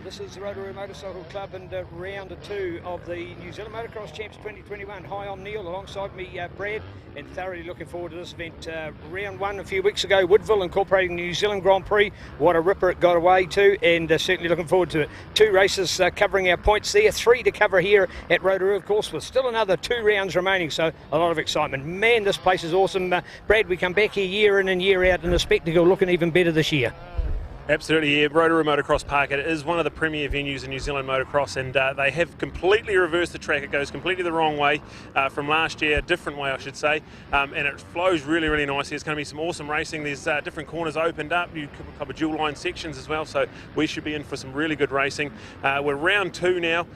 This is the Rotorua Motorcycle Club and round 2 of the New Zealand Motocross Champs 2021. Hi, I'm Neil, alongside me Brad, and thoroughly looking forward to this event. Round 1 a few weeks ago, Woodville, incorporating the New Zealand Grand Prix. What a ripper it got away to, and certainly looking forward to it. 2 races covering our points there, 3 to cover here at Rotorua, of course, with still another 2 rounds remaining, so a lot of excitement. Man, this place is awesome. Brad, we come back here year in and year out, and the spectacle looking even better this year. Absolutely, yeah. Rotorua Motocross Park, it is one of the premier venues in New Zealand motocross, and they have completely reversed the track. It goes completely the wrong way from last year, a different way I should say, and it flows really, really nicely. It's going to be some awesome racing. There's different corners opened up, a couple of dual line sections as well, so we should be in for some really good racing. We're round 2 now.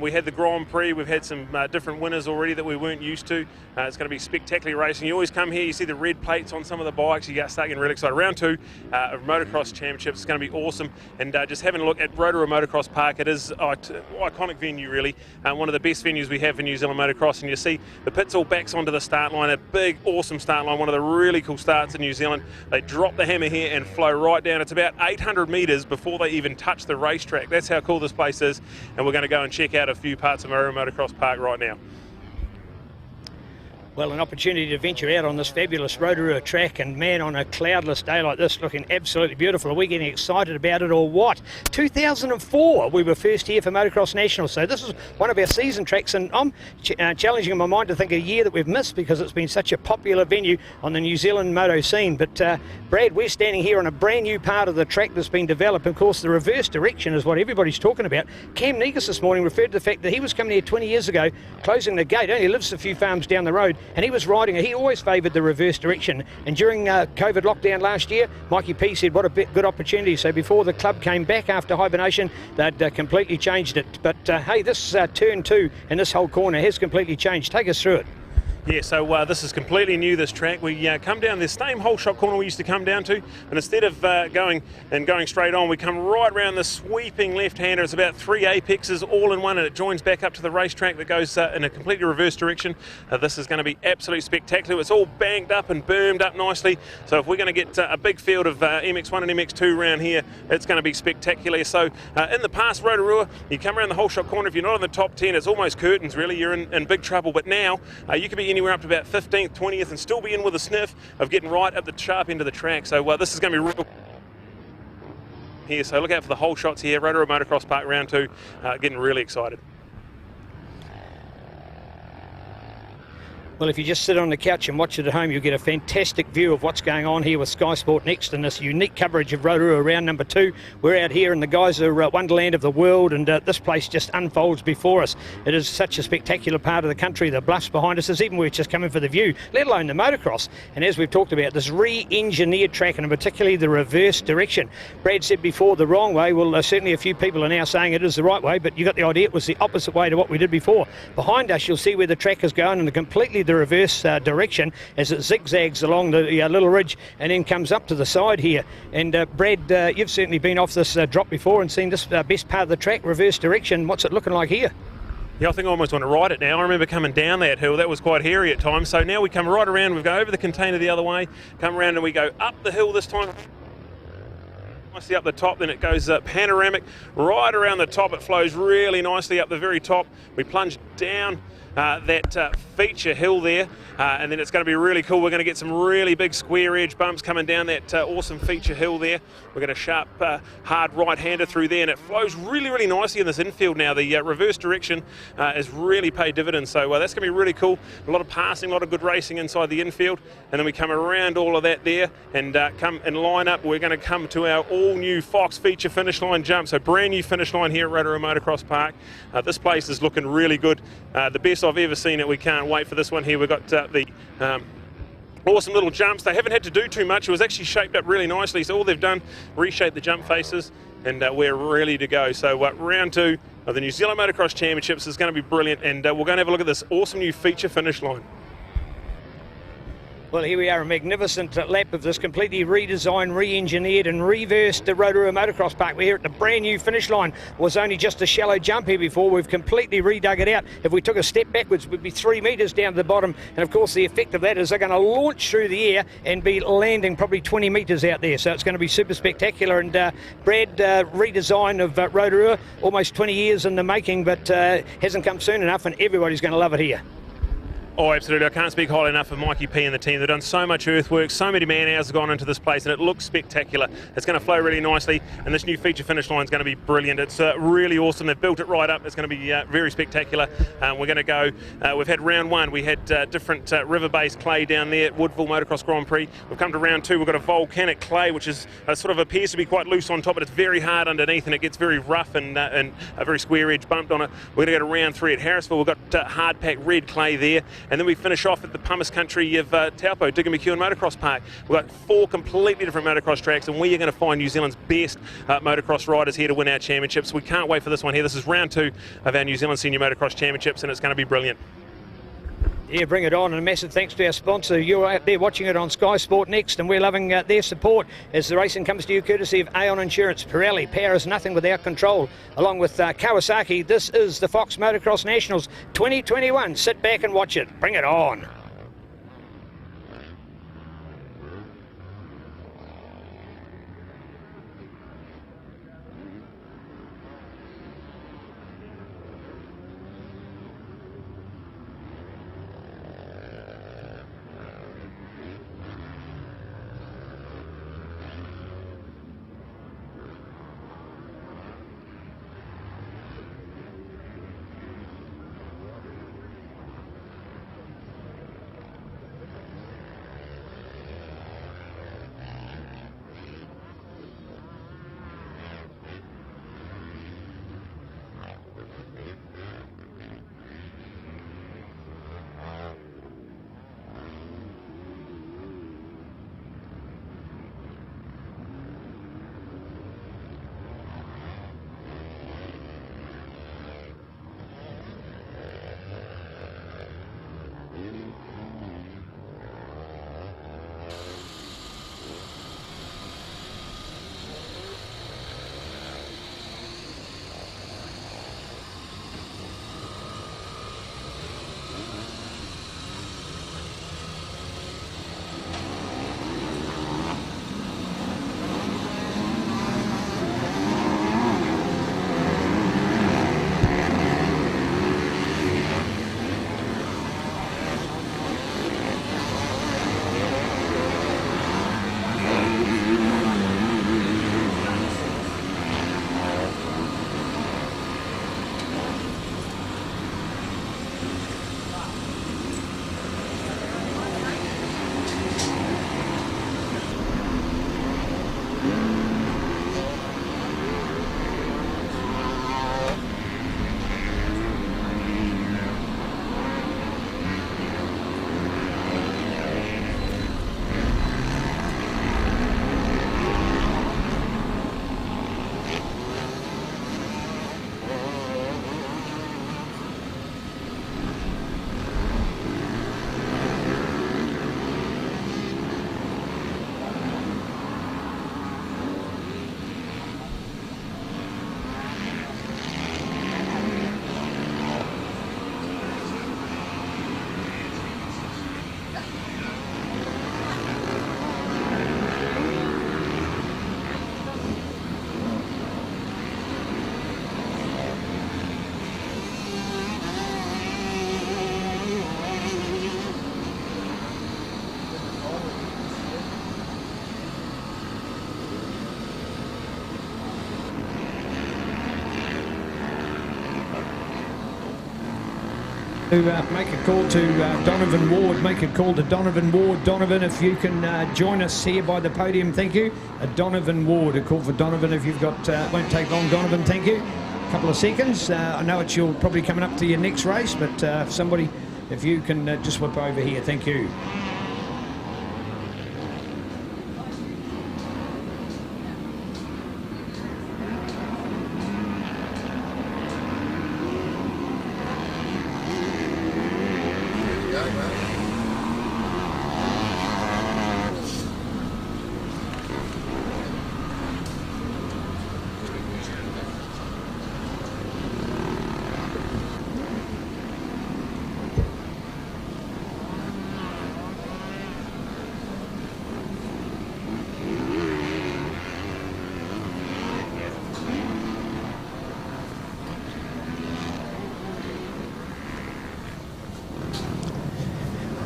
We had the Grand Prix, we've had some different winners already that we weren't used to. It's going to be spectacular racing. You always come here, you see the red plates on some of the bikes, you start getting really excited. Round 2 of Motocross Championship. It's going to be awesome, and just having a look at Rotorua Motocross Park, it is an iconic venue really, one of the best venues we have in New Zealand motocross, and you see the pits all backs onto the start line, a big awesome start line, one of the really cool starts in New Zealand. They drop the hammer here and flow right down. It's about 800 metres before they even touch the racetrack. That's how cool this place is, and we're going to go and check out a few parts of Rotorua Motocross Park right now. Well, an opportunity to venture out on this fabulous Rotorua track, and man, on a cloudless day like this, looking absolutely beautiful. Are we getting excited about it or what? 2004, we were first here for Motocross Nationals, so this is one of our season tracks, and I'm challenging in my mind to think a year that we've missed because it's been such a popular venue on the New Zealand moto scene. But Brad, we're standing here on a brand new part of the track that's been developed. Of course, the reverse direction is what everybody's talking about. Cam Negus this morning referred to the fact that he was coming here 20 years ago, closing the gate, only lives a few farms down the road, and he was riding it. He always favoured the reverse direction, and during COVID lockdown last year, Mikey P said what a good opportunity. So before the club came back after hibernation, they'd completely changed it. But hey, this turn 2 and this whole corner has completely changed. Take us through it. Yeah, so this is completely new, this track. We come down this same whole shot corner we used to come down to, and instead of going straight on, we come right around the sweeping left-hander. It's about 3 apexes all in one, and it joins back up to the racetrack that goes in a completely reverse direction. This is going to be absolutely spectacular. It's all banked up and bermed up nicely, so if we're going to get a big field of MX1 and MX2 around here, it's going to be spectacular. So in the past, Rotorua, you come around the whole shot corner, if you're not in the top 10, it's almost curtains really, you're in big trouble. But now you can be anywhere up to about 15th, 20th, and still be in with a sniff of getting right at the sharp end of the track. So this is going to be real here. So look out for the whole shots here. Rotorua Motocross Park round 2, getting really excited. Well, if you just sit on the couch and watch it at home, you'll get a fantastic view of what's going on here with skysportnext and this unique coverage of Rotorua round number 2. We're out here in the Geyser wonderland of the world, and this place just unfolds before us. It is such a spectacular part of the country. The bluffs behind us is even we're just coming for the view, let alone the motocross. And as we've talked about, this re-engineered track, and particularly the reverse direction. Brad said before the wrong way. Well, certainly a few people are now saying it is the right way, but you got the idea it was the opposite way to what we did before. Behind us, you'll see where the track is going in the reverse direction as it zigzags along the little ridge and then comes up to the side here. And Brad, you've certainly been off this drop before and seen this best part of the track, reverse direction. What's it looking like here? Yeah, I think I almost want to ride it now. I remember coming down that hill, that was quite hairy at times. So now we come right around, we go over the container the other way, come around and we go up the hill this time. Nicely up the top, then it goes panoramic right around the top. It flows really nicely up the very top. We plunge down that feature hill there, and then it's going to be really cool. We're going to get some really big square edge bumps coming down that awesome feature hill there. We're going to sharp hard right-hander through there, and it flows really, really nicely in this infield now. The reverse direction has really paid dividends, so that's going to be really cool. A lot of passing, a lot of good racing inside the infield, and then we come around all of that there and come and line up. We're going to come to our all-new Fox feature finish line jump, so brand new finish line here at Rotorua Motocross Park. This place is looking really good, the best I've ever seen it. We can't wait for this one here. We've got the awesome little jumps. They haven't had to do too much. It was actually shaped up really nicely, so all they've done, reshape the jump faces, and we're ready to go. So round 2 of the New Zealand Motocross Championships is going to be brilliant, and we're going to have a look at this awesome new feature finish line. Well, here we are, a magnificent lap of this completely redesigned, re-engineered and reversed Rotorua Motocross Park. We're here at the brand new finish line. It was only just a shallow jump here before. We've completely redug it out. If we took a step backwards, we'd be 3 metres down to the bottom. And of course, the effect of that is they're going to launch through the air and be landing probably 20 metres out there. So it's going to be super spectacular. And Brad, redesign of Rotorua, almost 20 years in the making, but hasn't come soon enough, and everybody's going to love it here. Oh, absolutely. I can't speak highly enough of Mikey P and the team. They've done so much earthwork, so many man-hours have gone into this place, and it looks spectacular. It's going to flow really nicely, and this new feature finish line is going to be brilliant. It's really awesome. They've built it right up. It's going to be very spectacular. We're going to go, we've had round one. We had different river-based clay down there at Woodville Motocross Grand Prix. We've come to round two. We've got a volcanic clay, which is sort of appears to be quite loose on top, but it's very hard underneath, and it gets very rough and a very square edge bumped on it. We're going to go to round three at Harrisville. We've got hard-packed red clay there, and then we finish off at the pumice country of Taupo, Digger-McEwen Motocross Park. We've got 4 completely different motocross tracks, and we are going to find New Zealand's best motocross riders here to win our championships. We can't wait for this one here. This is round 2 of our New Zealand Senior Motocross Championships, and it's going to be brilliant. Yeah, bring it on, and a massive thanks to our sponsor. You're out there watching it on skysportnext, and we're loving their support as the racing comes to you courtesy of Aon Insurance. Pirelli, power is nothing without control. Along with Kawasaki, this is the Fox Motocross Nationals 2021. Sit back and watch it. Bring it on. Make a call to Donovan Ward. Make a call to Donovan Ward. Donovan, if you can join us here by the podium, thank you. Donovan Ward, a call for Donovan if you've got, won't take long, Donovan, thank you. A couple of seconds. I know it's you're probably coming up to your next race, but somebody, if you can just whip over here, thank you.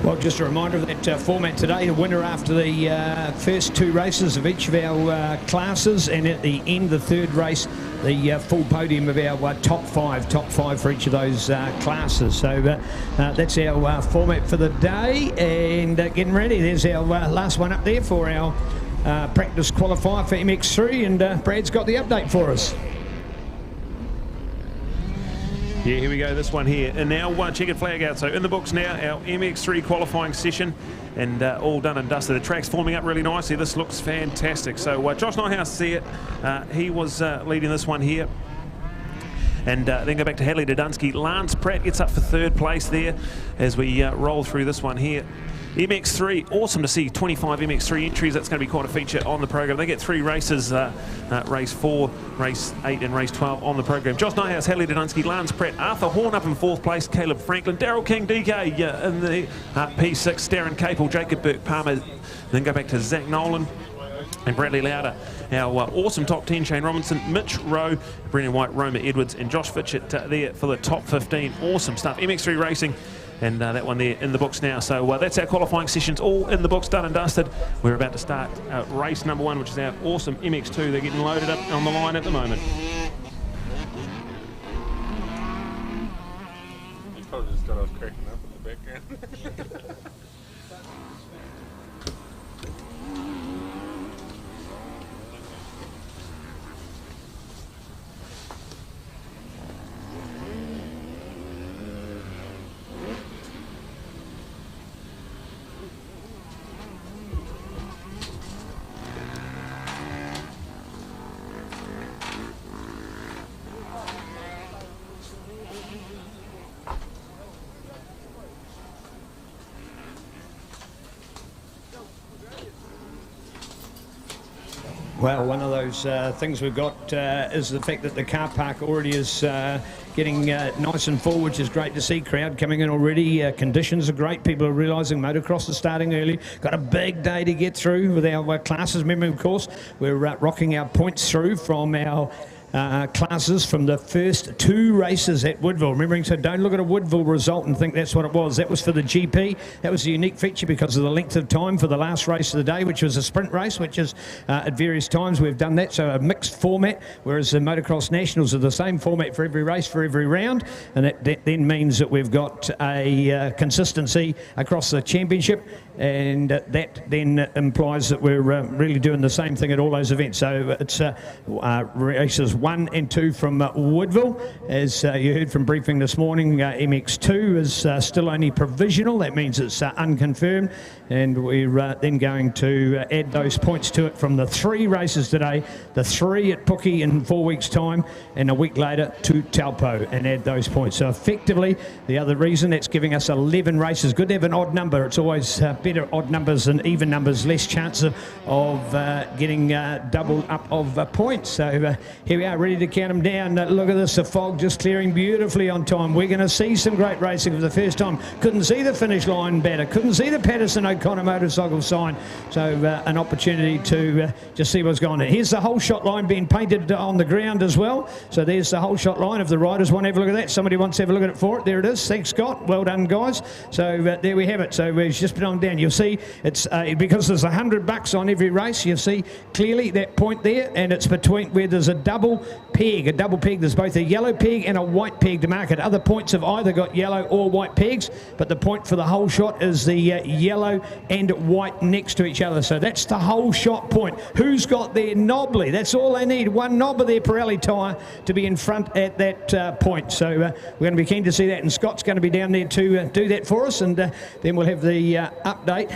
Well, just a reminder of that format today. The winner after the first 2 races of each of our classes, and at the end, the third race, the full podium of our top five for each of those classes. So that's our format for the day, and getting ready. There's our last one up there for our practice qualifier for MX3, and Brad's got the update for us. Yeah, here we go, this one here. And now checkered flag out. So in the books now, our MX3 qualifying session, and all done and dusted. The track's forming up really nicely. This looks fantastic. So Josh Nighthouse see it. He was leading this one here. And then go back to Hadley Dudunsky. Lance Pratt gets up for 3rd place there as we roll through this one here. MX3, awesome to see 25 MX3 entries. That's going to be quite a feature on the program. They get 3 races, race 4, race 8 and race 12 on the program. Josh Nighthouse, Hadley Dudunsky, Lance Pratt, Arthur Horn up in 4th place, Caleb Franklin, Daryl King DK in the P6, Darren Capel, Jacob Burke Palmer. Then go back to Zach Nolan and Bradley Lauder. Our awesome top 10, Shane Robinson, Mitch Rowe, Brendan White, Roma Edwards and Josh Fitchett there for the top 15. Awesome stuff. MX3 racing. And that one there in the books now. So that's our qualifying sessions all in the books, done and dusted. We're about to start race number 1, which is our awesome MX2. They're getting loaded up on the line at the moment. You probably just got us cracking up in the background. Well, one of those things we've got is the fact that the car park already is getting nice and full, which is great to see. Crowd coming in already. Conditions are great. People are realising motocross is starting early. Got a big day to get through with our classes. Remember, of course, we're rocking our points through from our classes from the first 2 races at Woodville. Remembering, so don't look at a Woodville result and think that's what it was. That was for the GP. That was a unique feature because of the length of time for the last race of the day, which was a sprint race, which is at various times we've done that. So a mixed format, whereas the Motocross Nationals are the same format for every race, for every round. And that then means that we've got a consistency across the championship. And that then implies that we're really doing the same thing at all those events. So it's races 1 and 2 from Woodville. As you heard from briefing this morning, MX2 is still only provisional. That means it's unconfirmed. And we're then going to add those points to it from the 3 races today, the 3 at Pookie in 4 weeks' time, and a week later to Taupo, and add those points. So effectively, the other reason, that's giving us 11 races. Good to have an odd number. It's always better odd numbers than even numbers, less chance of getting double up of points. So here we are, ready to count them down. Look at this, the fog just clearing beautifully on time. We're going to see some great racing for the first time. Couldn't see the finish line better. Couldn't see the Patterson O'Connor motorcycle sign. So an opportunity to just see what's going on. Here's the whole shot line being painted on the ground as well. So there's the whole shot line. If the riders want to have a look at that, somebody wants to have a look at it for it. There it is. Thanks, Scott. Well done, guys. So there we have it. So we've just been on down. You'll see it's because there's $100 on every race. You see clearly that point there, and it's between where there's a double peg. There's both a yellow peg and a white peg to mark it. Other points have either got yellow or white pegs, but the point for the whole shot is the yellow and white next to each other. So that's the whole shot point. Who's got their knobbly? That's all they need. One knob of their Pirelli tyre to be in front at that point. So we're going to be keen to see that, and Scott's going to be down there to do that for us, and then we'll have the update.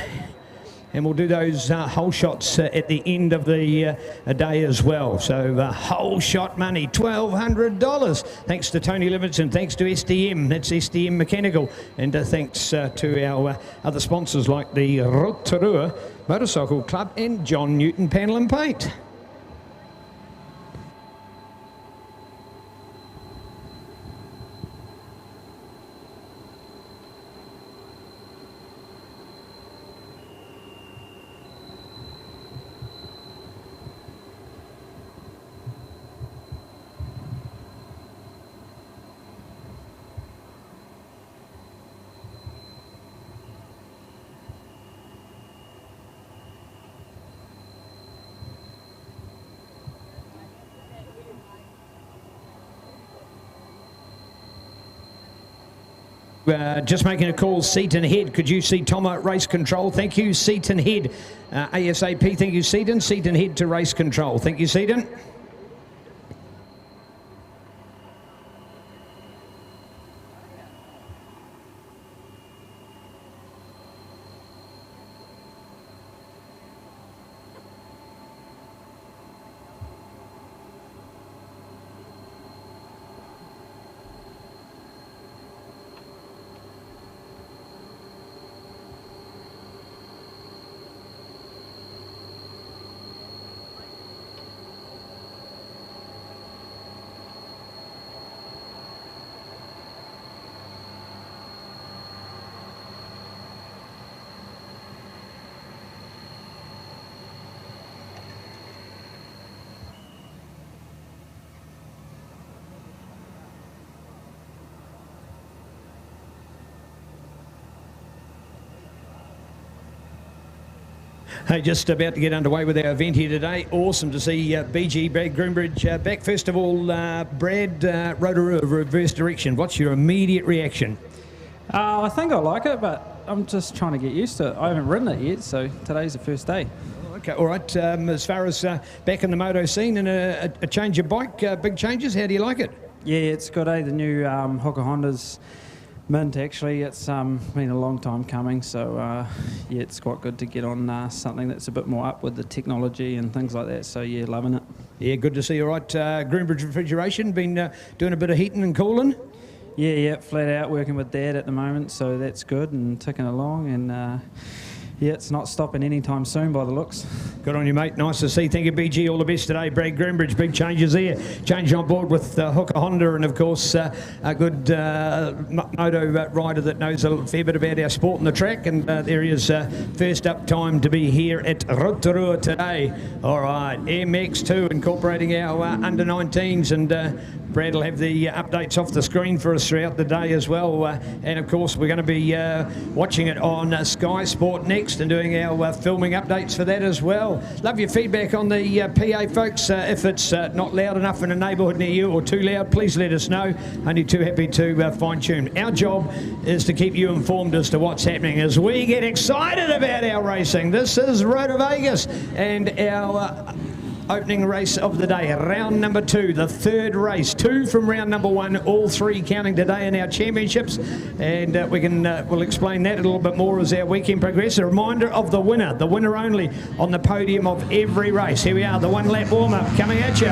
And we'll do those whole shots at the end of the day as well. So whole shot money, $1,200. Thanks to Tony Livingston, thanks to SDM, that's SDM Mechanical. And thanks to our other sponsors like the Rotorua Motorcycle Club and John Newton Panel and Paint. Just making a call, Seaton Head. Could you see Tom at race control? Thank you, Seaton Head. ASAP, thank you, Seaton. Seaton Head to race control. Thank you, Seaton. Hey, just about to get underway with our event here today. Awesome to see BG Brad Groombridge back. First of all, Brad, Rotorua reverse direction. What's your immediate reaction? I think I like it, but I'm just trying to get used to it. I haven't ridden it yet, so today's the first day. Okay, all right. As far as back in the moto scene and a change of bike, big changes, how do you like it? Yeah, it's good, The new Honda's mint, actually. It's been a long time coming, so yeah, it's quite good to get on something that's a bit more up with the technology and things like that, so yeah, loving it. Yeah, good to see you. All right, Groombridge Refrigeration, been doing a bit of heating and cooling? Yeah, flat out, working with Dad at the moment, so that's good and ticking along, and yeah, it's not stopping anytime soon by the looks. Good on you, mate. Nice to see. Thank you, BG. All the best today. Brad Groombridge, big changes there. Change on board with Hooker Honda, and of course, a good moto rider that knows a fair bit about our sport and the track. And there he is, first up time to be here at Rotorua today. All right, MX2 incorporating our under 19s, and Brad will have the updates off the screen for us throughout the day as well. And of course, we're going to be watching it on Sky Sport Next and doing our filming updates for that as well. Love your feedback on the PA, folks. If it's not loud enough in a neighbourhood near you or too loud, please let us know. Only too happy to fine-tune. Our job is to keep you informed as to what's happening as we get excited about our racing. This is Road Vegas and our opening race of the day, round number 2, the third race, 2 from round number 1, all 3 counting today in our championships, and we'll explain that a little bit more as our weekend progresses. A reminder of the winner only on the podium of every race. Here we are, the 1 lap warm-up coming at you.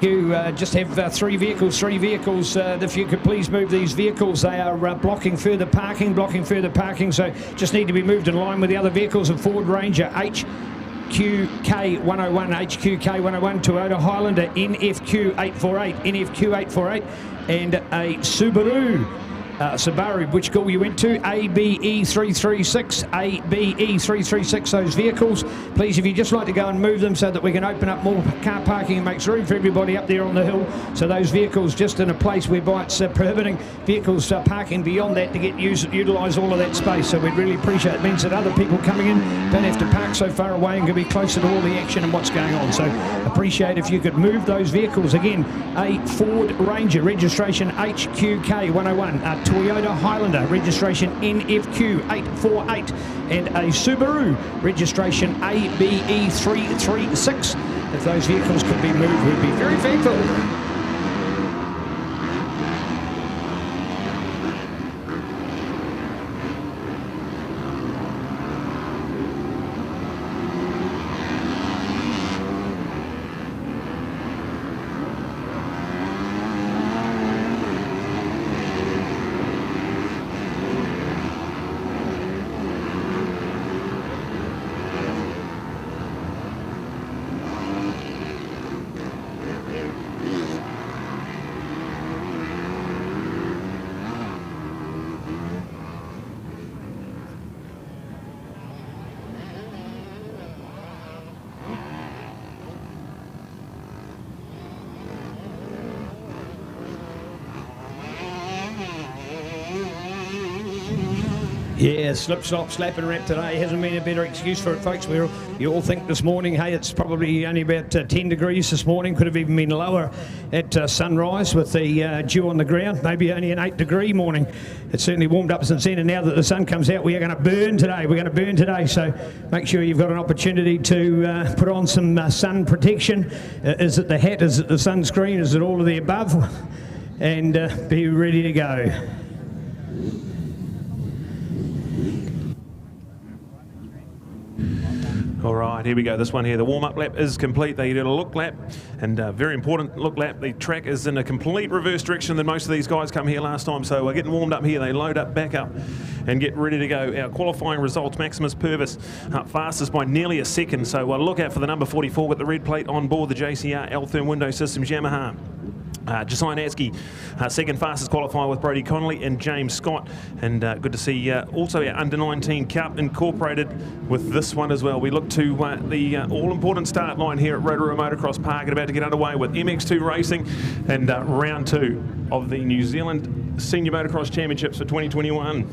You just have 3 vehicles. If you could please move these vehicles, they are blocking further parking, so just need to be moved in line with the other vehicles. A Ford Ranger HQK 101, Toyota Highlander NFQ 848, and a Subaru Subaru. Which school you went to? ABE 336, ABE 336, those vehicles. Please, if you just like to go and move them so that we can open up more car parking and makes room for everybody up there on the hill. So those vehicles just in a place whereby it's prohibiting vehicles parking beyond that to get utilise all of that space. So we'd really appreciate it. It means that other people coming in don't have to park so far away and can be closer to all the action and what's going on. So appreciate if you could move those vehicles. Again, a Ford Ranger, registration HQK 101, a Toyota Highlander, registration NFQ 848, and a Subaru, registration ABE 336. If those vehicles could be moved, we'd be very thankful. Yeah, slip, slop, slap and wrap today hasn't been a better excuse for it, folks. You all think this morning, hey, it's probably only about 10 degrees this morning. Could have even been lower at sunrise with the dew on the ground. Maybe only an 8-degree morning. It's certainly warmed up since then, and now that the sun comes out, we are going to burn today. We're going to burn today, so make sure you've got an opportunity to put on some sun protection. Is it the hat? Is it the sunscreen? Is it all of the above? And be ready to go. All right, here we go. This one here, the warm-up lap is complete. They did a look lap, and a very important look lap. The track is in a complete reverse direction than most of these guys come here last time, so we're getting warmed up here. They load up, back up, and get ready to go. Our qualifying results, Maximus Purvis up fastest by nearly a second, so look out for the number 44 with the red plate on board, the JCR L-Therm Window Systems Yamaha. Josiah Natsky, second fastest qualifier with Brody Connolly and James Scott. And good to see also our Under-19 Cup incorporated with this one as well. We look to the all-important start line here at Rotorua Motocross Park and about to get underway with MX2 racing and round 2 of the New Zealand Senior Motocross Championships for 2021.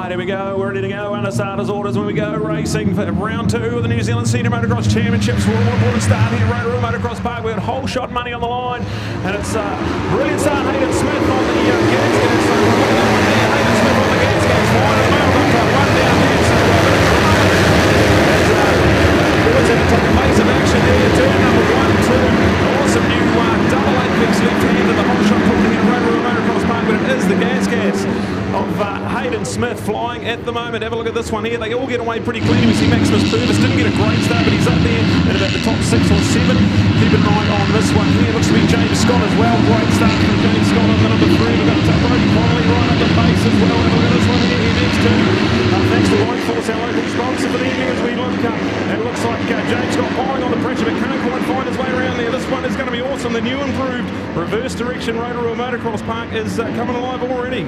Here we go, we're ready to go. Under Sarda's orders when we go racing for round 2 of the New Zealand Senior Motocross Championships. We're all important start here at Rotorua Motocross Park. We've got whole shot money on the line, and it's brilliant start. Hayden Smith on the gas gas. So we're looking at one there. Hayden Smith on the gas gas. Wide and well, got one down there. So boys in the amazing action there. Turn number 1, 2. Awesome new double apex left hand of the whole shot talking at Rotorua Motocross Park, but it is the gas gas of Hayden Smith flying at the moment. Have a look at this one here. They all get away pretty clean. We see Maximus Purvis didn't get a great start, but he's up there at about the top 6 or 7. Keep an eye on this one here. Looks to be James Scott as well. Great start from James Scott on the number 3. We've got Brody Connolly right up the pace as well. Have a look at this one here. Next to thanks to Light Force, our local sponsor for the evening as we look up. And it looks like James Scott piling on the pressure, but can't quite find his way around there. This one is going to be awesome. The new improved reverse direction Rotorua Motocross Park is coming alive already.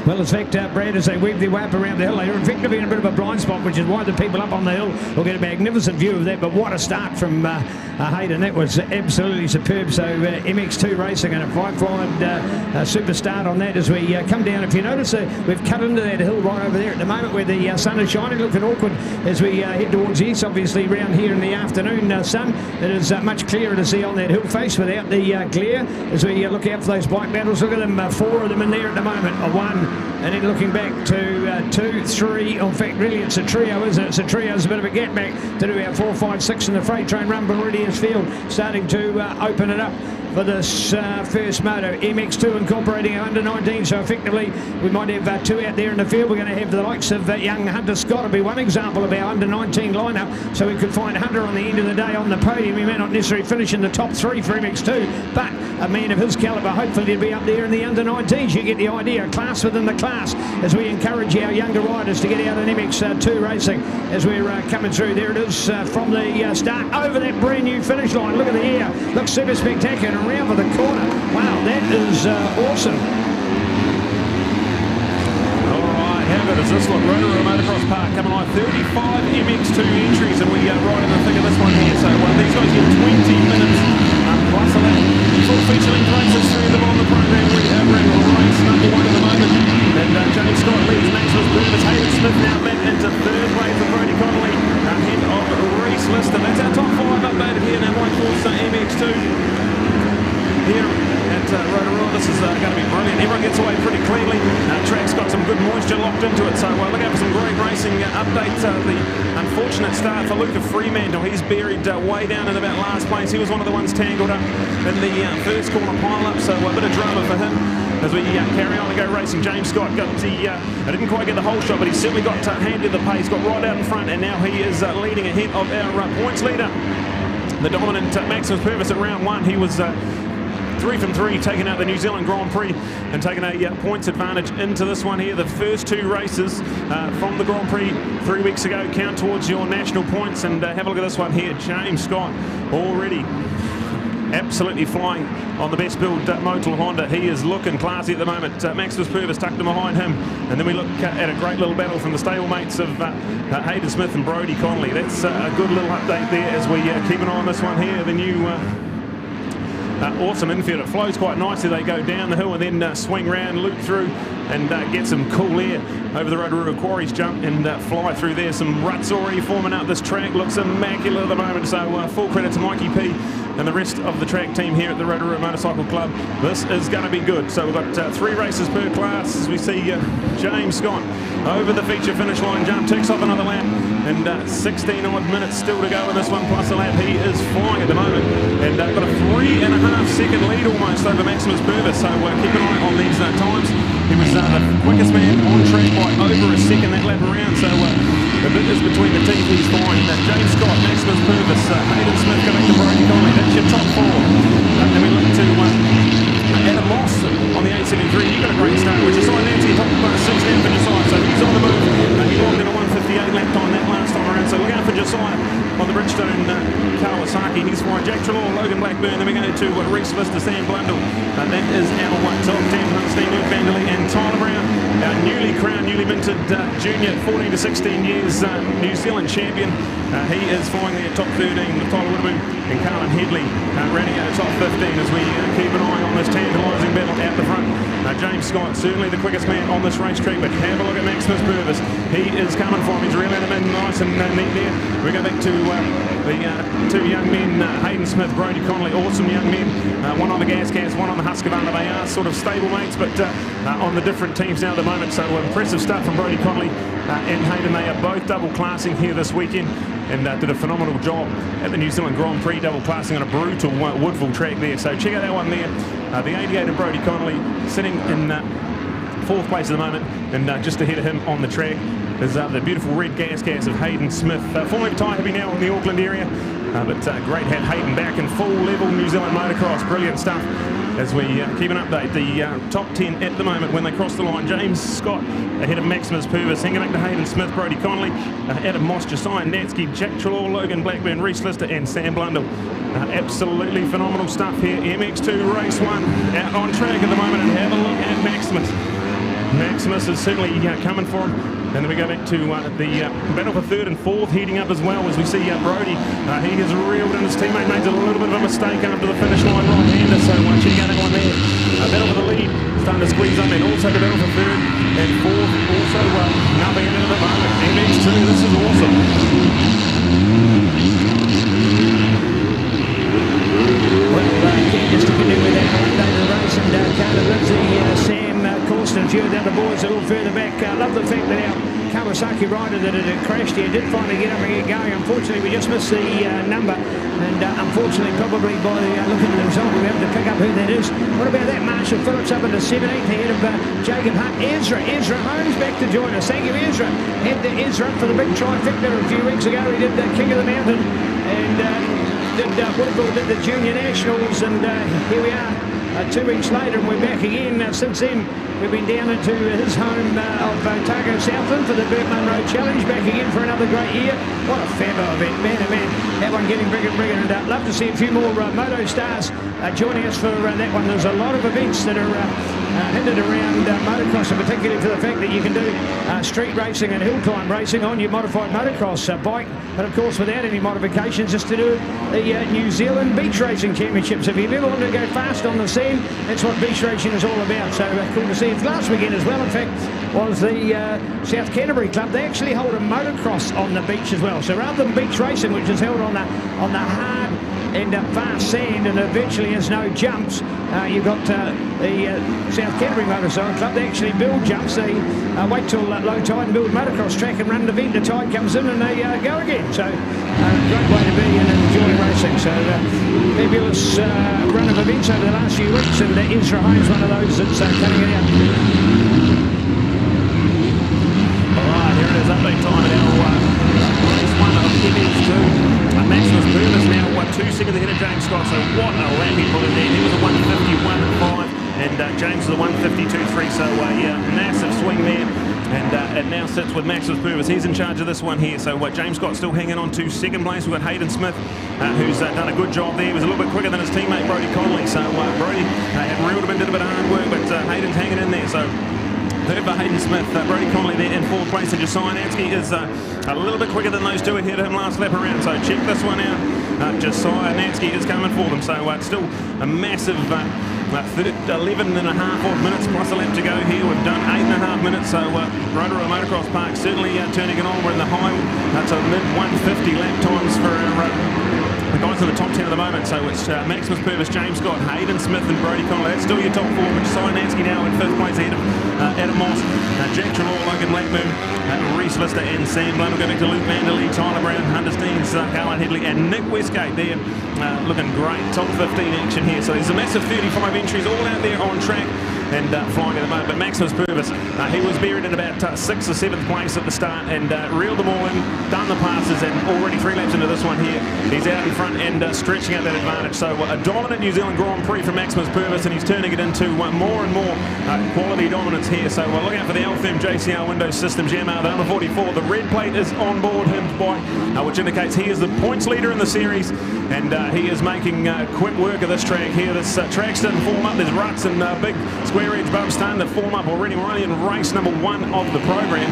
Well, in fact, Brad, as they weave their way up around the hill, they're effectively in a bit of a blind spot, which is why the people up on the hill will get a magnificent view of that. But what a start from Hayden. That was absolutely superb. So MX2 Racing and a five-flied super start on that as we come down. If you notice, we've cut into that hill right over there at the moment where the sun is shining, looking awkward as we head towards the east. Obviously, around here in the afternoon sun, it is much clearer to see on that hill face without the glare as we look out for those bike battles. Look at them, 4 of them in there at the moment. 1, and then looking back to 2, 3. In fact, really, it's a trio, isn't it? It's a trio. There's a bit of a gap back to do our 4, 5, 6 in the freight train run, but already is field starting to open it up for this first moto. MX2 incorporating our under-19, so effectively we might have 2 out there in the field. We're going to have the likes of young Hunter Scott will be one example of our under-19 lineup, so we could find Hunter on the end of the day on the podium. He may not necessarily finish in the top 3 for MX2, but a man of his calibre hopefully to be up there in the under-19s. You get the idea, class within the class, as we encourage our younger riders to get out in MX2 racing as we're coming through. There it is from the start over that brand new finish line. Look at the air, looks super spectacular. Around for the corner. Wow, that is awesome. Alright, how good is this look? Rotorua Motocross Park coming on 35 MX2 entries, and we right in the thick of this one here. So these guys get 20 minutes plus a lap. Full feature length races, 3 of them on the program. We have race number 1 at the moment. And James Scott leads, Maximus Purvis, Hayden Smith now back into 3rd place for Brody Connolly ahead of Reese Lister. That's our top 5 updated here now, Mike Force MX2. Here at Rotorua, this is going to be brilliant. Everyone gets away pretty cleanly. Track's got some good moisture locked into it, so look out for some great racing updates. The unfortunate start for Luca Fremantle. He's buried way down in about last place. He was one of the ones tangled up in the first corner pile-up, so a bit of drama for him as we carry on to go racing. James Scott got the, I didn't quite get the whole shot, but he certainly got handed the pace, got right out in front, and now he is leading ahead of our points leader, the dominant Maximus Purvis at round 1. He was 3 from 3, taking out the New Zealand Grand Prix and taking a points advantage into this one here. The first 2 races from the Grand Prix 3 weeks ago count towards your national points. And have a look at this one here. James Scott already absolutely flying on the best build Motul Honda. He is looking classy at the moment. Maximus Purvis tucked him behind him. And then we look at a great little battle from the stablemates of Hayden Smith and Brody Connolly. That's a good little update there as we keep an eye on this one here. The new awesome infield. It flows quite nicely. They go down the hill and then swing round, loop through and get some cool air over the Rotorua Quarries jump and fly through there. Some ruts already forming up. This track looks immaculate at the moment, so full credit to Mikey P and the rest of the track team here at the Rotorua Motorcycle Club. This is going to be good. So we've got 3 races per class as we see James Scott over the feature finish line jump, ticks off another lap, and 16 odd minutes still to go in this one plus a lap. He is flying at the moment and got a 3.5 second lead almost over Maximus Purvis, so keep an eye on these times. He was the quickest man on track by over a second that lap around, so the bit is between the teeth. He's flying. James Scott, Maximus Purvis, Hayden Smith coming to Brody Connolly. That's your top 4. Then we look to Adam Moss on the 873. He got a great start, which is on Nancy, top 6 down for Josiah, so he's on the move. He logged in a 158 lap time that last time around, so look out for Josiah on the Bridgestone Kawasaki. He's flying Jack Trelaw, Logan Blackburn. Then we go to Reese Lister, Sam Blundell. That is our top 10. Steve Luke Vanderlei and Tyler Brown, our newly crowned, newly minted junior, 14 to 16 years New Zealand champion. He is flying there top 13 with Tyler Woodman and Carlin Headley rounding out top 15 as we keep an eye on this tantalising battle out the front. James Scott, certainly the quickest man on this racetrack, but have a look at Maximus Purvis. He is coming for him. He's reeling him in nice and neat there. We go back to the 2 young men, Hayden Smith, Brody Connolly, awesome young men. One on the Gas Cats, one on the Husqvarna. They are sort of stablemates, but on the different teams now at the moment. So impressive stuff from Brody Connolly and Hayden. They are both double classing here this weekend and did a phenomenal job at the New Zealand Grand Prix, double classing on a brutal Woodville track there. So check out that one there. The 88 of Brody Connolly sitting in 4th place at the moment, and just ahead of him on the track is the beautiful red Gas Gas of Hayden Smith. Formerly retired, he'll be now in the Auckland area, but great to have Hayden back in full level New Zealand motocross. Brilliant stuff as we keep an update. The top 10 at the moment when they cross the line. James Scott ahead of Maximus Purvis, hanging back to Hayden Smith, Brody Connolly, Adam Moss, Josiah Natsky, Jack Trelaw, Logan Blackburn, Reese Lister and Sam Blundell. Absolutely phenomenal stuff here. MX2 race 1 out on track at the moment, and have a look at Maximus. Maximus is certainly coming for him. And then we go back to the battle for third and fourth, heating up as well as we see Brody. He has reeled in his teammate, made a little bit of a mistake after the finish line right-hander, so check out that one there. Battle for the lead, starting to squeeze up, and also the battle for third and fourth, also nothing in it at the moment. MX2, this is awesome. Just to continue with that Monday the race, and Carter Lindsay, Sam Corson, a few of the other boys a little further back. Love the fact that our Kawasaki rider that had crashed here did finally get up and get going. Unfortunately, we just missed the number, and unfortunately, probably by looking at the result, we'll be able to pick up who that is. What about that? Marshall Phillips up into 17th ahead of Jacob Hunt. Ezra Holmes back to join us. Thank you, Ezra. Had Ezra up for the big trifecta a few weeks ago. He did the King of the Mountain, and Woodville did the Junior Nationals, and here we are 2 weeks later, and we're back again. Since then, we've been down into his home of Otago, Southland for the Bert Munro Challenge, back again for another great year. What a fab event, man, oh man. That one getting bigger and bigger, and love to see a few more Moto stars joining us for that one. There's a lot of events that are hindered around motocross, and particularly for the fact that you can do street racing and hill climb racing on your modified motocross bike, but of course without any modifications, just to do the New Zealand Beach Racing Championships. If you've ever wanted to go fast on the sand, that's what beach racing is all about, so cool to see it. Last weekend as well, in fact, was the South Canterbury Club. They actually hold a motocross on the beach as well, so rather than beach racing, which is held on the hard and fast sand, and virtually has no jumps, you've got the South Canterbury Motorcycle Club. They actually build jumps. They wait till low tide and build a motocross track and run an event. The tide comes in and they go again. So great way to be and enjoy racing. So fabulous run of events over the last few weeks, and Ezra Holmes, one of those that's cutting it out. All right, here it is, update time at our race one of MX2. Maximus Purvis now 2 seconds ahead of James Scott, so what a lap he put in there. He was a 151.5 and James was a 152.3, so yeah, massive swing there. And it now sits with Maximus Purvis. He's in charge of this one here. So James Scott's still hanging on to second place. We've got Hayden Smith, who's done a good job there. He was a little bit quicker than his teammate Brody Connolly. So Brody had reeled him in, did a bit of hard work, but Hayden's hanging in there. So third for Hayden Smith, Brody Connolly there in fourth place, and Josiah Nansky is a little bit quicker than those two ahead of him last lap around. So check this one out. Josiah Nansky is coming for them. So still a massive 11 and a half odd minutes plus a lap to go here. We've done 8.5 minutes, so Rotorua Motocross Park certainly turning it on. We're in the high to mid 150 lap times for our the guys in the top 10 at the moment. So it's Maximus Purvis, James Scott, Hayden Smith and Brody Connolly. That's still your top four, but Josiah Nansky now in fifth place ahead of Adam Moss, Jack Trelaw, Logan Blackburn, Reese Lister and Sam Blunt. We'll go back to Luke Vanderlee, Tyler Brown, Hunter Steens, Carlin Headley and Nick Westgate there. Looking great, top 15 action here. So there's a massive 35 entries all out there on track and flying at the moment. But Maximus Purvis, he was buried in about 6th or 7th place at the start and reeled them all in, done the passes, and already 3 laps into this one here, he's out in front and stretching out that advantage. So a dominant New Zealand Grand Prix for Maximus Purvis, and he's turning it into more and more quality dominance here. So look out for the L-Firm JCR Windows Systems Yamaha, the number 44. The red plate is on board him, which indicates he is the points leader in the series, and he is making quick work of this track here. This track's starting to form up. There's ruts and big square edge bumps starting to form up already. We're only in race number 1 of the program,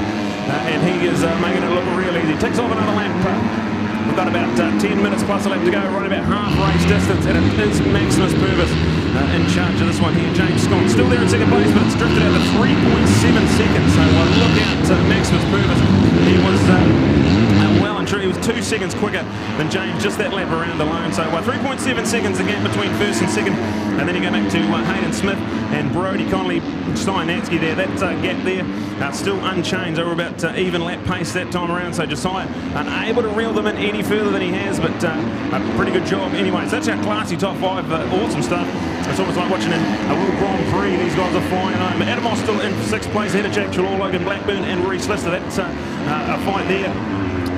and he is making it look real easy. Ticks off another lap. We've got about 10 minutes plus a lap to go, right about half race distance, and it is Maximus Purvis in charge of this one here. James Scott still there in second place, but it's drifted out to 3.7 seconds. So look out to Maximus Purvis. He was well and true. He was 2 seconds quicker than James just that lap around alone. So 3.7 seconds the gap between first and second, and then you go back to Hayden Smith and Brody Connolly, Josiah Nansky there. That gap there still unchanged. They were about even lap pace that time around. So Josiah unable to reel them in any further than he has, but a pretty good job anyway. So that's our classy top 5. Awesome stuff. It's almost like watching a World Grand Prix. These guys are flying home. Adam Moss still in 6th place ahead of Jack Trelaw, Logan Blackburn and Reese Lister. That's a fight there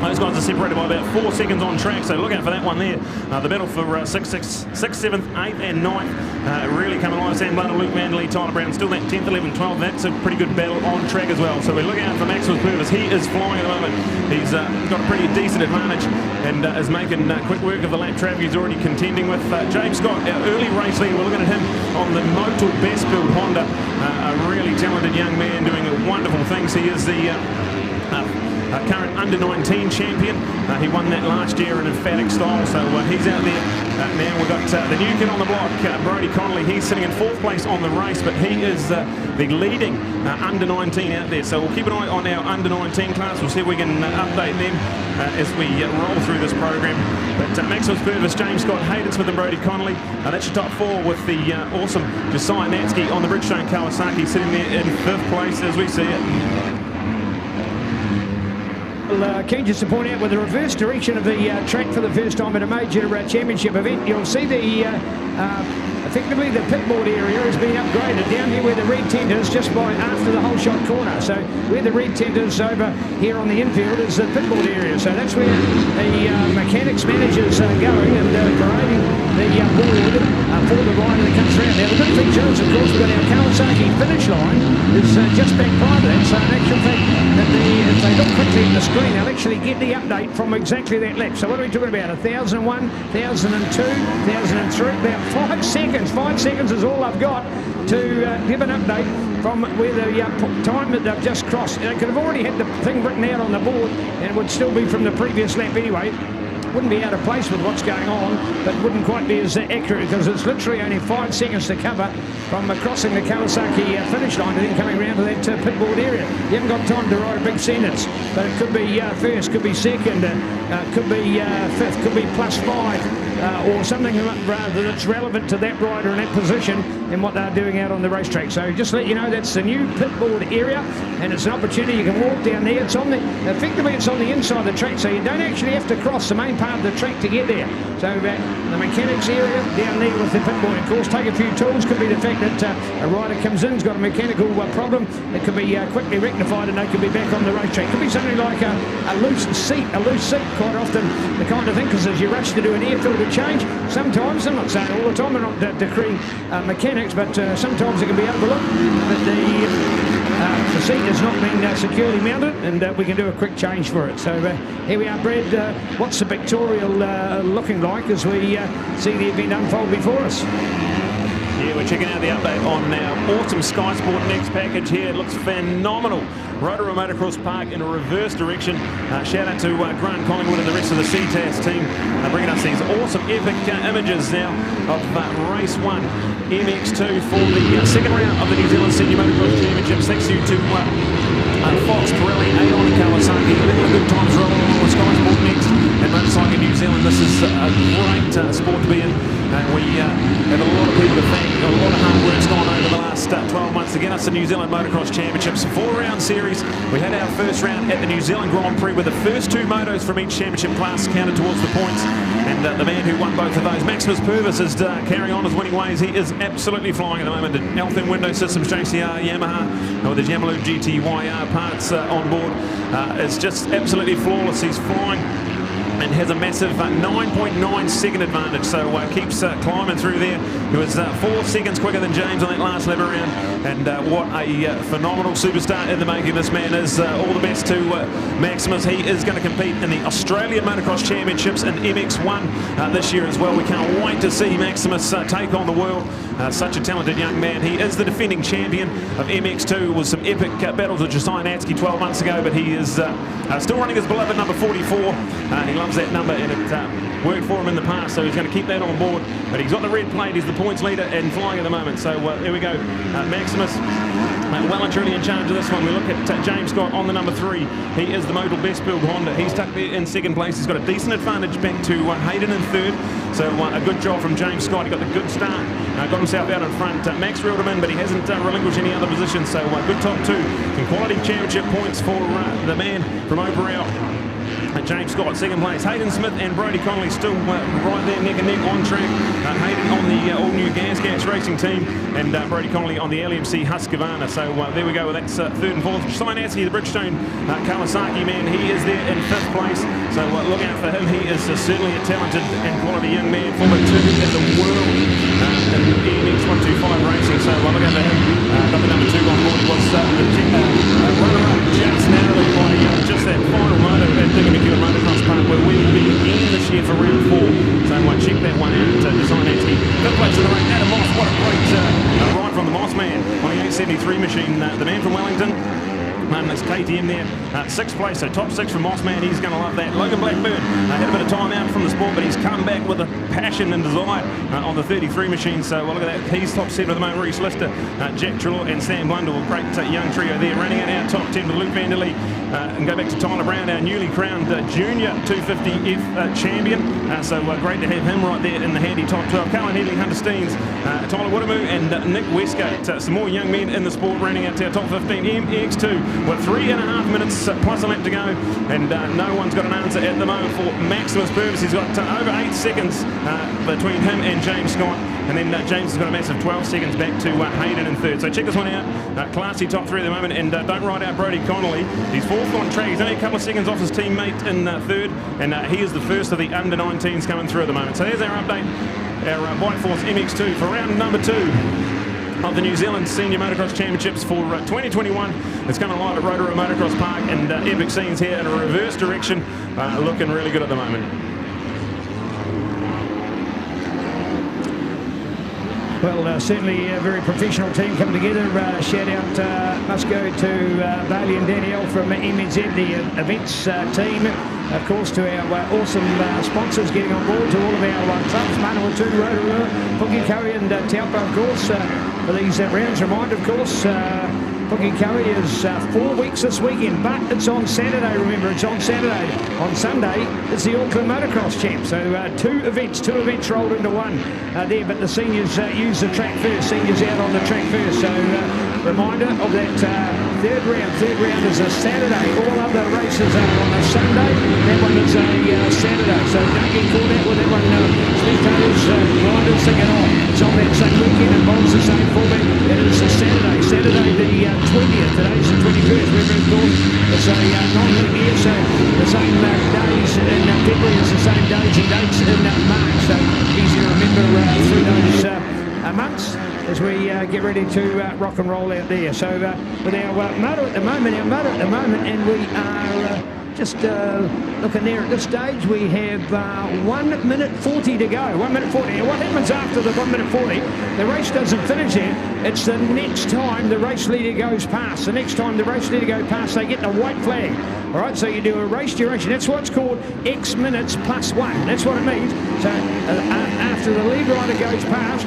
Those guys are separated by about 4 seconds on track, so look out for that one there. The battle for 6th, 7th, 8th and 9th really coming alive. Sam Blunder, Luke Manderley, Tyler Brown, still that 10th, 11th, 12th. That's a pretty good battle on track as well. So we're looking out for Maximus Purvis. He is flying at the moment. He's got a pretty decent advantage and is making quick work of the lap traffic he's already contending with. James Scott, our early race leader, we're looking at him on the Motul Best Build Honda. A really talented young man doing wonderful things. He is the current under-19 champion. He won that last year in emphatic style, so he's out there now. We've got the new kid on the block, Brodie Connolly. He's sitting in 4th place on the race, but he is the leading under-19 out there. So we'll keep an eye on our under-19 class. We'll see if we can update them as we roll through this program. But Maximus Purvis, James Scott, Hayden Smith and Brodie Connolly. That's your top 4 with the awesome Josiah Natsky on the Bridgestone Kawasaki sitting there in 5th place as we see it. Keen just to point out, with the reverse direction of the track for the first time at a major championship event, you'll see the effectively the pitboard area has been upgraded down here where the red tent is, just by after the whole shot corner. So where the red tent is over here on the infield is the pitboard area. So that's where the mechanics managers are going and parading the board for the rider that comes around. Now the good feature is, of course, we've got our Kawasaki finish line is just back by that. So in actual fact, if they look quickly at the screen, they'll actually get the update from exactly that lap. So what are we talking about? 1,001, 1,002, 1,003, about 5 seconds. 5 seconds is all I've got to give an update from where the time that they've just crossed. They could have already had the thing written out on the board, and it would still be from the previous lap anyway. Wouldn't be out of place with what's going on, but wouldn't quite be as accurate, because it's literally only 5 seconds to cover from crossing the Kawasaki finish line and then coming around to that pitboard area. You haven't got time to write a big sentence, but it could be first, could be second, could be fifth, could be +5, or something rather that's relevant to that rider in that position and what they're doing out on the racetrack. So just to let you know, that's the new pitboard area, and it's an opportunity. You can walk down there. It's on the, effectively it's on the inside of the track, so you don't actually have to cross the main part of the track to get there. So the mechanics area down there with the pitboard. Of course, take a few tools. Could be the fact that a rider comes in, has got a mechanical problem. It could be quickly rectified and they could be back on the racetrack. Could be something like a loose seat quite often, the kind of thing, because as you rush to do an air filter change, sometimes, I'm not saying all the time, we're not decreeing mechanics, but sometimes it can be overlooked that the seat has not been securely mounted, and we can do a quick change for it. So here we are, Brad. What's the pictorial looking like as we see the event unfold before us? Yeah, we're checking out the update on our awesome Sky Sport Next package here. It looks phenomenal. Rotorua Motocross Park in a reverse direction. Shout out to Grant Collingwood and the rest of the CTAS team bringing us these awesome epic images now of race 1, MX2 for the second round of the New Zealand Senior Motocross Championship. Thanks you to Fox, Pirelli, Aon and Kawasaki. Good times rolling along with Sky Sport Next and Motorcycle New Zealand. This is a great sport to be in. We have a lot of people to thank. A lot of hard work's gone over the last 12 months to get us the New Zealand Motocross Championships. 4-round series. We had our first round at the New Zealand Grand Prix with the first 2 motos from each championship class counted towards the points. And the man who won both of those, Maximus Purvis, is carrying on his winning ways. He is absolutely flying at the moment. Alpine Window Systems, JCR, Yamaha, with the Yamalu GTYR parts on board. It's just absolutely flawless. He's flying and has a massive 9.9 second advantage, so keeps climbing through there. He was 4 seconds quicker than James on that last lap around, and what a phenomenal superstar in the making this man is. All the best to Maximus. He is going to compete in the Australian Motocross Championships in MX1 this year as well. We can't wait to see Maximus take on the world. Such a talented young man. He is the defending champion of MX2 with some epic battles with Josiah Natsky 12 months ago, but he is still running his beloved number 44. He loves that number, and it worked for him in the past, so he's going to keep that on board. But he's got the red plate. He's the points leader and flying at the moment. So here we go. Maximus well and truly in charge of this one. We look at James Scott on the number 3. He is the Motul Best Build Honda. He's tucked there in second place. He's got a decent advantage back to Hayden in third. So a good job from James Scott. He got the good start. Got himself out in front. Max reeled him in, but he hasn't relinquished any other positions. So good top 2. Some quality championship points for the man from over out James Scott, second place. Hayden Smith and Brodie Connolly still right there neck and neck on track. Hayden on the all-new Gas Racing team, and Brodie Connolly on the LMC Husqvarna. So there we go, that's third and fourth. Sinatsky, the Bridgestone Kawasaki man, he is there in fifth place. So look out for him. He is certainly a talented and quality young man. Formula 2 in the world in EMX 125 racing. So look out for him. Number 2 on board was the runner-up just narrowly by just that final motor at Digamacula Motocross Park, where we will be in this year for round 4. So check that one out. Sinatsky. Fifth place in the race. Adam Moss, what a great ride from the Moss man on the 873 machine. The man from Wellington. That's KTM there, sixth place, so top 6 from Mossman. He's going to love that. Logan Blackburn had a bit of time out from the sport, but he's come back with a passion and desire on the 33 machine. So look at that. He's top 7 at the moment. Reece Lister, Jack Trelaw and Sam Blundell, a great young trio there, running it out top 10 with Luke Vanderlee. And go back to Tyler Brown, our newly crowned junior 250F champion. So great to have him right there in the handy top 12. Carlin Headley, Hunter Steens, Tyler Whittamoo and Nick Westgate. Some more young men in the sport running out to our top 15. MX2 with 3.5 minutes plus a lap to go. And no one's got an answer at the moment for Maximus Purvis. He's got over 8 seconds between him and James Scott. And then James has got a massive 12 seconds back to Hayden in third. So check this one out. Classy top 3 at the moment. And don't ride out Brodie Connolly. He's fourth on track. He's only a couple of seconds off his teammate in third. And he is the first of the under-19s coming through at the moment. So there's our update. Our Bike Force MX2 for round number 2 of the New Zealand Senior Motocross Championships for 2021. It's coming live at Rotorua Motocross Park, and epic scenes here in a reverse direction. Looking really good at the moment. Well, certainly a very professional team coming together. Shout out must go to Bailey and Danielle from MNZ, the events team. Of course, to our awesome sponsors getting on board, to all of our clubs, Manawatu, Rotorua, Pukekohe and Taupo, of course, for these rounds. Reminder, of course, Pukekohe is 4 weeks this weekend, but it's on Saturday, remember, it's on Saturday. On Sunday, it's the Auckland Motocross Champ, so two events rolled into one there, but the seniors use the track first, seniors out on the track first, so reminder of that third round is a Saturday, all other races are on a Sunday, that one is a Saturday, so don't get caught out with that one, spectators, riders thinking, it's on that same weekend, and Bob's the same format, it is a Saturday the 20th, today's the 21st, remember, of course, it's a non-leap year, so the same days in February is the same days and dates in March, so easy to remember through those months as we get ready to rock and roll out there. So with our motor at the moment, and we are just looking there at this stage, we have 1 minute 40 to go. 1 minute 40. And what happens after the 1 minute 40? The race doesn't finish there. It's the next time the race leader goes past. The next time the race leader goes past, they get the white flag. All right, so you do a race duration. That's what's called X minutes plus 1. That's what it means. So after the lead rider goes past,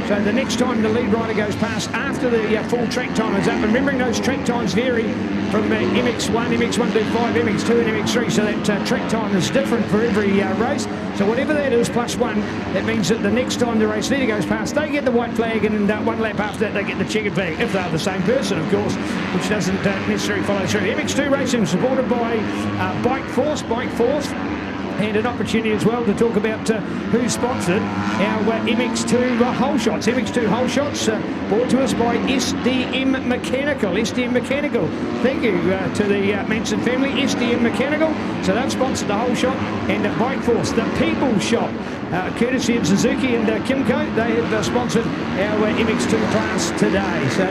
so the next time the lead rider goes past after the full track time is up, and remembering those track times vary from MX1, MX125, MX2 and MX3, so that track time is different for every race. So whatever that is plus 1, that means that the next time the race leader goes past, they get the white flag, and 1 lap after that they get the checkered flag, if they're the same person, of course, which doesn't necessarily follow through. MX2 Racing supported by Bike Force, and an opportunity as well to talk about who sponsored our MX2 whole shots. MX2 whole shots brought to us by SDM Mechanical. SDM Mechanical. Thank you to the Manson family, SDM Mechanical. So they've sponsored the whole shot, and Bike Force, the People Shop, courtesy of Suzuki and Kimco. They have sponsored our MX2 class today. So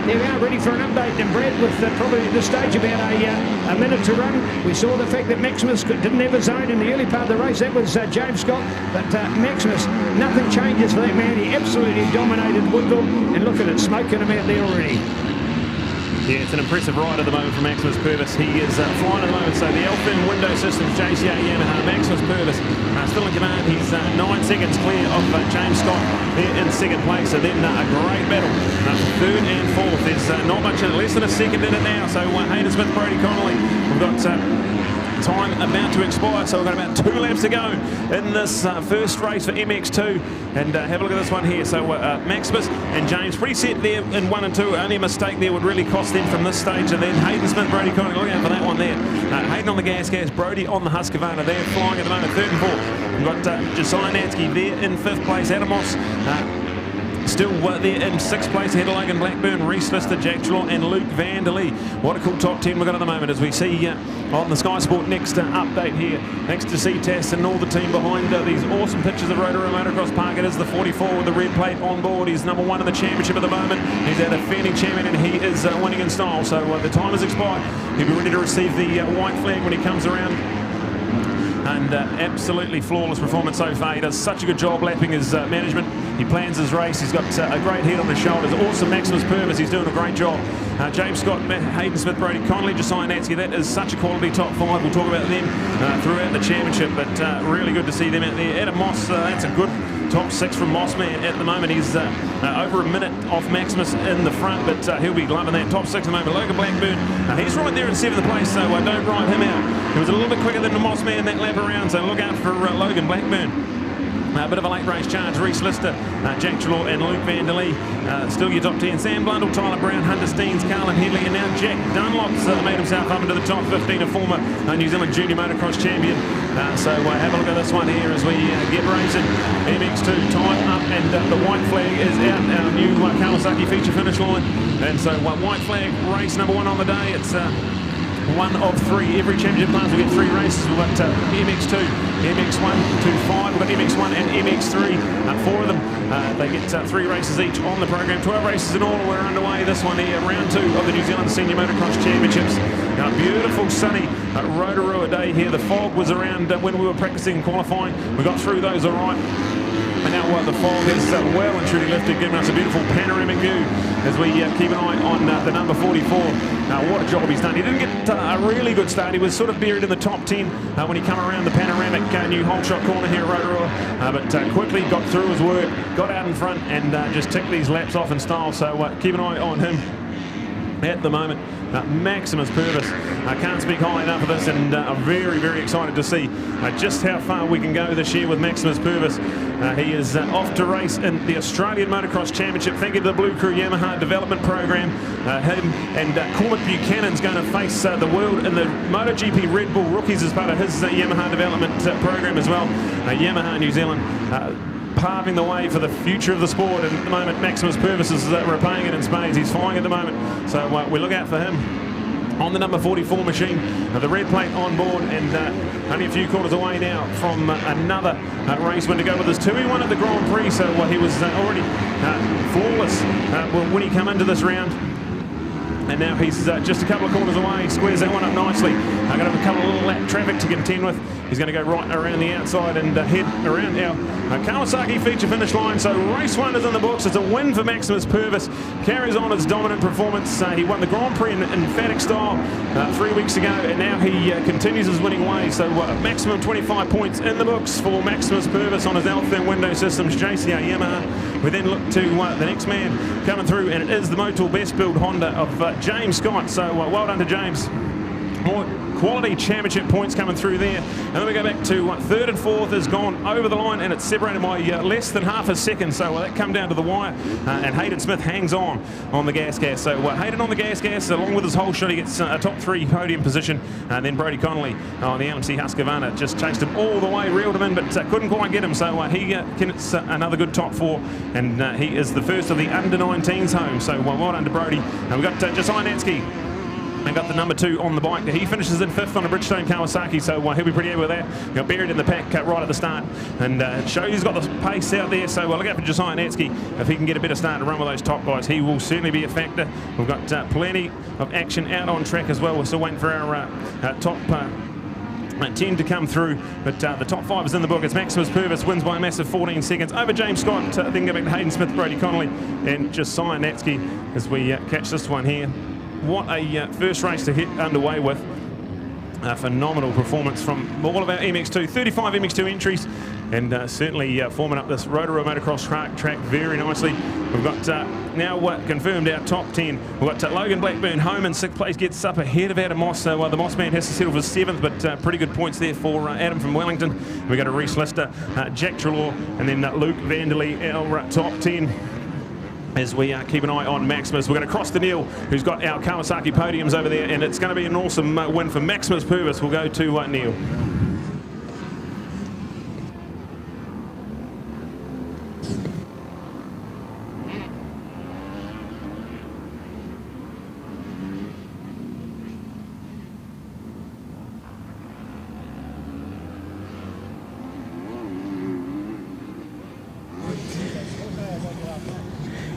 there we are, ready for an update. And Brad, with probably at this stage about a minute to run, we saw the fact that Maximus didn't have a zone in the early part of the race. That was James Scott, but Maximus, nothing changes for that man. He absolutely dominated Woodville, and look at it, smoking him out there already. Yeah, it's an impressive ride at the moment for Maximus Purvis. He is flying at the moment. So the Alfin Window Systems, JCR Yamaha, Maximus Purvis still in command. He's 9 seconds clear of James Scott there in second place. So then a great battle. Third and fourth. There's not much, less than a second in it now. So Hayden Smith, Brodie Connolly. We've got time about to expire, so we've got about 2 laps to go in this first race for MX2. And have a look at this one here. So Maximus and James pretty set there in 1 and 2. Only a mistake there would really cost them from this stage. And then Hayden Smith, Brody Conley, look out for that one there. Hayden on the gas, Brody on the Husqvarna. They're flying at the moment, 3rd and 4th. We've got Josiah Natsky there in 5th place. Adam Moss still there in 6th place ahead of Logan Blackburn, Reese Lister, Jack Trelaw and Luke Vanderlee. What a cool top 10 we've got at the moment as we see on the Sky Sport Next update here. Thanks to CTAS and all the team behind these awesome pictures of Rotorua Motocross Park. It is the 44 with the red plate on board. He's number 1 in the championship at the moment. He's our defending champion and he is winning in style. So the time has expired. He'll be ready to receive the white flag when he comes around. And absolutely flawless performance so far. He does such a good job lapping his management. He plans his race. He's got a great head on his shoulders. Awesome Maximus Purvis. He's doing a great job. James Scott, Hayden Smith, Brody Conley, Josiah Natsky. That is such a quality top 5. We'll talk about them throughout the championship, but really good to see them out there. Adam Moss, that's a good top 6 from Mossman at the moment. He's over a minute off Maximus in the front, but he'll be loving that top 6 at the moment. Logan Blackburn, he's right there in 7th place, so don't ride him out. He was a little bit quicker than the Mossman that lap around, so look out for Logan Blackburn. A bit of a late race charge. Reese Lister, Jack Trelaw and Luke Vanderlee. Still your top 10. Sam Blundell, Tyler Brown, Hunter Steens, Carlin Headley, and now Jack Dunlop's made himself up into the top 15, a former New Zealand Junior Motocross champion. So have a look at this one here as we get racing. MX2 time up and the white flag is out. Our new Kawasaki feature finish line. And so white flag race number 1 on the day. It's 1 of 3. Every championship class will get 3 races. We've got MX2, MX1 to 5. We've got MX1 and MX3. 4 of them. They get 3 races each on the program. 12 races in all. We're underway. This one here, round 2 of the New Zealand Senior Motocross Championships. A beautiful sunny Rotorua day here. The fog was around when we were practicing and qualifying. We got through those all right. And now the fog is well and truly lifted, giving us a beautiful panoramic view as we keep an eye on the number 44. What a job he's done. He didn't get a really good start. He was sort of buried in the top 10 when he came around the panoramic new hole shot corner here at Rotorua. But quickly got through his work, got out in front and just ticked these laps off in style. So keep an eye on him at the moment. Maximus Purvis. I can't speak high enough of this, and I'm very, very excited to see just how far we can go this year with Maximus Purvis. He is off to race in the Australian Motocross Championship. Thank you to the Blue Crew Yamaha Development Program. Him and Cormac Buchanan's going to face the world in the MotoGP Red Bull Rookies as part of his Yamaha Development Program as well. Yamaha New Zealand paving the way for the future of the sport, and at the moment Maximus Purvis is repaying it in spades. He's flying at the moment, so we look out for him on the number 44 machine. The red plate on board, and only a few quarters away now from another race win to go with his 2. He won at the Grand Prix, so he was already flawless when he came into this round. And now he's just a couple of corners away, squares that one up nicely. Going to have a couple of little lap traffic to contend with. He's going to go right around the outside and head around our Kawasaki feature finish line. So race 1 is in the books. It's a win for Maximus Purvis. Carries on his dominant performance. He won the Grand Prix in emphatic style 3 weeks ago, and now he continues his winning ways. So maximum 25 points in the books for Maximus Purvis on his Altherm Window Systems JCR Yamaha. We then look to the next man coming through, and it is the Motul Best Build Honda of James Scott. So well done to James. More quality championship points coming through there. And then we go back to 3rd and 4th has gone over the line, and it's separated by less than half a second. So that come down to the wire, and Hayden Smith hangs on the gas. So Hayden on the gas, along with his whole shot, he gets a top 3 podium position. And then Brody Conley on the LMC Husqvarna just chased him all the way, reeled him in, but couldn't quite get him. So he gets another good top 4, and he is the first of the under-19s home. So well done to Brody. And we've got Josiah Natsky. And got the number 2 on the bike. He finishes in 5th on a Bridgestone Kawasaki, so he'll be pretty happy with that. Got buried in the pack right at the start, and shows he's got the pace out there. So look out for Josiah Natsky. If he can get a better start and run with those top guys, he will certainly be a factor. We've got plenty of action out on track as well. We're still waiting for our top 10 to come through, but the top 5 is in the book. It's Maximus Purvis wins by a massive 14 seconds over James Scott. Then go back to Hayden Smith, Brody Conley, and Josiah Natsky as we catch this one here. What a first race to hit underway with. A phenomenal performance from all of our MX2. 35 MX2 entries. and certainly forming up this Rotorua Motocross track very nicely. We've got now confirmed our top 10. We've got Logan Blackburn home in 6th place, gets up ahead of Adam Moss. So the Moss man has to settle for 7th, but pretty good points there for Adam from Wellington. We got a Reese Lister, Jack Trelaw, and then Luke Vanderlei, our top 10. As we keep an eye on Maximus. We're going to cross to Neil, who's got our Kawasaki podiums over there, and it's going to be an awesome win for Maximus Purvis. We'll go to Neil.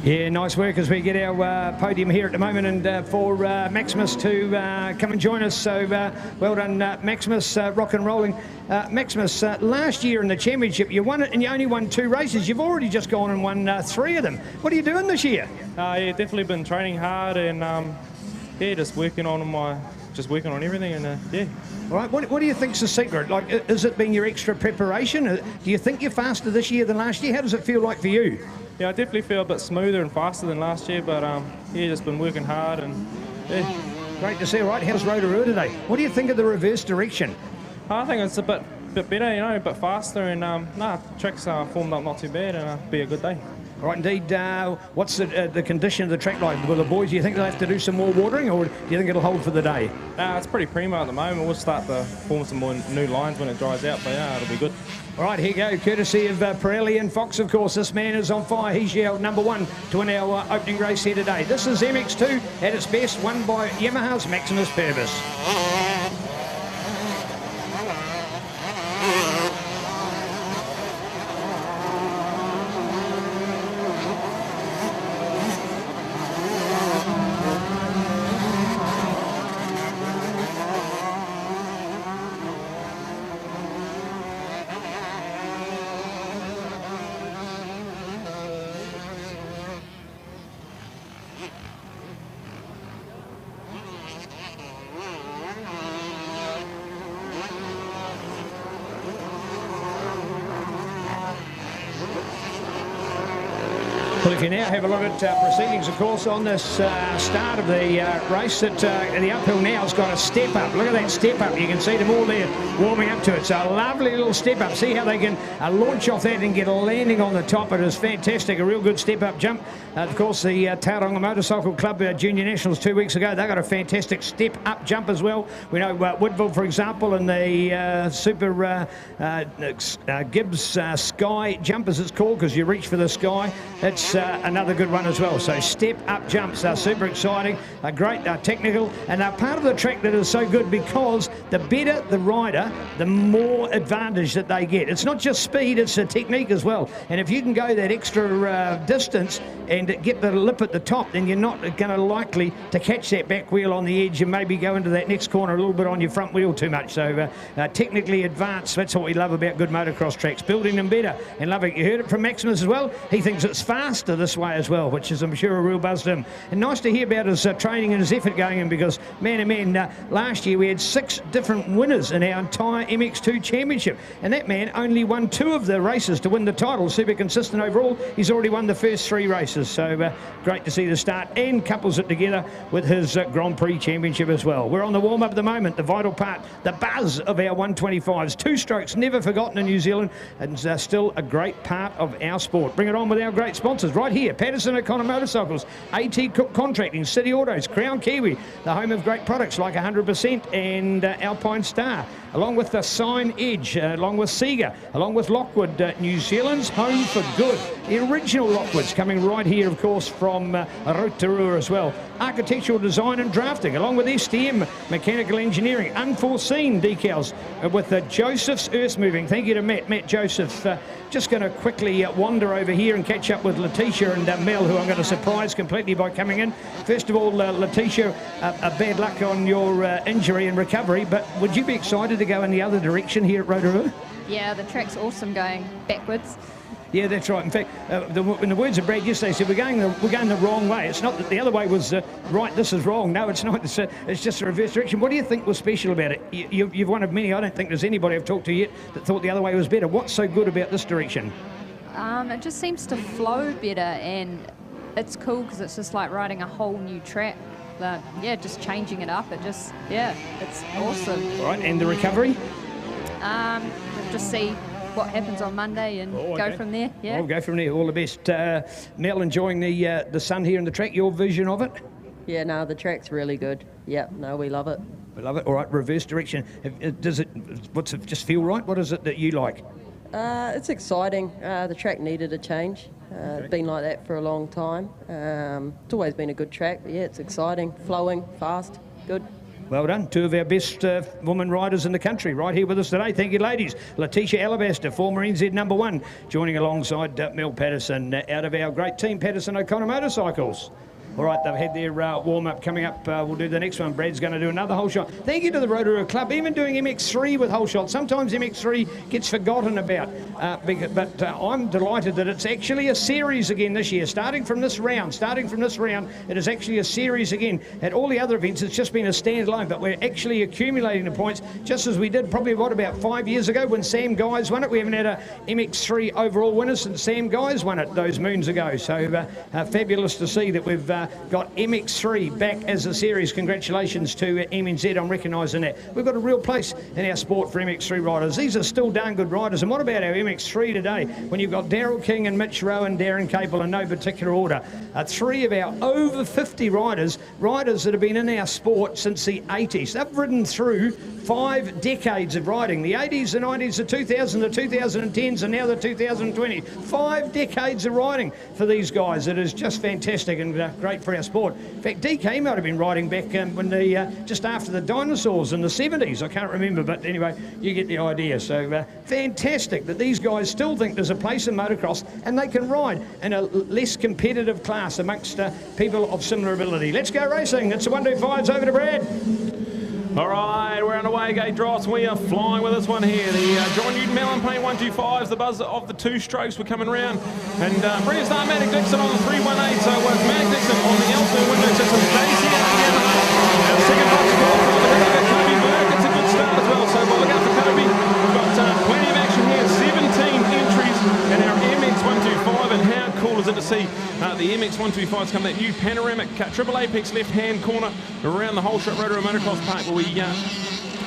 Yeah, nice work as we get our podium here at the moment, and for Maximus to come and join us. So well done, Maximus, rock and rolling. Maximus, last year in the championship, you won it and you only won 2 races. You've already just gone and won 3 of them. What are you doing this year? Yeah, definitely been training hard and yeah, just working on everything, and yeah. All right, what do you think's the secret? Like, is it being your extra preparation? Do you think you're faster this year than last year? How does it feel like for you? Yeah, I definitely feel a bit smoother and faster than last year, but yeah, just been working hard, and yeah. Great to see. All right, how's Rotorua today? What do you think of the reverse direction? I think it's a bit better, you know, a bit faster, and track's formed up not too bad, and be a good day. All right, indeed. What's the condition of the track like? Will the boys, do you think they'll have to do some more watering, or do you think it'll hold for the day? It's pretty primo at the moment. We'll start to form some more new lines when it dries out, but yeah, it'll be good. All right, here you go, courtesy of Pirelli and Fox, of course. This man is on fire. He's our number 1 to win our opening race here today. This is MX2 at its best, won by Yamaha's Maximus Purvis. Well, if you now have a look at proceedings, of course, on this start of the race, that the uphill now has got a step up. Look at that step up. You can see them all there warming up to it. So a lovely little step up. See how they can launch off that and get a landing on the top. It is fantastic. A real good step up jump. Of course, the Rotorua Motorcycle Club Junior Nationals 2 weeks ago, they got a fantastic step up jump as well. We know Woodville, for example, in the Super Gibbs Sky jump, as it's called, because you reach for the sky. It's another good one as well. So step up jumps are super exciting, great, technical, and are part of the track that is so good because the better the rider, the more advantage that they get. It's not just speed, it's the technique as well. And if you can go that extra distance and get the lip at the top, then you're not going to likely to catch that back wheel on the edge and maybe go into that next corner a little bit on your front wheel too much. So technically advanced, that's what we love about good motocross tracks, building them better and love it. You heard it from Maximus as well. He thinks it's faster this way as well, which is, I'm sure, a real buzz to him. And nice to hear about his training and his effort going in, because, man, oh man, last year we had 6 different winners in our entire MX2 championship, and that man only won 2 of the races to win the title. Super consistent overall. He's already won the first 3 races, so great to see the start, and couples it together with his Grand Prix championship as well. We're on the warm-up at the moment, the vital part, the buzz of our 125s. 2 strokes never forgotten in New Zealand, and still a great part of our sport. Bring it on with our great sponsors right here: Patterson O'Connor Motorcycles, AT Cook Contracting, City Autos, Crown Kiwi, the home of great products like 100% and Alpine Star, along with the Sign Edge, along with Sega, along with Lockwood, New Zealand's home for good. The original Lockwood's coming right here, of course, from Rotorua as well. Architectural design and drafting, along with STM, mechanical engineering, unforeseen decals with Joseph's Earth Moving. Thank you to Matt Joseph. Just going to quickly wander over here and catch up with Letitia and Mel, who I'm going to surprise completely by coming in. First of all, Letitia, bad luck on your injury and recovery, but would you be excited to go in the other direction here at Rotorua? Yeah, the track's awesome going backwards. Yeah, that's right. In fact, in the words of Brad yesterday, he said, we're going the wrong way. It's not that the other way was right, this is wrong. No, it's not. It's just a reverse direction. What do you think was special about it? You've one of many. I don't think there's anybody I've talked to yet that thought the other way was better. What's so good about this direction? It just seems to flow better, and it's cool because it's just like riding a whole new track. But yeah, just changing it up. It's awesome. All right, and the recovery? We'll just see what happens on Monday and go from there. Yeah, we'll go from there. All the best. Mel, enjoying the sun here in the track. Your vision of it? Yeah, no, the track's really good. Yeah, no, we love it. We love it. All right, reverse direction. What's it just feel right? What is it that you like? It's exciting. The track needed a change. It's been like that for a long time. It's always been a good track, but yeah, it's exciting, flowing, fast, good. Well done. Two of our best women riders in the country right here with us today. Thank you, ladies. Letitia Alabaster, former NZ #1, joining alongside Mel Patterson out of our great team, Patterson O'Connor Motorcycles. All right, they've had their warm-up. Coming up, we'll do the next one. Brad's going to do another whole shot. Thank you to the Rotorua Club, even doing MX3 with whole shots. Sometimes MX3 gets forgotten about, but I'm delighted that it's actually a series again this year. Starting from this round, it is actually a series again. At all the other events, it's just been a standalone, but we're actually accumulating the points, just as we did probably, about 5 years ago when Sam Guys won it. We haven't had a MX3 overall winner since Sam Guys won it those moons ago. So fabulous to see that we've got MX3 back as a series. Congratulations to MNZ on recognising that. We've got a real place in our sport for MX3 riders. These are still darn good riders. And what about our MX3 today, when you've got Daryl King and Mitch Rowe and Darren Capel in no particular order? Three of our over 50 riders that have been in our sport since the 80s. They've ridden through 5 decades of riding. The 80s, the 90s, the 2000s, the 2010s, and now the 2020. 5 decades of riding for these guys. It is just fantastic and great for our sport. In fact, DK might have been riding back when just after the dinosaurs in the 70s. I can't remember, but anyway, you get the idea. So fantastic that these guys still think there's a place in motocross and they can ride in a less competitive class amongst people of similar ability. Let's go racing. It's the 125s. Over to Brad. All right, we're underway, Gate Dross. We are flying with this one here. The John Newton Mellon Paint 125s, the buzz of the 2 strokes. We're coming round. And bring us down Matic Dixon on the 318. So it's Matic Dixon on the Elton window system. Daisy at the Yamaha. Our second box ball from the middle of Kobe Burke. It's a good start as well. So we'll look out for Kobe. We've got plenty of action here. 17 entries in our MX 125. And how cool is it to see the MX 125s come, that new panoramic triple apex left-hand corner around the whole shot Rotorua Motocross Park, where we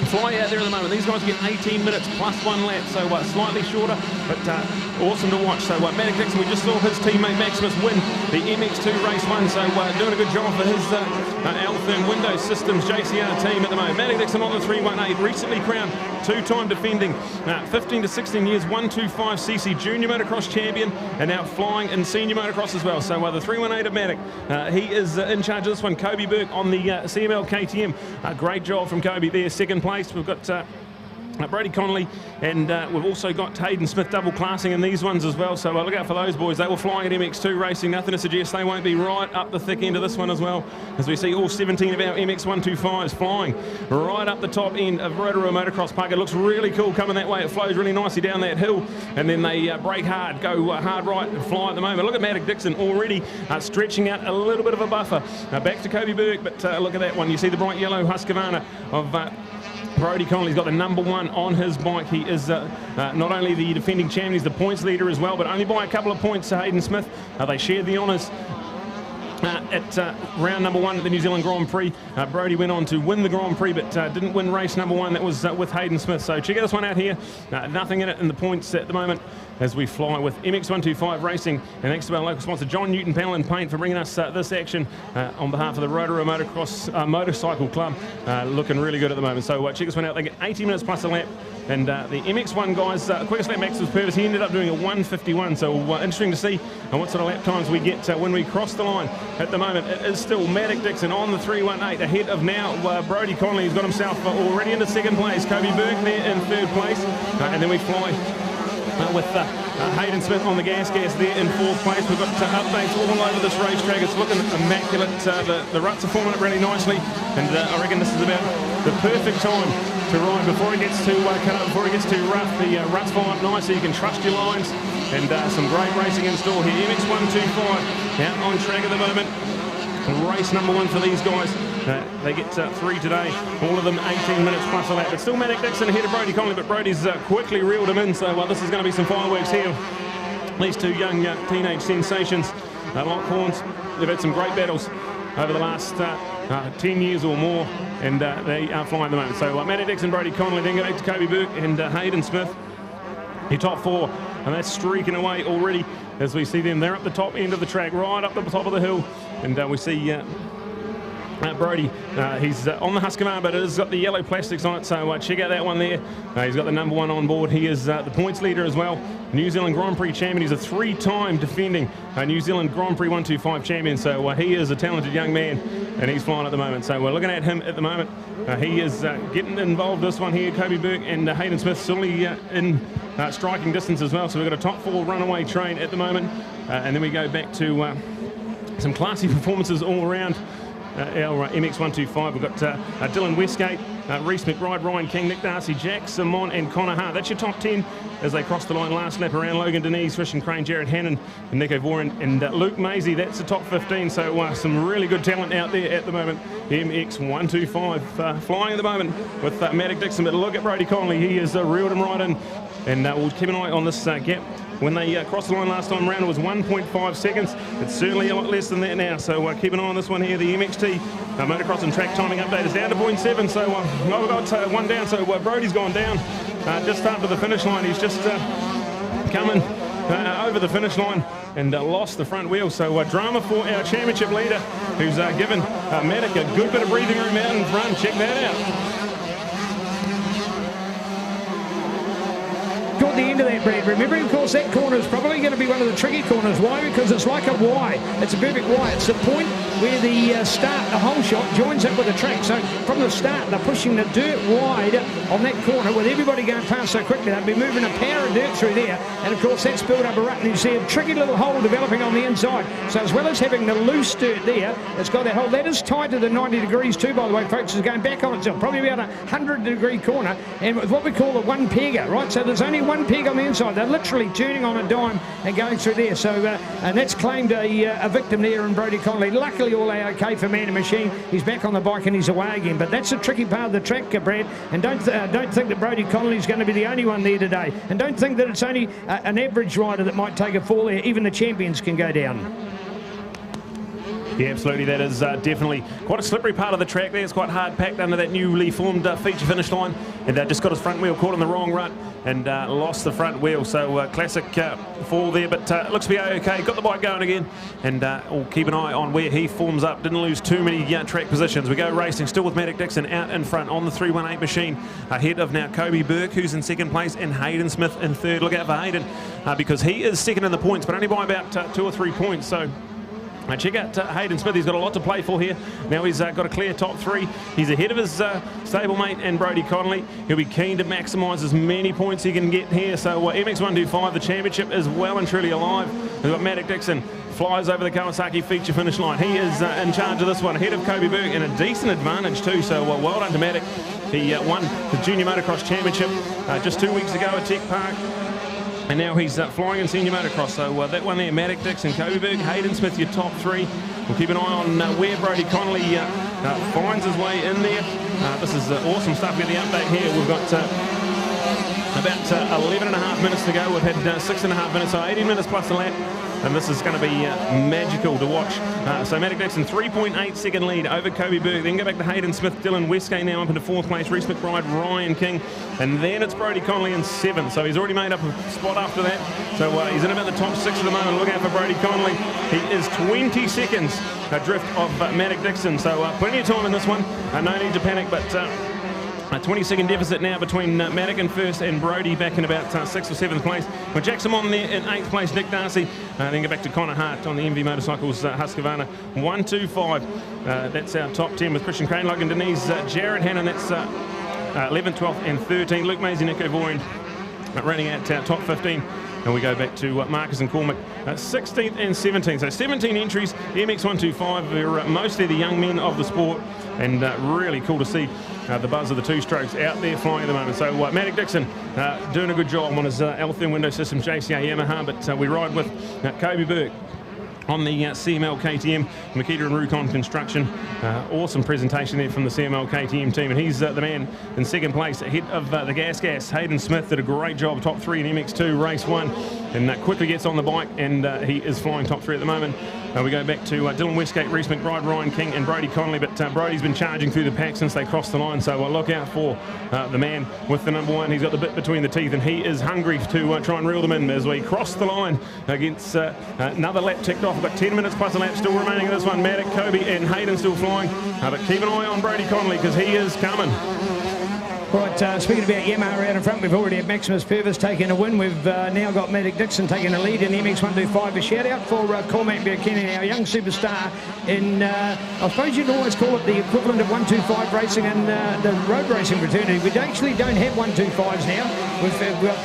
fly out there at the moment. These guys get 18 minutes plus 1 lap, so slightly shorter, but awesome to watch. So Matic Dixon, we just saw his teammate Maximus win the MX2 race 1, so doing a good job for his Altherm Windows Systems JCR team at the moment. Matic Dixon on the 318, recently crowned 2-time defending 15 to 16 years 125cc junior motocross champion, and now flying in senior motocross as well. So the 318 of Matic, he is in charge of this one. Kobe Burke on the CML KTM, great job from Kobe there, second place. We've got Brody Connolly, and we've also got Hayden Smith double classing in these ones as well, so look out for those boys. They were flying at MX2 racing. Nothing to suggest they won't be right up the thick end of this one as well, as we see all 17 of our MX 125s flying right up the top end of Rotorua Motocross Park. It looks really cool coming that way. It flows really nicely down that hill, and then they brake hard, go hard right and fly at the moment. Look at Matic Dixon already stretching out a little bit of a buffer. Back to Kobe Burke, but look at that one. You see the bright yellow Husqvarna of Brody Connolly's got the #1 on his bike. He is not only the defending champion, he's the points leader as well, but only by a couple of points to Hayden Smith. They shared the honours at round #1 at the New Zealand Grand Prix. Brody went on to win the Grand Prix, but didn't win race #1. That was with Hayden Smith. So check out this one out here. Nothing in it in the points at the moment as we fly with MX 125 Racing. And thanks to our local sponsor, John Newton Panel and Paint, for bringing us this action on behalf of the Rotorua Motorcycle Club. Looking really good at the moment. So check this one out. They get 80 minutes plus a lap. And the MX1 guys, quickest lap Max was Purvis. He ended up doing a 1:51. So interesting to see what sort of lap times we get when we cross the line. At the moment, it is still Matic Dixon on the 318, ahead of now Brody Connolly. He's got himself already into second place. Kobe Burke there in third place. And then we fly with Hayden Smith on the gas there in fourth place. We've got updates all over this racetrack. It's looking immaculate. The ruts are forming up really nicely, and I reckon this is about the perfect time to ride before it gets too before it gets too rough. The ruts fly up nice so you can trust your lines, and some great racing in store here. MX125 out on track at the moment. Race number 1 for these guys. They get 3 today, all of them 18 minutes plus a lap. But still Matic Dixon ahead of Brodie Connolly, but Brodie's quickly reeled him in, so this is going to be some fireworks here. These two young teenage sensations, lock horns. They've had some great battles over the last 10 years or more, and they are flying at the moment. So Matic Dixon, Brodie Connolly, then go back to Kobe Burke and Hayden Smith. Your top 4, and that's streaking away already as we see them. They're up the top end of the track, right up the top of the hill, and we see Brodie, he's on the Husqvarna, but it's got the yellow plastics on it, so check out that one there. He's got the number 1 on board. He is the points leader as well. New Zealand Grand Prix champion. He's a 3-time defending New Zealand Grand Prix 125 champion, so he is a talented young man, and he's flying at the moment. So we're looking at him at the moment. He is getting involved this one here. Kobe Burke and Hayden Smith still in striking distance as well, so we've got a top 4 runaway train at the moment, and then we go back to some classy performances all around. Our MX125, we've got Dylan Westgate, Reece McBride, Ryan King, Nick Darcy, Jack Simon and Connor Hart. That's your top 10 as they cross the line last lap around. Logan Denise, Christian Crane, Jared Hannon and Nico Voren and Luke Maisie. That's the top 15, so some really good talent out there at the moment. MX125 flying at the moment with Matic Dixon, but look at Brodie Connolly. He has reeled him right in, and we'll keep an eye on this gap. When they crossed the line last time round, it was 1.5 seconds. It's certainly a lot less than that now, so keep an eye on this one here. The MXT Motocross and Track timing update is down to 0.7, so we've got 1 down, so Brodie's gone down just after the finish line. He's just coming over the finish line and lost the front wheel, so drama for our championship leader, who's given Matic a good bit of breathing room out in front. Check that out. Got the end of that, Brad. Remembering, of course, that corner is probably going to be one of the tricky corners. Why? Because it's like a Y. It's a perfect Y. It's the point where the the hole shot joins up with the track. So from the start, they're pushing the dirt wide on that corner with everybody going past so quickly. They'll be moving a power of dirt through there. And, of course, that's built up a rut. And you see a tricky little hole developing on the inside. So as well as having the loose dirt there, it's got that hole. That is tied to the 90 degrees too, by the way, folks. It's going back on itself. Probably about a 100-degree corner. And with what we call the one pegger, right? So there's only one peg on the inside. They're literally turning on a dime and going through there. So and that's claimed a victim there in Brodie Connolly. Luckily all okay for Man and Machine. He's back on the bike and he's away again. But that's a tricky part of the track, Brad. And don't think that Brodie Connolly is going to be the only one there today. And don't think that it's only an average rider that might take a fall there. Even the champions can go down. Yeah, absolutely. That is definitely quite a slippery part of the track there. It's quite hard packed under that newly formed feature finish line, and just got his front wheel caught in the wrong rut and lost the front wheel. So classic fall there, but looks to be okay. Got the bike going again, and we'll keep an eye on where he forms up. Didn't lose too many track positions. We go racing still with Matic Dixon out in front on the 318 machine, ahead of now Kobe Burke, who's in second place, and Hayden Smith in third. Look out for Hayden because he is second in the points, but only by about 2 or 3 points. So check out Hayden Smith. He's got a lot to play for here. Now he's got a clear top 3. He's ahead of his stablemate and Brodie Connolly. He'll be keen to maximise as many points he can get here. So MX125, the championship, is well and truly alive. We've got Matic Dixon flies over the Kawasaki feature finish line. He is in charge of this one, ahead of Kobe Burke, and a decent advantage too. So well done to Matic. He won the Junior Motocross Championship just 2 weeks ago at Tech Park. And now he's flying in senior motocross. So that one there, Matic Dixon, Kobe Burke, Hayden Smith, your top 3. We'll keep an eye on where Brodie Connolly finds his way in there. This is awesome stuff. We've got the update here. We've got about 11 and a half minutes to go. We've had 6.5 minutes, so 18 minutes plus a lap. And this is going to be magical to watch. So Matic Dixon, 3.8 second lead over Kobe Burke. Then go back to Hayden Smith, Dylan Westgate now up into 4th place, Reece McBride, Ryan King. And then it's Brodie Connolly in 7th. So he's already made up a spot after that. So he's in about the top 6 at the moment. Look out for Brodie Connolly. He is 20 seconds adrift of Matic Dixon. So plenty of time in this one. No need to panic, but a 20-second deficit now between Matic in first and Brodie back in about 6th or 7th place. Well, Jackson on there in 8th place, Nick Darcy. Then go back to Connor Hart on the MV Motorcycles Husqvarna. 1-2-5. That's our top 10 with Christian Crane, Logan Denise, Jared Hannon. That's 11th, 12th and 13th. Luke Maisie, Nico Voren running out top 15. And we go back to Marcus and Cormac, 16th and 17th. So 17 entries, MX125, are mostly the young men of the sport. and really cool to see the buzz of the two-strokes out there flying at the moment. So Matic Dixon doing a good job on his L-thin window systems, JCA Yamaha, but we ride with Kobe Burke on the CML KTM, Makita and Rukon Construction. Awesome presentation there from the CML KTM team, and he's the man in second place ahead of the Gas. Hayden Smith did a great job, top 3 in MX2 race 1, and quickly gets on the bike, and he is flying top 3 at the moment. We go back to Dylan Westgate, Reese McBride, Ryan King and Brody Connolly, but Brody's been charging through the pack since they crossed the line, so look out for the man with the number 1. He's got the bit between the teeth, and he is hungry to try and reel them in as we cross the line against another lap ticked off. We've got 10 minutes plus a lap still remaining in this one. Matic, Kobe and Hayden still flying, but keep an eye on Brody Connolly because he is coming. Right, speaking about Yamaha out in front, we've already had Maximus Purvis taking a win. We've now got Matic Dixon taking a lead in the MX125. A shout out for Cormac Buchanan, our young superstar in, I suppose you'd always call it the equivalent of 125 racing and the road racing fraternity. We actually don't have 125s now. We've got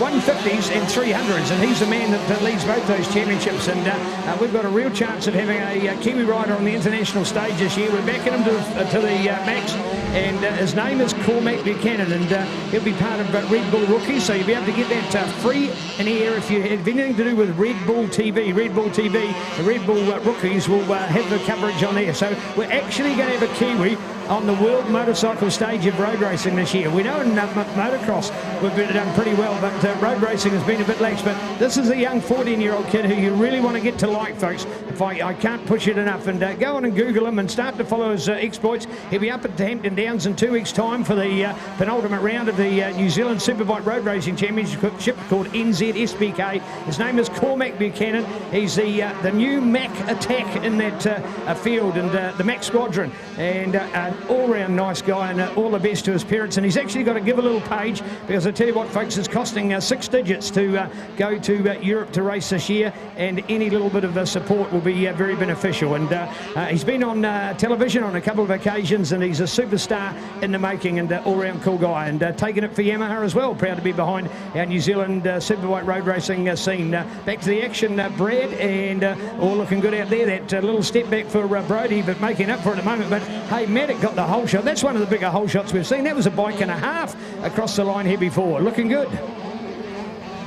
150s and 300s, and he's the man that leads both those championships, and we've got a real chance of having a Kiwi rider on the international stage this year. We're backing him to the max, and his name is Cormac Buchanan, and he'll be part of Red Bull Rookies, so you'll be able to get that free in here if you have anything to do with Red Bull TV. Red Bull TV, the Red Bull Rookies will have the coverage on there. So we're actually going to have a Kiwi on the world motorcycle stage of road racing this year. We know in motocross we've done pretty well, but road racing has been a bit lax. But this is a young 14-year-old kid who you really want to get to like, folks. If I can't push it enough, and go on and Google him and start to follow his exploits. He'll be up at Hampton Downs in 2 weeks' time for the penultimate round of the New Zealand Superbike Road Racing Championship called NZSBK. His name is Cormac Buchanan. He's the new Mac attack in that field, and the Mac Squadron, and all-round nice guy, and all the best to his parents. And he's actually got to give a little page, because I tell you what, folks, it's costing 6 digits to go to Europe to race this year, and any little bit of support will be very beneficial. And he's been on television on a couple of occasions, and he's a superstar in the making, and all-round cool guy, and taking it for Yamaha as well. Proud to be behind our New Zealand Superbike road racing scene. Back to the action, Brad, and all looking good out there. That little step back for Brody, but making up for it at the moment. But hey, Matic got the whole shot. That's one of the bigger whole shots we've seen. That was a bike and a half across the line here before. Looking good.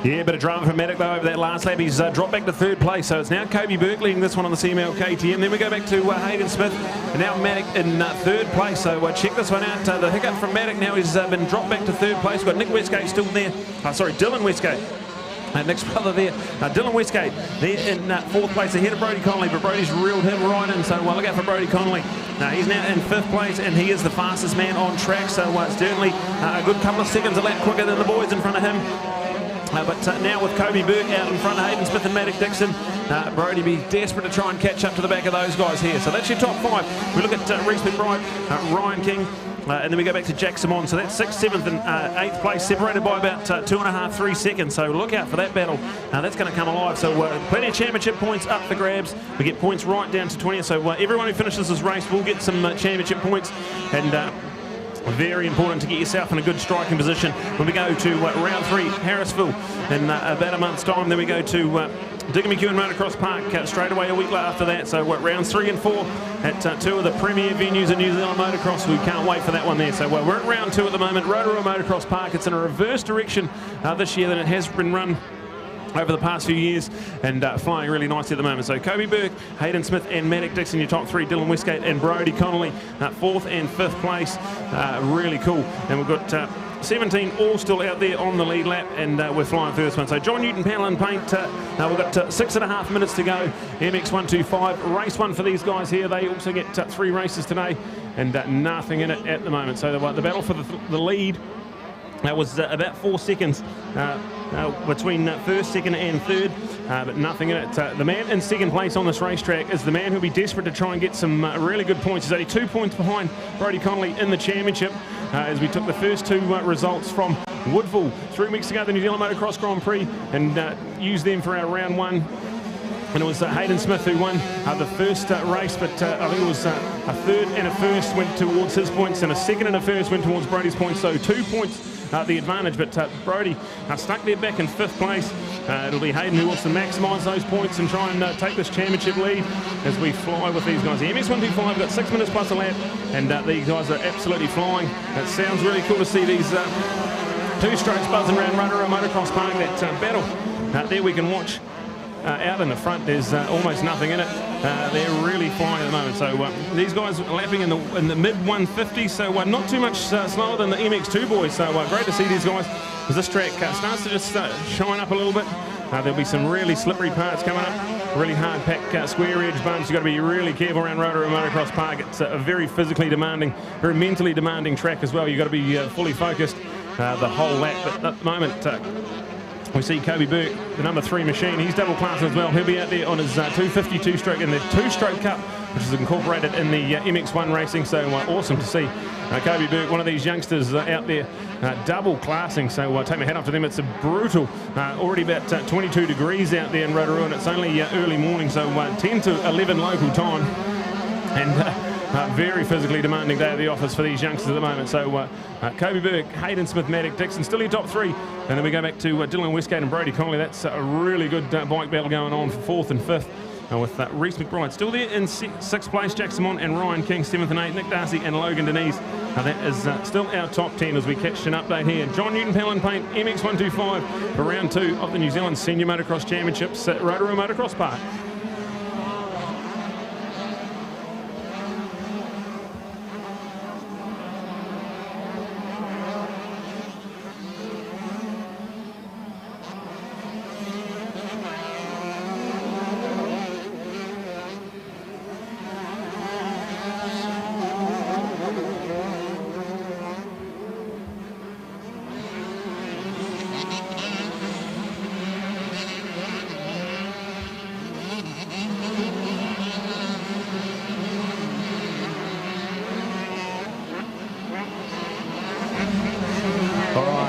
Yeah, a bit of drama for Matic though over that last lap. He's dropped back to 3rd place, so it's now Kobe Burke leading this one on the CML KTM. Then we go back to Hayden Smith, and now Matic in 3rd place. So check this one out. The hiccup from Matic now, he's been dropped back to 3rd place. We've got Nick Westgate still there. Dylan Westgate. Nick's brother there, Dylan Westgate, there in 4th place ahead of Brody Connolly, but Brody's reeled him right in, so look out for Brody Connolly. He's now in 5th place, and he is the fastest man on track, so certainly a good couple of seconds a lap quicker than the boys in front of him. But now with Kobe Burke out in front of Hayden Smith and Matic Dixon, Brody be desperate to try and catch up to the back of those guys here. So that's your top 5. We look at Reese McBride, Ryan King, and then we go back to Jack Simon. So that's 6th, 7th and 8th place, separated by about 2.5, 3 seconds. So look out for that battle. That's going to come alive. So plenty of championship points up for grabs. We get points right down to 20. So everyone who finishes this race will get some championship points. And very important to get yourself in a good striking position. When we go to round 3, Harrisville, in about a month's time. Then we go to Digger McEwen Motocross Park straight away a week after that. So rounds 3 and 4 at 2 of the premier venues in New Zealand Motocross. We can't wait for that one there. So we're at round 2 at the moment, Rotorua Motocross Park. It's in a reverse direction this year than it has been run over the past few years, and flying really nicely at the moment. So Kobe Burke, Hayden Smith and Matic Dixon, your top 3, Dylan Westgate and Brody Connolly, 4th and 5th place. Really cool. And we've got 17 all still out there on the lead lap, and we're flying first one. So John Newton panel and paint, we've got 6.5 minutes to go. MX125, race 1 for these guys here. They also get 3 races today, and nothing in it at the moment. So the battle for the lead, that was about 4 seconds between 1st, 2nd and 3rd, but nothing in it. The man in 2nd place on this racetrack is the man who'll be desperate to try and get some really good points. He's only 2 points behind Brody Connolly in the championship, as we took the first 2 results from Woodville 3 weeks ago, the New Zealand Motocross Grand Prix, and used them for our round 1. And it was Hayden Smith who won the first race, but I think it was a 3rd and a 1st went towards his points, and a 2nd and a 1st went towards Brody's points, so 2 points the advantage. But Brody stuck there back in 5th place, It'll be Hayden who wants to maximise those points and try and take this championship lead as we fly with these guys. The MX125 got 6 minutes plus a lap, and these guys are absolutely flying. It sounds really cool to see these two strokes buzzing around Rotorua Motocross Park. That battle there we can watch. Out in the front, there's almost nothing in it. They're really flying at the moment. So these guys are lapping in the mid 150s, so not too much slower than the MX2 boys. So great to see these guys as this track starts to just shine up a little bit. There'll be some really slippery parts coming up, really hard pack square edge bumps. You've got to be really careful around Rotorua Motocross Park. It's a very physically demanding, very mentally demanding track as well. You've got to be fully focused the whole lap. But at the moment, we see Kobe Burke, the number 3 machine. He's double classing as well. He'll be out there on his 252 stroke in the 2-stroke cup, which is incorporated in the MX1 racing. So awesome to see Kobe Burke, one of these youngsters out there double classing. So take my hat off to them. It's a brutal, already about 22 degrees out there in Rotorua, and it's only early morning, so 10 to 11 local time. And very physically demanding day at the office for these youngsters at the moment. So Kobe Burke, Hayden Smith, Maddock Dixon, still your top 3. And then we go back to Dylan Westgate and Brody Connolly. That's a really good bike battle going on for 4th and 5th. With Reese McBride still there in 6th place, Jack Simon and Ryan King, 7th and 8th, Nick Darcy and Logan Denise. That is still our top 10 as we catch an update here. John Newton Palin Paint, MX125 for round 2 of the New Zealand Senior Motocross Championships at Rotorua Motocross Park.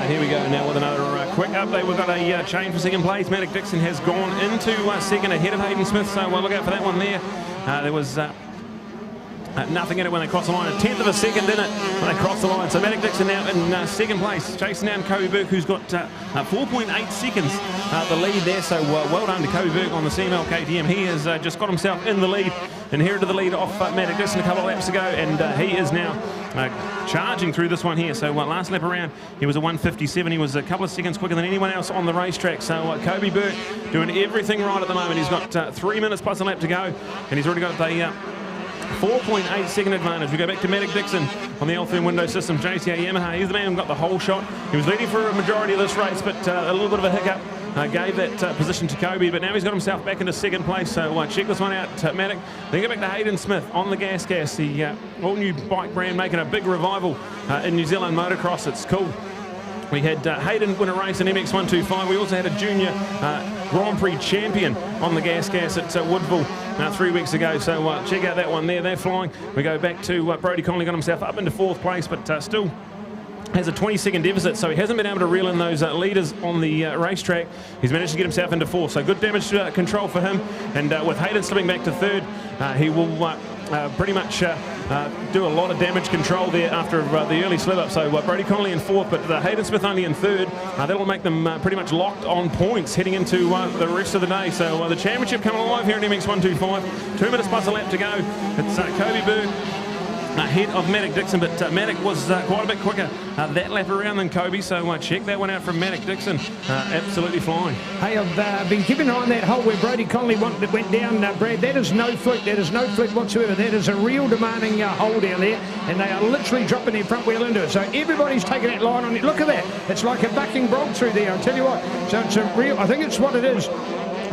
Here we go now with another quick update. We've got a change for second place. Maddock Dixon has gone into second ahead of Hayden Smith, so we'll look out for that one there. There was nothing in it when they crossed the line. A 10th of a second in it when they crossed the line. So Maddock Dixon now in second place, chasing down Kobe Burke, who's got 4.8 seconds the lead there. So well done to Kobe Burke on the CML KTM. He has just got himself in the lead, inherited the lead off Maddock Dixon a couple of laps ago, and he is now charging through this one here. So last lap around, he was a 157. He was a couple of seconds quicker than anyone else on the racetrack. So Kobe Burke doing everything right at the moment. He's got 3 minutes plus a lap to go, and he's already got the 4.8 second advantage. We go back to Maddock Dixon on the L-Firm window system. JCA Yamaha, he's the man who got the whole shot. He was leading for a majority of this race, but a little bit of a hiccup gave that position to Kobe, but now he's got himself back into second place. So check this one out, Maddock. Then go back to Hayden Smith on the gas, the all-new bike brand making a big revival in New Zealand motocross. It's cool. We had Hayden win a race in MX125. We also had a junior Grand Prix champion on the gas at Woodville 3 weeks ago. So check out that one there. They're flying. We go back to Brody Connolly, got himself up into 4th place, but still has a 20-second deficit, so he hasn't been able to reel in those leaders on the racetrack. He's managed to get himself into 4th, so good damage control for him. And with Hayden slipping back to 3rd, he will pretty much do a lot of damage control there after the early slip-up. So Brody Connolly in 4th, but Hayden Smith only in 3rd. That'll make them pretty much locked on points heading into the rest of the day. So the championship coming alive here at MX125. 2 minutes plus a lap to go. It's Kobe Burke ahead of Maddock Dixon, but Maddock was quite a bit quicker that lap around than Kobe, so check that one out from Maddock Dixon. Absolutely flying. Hey, I've been keeping an eye on that hole where Brody Connolly went down, Brad. That is no fluke. That is no fluke whatsoever. That is a real demanding hole down there, and they are literally dropping their front wheel into it. So everybody's taking that line on it. Look at that. It's like a bucking bog through there, I'll tell you what. So it's a real, I think it's what it is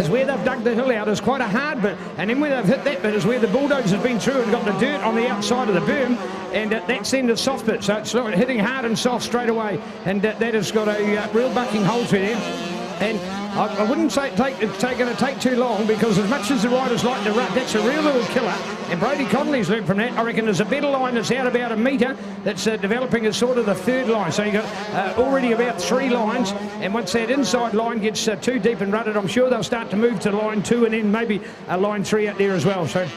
where they've dug the hill out is quite a hard bit, and then where they've hit that bit is where the bulldozer has been through and got the dirt on the outside of the berm, and that's then the soft bit, so it's hitting hard and soft straight away, and that has got a real bucking hole through there. And I wouldn't say it's going to take too long, because as much as the riders like the rut, that's a real little killer. And Brody Connolly's learned from that. I reckon there's a better line that's out about a metre that's developing as sort of the 3rd line. So you've got already about 3 lines, and once that inside line gets too deep and rutted, I'm sure they'll start to move to line 2 and then maybe line 3 out there as well. So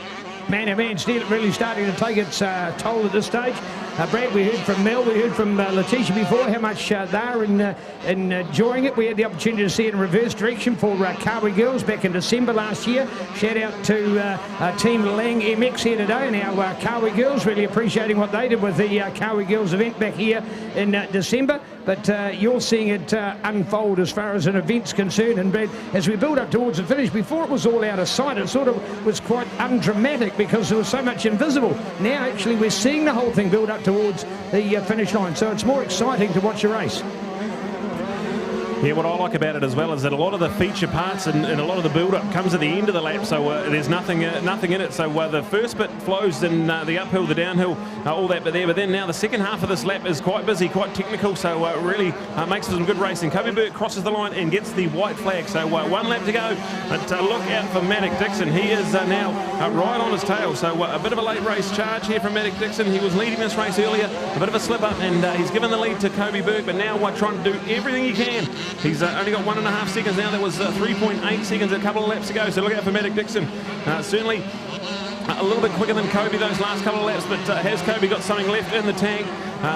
man, Steele really starting to take its toll at this stage. Brad, we heard from Mel, we heard from Letitia before how much they're enjoying it. We had the opportunity to see it in reverse direction for Kawi Girls back in December last year. Shout out to Team Lang MX here today and our Kawi Girls, really appreciating what they did with the Kawi Girls event back here in December. But you're seeing it unfold as far as an event's concerned. And Brad, as we build up towards the finish, before it was all out of sight, it sort of was quite undramatic because there was so much invisible. Now actually we're seeing the whole thing build up towards the finish line, so it's more exciting to watch a race. Yeah, what I like about it as well is that a lot of the feature parts and a lot of the build-up comes at the end of the lap, so there's nothing in it. So the first bit flows in the uphill, the downhill, all that bit there. But then now the second half of this lap is quite busy, quite technical, so it really makes for some good racing. Kobe Burke crosses the line and gets the white flag. So 1 lap to go. But look out for Maddock Dixon. He is now right on his tail. So a bit of a late race charge here from Maddock Dixon. He was leading this race earlier, a bit of a slip-up, and he's given the lead to Kobe Burke. But now we're trying to do everything he can. He's only got 1.5 seconds now. That was 3.8 seconds a couple of laps ago. So look out for Maddock Dixon. Certainly a little bit quicker than Kobe those last couple of laps, but has Kobe got something left in the tank?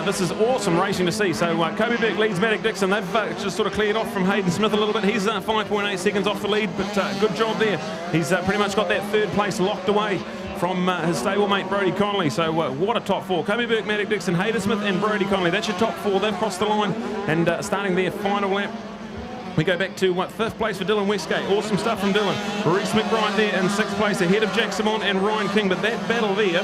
This is awesome racing to see. So Kobe Burke leads Maddock Dixon. They've just sort of cleared off from Hayden Smith a little bit. He's 5.8 seconds off the lead, but good job there. He's pretty much got that third place locked away from his stablemate Brodie Connolly. So what a top four. Kobe Burke, Maddock Dixon, Hayden Smith and Brodie Connolly. That's your top four. They've crossed the line and starting their final lap. We go back to 5th place for Dylan Westgate. Awesome stuff from Dylan. Reese McBride there in 6th place ahead of Jack Simon and Ryan King. But that battle there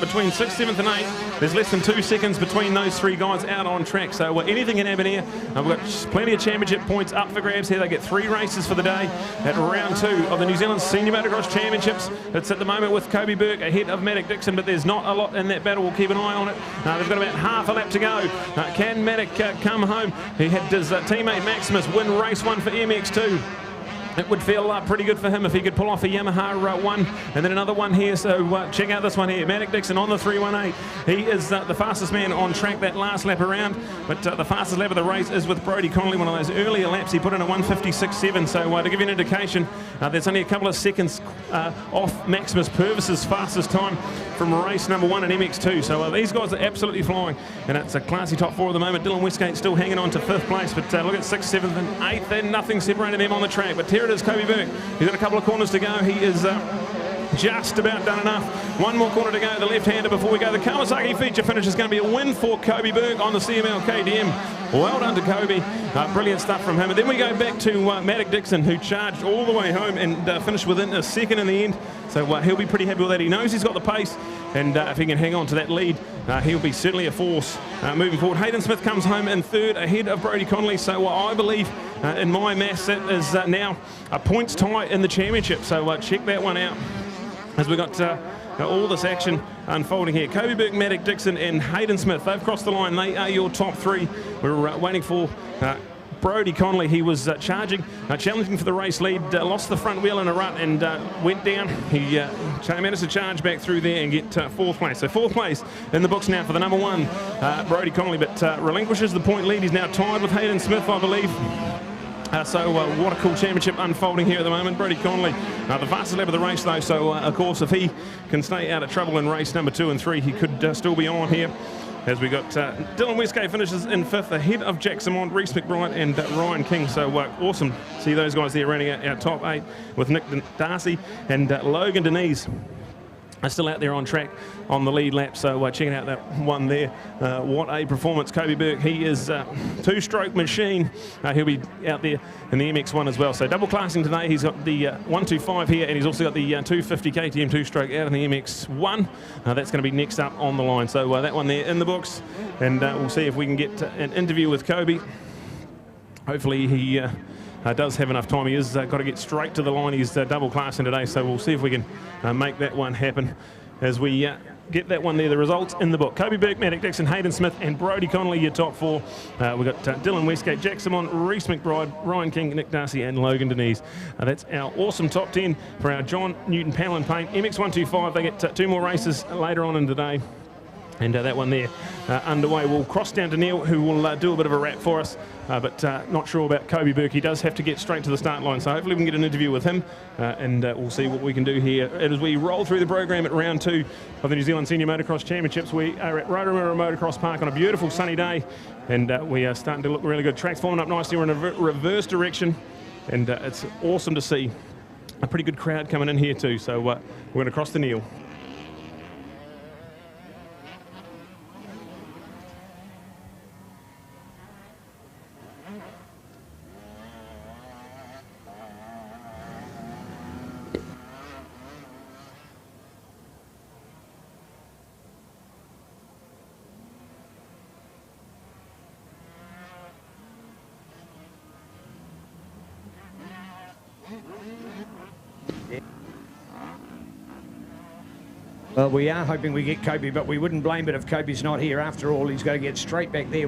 between 6th, 7th and 8th, there's less than 2 seconds between those three guys out on track. So anything can happen here. We've got plenty of championship points up for grabs here. They get 3 races for the day at round 2 of the New Zealand Senior Motocross Championships. It's at the moment with Kobe Burke ahead of Maddock Dixon, but there's not a lot in that battle. We'll keep an eye on it. They've got about half a lap to go. Can Maddock come home? He had his teammate Maximus win race 1 for MX2. It would feel pretty good for him if he could pull off a Yamaha 1 and then another one here. So check out this one here. Maddock Dixon on the 318. He is the fastest man on track that last lap around, but the fastest lap of the race is with Brodie Connolly. One of those earlier laps, he put in a 1:56.7. So to give you an indication, there's only a couple of seconds off Maximus Purvis's fastest time from race number 1 in MX2. So these guys are absolutely flying, and it's a classy top 4 at the moment. Dylan Westgate still hanging on to 5th place, but look at 6th, 7th and 8th, and nothing separating them on the track. But here it is, Kobe Burke. He's got a couple of corners to go. He is just about done enough. One more corner to go, the left-hander before we go. The Kawasaki feature finish is going to be a win for Kobe Burke on the CML KTM. Well done to Kobe. Brilliant stuff from him. And then we go back to Maddock Dixon, who charged all the way home and finished within a second in the end. So he'll be pretty happy with that. He knows he's got the pace, and if he can hang on to that lead, he'll be certainly a force moving forward. Hayden Smith comes home in 3rd ahead of Brodie Connolly. So I believe in my maths that is now a points tie in the championship. So check that one out as we got all this action unfolding here. Kobe Burke, Maddock Dixon and Hayden Smith, they've crossed the line. They are your top 3. We're waiting for Brodie Connolly. He was challenging for the race lead, lost the front wheel in a rut and went down. He managed to charge back through there and get 4th place. So 4th place in the books now for the number 1, Brodie Connolly, but relinquishes the point lead. He's now tied with Hayden Smith, I believe. So what a cool championship unfolding here at the moment. Brodie Connolly, the fastest lap of the race though, so of course if he can stay out of trouble in race number 2 and 3, he could still be on here. As we got Dylan Westgate finishes in 5th ahead of Jack Simon, Reese McBride and Ryan King. So awesome to see those guys there running out our top 8 with Nick Darcy and Logan Denise are still out there on track on the lead lap. So checking out that one there. What a performance. Kobe Burke, he is a 2-stroke machine. He'll be out there in the MX1 as well. So double classing today. He's got the 125 here, and he's also got the 250 KTM 2-stroke out in the MX1. That's going to be next up on the line. So that one there in the books, and we'll see if we can get an interview with Kobe. Hopefully he does have enough time. He has got to get straight to the line. He's double classing today, so we'll see if we can make that one happen as we get that one there. The results in the book. Kobe Burke, Maddock Dixon, Hayden Smith and Brodie Connolly, your top 4. We've got Dylan Westgate, Jack Simon, Reese McBride, Ryan King, Nick Darcy and Logan Denise. That's our awesome top 10 for our John Newton Panel and Paint MX125. They get 2 more races later on in today. And that one there underway. We'll cross down to Neil, who will do a bit of a wrap for us, but not sure about Kobe Burke. He does have to get straight to the start line, so hopefully we can get an interview with him, and we'll see what we can do here as we roll through the program at round 2 of the New Zealand Senior Motocross Championships. We are at Rotorua Motocross Park on a beautiful sunny day, and we are starting to look really good. Track's forming up nicely. We're in a reverse direction, and it's awesome to see a pretty good crowd coming in here too, so we're going to cross to Neil. Well, we are hoping we get Kobe, but we wouldn't blame it if Kobe's not here. After all, he's got to get straight back there.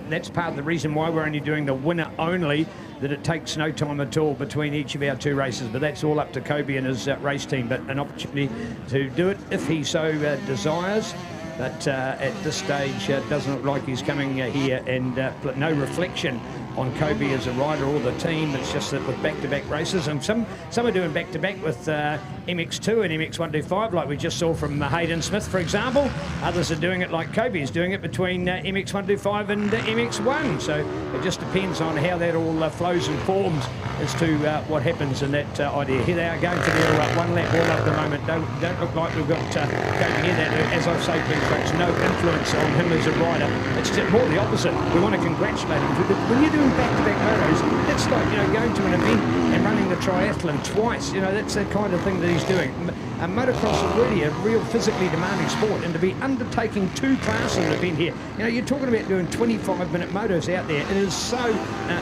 That's part of the reason why we're only doing the winner only, that it takes no time at all between each of our 2 races. But that's all up to Kobe and his race team. But an opportunity to do it if he so desires. But at this stage, it doesn't look like he's coming here, and no reflection on Kobe as a rider or the team. It's just that with back-to-back races, and some are doing back-to-back with MX2 and MX125, like we just saw from Hayden Smith, for example. Others are doing it like Kobe is doing it between MX125 and MX1. So it just depends on how that all flows and forms as to what happens in that idea. Here they are going for their 1 lap all at the moment. Don't look like we've got Kobe here. That, as I've said, folks, no influence on him as a rider. It's more the opposite. We want to congratulate him. When you're doing back-to-back motos, it's like, going to an event and running the triathlon twice. That's the kind of thing that he's doing. Motocross is really a real physically demanding sport, and to be undertaking 2 classes of event here, you're talking about doing 25-minute motos out there. It is so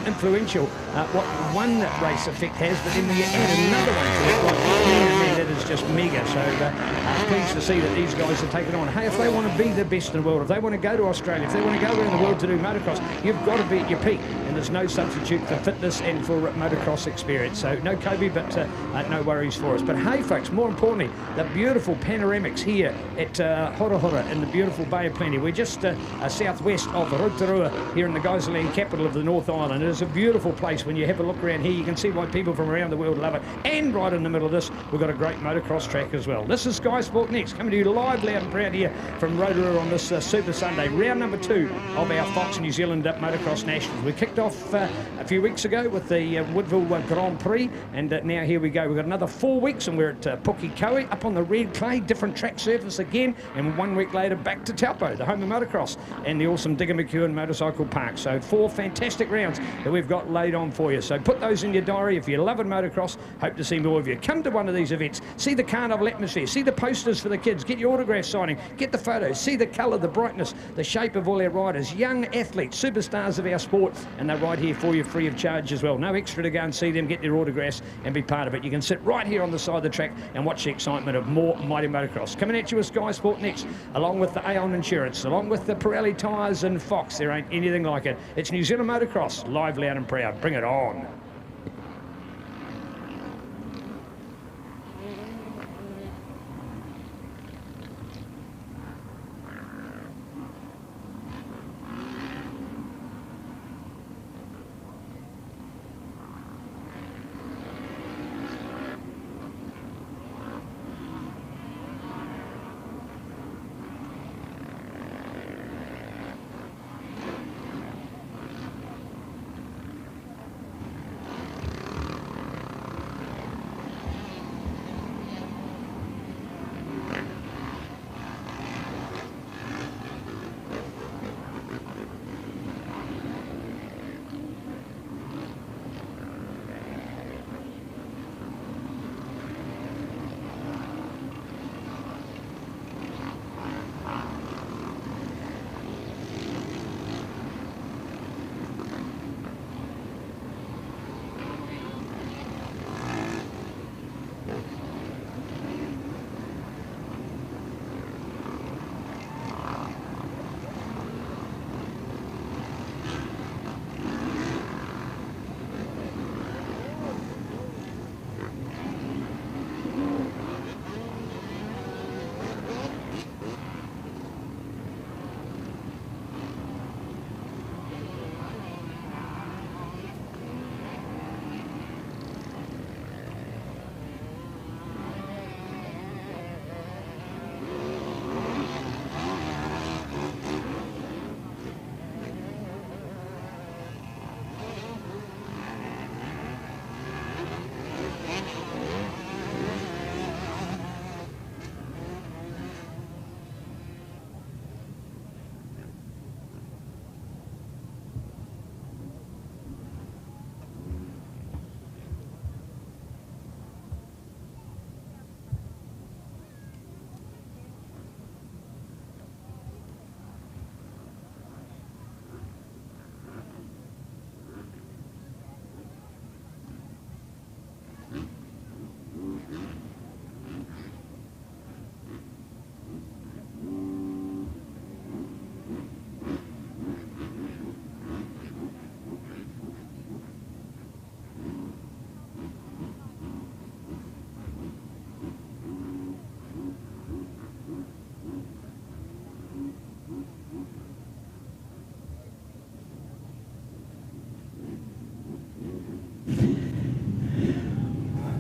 influential what one race effect has, but then when you add another one to it, like, man, that is just mega. So pleased to see that these guys are taking on. Hey, if they want to be the best in the world, if they want to go to Australia, if they want to go around the world to do motocross, you've got to be at your peak, and there's no substitute for fitness and for motocross experience. So no Kobe, but no worries for us. But hey, folks, more importantly, the beautiful panoramics here at Horohoro in the beautiful Bay of Plenty. We're just southwest of Rotorua, here in the Geyserland capital of the North Island. It is a beautiful place. When you have a look around here, you can see why people from around the world love it. And right in the middle of this, we've got a great motocross track as well. This is Sky Sport Next, coming to you live, loud and proud here from Rotorua on this Super Sunday, round number 2 of our Fox New Zealand Motocross Nationals. We kicked off a few weeks ago with the Woodville Grand Prix, and now here we go. We've got another 4 weeks, and we're at Pukekohe, up on the red clay, different track surface again, and 1 week later back to Taupo, the home of motocross, and the awesome Digger McEwen Motorcycle Park. So 4 fantastic rounds that we've got laid on for you. So put those in your diary. If you're loving motocross, hope to see more of you. Come to one of these events, see the carnival atmosphere, see the posters for the kids, get your autograph signing, get the photos, see the colour, the brightness, the shape of all our riders, young athletes, superstars of our sport, and they're right here for you free of charge as well. No extra to go and see them, get their autographs and be part of it. You can sit right here on the side of the track and watch the excitement of more mighty motocross. Coming at you with Sky Sport Next, along with the Aon Insurance, along with the Pirelli tyres and Fox. There ain't anything like it. It's New Zealand Motocross, live, loud and proud. Bring it on.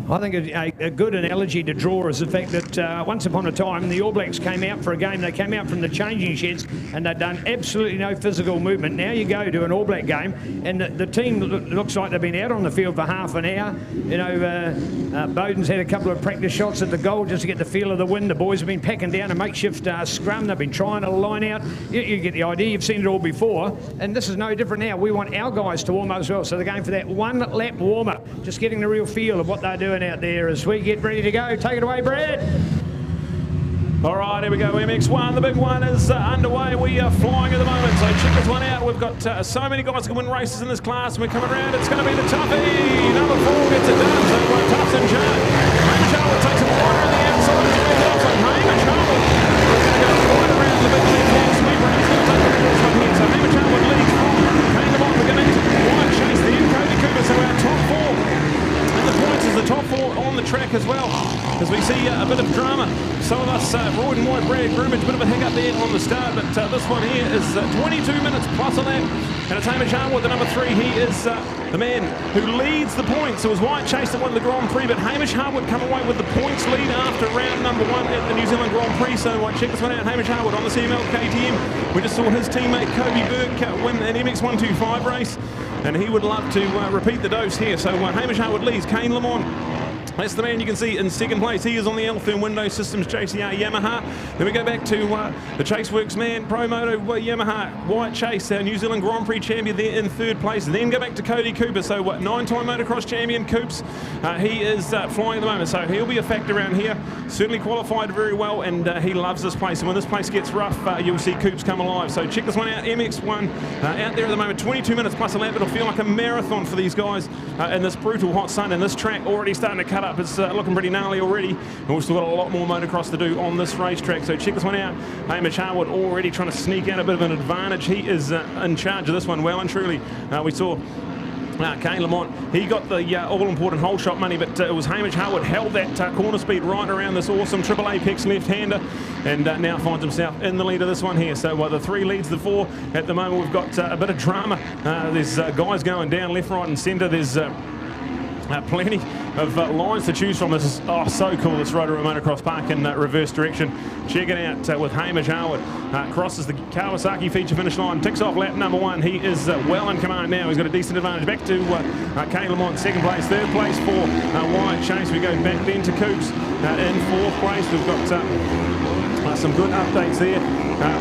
I think a good analogy to draw is the fact that once upon a time the All Blacks came out for a game. They came out from the changing sheds and they'd done absolutely no physical movement. Now you go to an All Black game and the team looks like they've been out on the field for half an hour. You know, Bowden's had a couple of practice shots at the goal just to get the feel of the wind. The boys have been packing down a makeshift scrum. They've been trying to line out. You get the idea. You've seen it all before. And this is no different now. We want our guys to warm up as well. So they're going for that one lap warmer, just getting the real feel of what they're doing out there as we get ready to go. Take it away, Brad. All right, here we go, MX1. The big one is underway. We are flying at the moment, so check this one out. We've got so many guys who can win races in this class. We're coming around. It's going to be the toughie. Number 4 gets it done, so Tough's in charge. Hamish Harwood takes a corner on the outside. It's going to go off on Hamish Harwood. We're going to go right around the big left-hand sweeper. He's going to take the first one here. So Hamish Harwood leads from Kane Lamont. We're going to wide chase the Cody Cooper, so our top 4. The points is the top 4 on the track as well, as we see a bit of drama. Some of us, Royd and White, Brad Groomage, a bit of a hiccup there on the start, but this one here is 22 minutes plus a lap, and it's Hamish Harwood, the number 3. He is the man who leads the points. It was White Chase that won the Grand Prix, but Hamish Harwood come away with the points lead after round number 1 at the New Zealand Grand Prix. So check this one out, Hamish Harwood on the CML KTM. We just saw his teammate Kobe Burke win an MX125 race, and he would love to repeat the dose here. So Hamish Harwood leads. Kane Lamont, that's the man you can see in second place. He is on the L-Firm Windows Systems JCR Yamaha. Then we go back to the Chaseworks man, Pro Moto Yamaha, White Chase, our New Zealand Grand Prix champion there in third place. Then go back to Cody Cooper, so 9-time motocross champion Coops. He is flying at the moment, so he'll be a factor around here. Certainly qualified very well, and he loves this place. And when this place gets rough, you'll see Coops come alive. So check this one out, MX1 out there at the moment, 22 minutes plus a lap. It'll feel like a marathon for these guys in this brutal hot sun, and this track already starting to cut up. It's looking pretty gnarly already, and we've still got a lot more motocross to do on this racetrack. So check this one out. Hamish Harwood already trying to sneak out a bit of an advantage. He is in charge of this one well and truly. We saw Kane Lamont, he got the all-important whole shot money, but it was Hamish Harwood held that corner speed right around this awesome Triple Apex left-hander, and now finds himself in the lead of this one here. So the 3 leads the 4. At the moment, we've got a bit of drama. There's guys going down left, right, and centre. There's plenty of lines to choose from. This is so cool, this Rotorua Motocross Park in reverse direction. Check it out with Hamish Harwood. Crosses the Kawasaki feature finish line, ticks off lap number 1. He is well in command now. He's got a decent advantage. Back to Kane Lamont, second place. Third place for White Chase. We go back then to Coops in fourth place. We've got some good updates there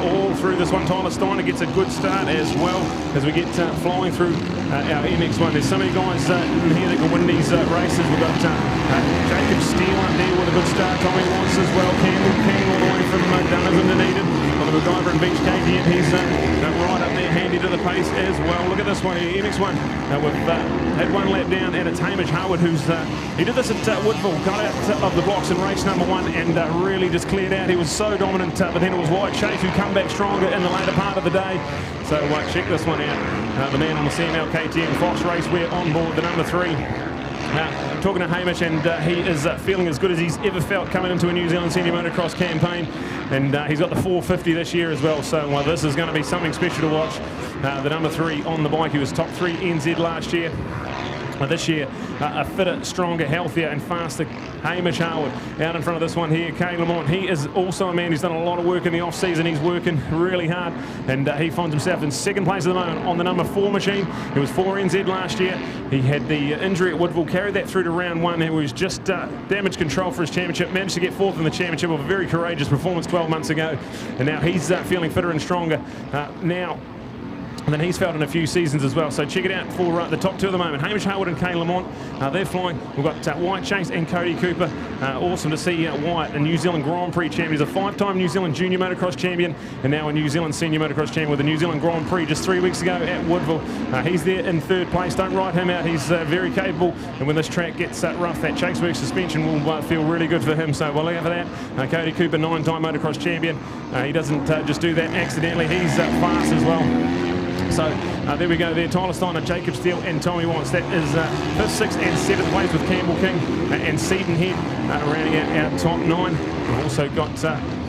all through this one. Tyler Steiner gets a good start as well as we get flying through our MX1. There's so many guys in here that can win these races. We've got Jacob Steele up there with a good start. Tommy Watts as well. Campbell King all the way from Dunedin to Dunedin. On the MacGyver and Beach KTM, he's right up there, handy to the pace as well. Look at this one here, MX1. We've had 1 lap down, and it's Hamish Harwood who's he did this at Woodville, got out of the blocks in race number 1 and really just cleared out. He was so dominant, but then it was White Chase who come back stronger in the later part of the day. So check this one out. The man on the CML KTM Fox Raceway on board, the number 3. Talking to Hamish, and he is feeling as good as he's ever felt coming into a New Zealand Senior Motocross campaign, and he's got the 450 this year as well, so this is going to be something special to watch. The number 3 on the bike, he was top 3 NZ last year. This year, a fitter, stronger, healthier and faster Hamish Harwood out in front of this one here. Kane Lamont, he is also a man who's done a lot of work in the off-season. He's working really hard, and he finds himself in second place at the moment on the number 4 machine. He was 4 NZ last year. He had the injury at Woodville, carried that through to round 1. It was just damage control for his championship. Managed to get 4th in the championship of a very courageous performance 12 months ago, and now he's feeling fitter and stronger now than he's felt in a few seasons as well. So check it out for the top 2 at the moment. Hamish Harwood and Kane Lamont, they're flying. We've got White Chase and Cody Cooper. Awesome to see White, a New Zealand Grand Prix champion. He's a 5-time New Zealand Junior Motocross champion, and now a New Zealand Senior Motocross champion with the New Zealand Grand Prix just 3 weeks ago at Woodville. He's there in 3rd place. Don't write him out. He's very capable, and when this track gets rough, that Chaseworks suspension will feel really good for him. So we'll look out for that. Cody Cooper, 9-time motocross champion. He doesn't just do that accidentally. He's fast as well. So there we go there, Tyler Steiner, Jacob Steele and Tommy Watts. That is 5th, 6th and 7th place with Campbell King and Seaton Head rounding out our top 9. We've also got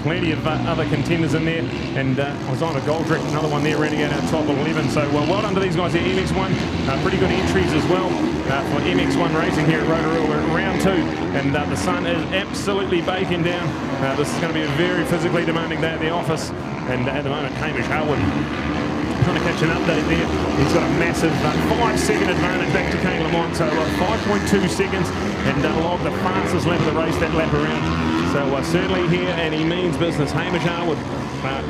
plenty of other contenders in there, and Hosanna Goldrick, another one there rounding out our top 11. So well done to these guys here. MX1, pretty good entries as well for MX1 racing here at Rotorua. We're at round 32, and the sun is absolutely baking down. This is going to be a very physically demanding day at the office, and at the moment, Hamish Harwood trying to catch an update there. He's got a massive 5-second advantage back to Kane Lamont, so 5.2 seconds, and logged the fastest lap of the race that lap around. So certainly here, and he means business. Hamish Harwood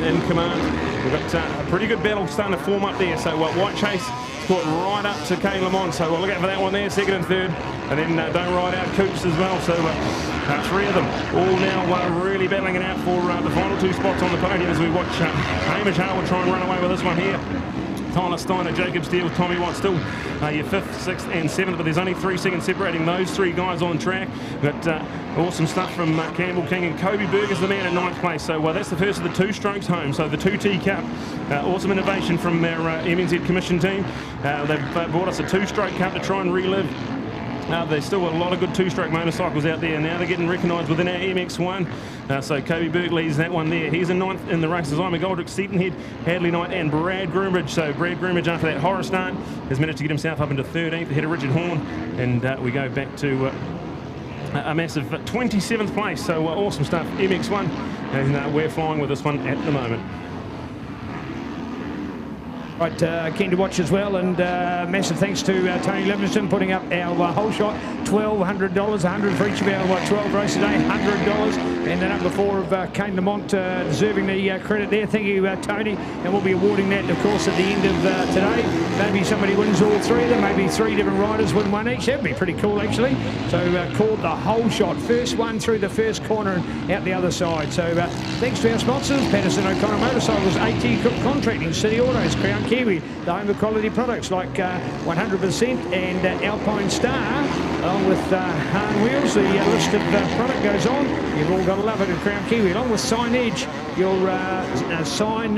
in command. We've got a pretty good battle starting to form up there. So White Chase caught right up to Kane Lamont, so we'll look out for that one there, second and third. And then don't ride out Coops as well, so three of them all now really battling it out for the final two spots on the podium as we watch Hamish Harwood try and run away with this one here. Tyler Steiner, Jacob Steele, Tommy Watt still your 5th, 6th and 7th, but there's only 3 seconds separating those 3 guys on track. But awesome stuff from Campbell King, and Kobe Berger's the man at 9th place. So that's the first of the 2 strokes home. So the 2T Cup, awesome innovation from their MNZ Commission team. They've brought us a 2-stroke cup to try and relive. There's still a lot of good 2-stroke motorcycles out there, and now they're getting recognised within our MX1. So Kobe Berg leads that one there. He's in 9th in the races. I'm McGoldrick, Seatonhead, Hadley Knight and Brad Groombridge. So Brad Groombridge, after that horror start, has managed to get himself up into 13th ahead of Richard Horn, and we go back to a massive 27th place. So awesome stuff, MX1, and we're flying with this one at the moment. Right, keen to watch as well, and massive thanks to Tony Livingston putting up our whole shot, $1,200, 100 for each of our 12 races a day, $100, and the number 4 of Kane Lamont deserving the credit there. Thank you, Tony, and we'll be awarding that, of course, at the end of today. Maybe somebody wins all 3 of them, maybe 3 different riders win 1 each. That'd be pretty cool, actually. So called the whole shot, first one through the first corner and out the other side. So thanks to our sponsors, Patterson O'Connor Motorcycles, AT Cook Contracting, City Autos, Crown Kiwi, the home of quality products like 100% and Alpine Star, along with Hahn Wheels. The list of product goes on. You've all got to love it at Crown Kiwi, along with Sign Edge, your sign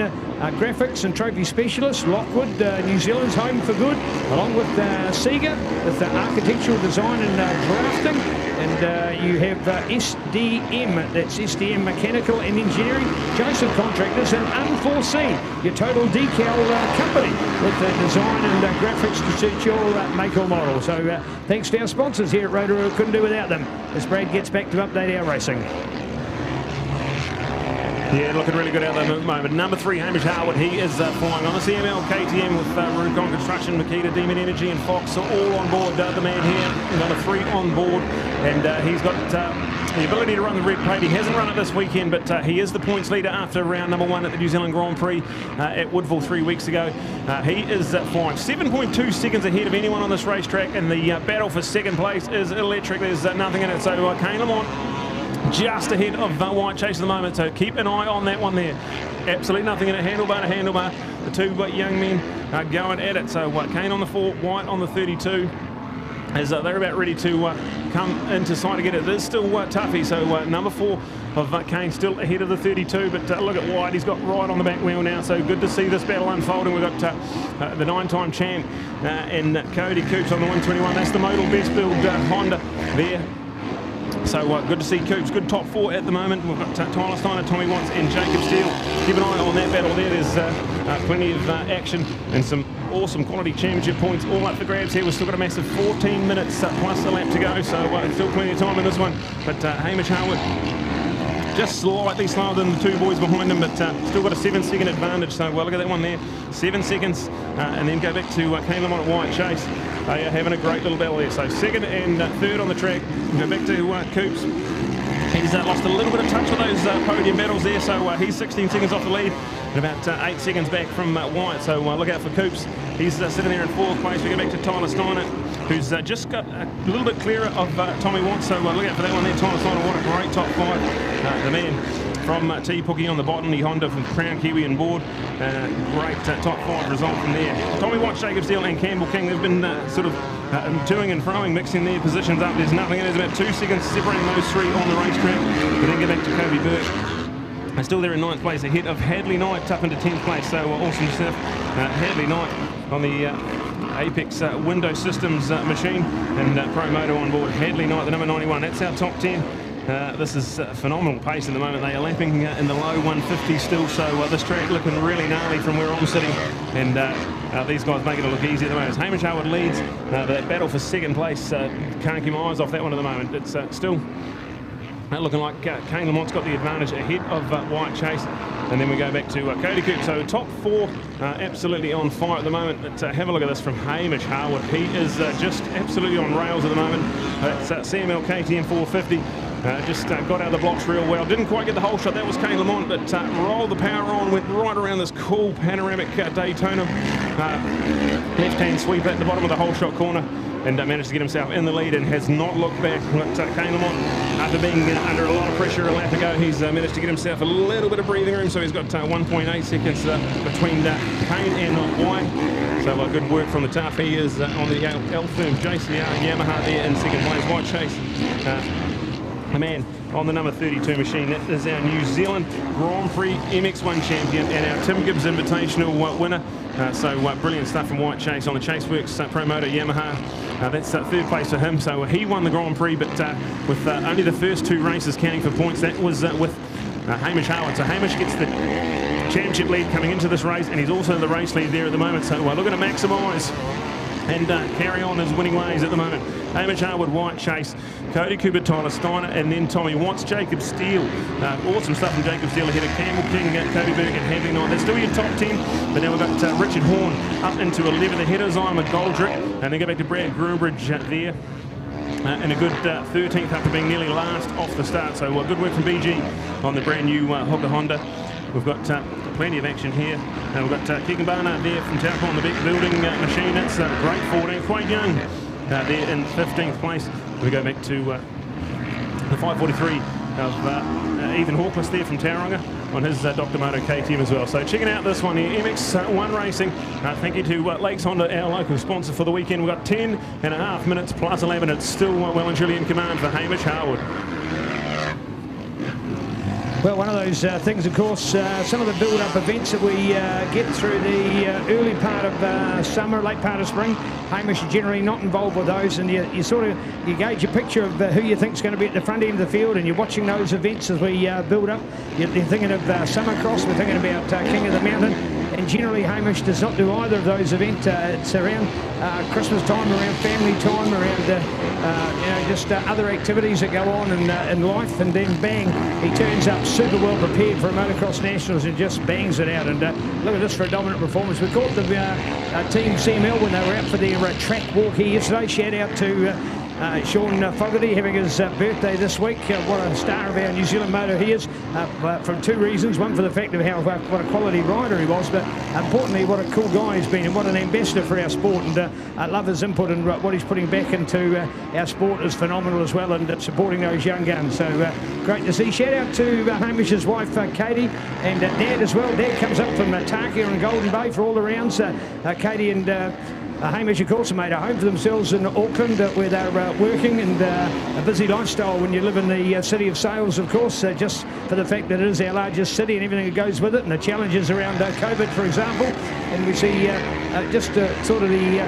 graphics and trophy specialist. Lockwood, New Zealand's home for good, along with Sega, with architectural design and drafting. And you have SDM, that's SDM Mechanical and Engineering, Joseph Contractors, and Unforeseen, your total decal company, with design and graphics to suit your make or model. So thanks to our sponsors here at Rotorua, couldn't do without them, as Brad gets back to update our racing. Yeah, looking really good out there at the moment. Number 3, Hamish Harwood, he is flying on the CML KTM with Rubicon Construction, Makita, Demon Energy and Fox are all on board. The man here, number 3 on board, and he's got the ability to run the red plate. He hasn't run it this weekend, but he is the points leader after round number 1 at the New Zealand Grand Prix at Woodville 3 weeks ago. He is flying 7.2 seconds ahead of anyone on this racetrack, and the battle for second place is electric. There's nothing in it. So Kane Lamont just ahead of White Chase at the moment, so keep an eye on that one there. Absolutely nothing in it, handlebar to handlebar. The 2 young men are going at it. So Kane on the 4, White on the 32. As they're about ready to come into sight to get it. It is still toughy, so number 4 of Kane still ahead of the 32, but look at White, he's got right on the back wheel now, so good to see this battle unfolding. We've got the 9-time champ and Cody Coops on the 121. That's the modal best build Honda there. So good to see Coops, good top 4 at the moment. We've got Tyler Steiner, Tommy Watts and Jacob Steele. Keep an eye on that battle there. There's plenty of action and some awesome quality championship points all up for grabs here. We've still got a massive 14 minutes plus a lap to go, so still plenty of time in this one. But Hamish Harwood just slightly slower than the 2 boys behind him, but still got a 7-second advantage. So look at that one there, 7 seconds, and then go back to Kane Lamont at White Chase. They are having a great little battle there. So 2nd and 3rd on the track. Go back to Coops. He's lost a little bit of touch with those podium battles there, so he's 16 seconds off the lead and about 8 seconds back from White. So look out for Coops. He's sitting there in 4th place. We go back to Tyler Steiner, who's just got a little bit clearer of Tommy Watts. So look out for that one there. Tyler Steiner, what a great top 5. The man from T. Pookie on the bottom, the Honda from Crown Kiwi and board. Great top 5 result from there. Tommy Watts, Jacob Steele and Campbell King, they've been sort of toing and froing, mixing their positions up. There's nothing, there's about 2 seconds separating those 3 on the racetrack. But then get back to Kobe Burke. They're still there in 9th place, ahead of Hadley Knight up into 10th place. So awesome stuff. Hadley Knight on the Apex Window Systems machine, and Pro Moto on board. Hadley Knight, the number 91. That's our top 10. This is phenomenal pace at the moment. They are lapping in the low 150s still, so this track looking really gnarly from where I'm sitting, and these guys making it look easy at the moment. As Hamish Harwood leads that battle for second place. Can't keep my eyes off that one at the moment. It's still looking like Kane Lamont's got the advantage ahead of White Chase, and then we go back to Cody Coop. So top four absolutely on fire at the moment. But have a look at this from Hamish Harwood. He is just absolutely on rails at the moment. It's CML KTM 450. Just got out of the blocks real well. Didn't quite get the whole shot. That was Kane Lamont, but rolled the power on, went right around this cool panoramic Daytona left-hand sweep at the bottom of the whole shot corner, and managed to get himself in the lead and has not looked back. But Kane Lamont, after being under a lot of pressure a lap ago, he's managed to get himself a little bit of breathing room, so he's got 1.8 seconds between Kane and White. So good work from the tough. He is on the L-Firm JCR Yamaha there in second place. White Chase, the man on the number 32 machine. That is our New Zealand Grand Prix MX1 champion and our Tim Gibbs Invitational winner. So brilliant stuff from White Chase on the Chaseworks Pro Moto Yamaha. That's third place for him. So he won the Grand Prix, but with only the first two races counting for points. That was with Hamish Harwood. So Hamish gets the championship lead coming into this race, and he's also the race lead there at the moment. So looking to maximise and carry on his winning ways at the moment. Hamish Harwood, White Chase, Cody Cooper, Tyler Steiner, and then Tommy Watts, Jacob Steele. Awesome stuff from Jacob Steele ahead of Campbell King, Cody Berg and Having Night. That's still your top 10, but now we've got Richard Horn up into 11 ahead of Zyma Goldrick, and then go back to Brad Groombridge there. And a good 13th after being nearly last off the start. So good work from BG on the brand new Hoka Honda. We've got plenty of action here. We've got Keegan Barnard there from Taupo on the big building machine. That's great 14, quite young there in 15th place. We go back to the 543 of Ethan Hawkless there from Tauranga on his Dr. Moto KTM as well. So checking out this one here, MX1 Racing. Thank you to Lakes Honda, our local sponsor for the weekend. We've got 10.5 minutes plus 11. It's still well and truly in command for Hamish Harwood. Well, one of those things, of course, some of the build-up events that we get through the early part of summer, late part of spring, Hamish is generally not involved with those, and you sort of gauge a picture of who you think is going to be at the front end of the field, and you're watching those events as we build up. You're thinking of Summercross, we're thinking about King of the Mountain, and generally Hamish does not do either of those events. It's around Christmas time, around family time, around just other activities that go on in life, and then bang, he turns up super well prepared for a Motocross Nationals and just bangs it out. And look at this for a dominant performance. We caught the team CML when they were out for their track walk here yesterday. Shout out to Sean Fogarty having his birthday this week. What a star of our New Zealand motor he is, from two reasons. One, for the fact of how what a quality rider he was, but importantly what a cool guy he's been and what an ambassador for our sport. And I love his input, and what he's putting back into our sport is phenomenal as well, and supporting those young guns. So great to see. Shout out to Hamish's wife Katie, and Dad as well. Dad comes up from Tarkia and Golden Bay for all the rounds. Katie and Hamish, of course, have made a home for themselves in Auckland, where they're working, and a busy lifestyle when you live in the city of sales, of course, just for the fact that it is our largest city and everything that goes with it, and the challenges around COVID, for example. And we see just sort of the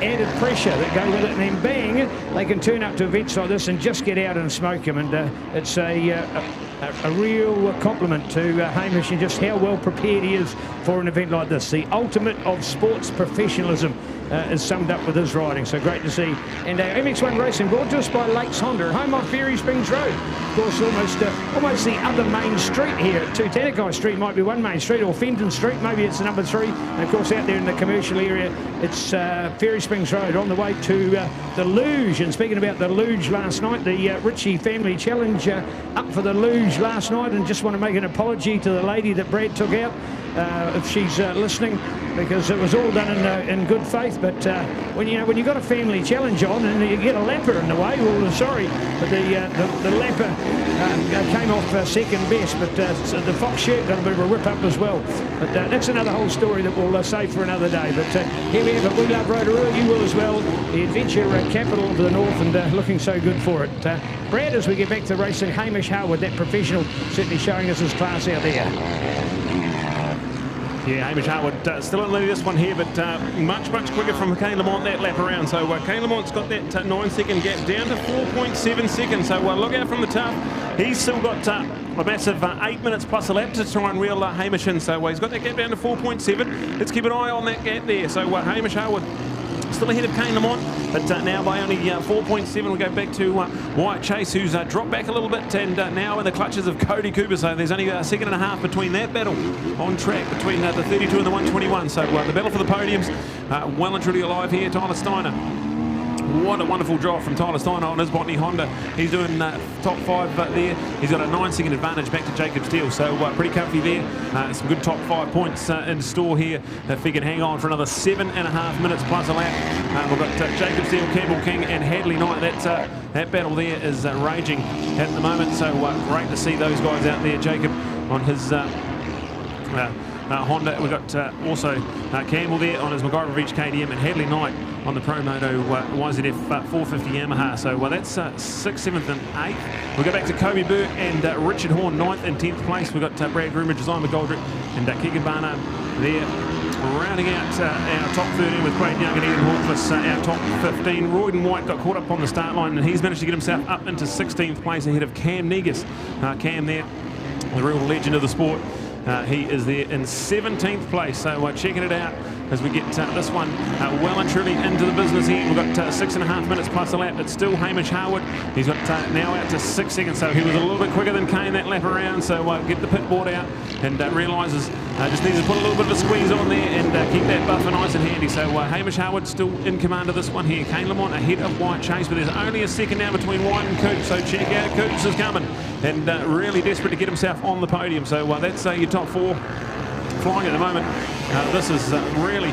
added pressure that go with it, and then bang, they can turn up to events like this and just get out and smoke them. And it's a real compliment to Hamish and just how well prepared he is for an event like this. The ultimate of sports professionalism is summed up with his riding, so great to see. And MX1 Racing brought to us by Lakes Honda, home on Ferry Springs Road. Of course, almost the other main street here. Tutanekai Street might be one main street, or Fenton Street, maybe it's the number 3. And of course, out there in the commercial area, it's Ferry Springs Road, on the way to the Luge. And speaking about the Luge last night, the Ritchie Family Challenge up for the Luge last night, and just want to make an apology to the lady that Brad took out, if she's listening, because it was all done in good faith. But when you've got a family challenge on and you get a lapper in the way, well, sorry, but the lapper came off second best, but the fox shirt got a bit of a rip up as well. But that's another whole story that we'll save for another day. But here we have it. We love Rotorua, you will as well. The adventure capital of the north, and looking so good for it. Brad, as we get back to racing, Hamish Harwood, that professional, certainly showing us his class out there. Yeah, Hamish Harwood still in this one here, but much quicker from Kane Lamont that lap around. So Kane Lamont's got that 9-second gap down to 4.7 seconds. So look out from the tough. He's still got a massive 8 minutes plus a lap to try and reel Hamish in. So he's got that gap down to 4.7. Let's keep an eye on that gap there. So Hamish Harwood still ahead of Kane Lamont, but now by only 4.7. We go back to Wyatt Chase, who's dropped back a little bit, and now in the clutches of Cody Cooper. So there's only a second and a half between that battle on track between the 32 and the 121. So the battle for the podiums well and truly alive here. Tyler Steiner. What a wonderful drive from Tyler Steiner on his Botany Honda. He's doing top 5 there. He's got a 9-second advantage back to Jacob Steele, so pretty comfy there. Some good top 5 points in store here if he can hang on for another 7.5 minutes plus a lap. We've got Jacob Steele, Campbell King and Hadley Knight. That battle there is raging at the moment, so great to see those guys out there. Jacob on his Honda. We've got also Campbell there on his MacGyver KTM, and Hadley Knight on the Pro Moto YZF 450 Yamaha. So that's 6th, 7th and 8th. We'll go back to Kobe Burke and Richard Horn, 9th and 10th place. We've got Brad Groomer, Josiah McGoldrick and Keegan Barnard there. Rounding out our top 13 with Craig Young and Ian Hawkless, our top 15. Royden White got caught up on the start line, and he's managed to get himself up into 16th place ahead of Cam Negus. Cam there, the real legend of the sport. He is there in 17th place, so checking it out as we get this one well and truly into the business here. We've got 6.5 minutes plus a lap. It's still Hamish Harwood. He's got now out to 6 seconds, so he was a little bit quicker than Kane that lap around. So get the pit board out and realises just needs to put a little bit of a squeeze on there and keep that buffer nice and handy. So Hamish Harwood still in command of this one here. Kane Lamont ahead of Wyatt Chase, but there's only a second now between Wyatt and Coops. So check out, Coops is coming and really desperate to get himself on the podium. So that's your top 4 flying at the moment. This is really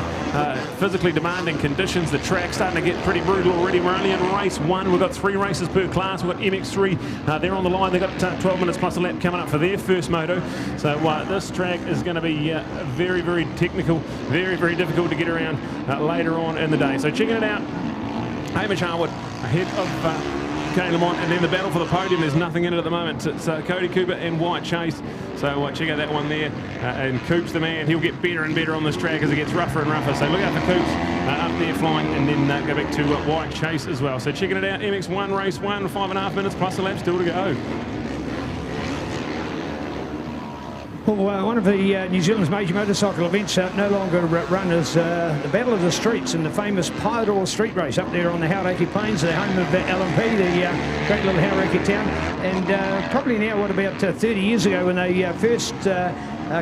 physically demanding conditions. The track's starting to get pretty brutal already. We're only in race 1. We've got 3 races per class. We've got MX3 they're on the line. They've got 12 minutes plus a lap coming up for their first moto. So this track is going to be very, very technical, very, very difficult to get around later on in the day. So checking it out, Hamish Harwood ahead of Kane Lamont, and then the battle for the podium, there's nothing in it at the moment. It's Cody Cooper and Wyatt Chase. So check out that one there. And Coops, the man, he'll get better and better on this track as it gets rougher and rougher. So look out for Coops up there flying, and then go back to Wyatt Chase as well. So checking it out, MX1, race 1, 5.5 minutes plus a lap still to go. Well, one of the New Zealand's major motorcycle events no longer run is the Battle of the Streets and the famous Pyador Street Race up there on the Hauraki Plains, the home of LMP, the great little Hauraki town. And probably now, what, about 30 years ago when they first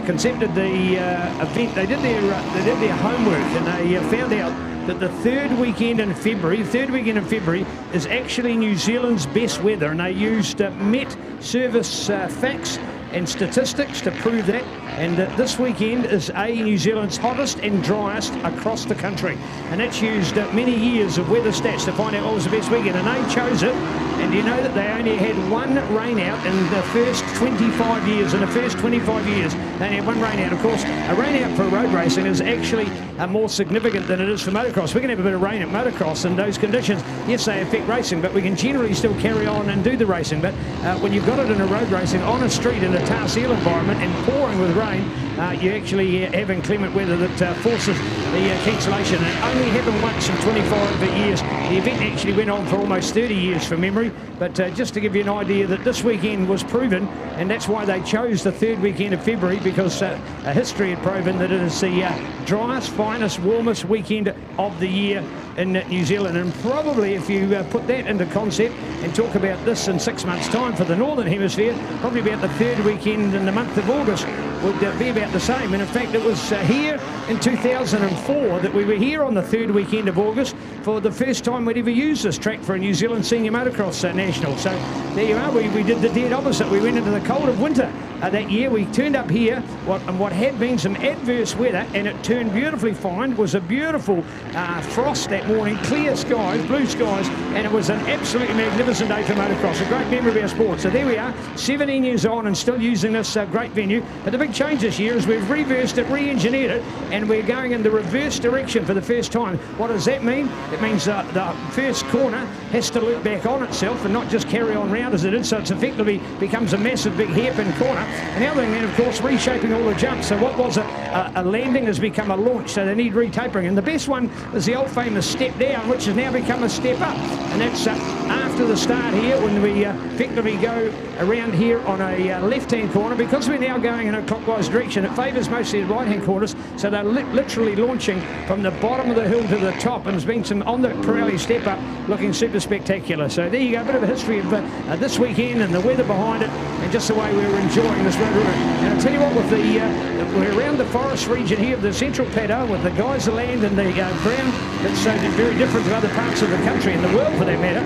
concepted the event, they did their homework, and they found out that the third weekend in February is actually New Zealand's best weather, and they used Met Service facts and statistics to prove that, and this weekend is New Zealand's hottest and driest across the country, and that's used many years of weather stats to find out what was the best weekend, and they chose it. And you know that they only had 1 rain out in the first 25 years. In the first 25 years, they only had 1 rain out. Of course, a rain out for road racing is actually more significant than it is for motocross. We can have a bit of rain at motocross, and those conditions, yes, they affect racing, but we can generally still carry on and do the racing. But when you've got it in a road racing on a street in a tar seal environment and pouring with rain, you actually have inclement weather that forces the cancellation. And it only happened once in 25 years. The event actually went on for almost 30 years from memory. But just to give you an idea that this weekend was proven, and that's why they chose the third weekend of February, because history had proven that it is the driest, finest, warmest weekend of the year in New Zealand. And probably if you put that into concept and talk about this in 6 months' time for the Northern Hemisphere, probably about the third weekend in the month of August would be about the same. And in fact, it was here in 2004 that we were here on the third weekend of August for the first time we'd ever used this track for a New Zealand Senior Motocross National. So there you are, we did the dead opposite. We went into the cold of winter that year. We turned up here, what had been some adverse weather, and it turned beautifully fine. It was a beautiful frost that morning, clear skies, blue skies, and it was an absolutely magnificent day for motocross, a great memory of our sport. So there we are, 17 years on and still using this great venue. But the big change this year is we've reversed it, re-engineered it, and we're going in the reverse direction for the first time. What does that mean? It means the first corner has to loop back on itself and not just carry on round as it is, so it's effectively becomes a massive big hairpin corner. And the other thing then, of course, reshaping all the jumps. So what was a landing has become a launch, so they need retapering. And the best one is the old famous step down, which has now become a step up. And that's after the start here, when we effectively go around here on a left-hand corner. Because we're now going in a clockwise direction, it favours mostly the right-hand corners, so they're literally launching from the bottom of the hill to the top, and there's been some on the Pirelli step up looking super spectacular. So there you go, a bit of a history of this weekend and the weather behind it, and just the way we were enjoying this Rotorua. And I'll tell you what, with we're around the forest region here of the Central Plateau, with the geyser land and the ground that's very different to other parts of the country and the world for that matter.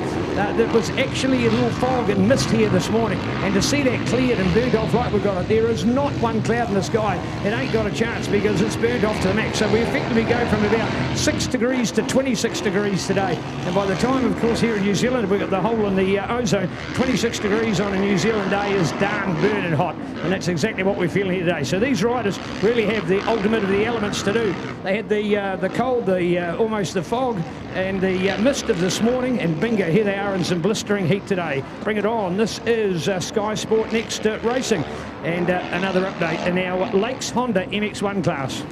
There was actually a little fog and mist here this morning, and to see that cleared and burnt off like we've got it, there is not one cloud in the sky. It ain't got a chance because it's burnt off to the max. So we effectively go from about 6 degrees to 26 degrees today. And by the time, of course, here in New Zealand, we've got the hole in the ozone. 26 degrees on a New Zealand day is darn burning hot. And that's exactly what we're feeling here today. So these riders really have the ultimate of the elements to do. They had the cold, almost the fog, and the mist of this morning, and bingo, here they are in some blistering heat today. Bring it on. This is Sky Sport Next Racing, and another update in our Lakes Honda MX1 class.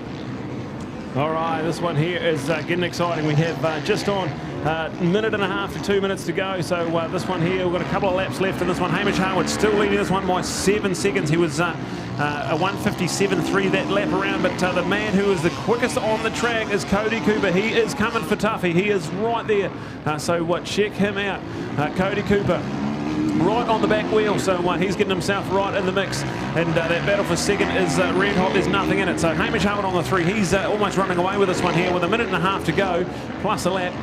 All right, this one here is getting exciting. We have just on a minute and a half to 2 minutes to go. So this one here, we've got a couple of laps left in this one. Hamish Harwood still leading this one by 7 seconds. He was a 1:57.3 that lap around, but the man who is the quickest on the track is Cody Cooper. He is coming for Tuffy. He is right there. Check him out. Cody Cooper right on the back wheel, so he's getting himself right in the mix, and that battle for second is red hot. There's nothing in it. So Hamish Harwood on the 3, he's almost running away with this one here with a minute and a half to go plus a lap.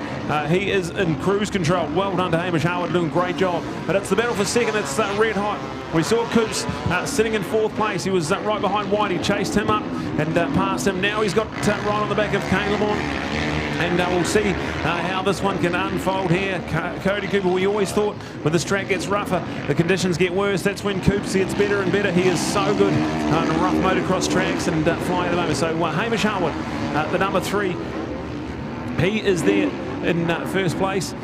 He is in cruise control. Well done to Hamish Harwood, doing a great job. But it's the battle for second. It's red hot. We saw Coops sitting in 4th place. He was right behind White. He chased him up and passed him. Now he's got right on the back of Kane Lamont. And we'll see how this one can unfold here. Cody Cooper, we always thought when this track gets rougher, the conditions get worse. That's when Coops gets better and better. He is so good on rough motocross tracks and flying at the moment. So Hamish Harwood, the number 3, he is there in first place,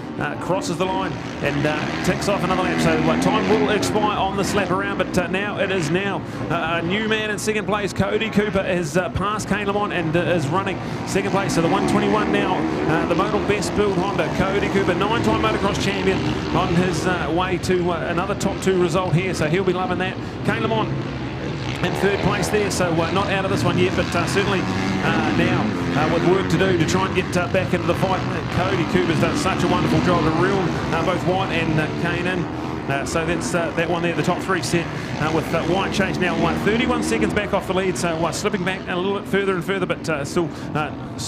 crosses the line and ticks off another lap. So time will expire on this lap around, but now it is a new man in second place. Cody Cooper has passed Kane Lamont and is running second place. So the 121 now, the modal best build Honda. Cody Cooper, 9-time motocross champion, on his way to another top 2 result here, so he'll be loving that. Kane Lamont in third place there, so not out of this one yet, but certainly now with work to do to try and get back into the fight. Cody Cooper's done such a wonderful job to reel both White and Kane in. So that's that one there, the top 3 set with White chase now 31 seconds back off the lead, so slipping back a little bit further and further, but still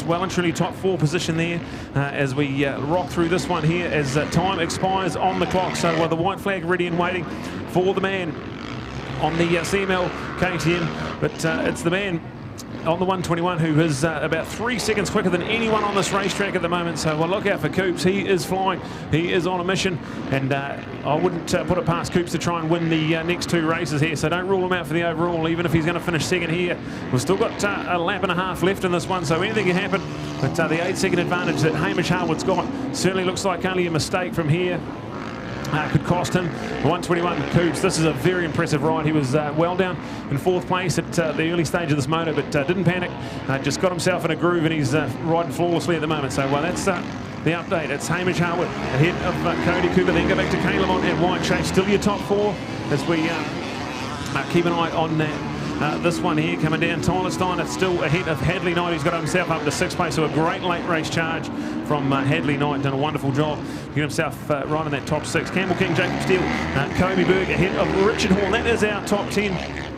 well and truly top 4 position there as we rock through this one here as time expires on the clock. So the white flag ready and waiting for the man on the CML KTM, but it's the man on the 121 who is about 3 seconds quicker than anyone on this racetrack at the moment. So look out for Coops. He is flying. He is on a mission, and I wouldn't put it past Coops to try and win the next 2 races here. So don't rule him out for the overall, even if he's going to finish second here. We've still got a lap and a half left in this one, so anything can happen. But the 8-second advantage that Hamish Harwood's got certainly looks like only a mistake from here could cost him. 121 Coops, this is a very impressive ride. He was well down in 4th place at the early stage of this motor, but didn't panic, just got himself in a groove, and he's riding flawlessly at the moment. So that's the update. It's Hamish Harwood ahead of Cody Cooper, then go back to Kane Lamont and White Chase. Still your top 4 as we keep an eye on that. This one here coming down, Tyler Steiner still ahead of Hadley Knight. He's got himself up to 6th place, so a great late race charge from Hadley Knight. Done a wonderful job to get himself right in that top 6. Campbell King, Jacob Steele, Kobe Berg ahead of Richard Horn. That is our top 10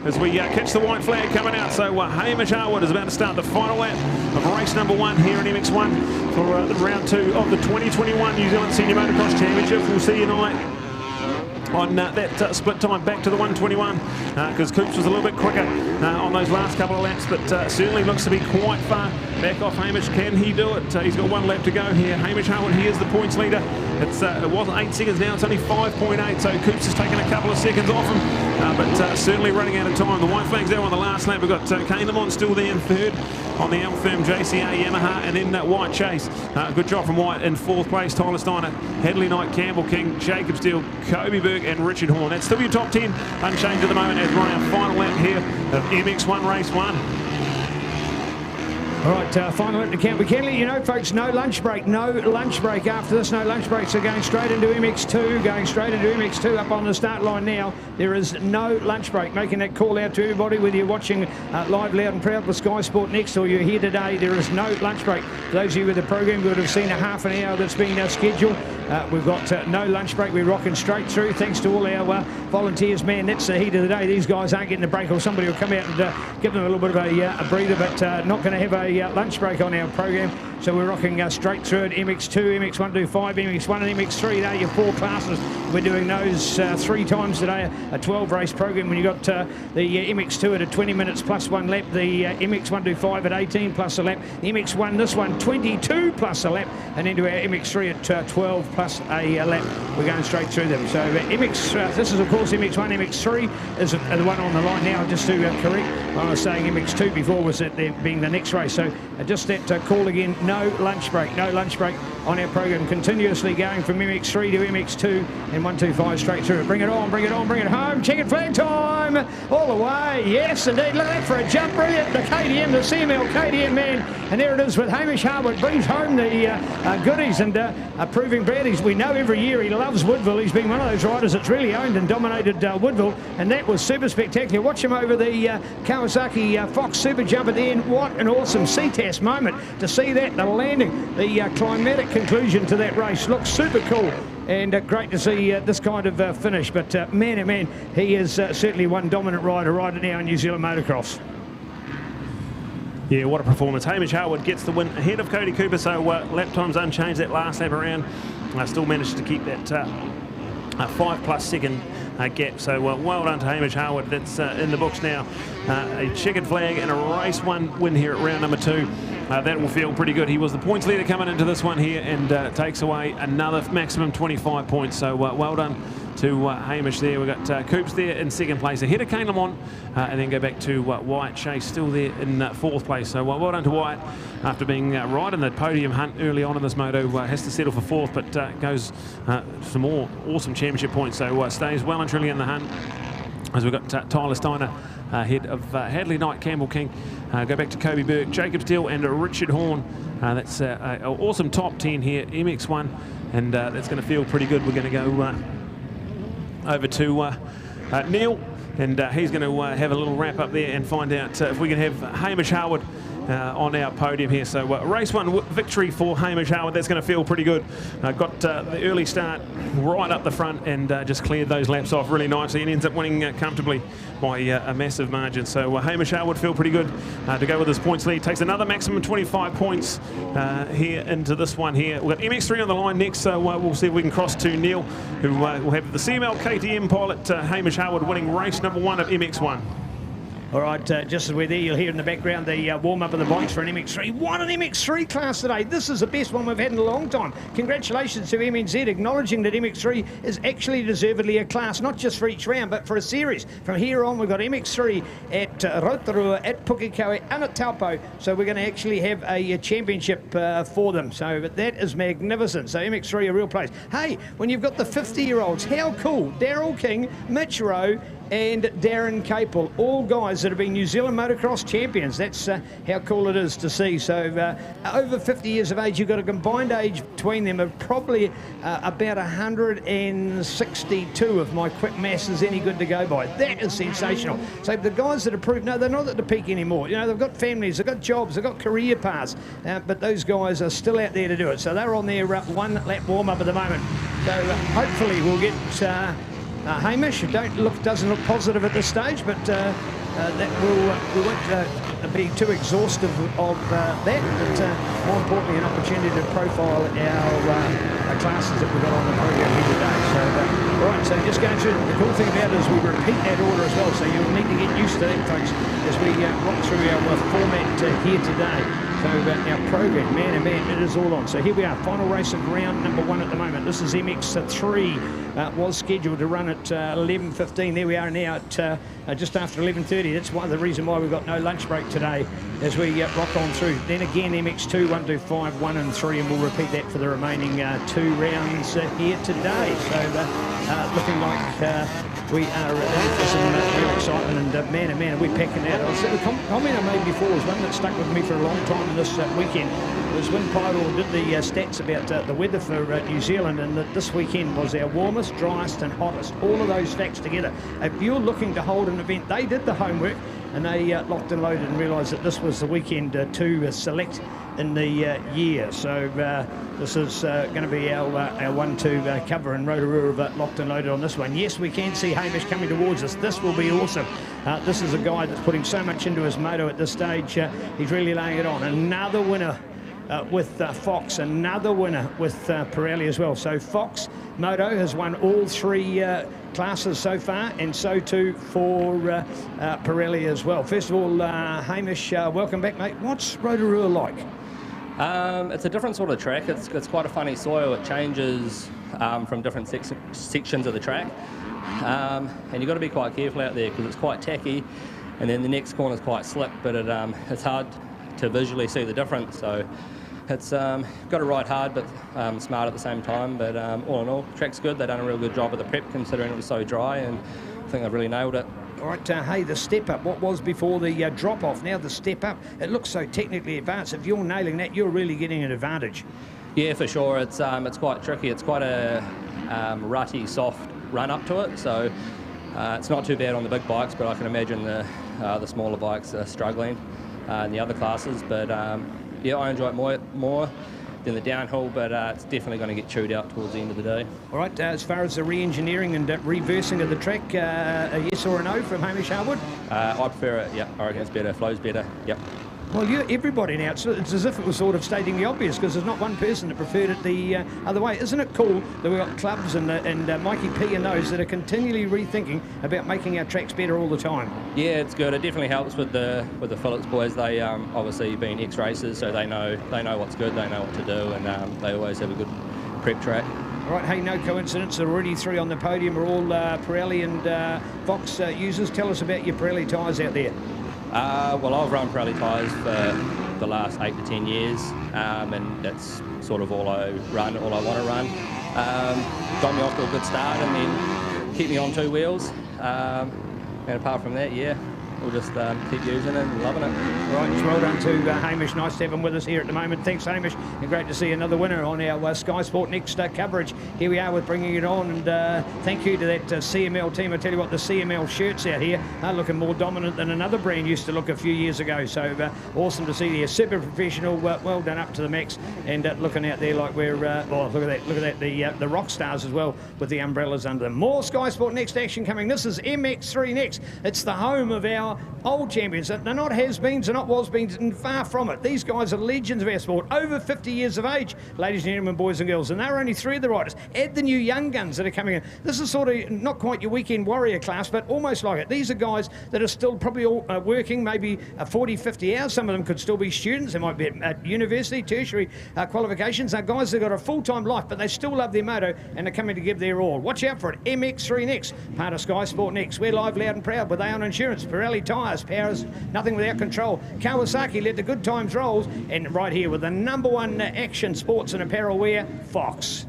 as we catch the white flag coming out. So Hamish Harwood is about to start the final lap of race number 1 here in MX1 for the round 2 of the 2021 New Zealand Senior Motocross Championship. We'll see you tonight on that split time back to the 121 because Coops was a little bit quicker on those last couple of laps, but certainly looks to be quite far back off Hamish. Can he do it? He's got 1 lap to go here. Hamish Harwood, he is the points leader It wasn't 8 seconds now, it's only 5.8, so Coops has taken a couple of seconds off him, but certainly running out of time. The white flag's there on the last lap. We've got Kane still there in third on the L-Firm JCA Yamaha, and then White Chase. Good job from White in fourth place. Tyler Steiner, Hadley Knight, Campbell King, Jacob Steele, Kobe Berg and Richard Horn. That's still your top 10 unchanged at the moment as we're on our final lap here of MX1 Race 1. All right, final lap to count. We can let you know, folks, no lunch break. No lunch break after this. No lunch break. So going straight into MX2. Going straight into MX2 up on the start line now. There is no lunch break. Making that call out to everybody, whether you're watching live, loud and proud with Sky Sport Next or you're here today, there is no lunch break. For those of you with the program, you would have seen a half an hour that's been scheduled. We've got no lunch break. We're rocking straight through. Thanks to all our volunteers, man. That's the heat of the day. These guys aren't getting a break, or somebody will come out and give them a little bit of a breather, but not going to have a lunch break on our program. So we're rocking straight through at MX2, MX125, MX1 and MX3. They're your 4 classes. We're doing those 3 times today, a 12-race program. When you got the MX2 at 20 minutes plus 1 lap, the MX125 at 18 plus a lap, the MX1, this one, 22 plus a lap, and into our MX3 at 12 plus a lap. We're going straight through them. So this is of course MX1, MX3 is the one on the line now. Just to correct, I was saying MX2 before was it being the next race. So just that call again. No lunch break. No lunch break on our program. Continuously going from MX3 to MX2 and 125 straight through it. Bring it on, bring it on, bring it home. Checkered flag time. All the way. Yes, indeed. Look at that for a jump. Brilliant. The KTM, the CML KTM man. And there it is with Hamish Harwood. Brings home the goodies and proving Brownies. We know every year he loves Woodville. He's been one of those riders that's really owned and dominated Woodville. And that was super spectacular. Watch him over the Kawasaki Fox Super Jump at the end. What an awesome CTAS moment to see that. The landing, the climatic conclusion to that race looks super cool. And great to see this kind of finish. But man, oh man, he is certainly one dominant rider right now in New Zealand motocross. Yeah, what a performance. Hamish Harwood gets the win ahead of Cody Cooper, so lap times unchanged that last lap around. Still managed to keep that 5+ second gap. So well done to Hamish Harwood. That's in the books now. A checkered flag and a race 1 win here at round number 2. That will feel pretty good. He was the points leader coming into this one here and takes away another maximum 25 points. So well done to Hamish there. We've got Coops there in 2nd place ahead of Kane Lamont, and then go back to Wyatt Chase still there in 4th place. So well done to Wyatt after being right in the podium hunt early on in this moto. Has to settle for 4th, but goes some more awesome championship points. So stays well and truly in the hunt. As we've got Tyler Steiner ahead of Hadley Knight, Campbell King. Go back to Kobe Berg, Jacob Steele and Richard Horn. That's an awesome top 10 here, MX1, and that's going to feel pretty good. We're going to go over to Neil, and he's going to have a little wrap up there and find out if we can have Hamish Harwood on our podium here. So race 1 victory for Hamish Harwood. That's going to feel pretty good. Got the early start right up the front and just cleared those laps off really nicely and ends up winning comfortably by a massive margin. So Hamish Harwood feel pretty good to go with his points lead. Takes another maximum 25 points here into this one here. We've got MX3 on the line next, so we'll see if we can cross to Neil, who will have the CML KTM pilot Hamish Harwood winning race number 1 of MX1. All right, just as we're there, you'll hear in the background the warm-up of the bikes for an MX3. What an MX3 class today. This is the best one we've had in a long time. Congratulations to MNZ, acknowledging that MX3 is actually deservedly a class, not just for each round, but for a series. From here on, we've got MX3 at Rotorua, at Pukekohe, and at Taupo. So we're going to actually have a championship for them. So that is magnificent. So MX3, a real place. Hey, when you've got the 50-year-olds, how cool. Daryl King, Mitch Rowe, and Darren Capel, all guys that have been New Zealand motocross champions. That's how cool it is to see. So over 50 years of age, you've got a combined age between them of probably about 162 if my quick maths is any good to go by. That is sensational. So the guys that have proved, no, they're not at the peak anymore. You know, they've got families, they've got jobs, they've got career paths, but those guys are still out there to do it. So they're on their 1 lap warm-up at the moment. So hopefully we'll get Hamish. Doesn't look positive at this stage, but that we won't be too exhaustive of that. But more importantly, an opportunity to profile our classes that we've got on the program here today. So, all right. So just going through. The cool thing about it is we repeat that order as well. So you'll need to get used to that, folks, as we walk through our format here today. So our program, man and man, it is all on. So here we are, final race of round number 1 at the moment. This is MX3, was scheduled to run at 11:15. There we are now at just after 11:30. That's the reason why we've got no lunch break today as we rock on through. Then again, MX2, 1, 2, 5, 1 and 3, and we'll repeat that for the remaining 2 rounds here today. So looking like we are in for some real excitement, and man, we're packing out. The comment I made before was one that stuck with me for a long time in this weekend. Was when Pyro did the stats about the weather for New Zealand, and that this weekend was our warmest, driest and hottest. All of those facts together. If you're looking to hold an event, they did the homework and they locked and loaded and realised that this was the weekend to select in the year. So this is going to be our 1-2 cover, and Rotorua have locked and loaded on this one. Yes, we can see Hamish coming towards us. This will be awesome. This is a guy that's putting so much into his moto at this stage. He's really laying it on. Another winner with Fox, another winner with Pirelli as well. So Fox Moto has won all 3 classes so far, and so too for Pirelli as well. First of all, Hamish, welcome back, mate. What's Rotorua like? It's a different sort of track. It's quite a funny soil. It changes from different sections of the track, and you've got to be quite careful out there because it's quite tacky, and then the next corner is quite slick, but it's hard to visually see the difference. So it's got to ride hard but smart at the same time. But all in all, the track's good. They've done a real good job of the prep considering it was so dry, and I think they've really nailed it. All right, hey, the step up, what was before the drop off, now the step up, it looks so technically advanced. If you're nailing that, you're really getting an advantage. Yeah, for sure. It's quite tricky. It's quite a rutty, soft run up to it. So it's not too bad on the big bikes, but I can imagine the smaller bikes are struggling in the other classes. But yeah, I enjoy it more than the downhill, but it's definitely going to get chewed out towards the end of the day. All right, as far as the re-engineering and reversing of the track, a yes or a no from Hamish Harwood? I prefer it, yeah. I reckon it's better, flows better, yep. Well, everybody now, it's as if it was sort of stating the obvious, because there's not one person that preferred it the other way. Isn't it cool that we've got clubs and Mikey P and those that are continually rethinking about making our tracks better all the time? Yeah, it's good. It definitely helps with the Phillips boys. They obviously been ex-racers, so they know what's good, they know what to do, and they always have a good prep track. All right, hey, no coincidence, there are already 3 on the podium are all Pirelli and Fox users. Tell us about your Pirelli tyres out there. Well, I've run Pirelli tyres for the last 8 to 10 years, and that's sort of all I want to run. Got me off to a good start and then keep me on 2 wheels. And apart from that, yeah, we'll just keep using it and loving it. Right, well done to Hamish. Nice to have him with us here at the moment. Thanks, Hamish. And great to see another winner on our Sky Sport Next coverage. Here we are with bringing it on, and thank you to that CML team. I tell you what, the CML shirts out here are looking more dominant than another brand used to look a few years ago. So awesome to see there. Super professional, well done up to the max, and looking out there like we're, oh, look at that, the rock stars as well with the umbrellas under them. More Sky Sport Next action coming. This is MX3 Next. It's the home of our old champions. They're not has-beens, they're not was-beens, and far from it. These guys are legends of our sport, over 50 years of age, ladies and gentlemen, boys and girls, and they're only 3 of the riders. Add the new young guns that are coming in. This is sort of not quite your weekend warrior class, but almost like it. These are guys that are still probably all working, maybe 40, 50 hours. Some of them could still be students. They might be at university, tertiary qualifications. They're guys that have got a full-time life, but they still love their moto, and they're coming to give their all. Watch out for it. MX3 Next, part of Sky Sport Next. We're live, loud and proud with Aon Insurance, Pirelli tyres, powers nothing without control. Kawasaki let the good times roll, and right here with the #1 action sports and apparel wear, Fox.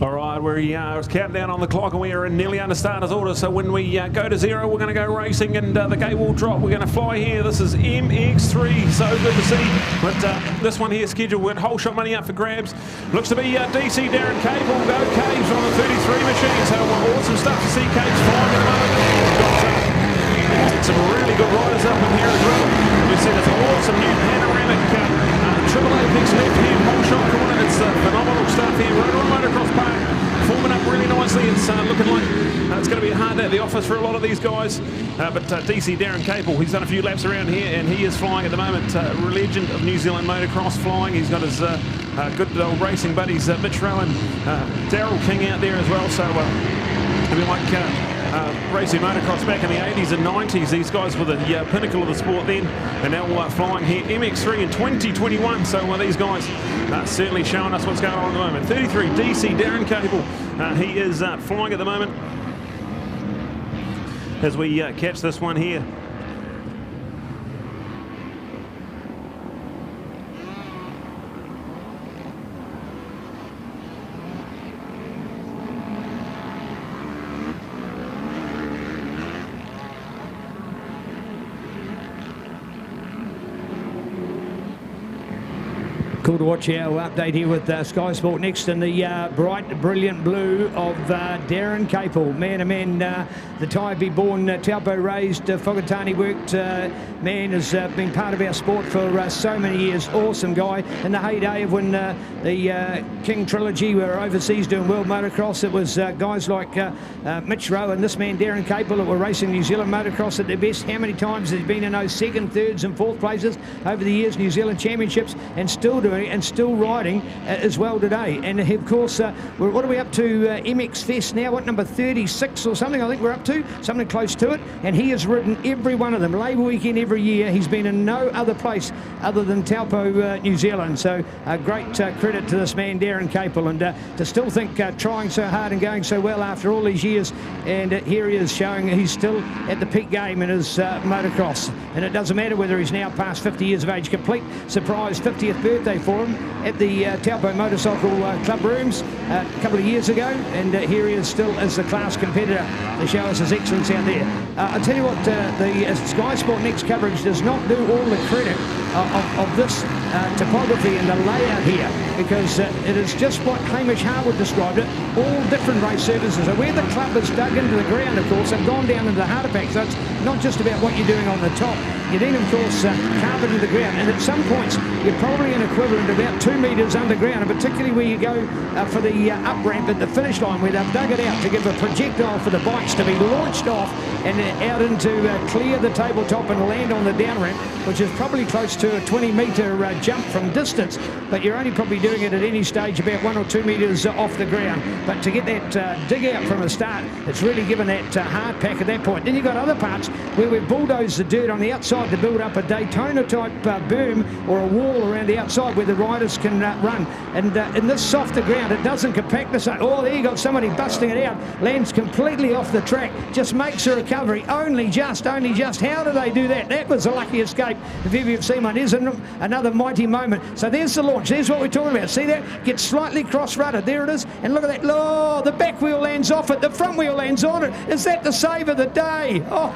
All right, we're counting on the clock, and we are nearly under starter's order. So when we go to 0, we're going to go racing, and the gate will drop. We're going to fly here. This is MX3. So good to see. But this one here scheduled with whole shot money up for grabs. Looks to be DC Darren Cave will go. Caves on the 33 machine. So awesome stuff to see Caves flying at the moment. Got some really good riders up in here as well. We see there's an awesome new panoramic Triple Apex left-hand pole shot corner. It's phenomenal stuff here. Rotorua Motocross Park forming up really nicely. It's looking like it's going to be a hard day at the office for a lot of these guys. But DC Darren Capel, he's done a few laps around here and he is flying at the moment. Legend of New Zealand motocross flying. He's got his good old racing buddies, Mitch Rowan, Daryl King out there as well. So I mean, like racing motocross back in the 80s and 90s, these guys were the pinnacle of the sport then, and now all flying here. MX3 in 2021, so these guys certainly showing us what's going on at the moment. 33 DC Darren Capel, he is flying at the moment as we catch this one here. Cool to watch our update here with Sky Sport Next in the bright, brilliant blue of Darren Capel. Man, oh man, the Taibi-born, Taupo-raised, Whakatane worked man, has been part of our sport for so many years. Awesome guy. In the heyday of when the King Trilogy were overseas doing world motocross, it was guys like Mitch Rowe and this man Darren Capel that were racing New Zealand motocross at their best. How many times has he been in those second, thirds and fourth places over the years, New Zealand championships, and still doing and still riding as well today. And of course, what are we up to? MX Fest now, what, number 36 or something I think we're up to, something close to it. And he has ridden every one of them. Labour weekend every year. He's been in no other place other than Taupo, New Zealand. So great credit to this man, Darren Capel. And to still think trying so hard and going so well after all these years. And here he is showing he's still at the peak game in his motocross. And it doesn't matter whether he's now past 50 years of age. Complete surprise 50th birthday for him at the Taupo Motorcycle Club rooms a couple of years ago, and here he is still as the class competitor to show us his excellence out there. I'll tell you what, the Sky Sport Next coverage does not do all the credit of this topography and the layout here, because it is just what Hamish Harwood described it, all different race surfaces. So where the club has dug into the ground, of course, and gone down into the harder pack, so it's not just about what you're doing on the top. You then, of course, carpeted the ground, and at some points you're probably an equivalent of about 2 metres underground, and particularly where you go for the up ramp at the finish line, where they've dug it out to give a projectile for the bikes to be launched off and out into clear the tabletop and land on the down ramp, which is probably close to a 20-metre jump from distance, but you're only probably doing it at any stage about 1 or 2 metres off the ground. But to get that dig out from the start, it's really given that hard pack at that point. Then you've got other parts where we've bulldozed the dirt on the outside to build up a Daytona-type berm or a wall around the outside where the riders can run. And in this softer ground, it doesn't compact the same. Oh, there you got somebody busting it out, lands completely off the track, just makes a recovery. Only just. How do they do that? That was a lucky escape. If ever you've seen one, there's another mighty moment. So there's the launch. There's what we're talking about. See that? Gets slightly cross-rutted. There it is. And look at that. Oh, the back wheel lands off it. The front wheel lands on it. Is that the save of the day? Oh,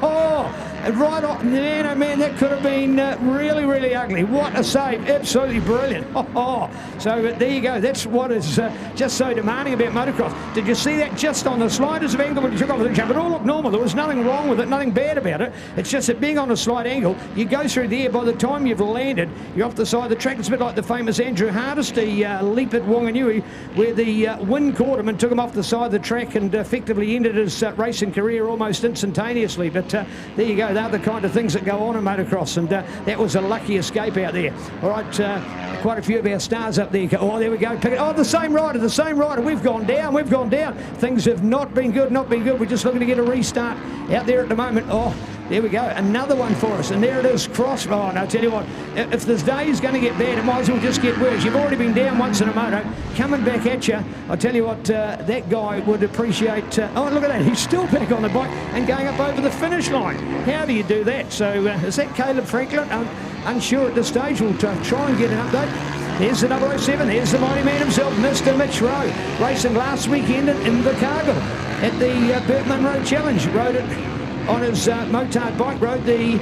right off. Man, oh man, that could have been really, really ugly. What a save. Absolutely brilliant. So there you go. That's what is just so demanding about motocross. Did you see that just on the slightest of angle when you took off the jump? It all looked normal. There was nothing wrong with it, nothing bad about it. It's just that being on a slight angle, you go through there, by the time you've landed, you're off the side of the track. It's a bit like the famous Andrew Hardesty leap at Wanganui, where the wind caught him and took him off the side of the track and effectively ended his racing career almost instantaneously. But there you go. They're the kind of things that go on in motocross, and that was a lucky escape out there. All right, quite a few of our stars up there. Oh, there we go. Oh, the same rider. We've gone down. Things have not been good. We're just looking to get a restart out there at the moment. Oh, there we go. Another one for us. And there it is. Cross. Oh, no, I tell you what. If this day is going to get bad, it might as well just get worse. You've already been down once in a moto. Coming back at you. I tell you what, that guy would appreciate... oh, look at that. He's still back on the bike and going up over the finish line. How do you do that? So is that Caleb Franklin? Unsure at this stage. We'll try and get an update. There's the 007, there's the mighty man himself, Mr. Mitch Rowe, racing last weekend in Invercargill at the Burt Munro Challenge. Rode it on his motard bike, rode the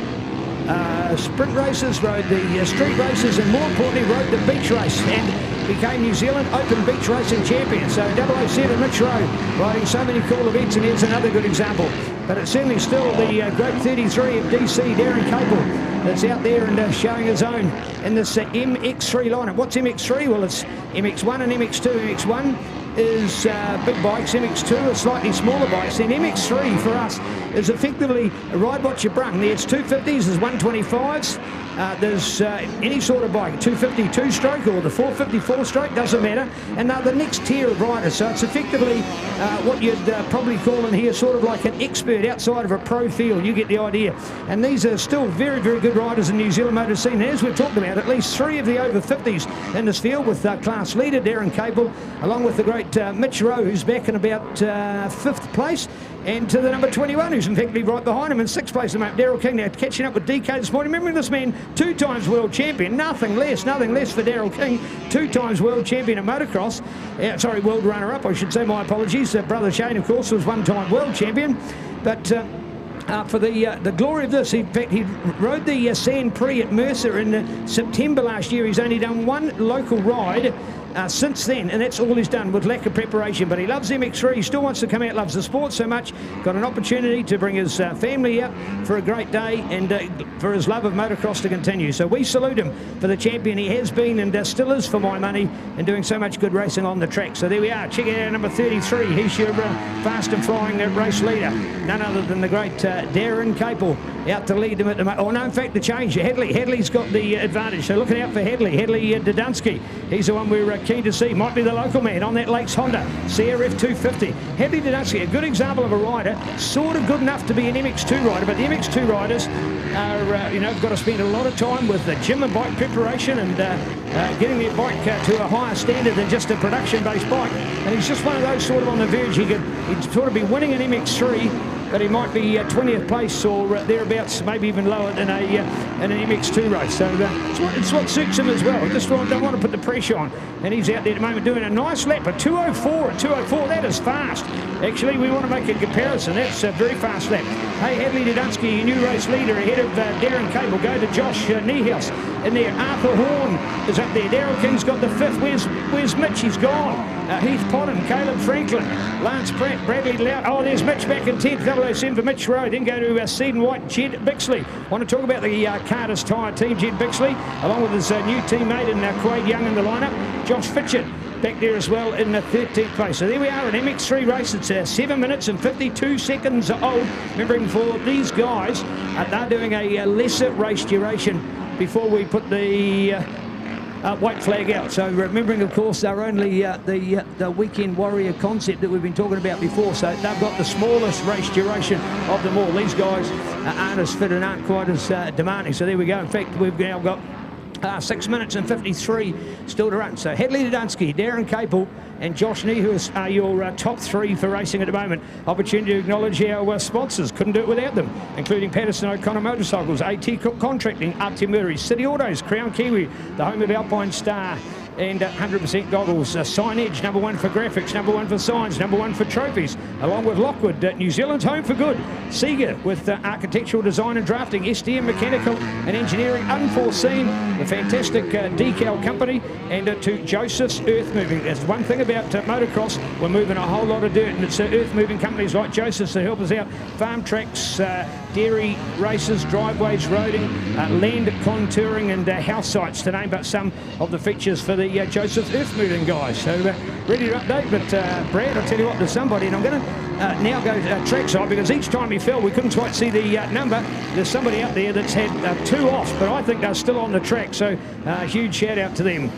sprint races, rode the street races, and more importantly rode the beach race and became New Zealand Open Beach Racing Champion. So 007 Mitch Rowe riding so many cool events, and here's another good example. But it's certainly still the great 33 of DC, Darren Capel, that's out there and showing his own in this MX3 lineup. What's MX3? Well, it's MX1 and MX2. MX1 is big bikes, MX2 are slightly smaller bikes, then MX3 for us is effectively ride what you brung. There's 250s, there's 125s, there's any sort of bike, 250 two-stroke or the 450 four-stroke, doesn't matter, and they're the next tier of riders. So it's effectively what you'd probably call in here sort of like an expert outside of a pro field. You get the idea. And these are still very, very good riders in the New Zealand motor scene. And as we've talked about, at least 3 of the over 50s in this field, with class leader Darren Capel, along with the great Mitch Rowe, who's back in about 5th place, and to the number 21, who's in fact right behind him in 6th place at the moment, Daryl King. Now catching up with DK this morning. Remembering this man, 2 times world champion, nothing less for Daryl King, 2 times world champion at motocross, sorry, world runner-up, I should say, my apologies. Brother Shane, of course, was 1-time world champion, but for the glory of this, in fact, he rode the Sand Prix at Mercer in September last year. He's only done 1 local ride since then, and that's all he's done with lack of preparation. But he loves MX3, he still wants to come out, loves the sport so much, got an opportunity to bring his family out for a great day, and for his love of motocross to continue. So we salute him for the champion he has been and still is, for my money, and doing so much good racing on the track. So there we are, check out number 33, he's your fast and flying race leader, none other than the great Darren Capel, out to lead them at the moment. Oh no, in fact the change, Hadley's got the advantage, so looking out for Hadley Dudunsky, he's the one we're keen to see, might be the local man on that Lakes Honda CRF 250. Hadley Dudunsky, a good example of a rider, sort of good enough to be an MX2 rider, but the MX2 riders are, you know, got to spend a lot of time with the gym and bike preparation and getting their bike to a higher standard than just a production-based bike. And he's just one of those sort of on the verge. He'd sort of be winning an MX3, but he might be 20th place or thereabouts, maybe even lower than in an MX2 race. So it's what suits him as well. I just don't want to put the pressure on. And he's out there at the moment doing a nice lap, a 2:04 at 2:04. That is fast. Actually, we want to make a comparison. That's a very fast lap. Hey, Hadley Dudunsky, your new race leader, ahead of Darren Capel. Go to Josh Niehaus in there. Arthur Horn is up there. Daryl King's got the 5th. Where's Mitch? He's gone. Heath Podden, Caleb Franklin, Lance Pratt, Bradley Lout. Oh, there's Mitch back in 10th. 007 for Mitch Rowe. Then go to Seton White, Jed Bixley. Want to talk about the Carter's Tyre team, Jed Bixley, along with his new teammate and Quade Young in the lineup. Josh Fitchett back there as well in the 13th place. So there we are, an MX3 race. It's 7 minutes and 52 seconds old. Remembering for these guys, they're doing a lesser race duration before we put the white flag out. So remembering, of course, they're only the weekend warrior concept that we've been talking about before. So they've got the smallest race duration of them all. These guys aren't as fit and aren't quite as demanding. So there we go. In fact, we've now got 6 minutes and 53 still to run. So Hadley Dudunsky, Darren Capel and Josh Niehaus are your top 3 for racing at the moment. Opportunity to acknowledge our sponsors. Couldn't do it without them, including Patterson O'Connor Motorcycles, AT Cook Contracting, Artimuri, City Autos, Crown Kiwi, the home of Alpine Star, and 100% goggles. Sign Edge, number 1 for graphics, number 1 for signs, number 1 for trophies, along with Lockwood, New Zealand's home for good. Seeger with architectural design and drafting, SDM Mechanical and Engineering, Unforeseen, the fantastic decal company, and to Joseph's Earth Moving. There's one thing about motocross, we're moving a whole lot of dirt, and it's earth moving companies like Joseph's that help us out. Farm tracks, dairy races, driveways, roading, land contouring, and house sites, to name but some of the features for the Joseph's Earth Moving guys. So ready to update, but Brad, I'll tell you what, there's somebody, and I'm going to now go to trackside, because each time he fell we couldn't quite see the number. There's somebody up there that's had 2 off, but I think they're still on the track, so huge shout out to them.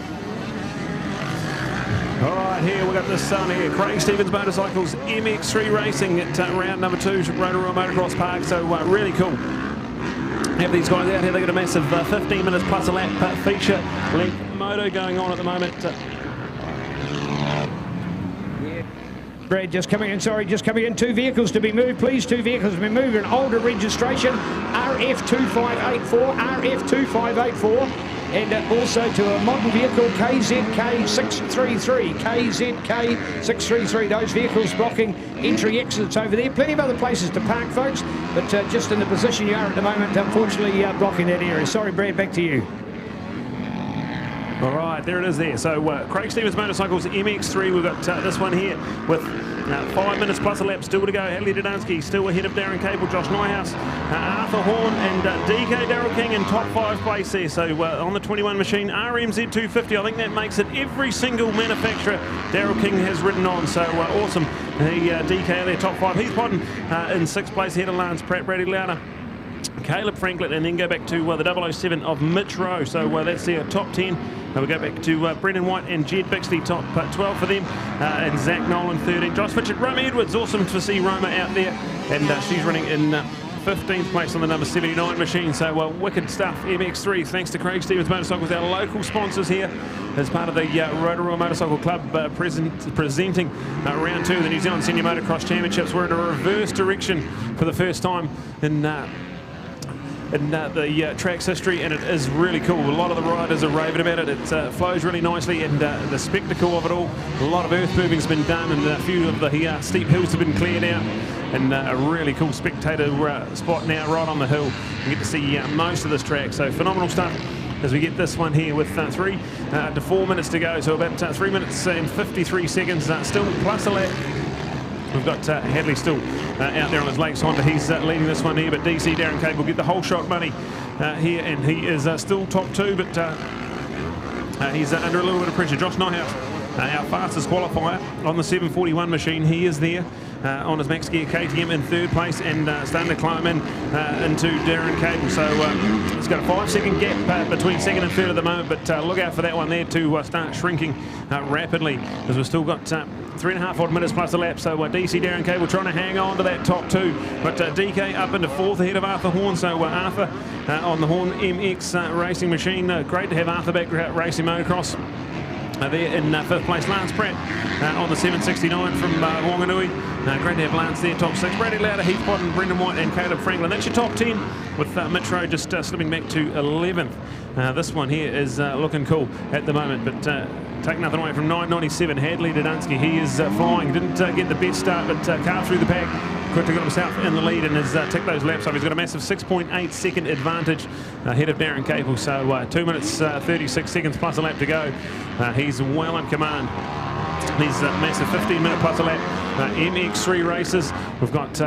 All right, here we've got the sun here. Craig Stevens Motorcycles MX3 Racing at round number 2 at Rotorua Motocross Park. So really cool. Have these guys out here. They got a massive 15 minutes plus a lap feature length moto going on at the moment. Brad, just coming in, sorry, just coming in. 2 vehicles to be moved, please. 2 vehicles to be moved. An older registration, RF2584, RF2584. and also to a model vehicle KZK633. KZK633. Those vehicles blocking entry exits over there. Plenty of other places to park, folks, but just in the position you are at the moment, unfortunately, blocking that area. Sorry, Brad, back to you. All right, there it is there. So Craig Stevens Motorcycles MX3, we've got this one here with 5 minutes plus a lap still to go. Hadley Dudansky still ahead of Darren Cable, Josh Neuhaus, Arthur Horn and DK Daryl King in top 5 place there. So on the 21 machine, RMZ 250, I think that makes it every single manufacturer Daryl King has ridden on. So awesome. The DK there, top 5. Heath Podden in 6th place ahead of Lance Pratt, Brady Lauder, Caleb Franklin, and then go back to the 007 of Mitch Rowe. So that's their top 10. We go back to Brendan White and Jed Bixley, top 12 for them, and Zach Nolan 13. Josh Fitchett, Roma Edwards, awesome to see Roma out there, and she's running in 15th place on the number 79 machine. So wicked stuff. MX3, thanks to Craig Stevens Motorcycles, our local sponsors here, as part of the Rotorua Motorcycle Club presenting round 2 of the New Zealand Senior Motocross Championships. We're in a reverse direction for the first time in the track's history, and it is really cool. A lot of the riders are raving about it. It flows really nicely, and the spectacle of it all. A lot of earth moving's been done, and a few of the steep hills have been cleared out, and a really cool spectator spot now right on the hill. You get to see most of this track, so phenomenal stuff as we get this one here with 3 to 4 minutes to go, so about 3 minutes and 53 seconds still plus a lap. We've got Hadley still out there on his Lakes Honda. He's leading this one here, but DC Darren Cable will get the whole shot money here, and he is still top 2, but he's under a little bit of pressure. Josh Neuhaus, our fastest qualifier on the 741 machine, he is there on his Max Gear KTM in 3rd place, and starting to climb in into Darren Cable. So it's got a 5-second gap between 2nd and 3rd at the moment, but look out for that one there to start shrinking rapidly, because we've still got 3.5 odd minutes plus a lap. So DC Darren Cable trying to hang on to that top 2, but DK up into 4th ahead of Arthur Horn. So Arthur on the Horn MX racing machine. Great to have Arthur back racing motocross. There in 5th place, Lance Pratt on the 769 from Wanganui. Great to have Lance there, top 6. Brady Lauder, Heath Podden, Brendan White and Caleb Franklin. That's your top 10, with Mitch Rowe just slipping back to 11th. This one here is looking cool at the moment, but take nothing away from 997, Hadley Dudansky. He is flying. Didn't get the best start, but carved through the pack. Quickly got himself in the lead and has ticked those laps off. He's got a massive 6.8 second advantage ahead of Darren Cable. So 2 minutes 36 seconds plus a lap to go. He's well in command. These massive 15-minute plus a lap MX3 races. We've got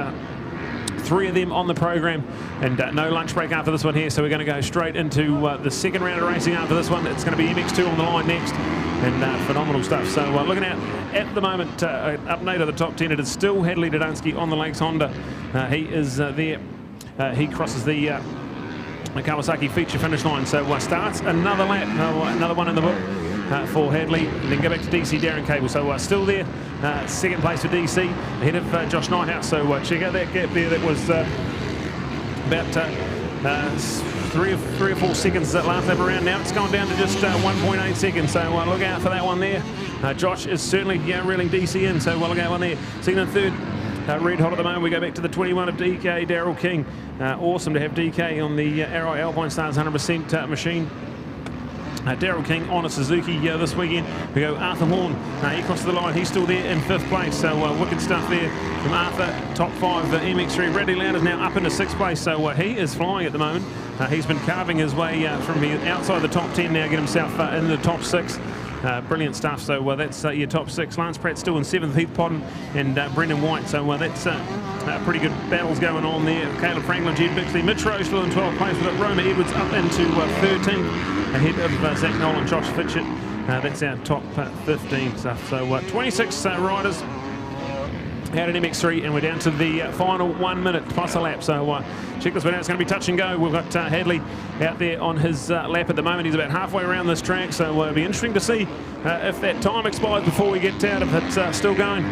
3 of them on the program, and no lunch break after this one here, so we're going to go straight into the second round of racing after this one. It's going to be MX2 on the line next, and phenomenal stuff. So looking at the moment, update of the top 10, it is still Hadley Dudansky on the Lakes Honda. He is there. He crosses the Kawasaki feature finish line, so starts another lap, another one in the book for Hadley, and then go back to DC Darren Cable. So still there, 2nd place for DC, ahead of Josh Neuhaus. So check out that gap there. That was about 3 or 4 seconds that last lap around. Now it's gone down to just 1.8 seconds, so look out for that one there. Josh is certainly reeling DC in, so look out one there. 2nd and 3rd, red hot at the moment. We go back to the 21 of DK Daryl King. Awesome to have DK on the Arrow Alpine Stars 100% machine. Daryl King on a Suzuki this weekend. We go Arthur Horn. He crossed the line. He's still there in 5th place. So wicked stuff there from Arthur. Top 5 MX3. Bradley Loud is now up into 6th place. So he is flying at the moment. He's been carving his way from the outside the top 10 now, get himself in the top 6. Brilliant stuff. So that's your top 6. Lance Pratt still in 7th, Heath Podden and Brendan White. So that's pretty good battles going on there. Caleb Franklin, Jed Bixley, Mitch Rowe still in 12th place. We've got Roma Edwards up into 13th, ahead of Zach Nolan, Josh Fitchett. That's our top 15 stuff. So 26 riders out in MX3, and we're down to the final 1 minute plus a lap. So check this one out. It's going to be touch and go. We've got Hadley out there on his lap at the moment. He's about halfway around this track, so it'll be interesting to see if that time expires before we get out. If it's still going,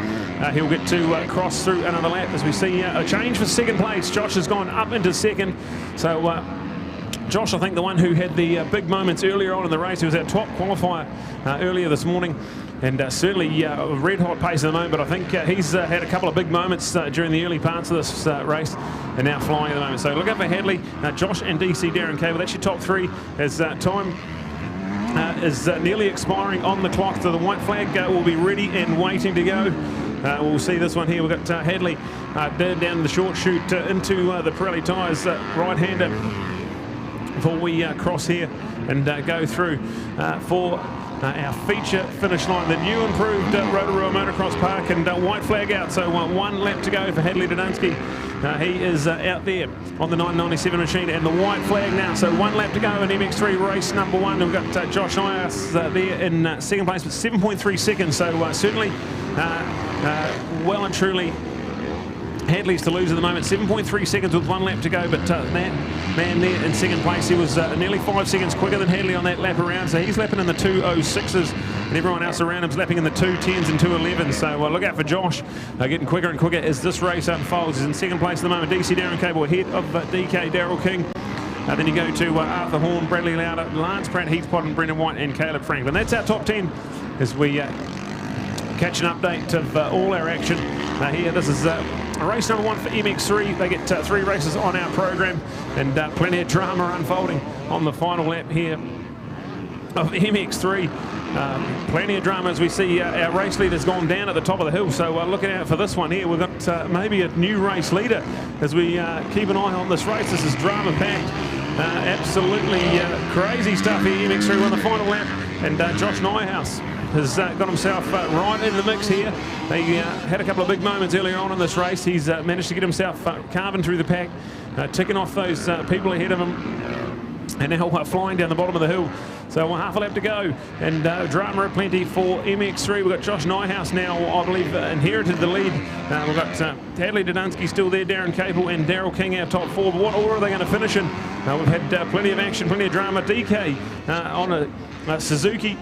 he'll get to cross through another lap, as we see a change for 2nd place. Josh has gone up into 2nd. So Josh, I think the one who had the big moments earlier on in the race. He was our top qualifier earlier this morning, and certainly red hot pace at the moment, but I think he's had a couple of big moments during the early parts of this race, and now flying at the moment. So look out for Hadley, Josh and DC Darren Cable. That's your top 3 as time is nearly expiring on the clock, so the white flag will be ready and waiting to go. We'll see this one here. We've got Hadley down the short chute into the Pirelli tyres, right-hander, before we cross here and go through for our feature finish line, the new improved Rotorua Motocross Park, and white flag out, so 1 lap to go for Hadley Dudunsky. He is out there on the 997 machine, and the white flag now, so 1 lap to go in MX3 race number 1. We've got Josh Nyas there in second place with 7.3 seconds, so certainly well and truly Hadley's to lose at the moment. 7.3 seconds with 1 lap to go, but that man there in second place, he was nearly 5 seconds quicker than Hadley on that lap around, so he's lapping in the 2:06s, and everyone else around him's lapping in the 2:10s and 2:11s, so look out for Josh getting quicker and quicker as this race unfolds. He's in second place at the moment. DC Darren Cable ahead of DK Daryl King. Then you go to Arthur Horn, Bradley Lauder, Lance Pratt, Heath Potton, Brendan White, and Caleb Franklin. That's our top 10 as we catch an update of all our action here. This is race number 1 for MX3. They get 3 races on our program, and plenty of drama unfolding on the final lap here of MX3. Plenty of drama as we see our race leader's gone down at the top of the hill, so looking out for this one here. We've got maybe a new race leader as we keep an eye on this race. This is drama packed, absolutely crazy stuff here. MX3 won the final lap, and Josh Nyhouse has got himself right in the mix here. They had a couple of big moments earlier on in this race. He's managed to get himself carving through the pack, ticking off those people ahead of him, and now flying down the bottom of the hill. So half a lap to go, and drama aplenty for MX3. We've got Josh Nyhouse now, I believe, inherited the lead. We've got Hadley Dudunsky still there, Darren Cable and Daryl King, our top 4. But what order are they going to finish in? We've had plenty of action, plenty of drama. DK on a Suzuki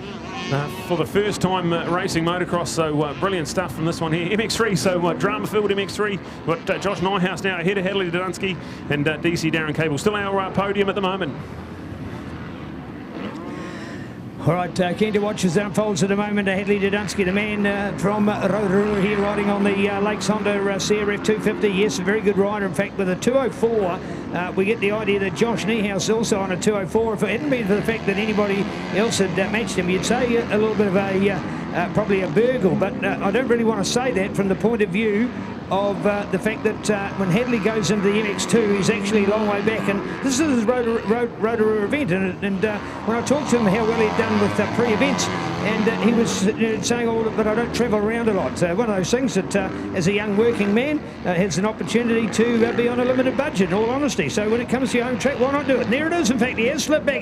for the first time racing motocross, so brilliant stuff from this one here. MX3, so drama-filled MX3. We've got Josh Nyhouse now ahead of Hadley Dudunsky, and DC Darren Cable. Still our podium at the moment. All right, keen to watch as that unfolds at the moment. Hadley Dudunsky, the man from Rotorua here, riding on the Lakes Honda CRF 250. Yes, a very good rider. In fact, with a 204, we get the idea that Josh Nyhouse also on a 204. If it hadn't been for the fact that anybody else had matched him, you'd say a little bit of a probably a burgle. But I don't really want to say that from the point of view of the fact that when Hadley goes into the MX2, he's actually a long way back, and this is his Rotorua event, and when I talked to him how well he'd done with pre-events, and he was saying, oh, but I don't travel around a lot. So one of those things that as a young working man has an opportunity to be on a limited budget, in all honesty. So when it comes to your home track, why not do it? And there it is. In fact, he has slipped back.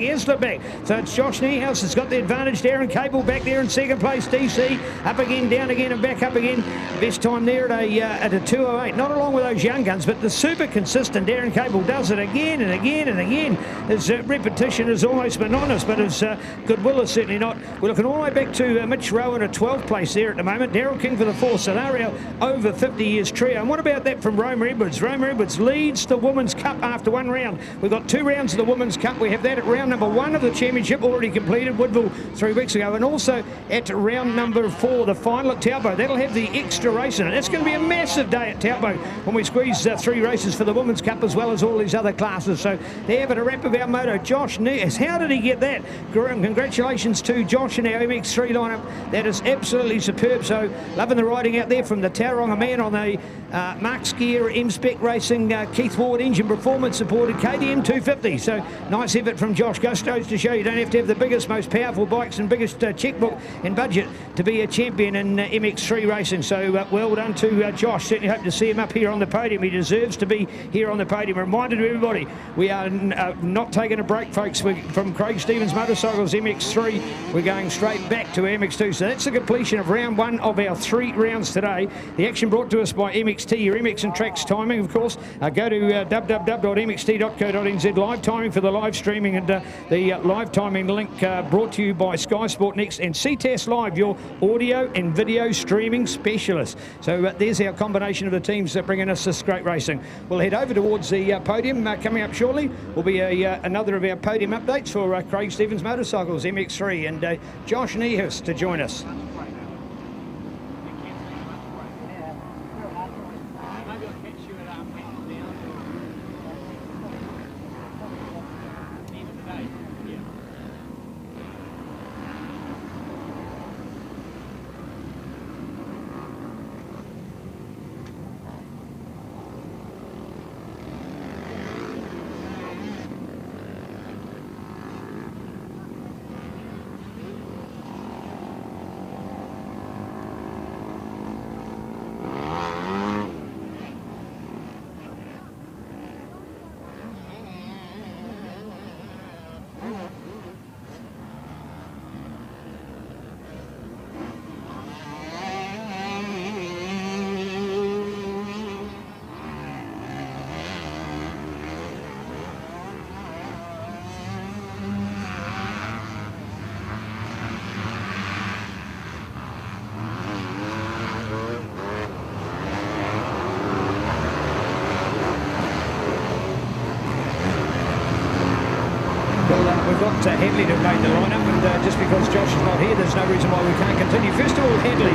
So it's Josh Nyhouse that's got the advantage. Darren Cable back there in second place. DC up again, down again, and back up again. Best time there at a 2:08. Not along with those young guns, but the super consistent Darren Cable does it again and again and again. His repetition is almost monotonous, but his goodwill is certainly not. We're looking all the way back to Mitch Rowan at 12th place there at the moment. Daryl King for the 4th scenario over 50 years trio. And what about that from Roma Edwards? Roma Edwards leads the Women's Cup after 1 round. We've got 2 rounds of the Women's Cup. We have that at round number 1 of the championship already completed, Woodville 3 weeks ago, and also at round number 4, the final at Taupo. That'll have the extra race in it. It's going to be a massive day at Taupo when we squeeze 3 races for the Women's Cup as well as all these other classes. So there, but a wrap of our moto. Josh Nyhouse, how did he get that? Congratulations to Josh and our MX3 lineup. That is absolutely superb. So loving the riding out there from the Tauranga man on the Mark's Gear M-Spec Racing Keith Ward engine performance supported KTM 250. So nice effort from Josh. Goes to show you don't have to have the biggest, most powerful bikes and biggest checkbook and budget to be a champion in MX3 racing. So well done to Josh. Certainly hope to see him up here on the podium. He deserves to be here on the podium. Reminder to everybody, we are not taking a break, folks. From Craig Stevens Motorcycles MX3, we're going straight back to MX2. So that's the completion of round 1 of our 3 rounds today. The action brought to us by MXT, your MX and Tracks timing, of course. Go to www.mxt.co.nz, live timing for the live streaming, and the live timing link brought to you by Sky Sport Next and CTAS Live, your audio and video streaming specialist. So there's our combination of the teams bringing us this great racing. We'll head over towards the podium. Coming up shortly will be another of our podium updates for Craig Stevens Motorcycles MX3 and Josh Nyhouse to join us. we've got Hadley to make the lineup, and just because Josh is not here, there's no reason why we can't continue. First of all, Hadley,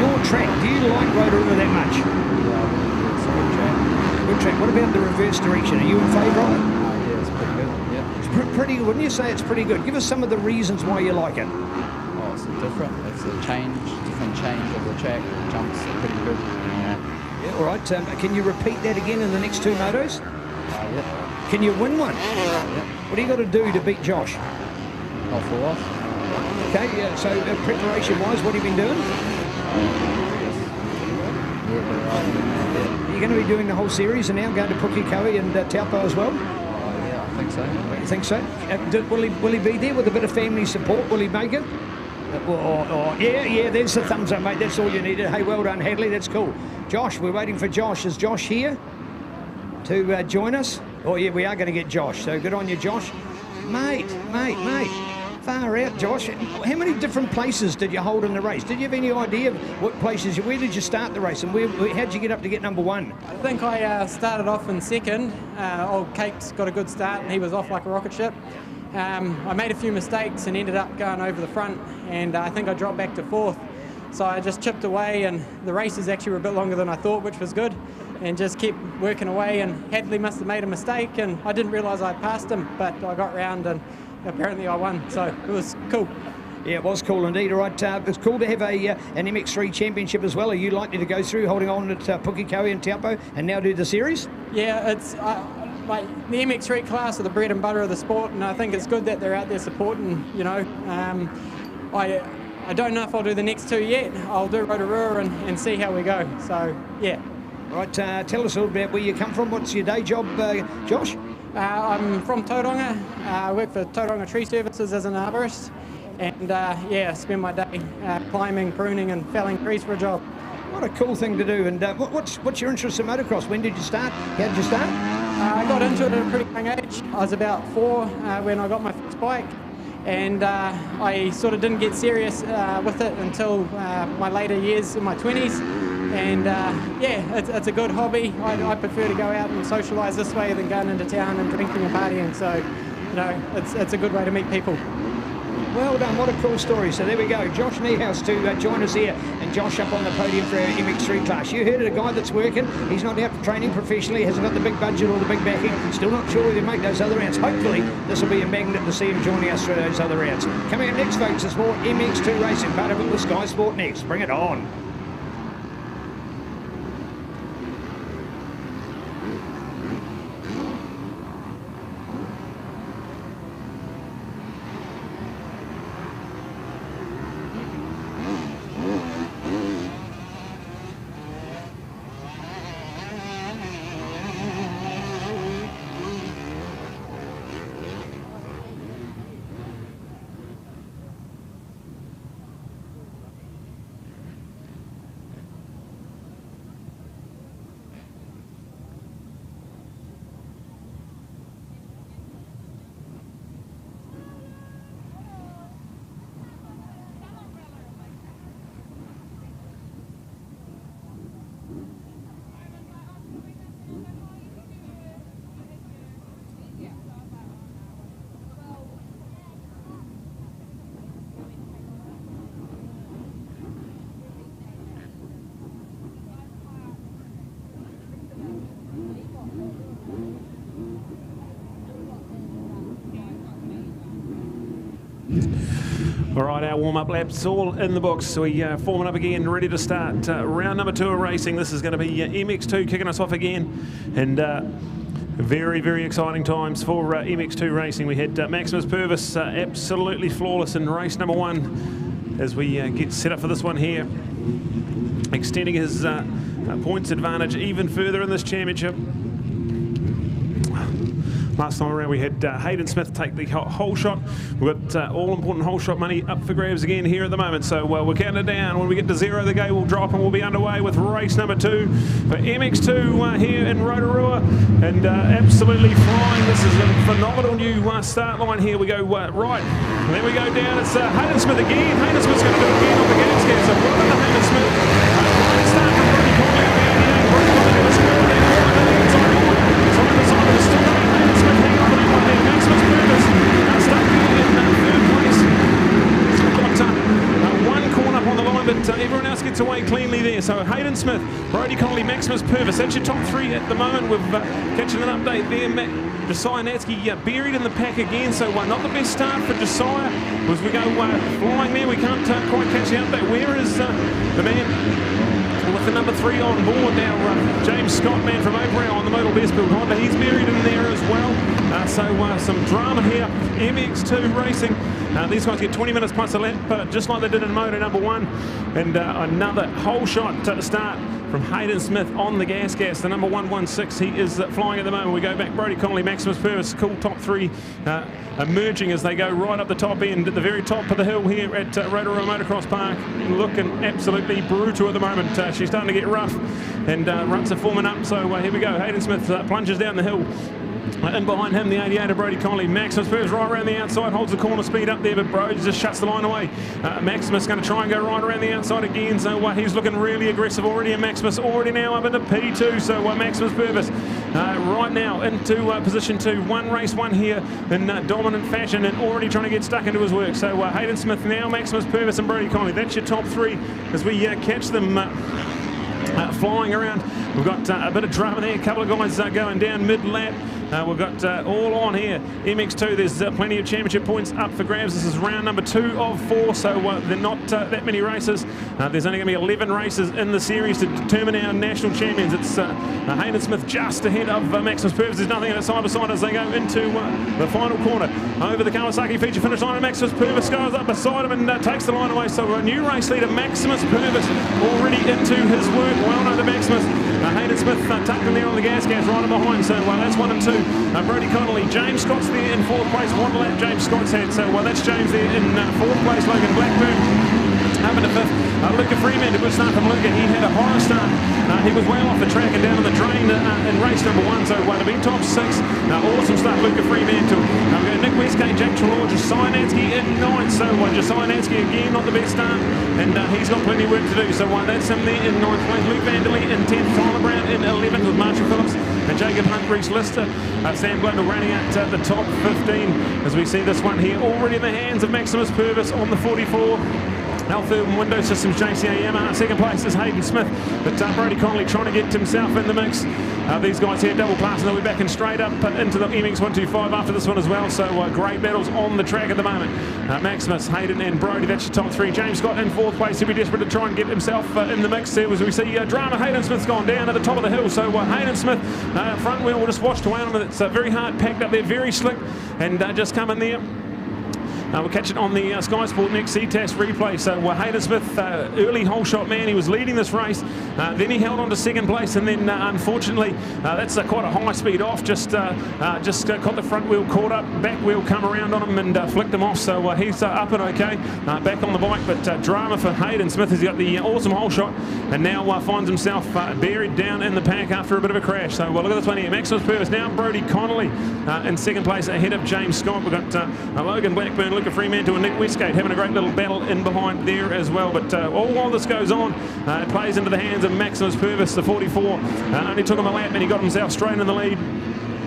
your track, do you like Rotorua that much? Yeah, it's a good track. Good track. What about the reverse direction? Are you in favour of it? Yeah, it's pretty good. Yeah. It's pretty good. Wouldn't you say it's pretty good? Give us some of the reasons why you like it. Oh, it's different. It's a different change of the track. The jumps are pretty good. Yeah, all right. Can you repeat that again in the next 2 motos? Yeah. Can you win one? Yeah. What do you got to do to beat Josh? Not fall off. Okay, yeah, so preparation-wise, what have you been doing? Yeah. You're going to be doing the whole series and now going to Pukekohe and Taupo as well? Yeah, I think so. You think so? Will he be there with a bit of family support? Will he make it? Yeah, there's the thumbs up, mate. That's all you needed. Hey, well done, Hadley. That's cool. Josh, we're waiting for Josh. Is Josh here to join us? Oh, yeah, we are going to get Josh. So good on you, Josh. Mate. Far out, Josh. How many different places did you hold in the race? Did you have any idea of what places? Where did you start the race, and how'd you get up to get number one? I think I started off in second. Old Cape's got a good start, and he was off like a rocket ship. I made a few mistakes and ended up going over the front, and I think I dropped back to fourth. So I just chipped away, and the races actually were a bit longer than I thought, which was good, and just kept working away. And Hadley must have made a mistake, and I didn't realise I passed him, but I got round and apparently I won, so it was cool. Yeah, it was cool indeed. All right, it's cool to have an MX3 championship as well. Are you likely to go through holding on at Pukekohe and Taupo and now do the series? Yeah, it's like the MX3 class are the bread and butter of the sport, and I think it's good that they're out there supporting, you know. I don't know if I'll do the next 2 yet. I'll do Rotorua and see how we go, so yeah. All right, tell us a little about where you come from. What's your day job, Josh? I'm from Tauranga. I work for Tauranga Tree Services as an arborist, and spend my day climbing, pruning and felling trees for a job. What a cool thing to do. And what's your interest in motocross? When did you start? How did you start? I got into it at a pretty young age. I was about 4 when I got my first bike, and I sort of didn't get serious with it until my later years in my 20s. And it's a good hobby. I prefer to go out and socialise this way than going into town and drinking and partying. So, you know, it's a good way to meet people. Well done, what a cool story. So there we go, Josh Niehaus to join us here, and Josh up on the podium for our MX3 class. You heard of a guy that's working, he's not out training professionally, hasn't got the big budget or the big backing, still not sure whether he'll make those other rounds. Hopefully this will be a magnet to see him joining us for those other rounds. Coming up next, folks, is more MX2 racing, part of it with Sky Sport Next. Bring it on. All right, our warm-up laps all in the books. So we forming up again, ready to start round number 2 of racing. This is going to be MX2 kicking us off again, and very, very exciting times for MX2 racing. We had Maximus Purvis absolutely flawless in race number 1 as we get set up for this one here, extending his points advantage even further in this championship. Last time around we had Hayden Smith take the hole shot. We've got all-important hole shot money up for grabs again here at the moment. So we're counting it down. When we get to 0, the gate will drop and we'll be underway with race number 2 for MX2 here in Rotorua. And absolutely flying. This is a phenomenal new start line here. We go right. And then we go down. It's Hayden Smith again. Hayden Smith's going to do it again on the gas gear. So well done to Hayden Smith. Great start from Brody Conley up here. Brody Conley to the score. Then Corey Lilly inside the corner. Side to side. Still coming. Hayden Smith hanging on to that one there. Maximus Purvis stuck in cleanly there. So Hayden Smith, Brodie Connolly, Maximus Purvis. That's your top 3 at the moment. We've catching an update there. Josiah Natsky buried in the pack again, so not the best start for Josiah. As we go flying there, we can't quite catch the update. Where is the man with the number 3 on board now? James Scott, man from Oakrow on the Model Best Build Honda. He's buried in there as well. So some drama here. MX2 Racing. These guys get 20 minutes plus a lap, just like they did in Moto number 1. And another whole shot to the start from Hayden Smith on the gas. The number 116, he is flying at the moment. We go back, Brodie Connolly, Maximus Purvis, cool top 3 emerging as they go right up the top end at the very top of the hill here at Rotorua Motocross Park. Looking absolutely brutal at the moment. She's starting to get rough and runs are forming up. So here we go. Hayden Smith plunges down the hill. And behind him, the 88 of Brodie Connolly. Maximus Purvis right around the outside, holds the corner speed up there, but Brodie just shuts the line away. Maximus going to try and go right around the outside again, so he's looking really aggressive already, and Maximus already now up into P2, so Maximus Purvis right now into position 2. Race one here in dominant fashion and already trying to get stuck into his work. So Hayden Smith now, Maximus Purvis and Brodie Connolly. That's your top 3 as we catch them flying around. We've got a bit of drama there, a couple of guys going down mid-lap. We've got all on here. MX2, there's plenty of championship points up for grabs. This is round number 2 of 4, so they're not that many races. There's only going to be 11 races in the series to determine our national champions. It's Hayden Smith just ahead of Maximus Purvis. There's nothing at side by side as they go into the final corner. Over the Kawasaki feature finish line, and Maximus Purvis goes up beside him and takes the line away. So a new race leader, Maximus Purvis, already into his work. Well done to Maximus. Hayden Smith tucked in there on the gas right behind. So that's 1 and 2. Brodie Connolly, James Scott's there in 4th place. 1 lap James Scott's had. So that's James there in 4th place. Logan Blackburn up into 5th. Luca Freeman, a good start from Luca. He had a horror start. He was well off the track and down on the drain in race number 1. So to be top 6. Awesome start, Luca Fremantle. We've got Nick Westgate, Jack Trelaw, Josiah Natsky in 9th. So Josiah Natsky again, not the best start. And he's got plenty of work to do. So that's him there in 9th place. Luke Vanderlee in 10th. Tyler Brown in 11th with Marshall Phillips and Jacob Hunt, Reese Lister. Sam Glendale running out the top 15 as we see this one here already in the hands of Maximus Purvis on the 44. Alpha Window Systems JCA Yamaha. 2nd place is Hayden Smith, but Brodie Connolly trying to get himself in the mix. These guys here double passing, they'll be backing straight up into the MX 125 after this one as well. So great battles on the track at the moment. Maximus, Hayden and Brodie, that's your top 3. James Scott in 4th place. He'll be desperate to try and get himself in the mix there as we see drama. Hayden Smith's gone down at the top of the hill. So Hayden Smith, front wheel will just washed away on him. It's very hard packed up there, very slick, and just come in there. We'll catch it on the skysportnext C-Test replay. So Hayden Smith, early whole shot man, he was leading this race. Then he held on to 2nd place, and then unfortunately, that's quite a high speed off. Just caught the front wheel caught up, back wheel come around on him and flicked him off. So he's up and okay, back on the bike. But drama for Hayden Smith. He's got the awesome whole shot, and now finds himself buried down in the pack after a bit of a crash. So look at this one here. Maximus Purvis now, Brodie Connolly in 2nd place ahead of James Scott. We've got Logan Blackburn, Luca Fremantle and Nick Westgate having a great little battle in behind there as well. But all while this goes on, it plays into the hands of Maximus Purvis, the 44. Only took him a lap and he got himself straight in the lead.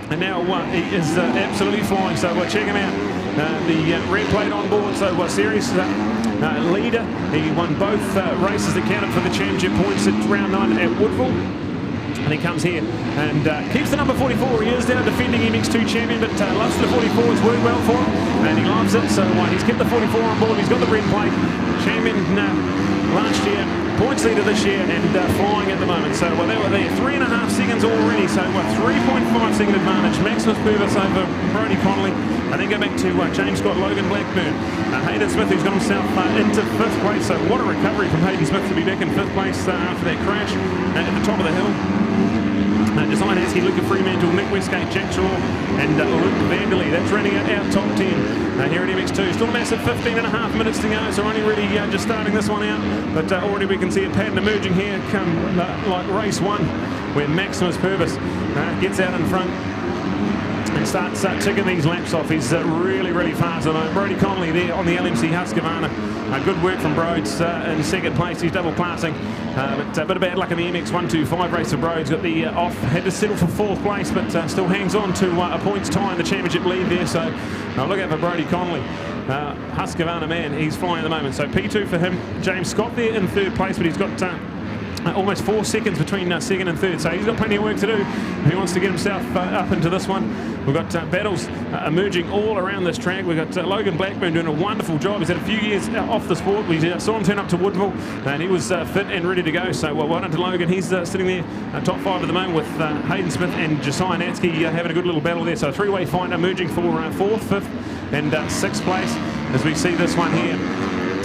And now he is absolutely flying. So check him out. The red plate on board. So series leader. He won both races that counted for the championship points at round 9 at Woodville. And he comes here and keeps the number 44. He is now defending MX2 champion, but loves the 44. It's worked well for him, and he loves it. So he's kept the 44 on board. He's got the red plate. Champion last year, points leader this year, and flying at the moment. So they were there 3.5 seconds already. So 3.5 second advantage. Maximus Purvis over Brodie Connolly. And then go back to James Scott, Logan Blackburn. Hayden Smith, who's got himself into 5th place. So what a recovery from Hayden Smith to be back in 5th place after that crash at the top of the hill. Josiah Natsky, Luca Fremantle, Nick Westgate, Jack Trelaw and Luke Vanderlee. That's running out our top 10 here at MX2. Still a massive 15.5 minutes to go, so only really just starting this one out. But already we can see a pattern emerging here come like race 1, where Maximus Purvis gets out in front and starts ticking these laps off. He's really, really fast. Brodie Connolly there on the LMC Husqvarna. Good work from Broads in 2nd place. He's double passing. But a bit of bad luck in the MX 125 race for Broads. Got the off, had to settle for 4th place, but still hangs on to a points tie in the championship lead there. So look out for Brodie Connolly. Husqvarna man, he's flying at the moment. So P2 for him. James Scott there in 3rd place, but he's got almost 4 seconds between second and third, so he's got plenty of work to do if he wants to get himself up into this one. We've got battles emerging all around this track. We've got Logan Blackburn doing a wonderful job. He's had a few years off the sport. We saw him turn up to Woodville and he was fit and ready to go, so well done to Logan. He's sitting there top 5 at the moment with Hayden Smith and Josiah Natsky having a good little battle there, so a three-way fight emerging for 4th, 5th and 6th place as we see this one here.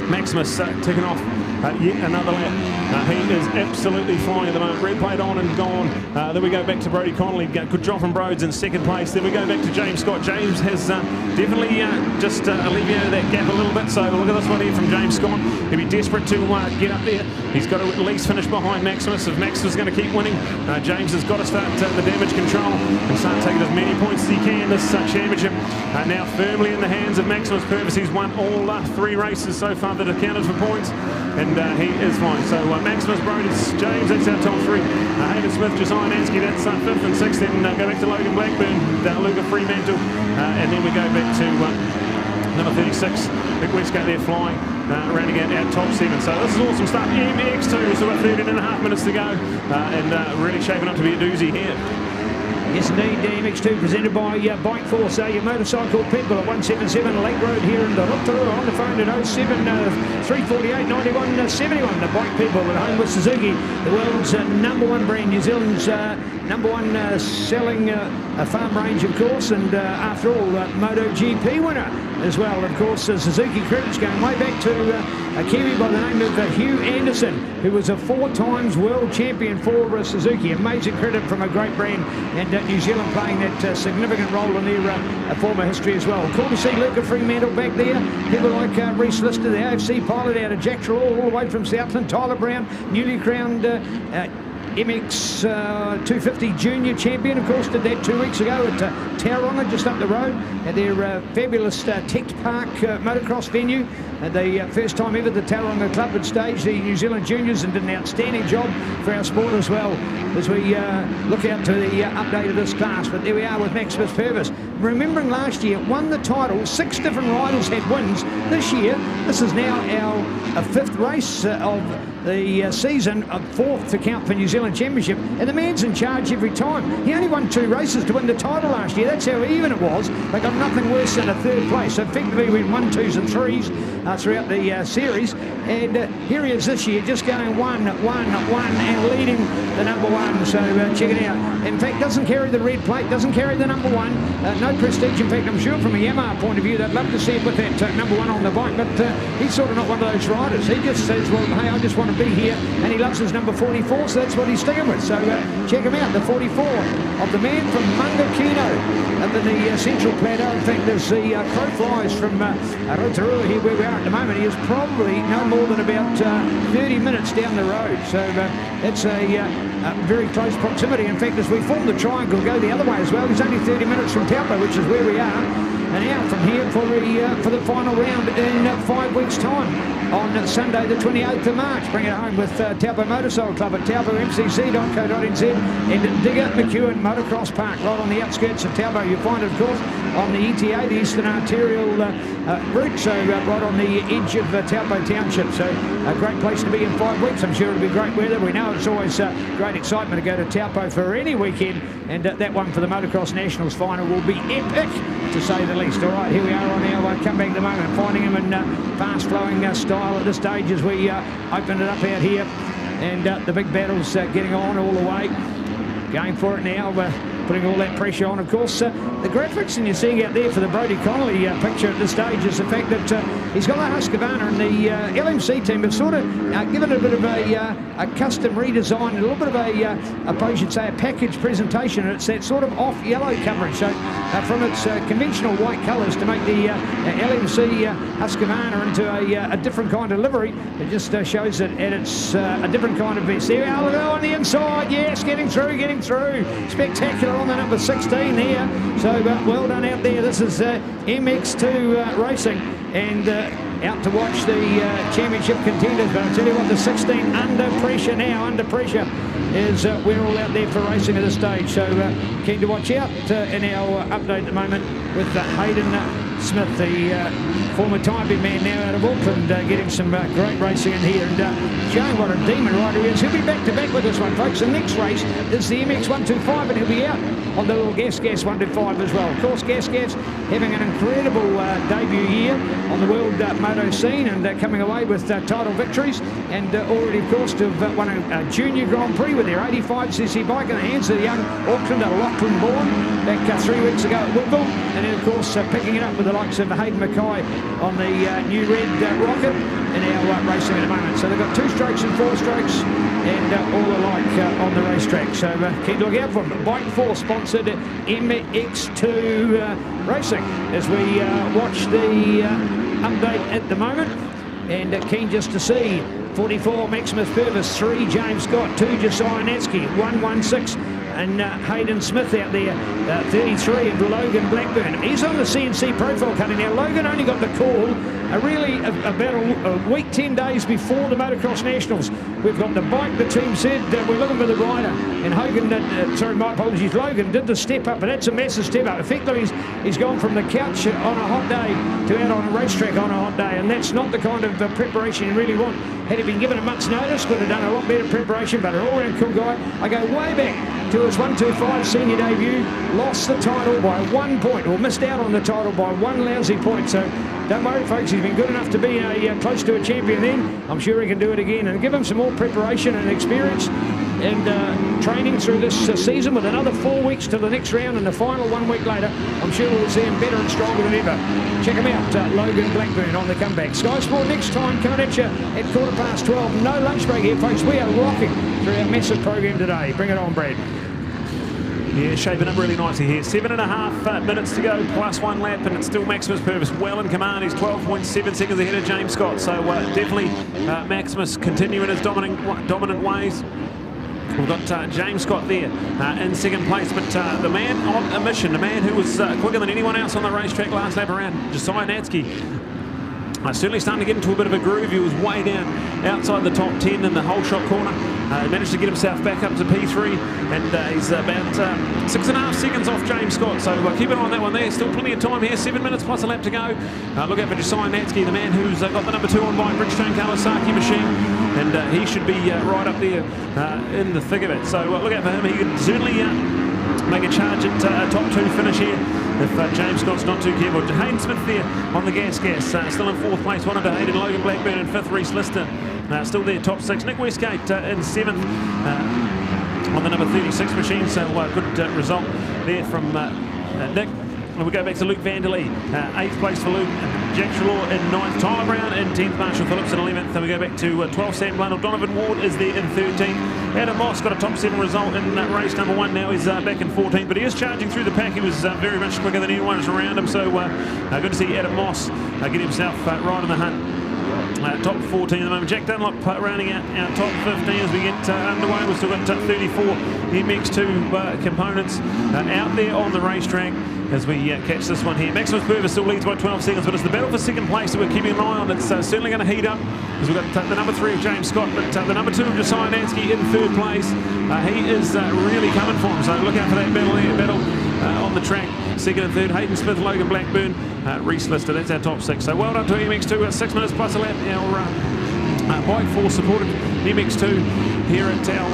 Maximus ticking off yet another lap. He is absolutely flying at the moment. Red plate on and gone. Then we go back to Brodie Connolly. Good job from Broads in 2nd place. Then we go back to James Scott. James has definitely just alleviated that gap a little bit. So look at this one here from James Scott. He'll be desperate to get up there. He's got to at least finish behind Maximus. If Maximus is going to keep winning, James has got to start the damage control and start taking as many points as he can. This championship now firmly in the hands of Maximus Purvis. He's won all 3 races so far that have counted for points, and he is fine. So Maximus, Brodie, James, that's our top 3. Hayden Smith, Josiah Nansky, that's 5th and 6th. Then go back to Logan Blackburn, Luca Fremantle, and then we go back to number 36, Rick Westgate there flying, rounding out our top 7. So this is awesome stuff. MX2, so about 13.5 minutes to go, and really shaping up to be a doozy here. Yes, indeed, the MX2 presented by Bike Force, your motorcycle people at 177 Lake Road here in the Rotorua. On the phone at 07 348 91 71. The Bike people at home with Suzuki, the world's #1 brand, New Zealand's #1 selling farm range, of course, and after all, MotoGP winner as well. Of course, Suzuki credits going way back to a Kiwi by the name of Hugh Anderson, who was a 4 times world champion for Suzuki. Amazing credit from a great brand, and New Zealand playing that significant role in their former history as well. Cool to see Luca Fremantle back there. People like Reece Lister, the AFC pilot out of Jack Trelaw, all the way from Southland. Tyler Brown, newly crowned MX 250 junior champion, of course, did that 2 weeks ago at Tauranga, just up the road at their fabulous Tech Park motocross venue. The first time ever the Tauranga Club had staged the New Zealand juniors, and did an outstanding job for our sport as well as we look out to the update of this class. But there we are with Maximus Purvis. Remembering last year, won the title, 6 different riders had wins. This year, this is now our 5th race of the season, 4th to count for New Zealand Championship, and the man's in charge every time. He only won 2 races to win the title last year. That's how even it was. They got nothing worse than a 3rd place. So effectively we won 1, 2s and 3s throughout the series, and here he is this year, just going 1, 1, 1 and leading the #1. So check it out. In fact, doesn't carry the red plate, doesn't carry the #1. No prestige. In fact, I'm sure from a Yamaha point of view they'd love to see it with that #1 on the bike, but he's sort of not one of those riders. He just says, well, hey, I just want to be here, and he loves his number 44, so that's what he's sticking with. So check him out, the 44 of the man from Mangakino up in the Central Plateau. In fact, as the crow flies from Rotorua here where we are at the moment, he is probably no more than about 30 minutes down the road. So that's a very close proximity. In fact, as we form the triangle, go the other way as well. He's only 30 minutes from Taupo, which is where we are. And out from here for the final round in 5 weeks' time on Sunday the 28th of March. Bring it home with Taupo Motorcycle Club at taupomcc.co.nz and Digger McEwen Motocross Park, right on the outskirts of Taupo. You'll find it, of course, on the ETA, the Eastern Arterial route, so right on the edge of Taupo Township. So a great place to be in 5 weeks. I'm sure it'll be great weather. We know it's always great excitement to go to Taupo for any weekend, and that one for the Motocross Nationals final will be epic, to say the least. All right, here we are on our comeback at the moment, finding him in fast-flowing style at this stage as we open it up out here, and the big battle's getting on all the way. Going for it now, putting all that pressure on. Of course, the graphics and you're seeing out there for the Brodie Connolly picture at this stage is the fact that he's got the Husqvarna, and the LMC team have sort of given it a bit of a custom redesign, a little bit of I suppose you'd say, a package presentation, and it's that sort of off yellow coverage. So from its conventional white colours to make the LMC Husqvarna into a different kind of livery, it just shows that it's a different kind of vest. There we are, on the inside, yes, getting through. Spectacular on the number 16 here. So well done out there. This is MX2 Racing, and out to watch the championship contenders. But I'll tell you what, the 16 under pressure now, is we're all out there for racing at this stage. So keen to watch out in our update at the moment with Hayden Smith, the former typing man now out of Auckland, getting some great racing in here and showing what a demon rider he is. He'll be back-to-back with this one, folks. The next race is the MX 125, and he'll be out on the little Gas 125 as well. Of course, Gas having an incredible debut year on the world moto scene and coming away with title victories, and already, of course, to have won a junior Grand Prix with their 85cc bike in the hands of the young Auckland, Lachlan born back 3 weeks ago at Woodville, and then, of course, picking it up with the likes of Hayden Mackay on the new red Rocket in our racing at the moment. So they've got 2 strokes and 4 strokes and all alike on the racetrack. So keep looking out for them. Bike 4 sponsored MX2 Racing as we watch the update at the moment, and keen just to see 44 Maximus Purvis, 3 James Scott, 2 Josiah Natsky, 116 and Hayden Smith out there, 33 and Logan Blackburn. He's on the CNC profile cutting now. Logan only got the call about a week, 10 days before the Motocross Nationals. We've got the bike, the team said we're looking for the rider, and Hogan, sorry, my apologies, Logan did the step up, and that's a massive step up. Effectively, he's gone from the couch on a hot day to out on a racetrack on a hot day, and that's not the kind of preparation you really want. Had he been given a month's notice, could have done a lot better preparation, but an all-round cool guy. I go way back to his 125 senior debut, lost the title by 1 point, or missed out on the title by 1 lousy point. So don't worry, folks, he's been good enough to be close to a champion then. I'm sure he can do it again, and give him some more preparation and experience and training through this season with another 4 weeks to the next round, and the final 1 week later, I'm sure we'll see him better and stronger than ever. Check him out, Logan Blackburn on the comeback. Sky Sport next time coming at you at 12:15. No lunch break here, folks. We are rocking through our massive program today. Bring it on, Brad. Yeah, shaping up really nicely here. 7.5 minutes to go, plus 1 lap, and it's still Maximus Purvis well in command. He's 12.7 seconds ahead of James Scott. So definitely Maximus continuing his dominant ways. We've got James Scott there in second place, but the man on a mission, the man who was quicker than anyone else on the racetrack last lap around, Josiah Natsky. Certainly starting to get into a bit of a groove. He was way down outside the top 10 in the whole shot corner. Managed to get himself back up to P3, and he's about 6.5 seconds off James Scott. So keep an eye on that one there. Still plenty of time here. 7 minutes plus a lap to go. Look out for Josiah Natsky, the man who's got the number 2 on bike, Bridgestone Kawasaki machine, and he should be right up there in the thick of it. So look out for him. He could certainly make a charge at a top 2 finish here if James Scott's not too careful. Hayden Smith there on the gas, still in 4th place, 1 under Hayden. Logan Blackburn in 5th, Reese Lister still there, top 6. Nick Westgate in 7th on the number 36 machine, so good result there from Nick. And we go back to Luke Vanderlee, 8th place for Luke. Jack Trelaw in 9th, Tyler Brown in 10th, Marshall Phillips in 11th. Then we go back to 12th, Sam Blundell. Donovan Ward is there in 13th. Adam Moss got a top 7 result in race number 1. Now he's back in 14th, but he is charging through the pack. He was very much quicker than anyone else around him, so good to see Adam Moss get himself right in the hunt. Top 14 at the moment. Jack Dunlop rounding out our top 15 as we get underway. We've still got 34 MX2 components out there on the racetrack as we catch this one here. Maximus Purvis still leads by 12 seconds, but it's the battle for second place that we're keeping an eye on. It's certainly going to heat up as we've got the number 3 of James Scott, but the number 2 of Josiah Natsky in 3rd place. He is really coming for him, so look out for that battle on the track. 2nd and 3rd, Hayden Smith, Logan Blackburn, Reese Lister. That's our top 6. So well done to MX2. 6 minutes plus a lap. Our bike 4 supported MX2 here at our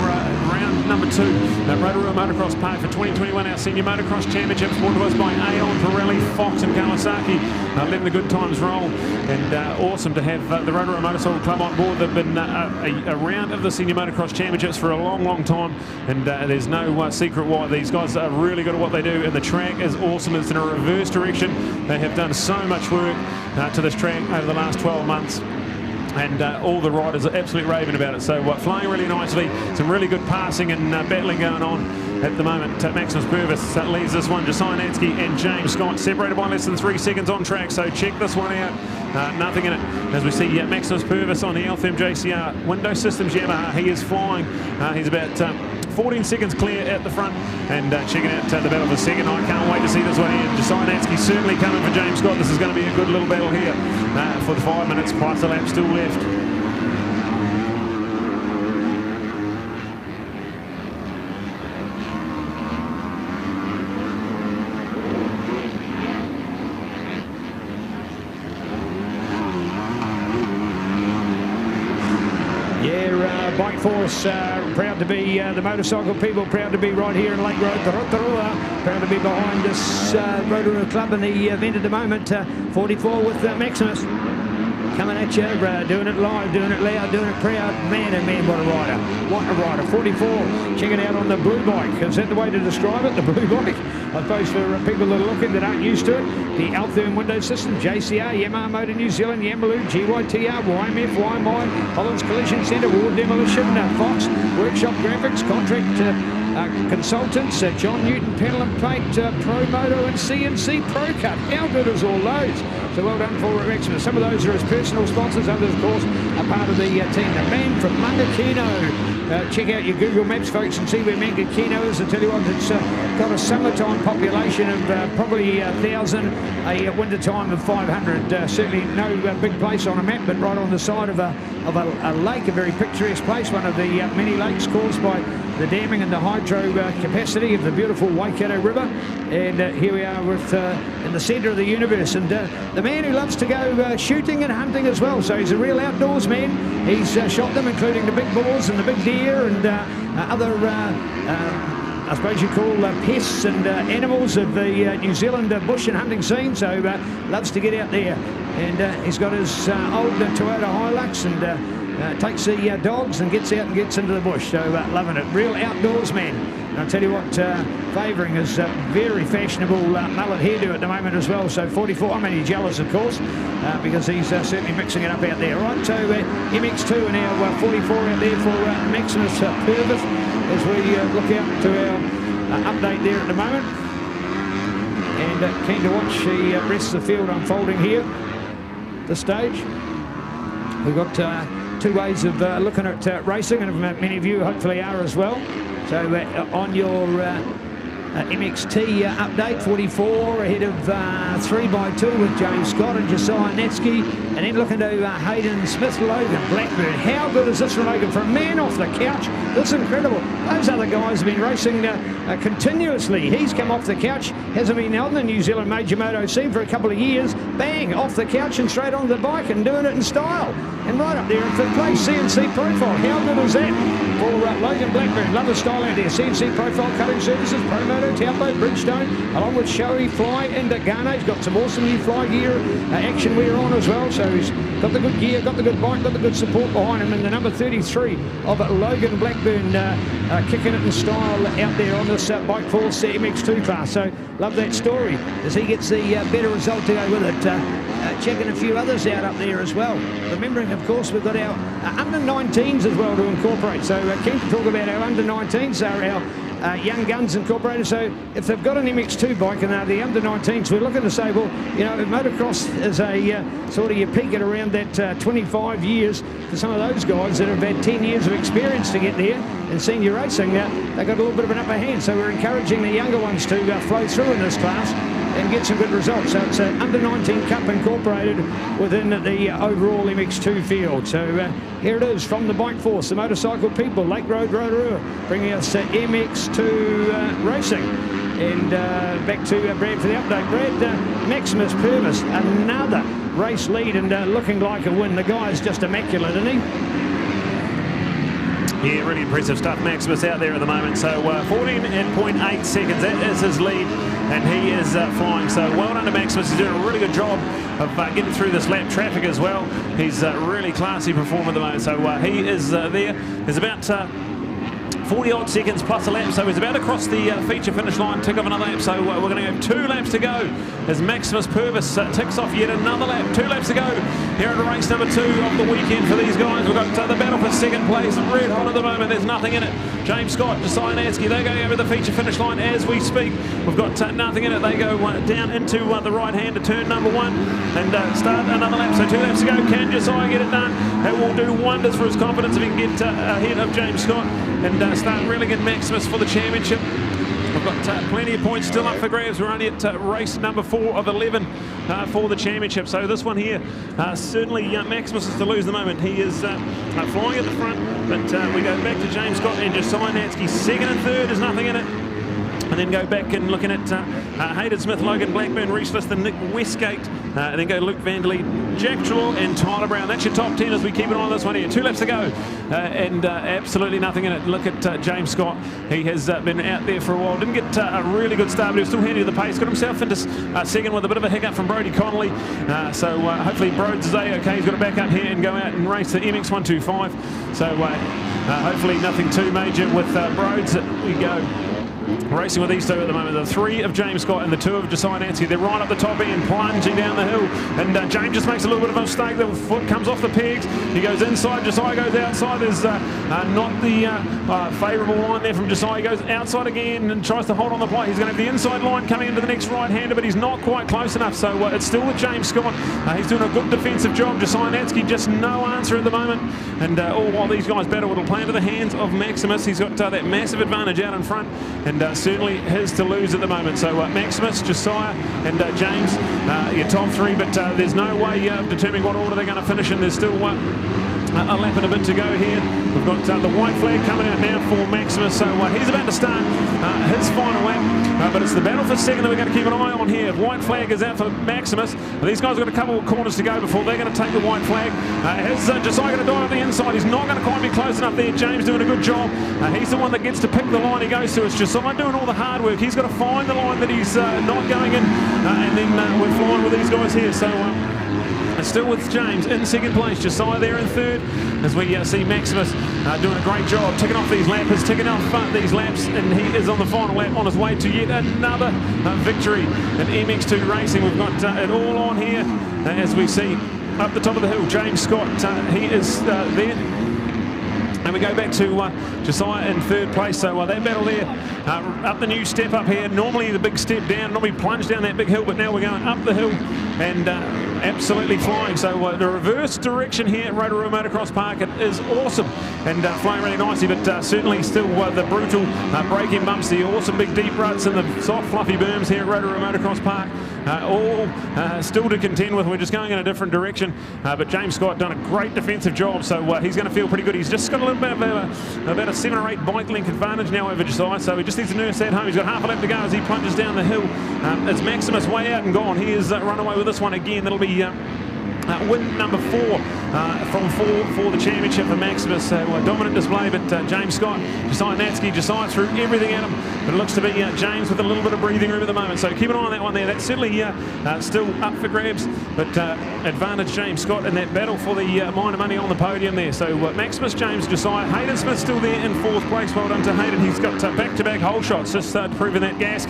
round number 2 at Rotorua Motocross Park for 2021. Our Senior Motocross Championship, supported us by Aon, Pirelli, Fox and Kawasaki. Letting the good times roll, and awesome to have the Rotorua Motorcycle Club on board. They've been around of the Senior Motocross Championships for a long time, and there's no secret why. These guys are really good at what they do, and the track is awesome. It's in a reverse direction. They have done so much work to this track over the last 12 months. And all the riders are absolutely raving about it. So flying really nicely, some really good passing and battling going on at the moment. Maximus Purvis leads this one. Josiah Natsky and James Scott separated by less than 3 seconds on track. So check this one out. Nothing in it as we see Maximus Purvis on the Altherm JCR Windows Systems Yamaha. He is flying. He's about 14 seconds clear at the front, and checking out the battle for second. I can't wait to see this one here. Josiah Natsky certainly coming for James Scott. This is going to be a good little battle here for the 5 minutes plus a lap still left. Bike Force, proud to be the motorcycle people, proud to be right here in Lake Road, Rotorua, proud to be behind this Rotorua Club in the event at the moment. 44 with Maximus. Coming at you, doing it live, doing it loud, doing it proud. Man, oh man, what a rider. What a rider. 44, check it out on the blue bike. Is that the way to describe it, the blue bike? I suppose for people that are looking that aren't used to it, the Altherm window system, JCR, Yamaha Motor New Zealand, Yamalu, GYTR, YMF, YMI, Holland's Collision Centre, War Demolition, Fox, Workshop Graphics, Contract Consultants, John Newton, Pedal and Plate, Pro Moto and CNC Pro Cut. How good is all those? So well done for Maximus. Some of those are his personal sponsors, others of course are part of the team. The man from Mangakino. Check out your Google Maps, folks, and see where Mangakino is. I tell you what, it's got a summertime population of probably 1,000, a winter time of 500. Certainly no big place on a map, but right on the side of a lake, a very picturesque place, one of the many lakes caused by the damming and the hydro capacity of the beautiful Waikato River. And here we are with in the centre of the universe, and the man who loves to go shooting and hunting as well. So he's a real outdoors man. He's shot them, including the big boars and the big deer and other I suppose you call pests and animals of the New Zealand bush and hunting scene. So loves to get out there, and he's got his old Toyota Hilux and takes the dogs and gets out and gets into the bush. So loving it. Real outdoors man. And I'll tell you what, favouring his very fashionable mullet hairdo at the moment as well. So 44, I mean, he's jealous of course, because he's certainly mixing it up out there. Right, so MX2 and now 44 out there for Maximus Purvis as we look out to our update there at the moment. And keen to watch the rest of the field unfolding here at this stage. We've got two ways of looking at racing, and many of you hopefully are as well. So on your MXT update, 44 ahead of 3x2 with James Scott and Josiah Natsky, and then looking to Hayden Smith, Logan Blackburn. How good is this from Logan? For a man off the couch, this is incredible. Those other guys have been racing continuously. He's come off the couch, hasn't been on the New Zealand major moto scene for a couple of years. Bang, off the couch and straight onto the bike and doing it in style. And right up there in fifth place, CNC Profile. How good is that for Logan Blackburn? Love the style out there. CNC Profile Cutting Services, Promoto, Taupo, Bridgestone, along with Shoei Fly and Ghana. He's got some awesome new fly gear, action wear on as well. So he's got the good gear, got the good bike, got the good support behind him. And the number 33 of Logan Blackburn kicking it in style out there on this Bike Force MX2 class. So love that story as he gets the better result to go with it. Checking a few others out up there as well. Remembering, of course, we've got our under-19s as well to incorporate. So keen to talk about our under-19s, so our Young Guns Incorporated. So if they've got an MX2 bike and they're the under-19s, we're looking to say, well, you know, motocross is a sort of, you peak at around that 25 years for some of those guys that have had 10 years of experience to get there in senior racing. They've got a little bit of an upper hand. So we're encouraging the younger ones to flow through in this class and get some good results. So it's an under-19 Cup incorporated within the overall MX2 field. So here it is from the Bike Force, the motorcycle people, Lake Road, Rotorua, bringing us MX2 racing. And back to Brad for the update. Brad, Maximus Purvis, another race lead and looking like a win. The guy is just immaculate, isn't he? Yeah, really impressive stuff. Maximus out there at the moment. So 14.8 seconds, that is his lead, and he is flying. So well done to Maximus. He's doing a really good job of getting through this lap traffic as well. He's really classy performer at the moment. So he is there. There's about 40 odd seconds plus a lap, so he's about to cross the feature finish line, tick off another lap. So we're going to have 2 laps to go as Maximus Purvis ticks off yet another lap. 2 laps to go here at race number 2 of the weekend for these guys. We've got the battle for second place, red hot at the moment. There's nothing in it. James Scott, Josiah Natsky, they're going over the feature finish line as we speak. We've got nothing in it. They go down into the right hand to turn number 1 and start another lap. So 2 laps to go. Can Josiah get it done? That will do wonders for his confidence if he can get ahead of James Scott and start reeling in Maximus for the championship. We've got plenty of points still up for grabs. We're only at race number 4 of 11 for the championship. So this one here, certainly Maximus is to lose the moment. He is flying at the front, but we go back to James Scott and Josiah Natsky. Second and third, there's nothing in it. and then go back and looking at Hayden Smith, Logan Blackburn, Reese Liston, Nick Westgate, and then go Luke Vanderley, Jack Trelaw and Tyler Brown. That's your top 10 as we keep it on this one here. 2 laps to go, and absolutely nothing in it. Look at James Scott. He has been out there for a while. Didn't get a really good start, but he was still handy to the pace. Got himself into second with a bit of a hiccup from Brodie Connolly. So hopefully Broads is okay. He's got to back up here and go out and race the MX 125. So hopefully nothing too major with Broads. We go racing with these two at the moment. The 3 of James Scott and the 2 of Josiah Nancy. They're right up the top end, plunging down the hill. And James just makes a little bit of a mistake. The foot comes off the pegs. He goes inside. Josiah goes outside. There's not the favourable line there from Josiah. He goes outside again and tries to hold on the plate. He's going to have the inside line coming into the next right-hander, but he's not quite close enough. So it's still with James Scott. He's doing a good defensive job. Josiah Nancy just no answer at the moment. And all while these guys battle, it'll play into the hands of Maximus. He's got that massive advantage out in front. And certainly his to lose at the moment. So Maximus, Josiah and James, your top 3, but there's no way of determining what order they're going to finish in. There's still a lap and a bit to go here. We've got the white flag coming out now for Maximus, so he's about to start his final lap, but it's the battle for second that we're going to keep an eye on here. White flag is out for Maximus. These guys have got a couple of corners to go before they're going to take the white flag. Has Josiah going to dive up the inside? He's not going to quite be close enough there. James doing a good job. He's the one that gets to pick the line he goes to. It's Josiah doing all the hard work. He's got to find the line that he's not going in, and then we're flying with these guys here. So it's still with James in second place, Josiah there in third, as we see Maximus doing a great job, ticking off these lappers, ticking off these laps, and he is on the final lap on his way to yet another victory in MX2 racing. We've got it all on here as we see up the top of the hill, James Scott, he is there. And we go back to Josiah in third place. So that battle there, up the new step up here. Normally the big step down, normally plunge down that big hill, but now we're going up the hill and absolutely flying. So the reverse direction here at Rotorua Motocross Park, it is awesome and flying really nicely, but certainly still the brutal braking bumps, the awesome big deep ruts and the soft fluffy berms here at Rotorua Motocross Park. All still to contend with. We're just going in a different direction, but James Scott done a great defensive job, so he's going to feel pretty good. He's just got a little bit of about a 7 or 8 bike length advantage now over Josiah, so he just needs to nurse that home. He's got half a lap to go as he plunges down the hill. It's Maximus way out and gone. He has run away with this one again. That'll be win number 4 from 4 for the championship for Maximus. Dominant display, but James Scott, Josiah Natsky, Josiah threw everything at him, but it looks to be James with a little bit of breathing room at the moment. So keep an eye on that one there. That's certainly still up for grabs, but advantage James Scott in that battle for the minor money on the podium there. So Maximus, James, Josiah, Hayden Smith still there in 4th place. Well done to Hayden. He's got back-to-back hole shots, just proving that gas.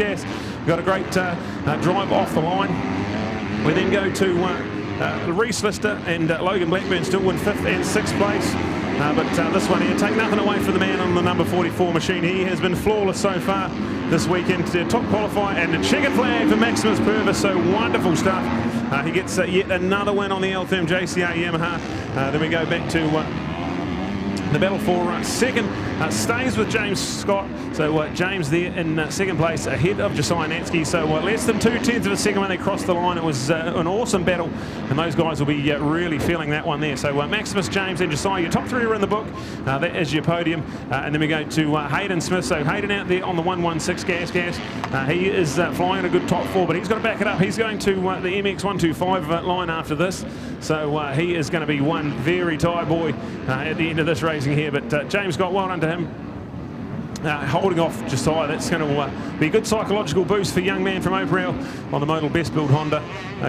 Got a great drive off the line. We then go to Reese Lister and Logan Blackburn still in 5th and 6th place. But this one here, take nothing away from the man on the number 44 machine. He has been flawless so far this weekend. Top qualifier and a checkered flag for Maximus Purvis. So wonderful stuff. He gets yet another win on the L-Therm JCR Yamaha. Then we go back to the battle for second stays with James Scott. So James there in second place ahead of Josiah Natsky. So less than 2/10 of a second when they crossed the line. It was an awesome battle, and those guys will be really feeling that one there. So Maximus, James and Josiah, your top 3 are in the book. That is your podium. And then we go to Hayden Smith. So Hayden out there on the 116 gas. He is flying a good top 4, but he's got to back it up. He's going to the MX 125 line after this. So he is going to be one very tired boy at the end of this racing here. But James got well done to him. Holding off Josiah, that's going to be a good psychological boost for young man from Oparel on the model best build Honda.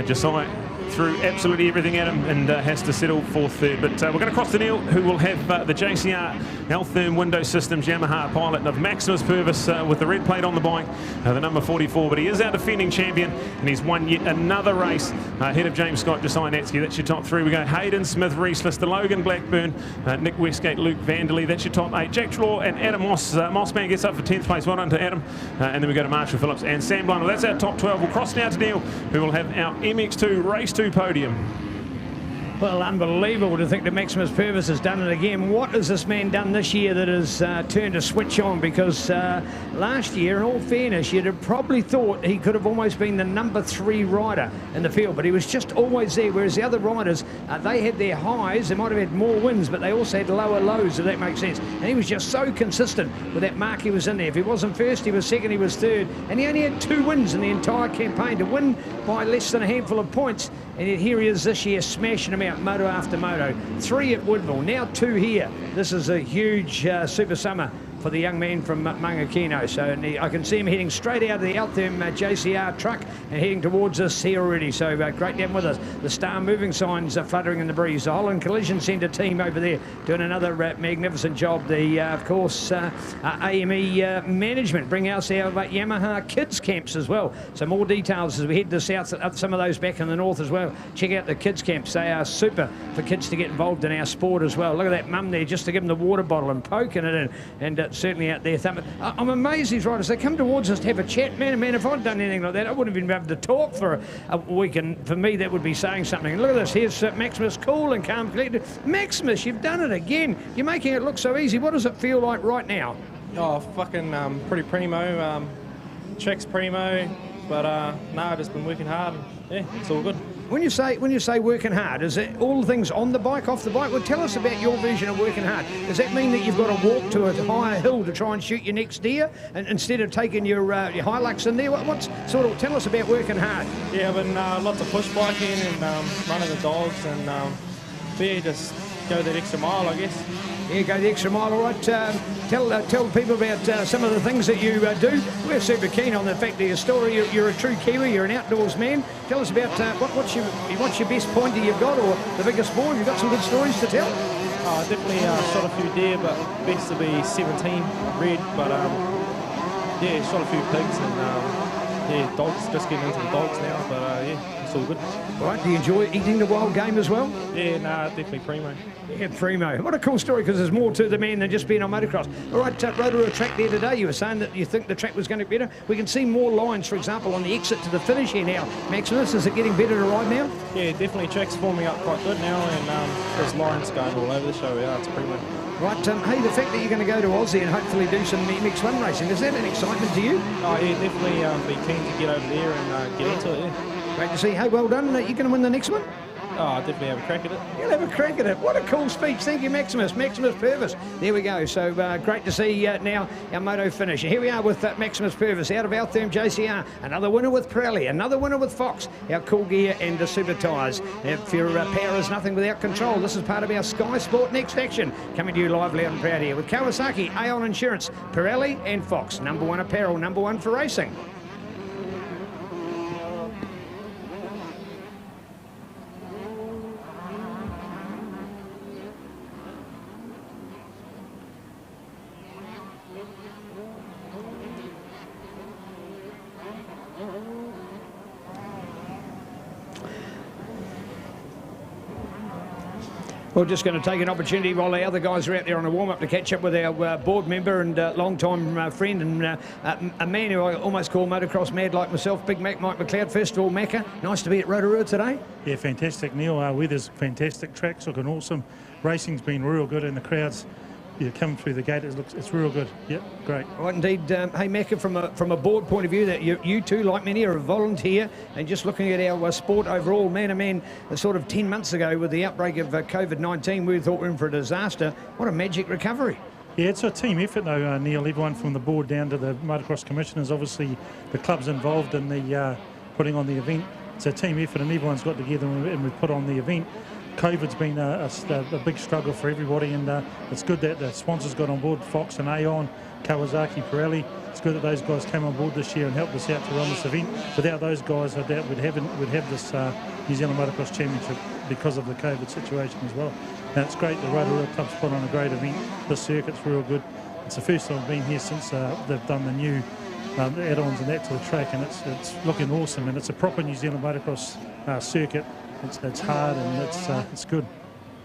Josiah threw absolutely everything at him and has to settle for 3rd. But we're going to cross to Neil, who will have the JCR L-Therm Window Systems Yamaha pilot of Maximus Purvis with the red plate on the bike, the number 44. But he is our defending champion, and he's won yet another race ahead of James Scott, Josiah Natsky. That's your top 3. We go Hayden Smith, Reese Lister, Logan Blackburn, Nick Westgate, Luke Vanderley. That's your top 8. Jack Trelaw and Adam Moss. Mossman gets up for 10th place. Well done to Adam. And then we go to Marshall Phillips and Sam Blundell. That's our top 12. We'll cross now to Neil, who will have our MX2 Race 2 podium. Well, unbelievable to think that Maximus Purvis has done it again. What has this man done this year that has turned a switch on? Because last year, in all fairness, you'd have probably thought he could have almost been the number 3 rider in the field, but he was just always there, whereas the other riders, they had their highs, they might have had more wins, but they also had lower lows, if that makes sense. And he was just so consistent with that mark he was in there. If he wasn't first, he was second, he was third, and he only had 2 wins in the entire campaign. To win by less than a handful of points, and yet here he is this year smashing them out moto after moto. 3 at Woodville, now 2 here. This is a huge super summer for the young man from Mangakino. So I can see him heading straight out of the Altherm JCR truck and heading towards us here already. So great to have him with us. The star moving signs are fluttering in the breeze. The Holland Collision Centre team over there doing another magnificent job. The, of course, AME management bring us our Yamaha kids camps as well. So more details as we head to the south, up some of those back in the north as well. Check out the kids camps. They are super for kids to get involved in our sport as well. Look at that mum there just to give them the water bottle and poking it in, and certainly out there thumping. I'm amazed these riders, they come towards us to have a chat. Man, if I'd done anything like that, I wouldn't have been able to talk for a week, and for me that would be saying something. And look at this, here's Maximus, cool and calm, collected. Maximus, you've done it again. You're making it look so easy. What does it feel like right now? Oh, fucking pretty primo. Track's primo, but I've just been working hard, and yeah, it's all good. When you say working hard, is it all the things on the bike, off the bike? Well, tell us about your version of working hard. Does that mean that you've got to walk to a higher hill to try and shoot your next deer, and instead of taking your Hilux in there? Tell us about working hard? Yeah, I've been lots of push biking and running the dogs, and just go that extra mile, I guess. Yeah, go the extra mile. All right, tell people about some of the things that you do. We're super keen on the fact that your story, you're a true Kiwi, you're an outdoors man. Tell us about what's your best pointer you've got, or the biggest boar. You've got some good stories to tell. Oh, definitely shot a few deer, but best to be 17 red. But yeah, shot a few pigs, and dogs. Just getting into the dogs now, but yeah, it's all good. All right, do you enjoy eating the wild game as well? Yeah, definitely primo. Yeah, primo. What a cool story, because there's more to the man than just being on motocross. All right, Rotorua track there today. You were saying that you think the track was going to be better. We can see more lines, for example, on the exit to the finish here now. Maximus, is it getting better to ride now? Yeah, definitely. Track's forming up quite good now, and there's lines going all over the show. Yeah, it's primo. Right, hey, the fact that you're going to go to Aussie and hopefully do some MX1 racing, is that an excitement to you? Oh, yeah, definitely be keen to get over there and get into it, yeah. Great to see. Hey, well done. You're going to win the next one? Oh, I'll definitely have a crack at it. You'll have a crack at it. What a cool speech. Thank you, Maximus. Maximus Purvis. There we go. So great to see now our moto finish. Here we are with Maximus Purvis out of Altherm JCR. Another winner with Pirelli. Another winner with Fox. Our cool gear and the super tyres. If your power is nothing without control, this is part of our Sky Sport Next action. Coming to you live, loud and proud here with Kawasaki, Aon Insurance, Pirelli and Fox. #1 apparel, #1 for racing. We're just going to take an opportunity while the other guys are out there on a warm-up to catch up with our board member and long-time friend and a man who I almost call motocross mad like myself, Big Mac, Mike McLeod. First of all, Macca, nice to be at Rotorua today. Yeah, fantastic, Neil. Weather's fantastic, track's looking awesome. Racing's been real good and the crowds coming through the gate, it's real good. Yep, great. Right, indeed. Hey, Macca, from a board point of view, that you too, like many, are a volunteer, and just looking at our sport overall, man, sort of 10 months ago with the outbreak of COVID-19, we thought we were in for a disaster. What a magic recovery. Yeah, it's a team effort though, Neil. Everyone from the board down to the motocross commissioners, obviously the club's involved in the putting on the event. It's a team effort and everyone's got together and we've put on the event. COVID's been a big struggle for everybody, and it's good that the sponsors got on board, Fox and Aon, Kawasaki, Pirelli. It's good that those guys came on board this year and helped us out to run this event. Without those guys, I doubt we'd have this New Zealand Motocross Championship because of the COVID situation as well. And it's great the Rotorua Club's put on a great event. This circuit's real good. It's the first time I've been here since they've done the new add-ons and that to the track, and it's looking awesome, and it's a proper New Zealand Motocross circuit. It's hard and it's good.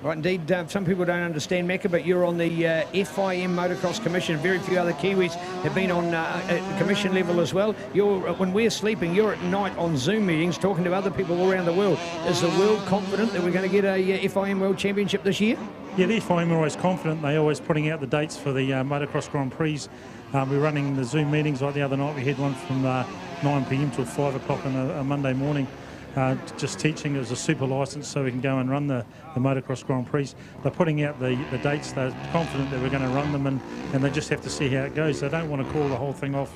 Right, indeed. Some people don't understand, Macca, but you're on the FIM Motocross Commission. Very few other Kiwis have been on commission level as well. When we're sleeping, you're at night on Zoom meetings talking to other people all around the world. Is the world confident that we're going to get a FIM World Championship this year? Yeah, the FIM are always confident. They're always putting out the dates for the Motocross Grand Prix. We're running the Zoom meetings. Like the other night, we had one from 9 p.m. till 5 o'clock on a Monday morning. Just teaching as a super license so we can go and run the Motocross Grand Prix. They're putting out the dates. They're confident that we're going to run them, and they just have to see how it goes. They don't want to call the whole thing off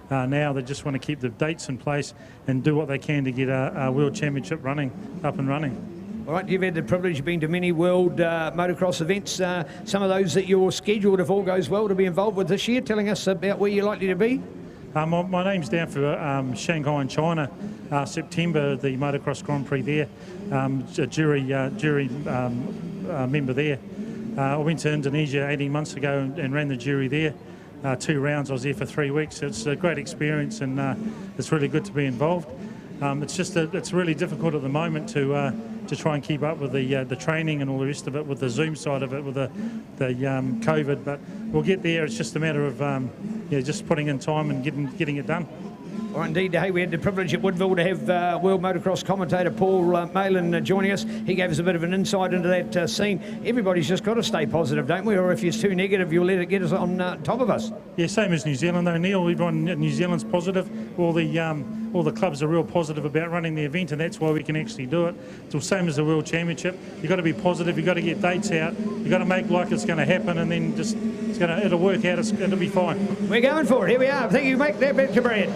now. They just want to keep the dates in place and do what they can to get our World Championship up and running. All right, you've had the privilege of being to many world motocross events. Some of those that you're scheduled, if all goes well, to be involved with this year. Telling us about where you're likely to be. My name's down for Shanghai in China, September, the Motocross Grand Prix there. A jury member there. I went to Indonesia 18 months ago and ran the jury there. 2 rounds. I was there for 3 weeks. It's a great experience, and it's really good to be involved. It's really difficult at the moment to try and keep up with the training and all the rest of it, with the Zoom side of it, with the COVID. But we'll get there. It's just a matter of just putting in time and getting it done. Well, indeed, hey, we had the privilege at Woodville to have world motocross commentator Paul Malin joining us. He gave us a bit of an insight into that scene. Everybody's just got to stay positive, don't we? Or if you're too negative, you'll let it get us on top of us. Yeah, same as New Zealand though, Neil. Everyone in New Zealand's positive. All the clubs are real positive about running the event, and that's why we can actually do it. It's the same as the World Championship. You've got to be positive. You've got to get dates out. You've got to make like it's going to happen, and then it'll work out. It'll be fine. We're going for it. Here we are. Thank you, mate. That back to Brad.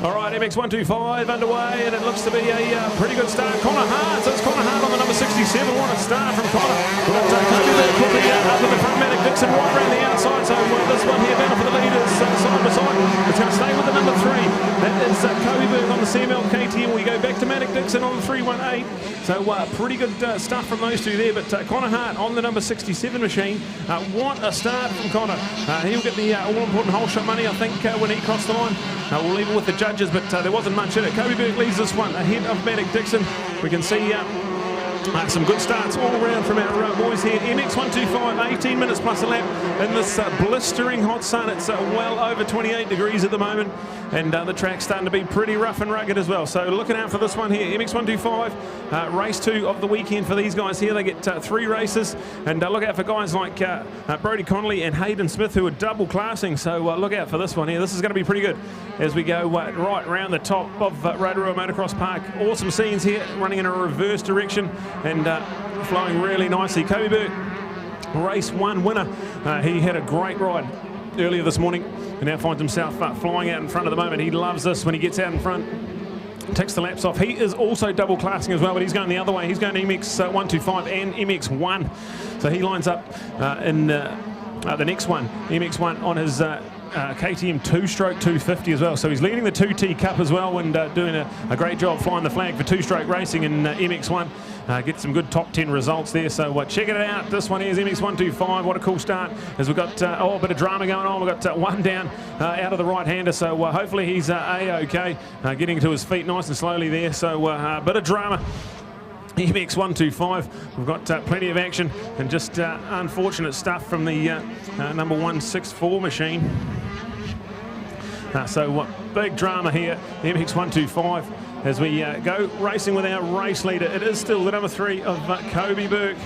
All right, MX125 underway, and it looks to be a pretty good start. Connor Hart, so it's Connor Hart on the number 67. What a start from Connor. We've got Kobe Burke quickly up in the front, Matic Dixon right around the outside. So this one here, battle for the leaders, side by side. It's going to stay with the number 3. That is Kobe Burke on the CML KTM. We go back to Matic Dixon on the 318. So pretty good stuff from those two there. But Connor Hart on the number 67 machine. What a start from Connor. He'll get the all-important whole shot money, I think, when he crossed the line. We'll leave it with the judges, but there wasn't much in it. Kobe Burke leads this one ahead of Matic Dixon. We can see some good starts all around from our boys here. MX125, 18 minutes plus a lap in this blistering hot sun. It's well over 28 degrees at the moment, and the track's starting to be pretty rough and rugged as well. So looking out for this one here, MX125, race 2 of the weekend for these guys here. They get 3 races, and look out for guys like Brodie Connolly and Hayden Smith, who are double classing. So look out for this one here. This is going to be pretty good as we go right around the top of Rotorua Motocross Park. Awesome scenes here, running in a reverse direction and flowing really nicely. Kobe Burke, race 1 winner. He had a great ride earlier this morning and now finds himself flying out in front at the moment. He loves this when he gets out in front. Takes the laps off. He is also double classing as well, but he's going the other way. He's going MX125 and MX1. So he lines up in the next one, MX1 on his KTM 2-stroke 250 as well. So he's leading the 2T Cup as well and doing a great job flying the flag for 2-stroke racing in MX1. Get some good top 10 results there. So check it out. This one is MX125. What a cool start as we've got a bit of drama going on. We've got one down out of the right-hander. So hopefully he's A-OK, getting to his feet nice and slowly there. So a bit of drama. MX125, we've got plenty of action and just unfortunate stuff from the number 164 machine. So big drama here, the MX125, as we go racing with our race leader. It is still the number 3 of Kobe Burke,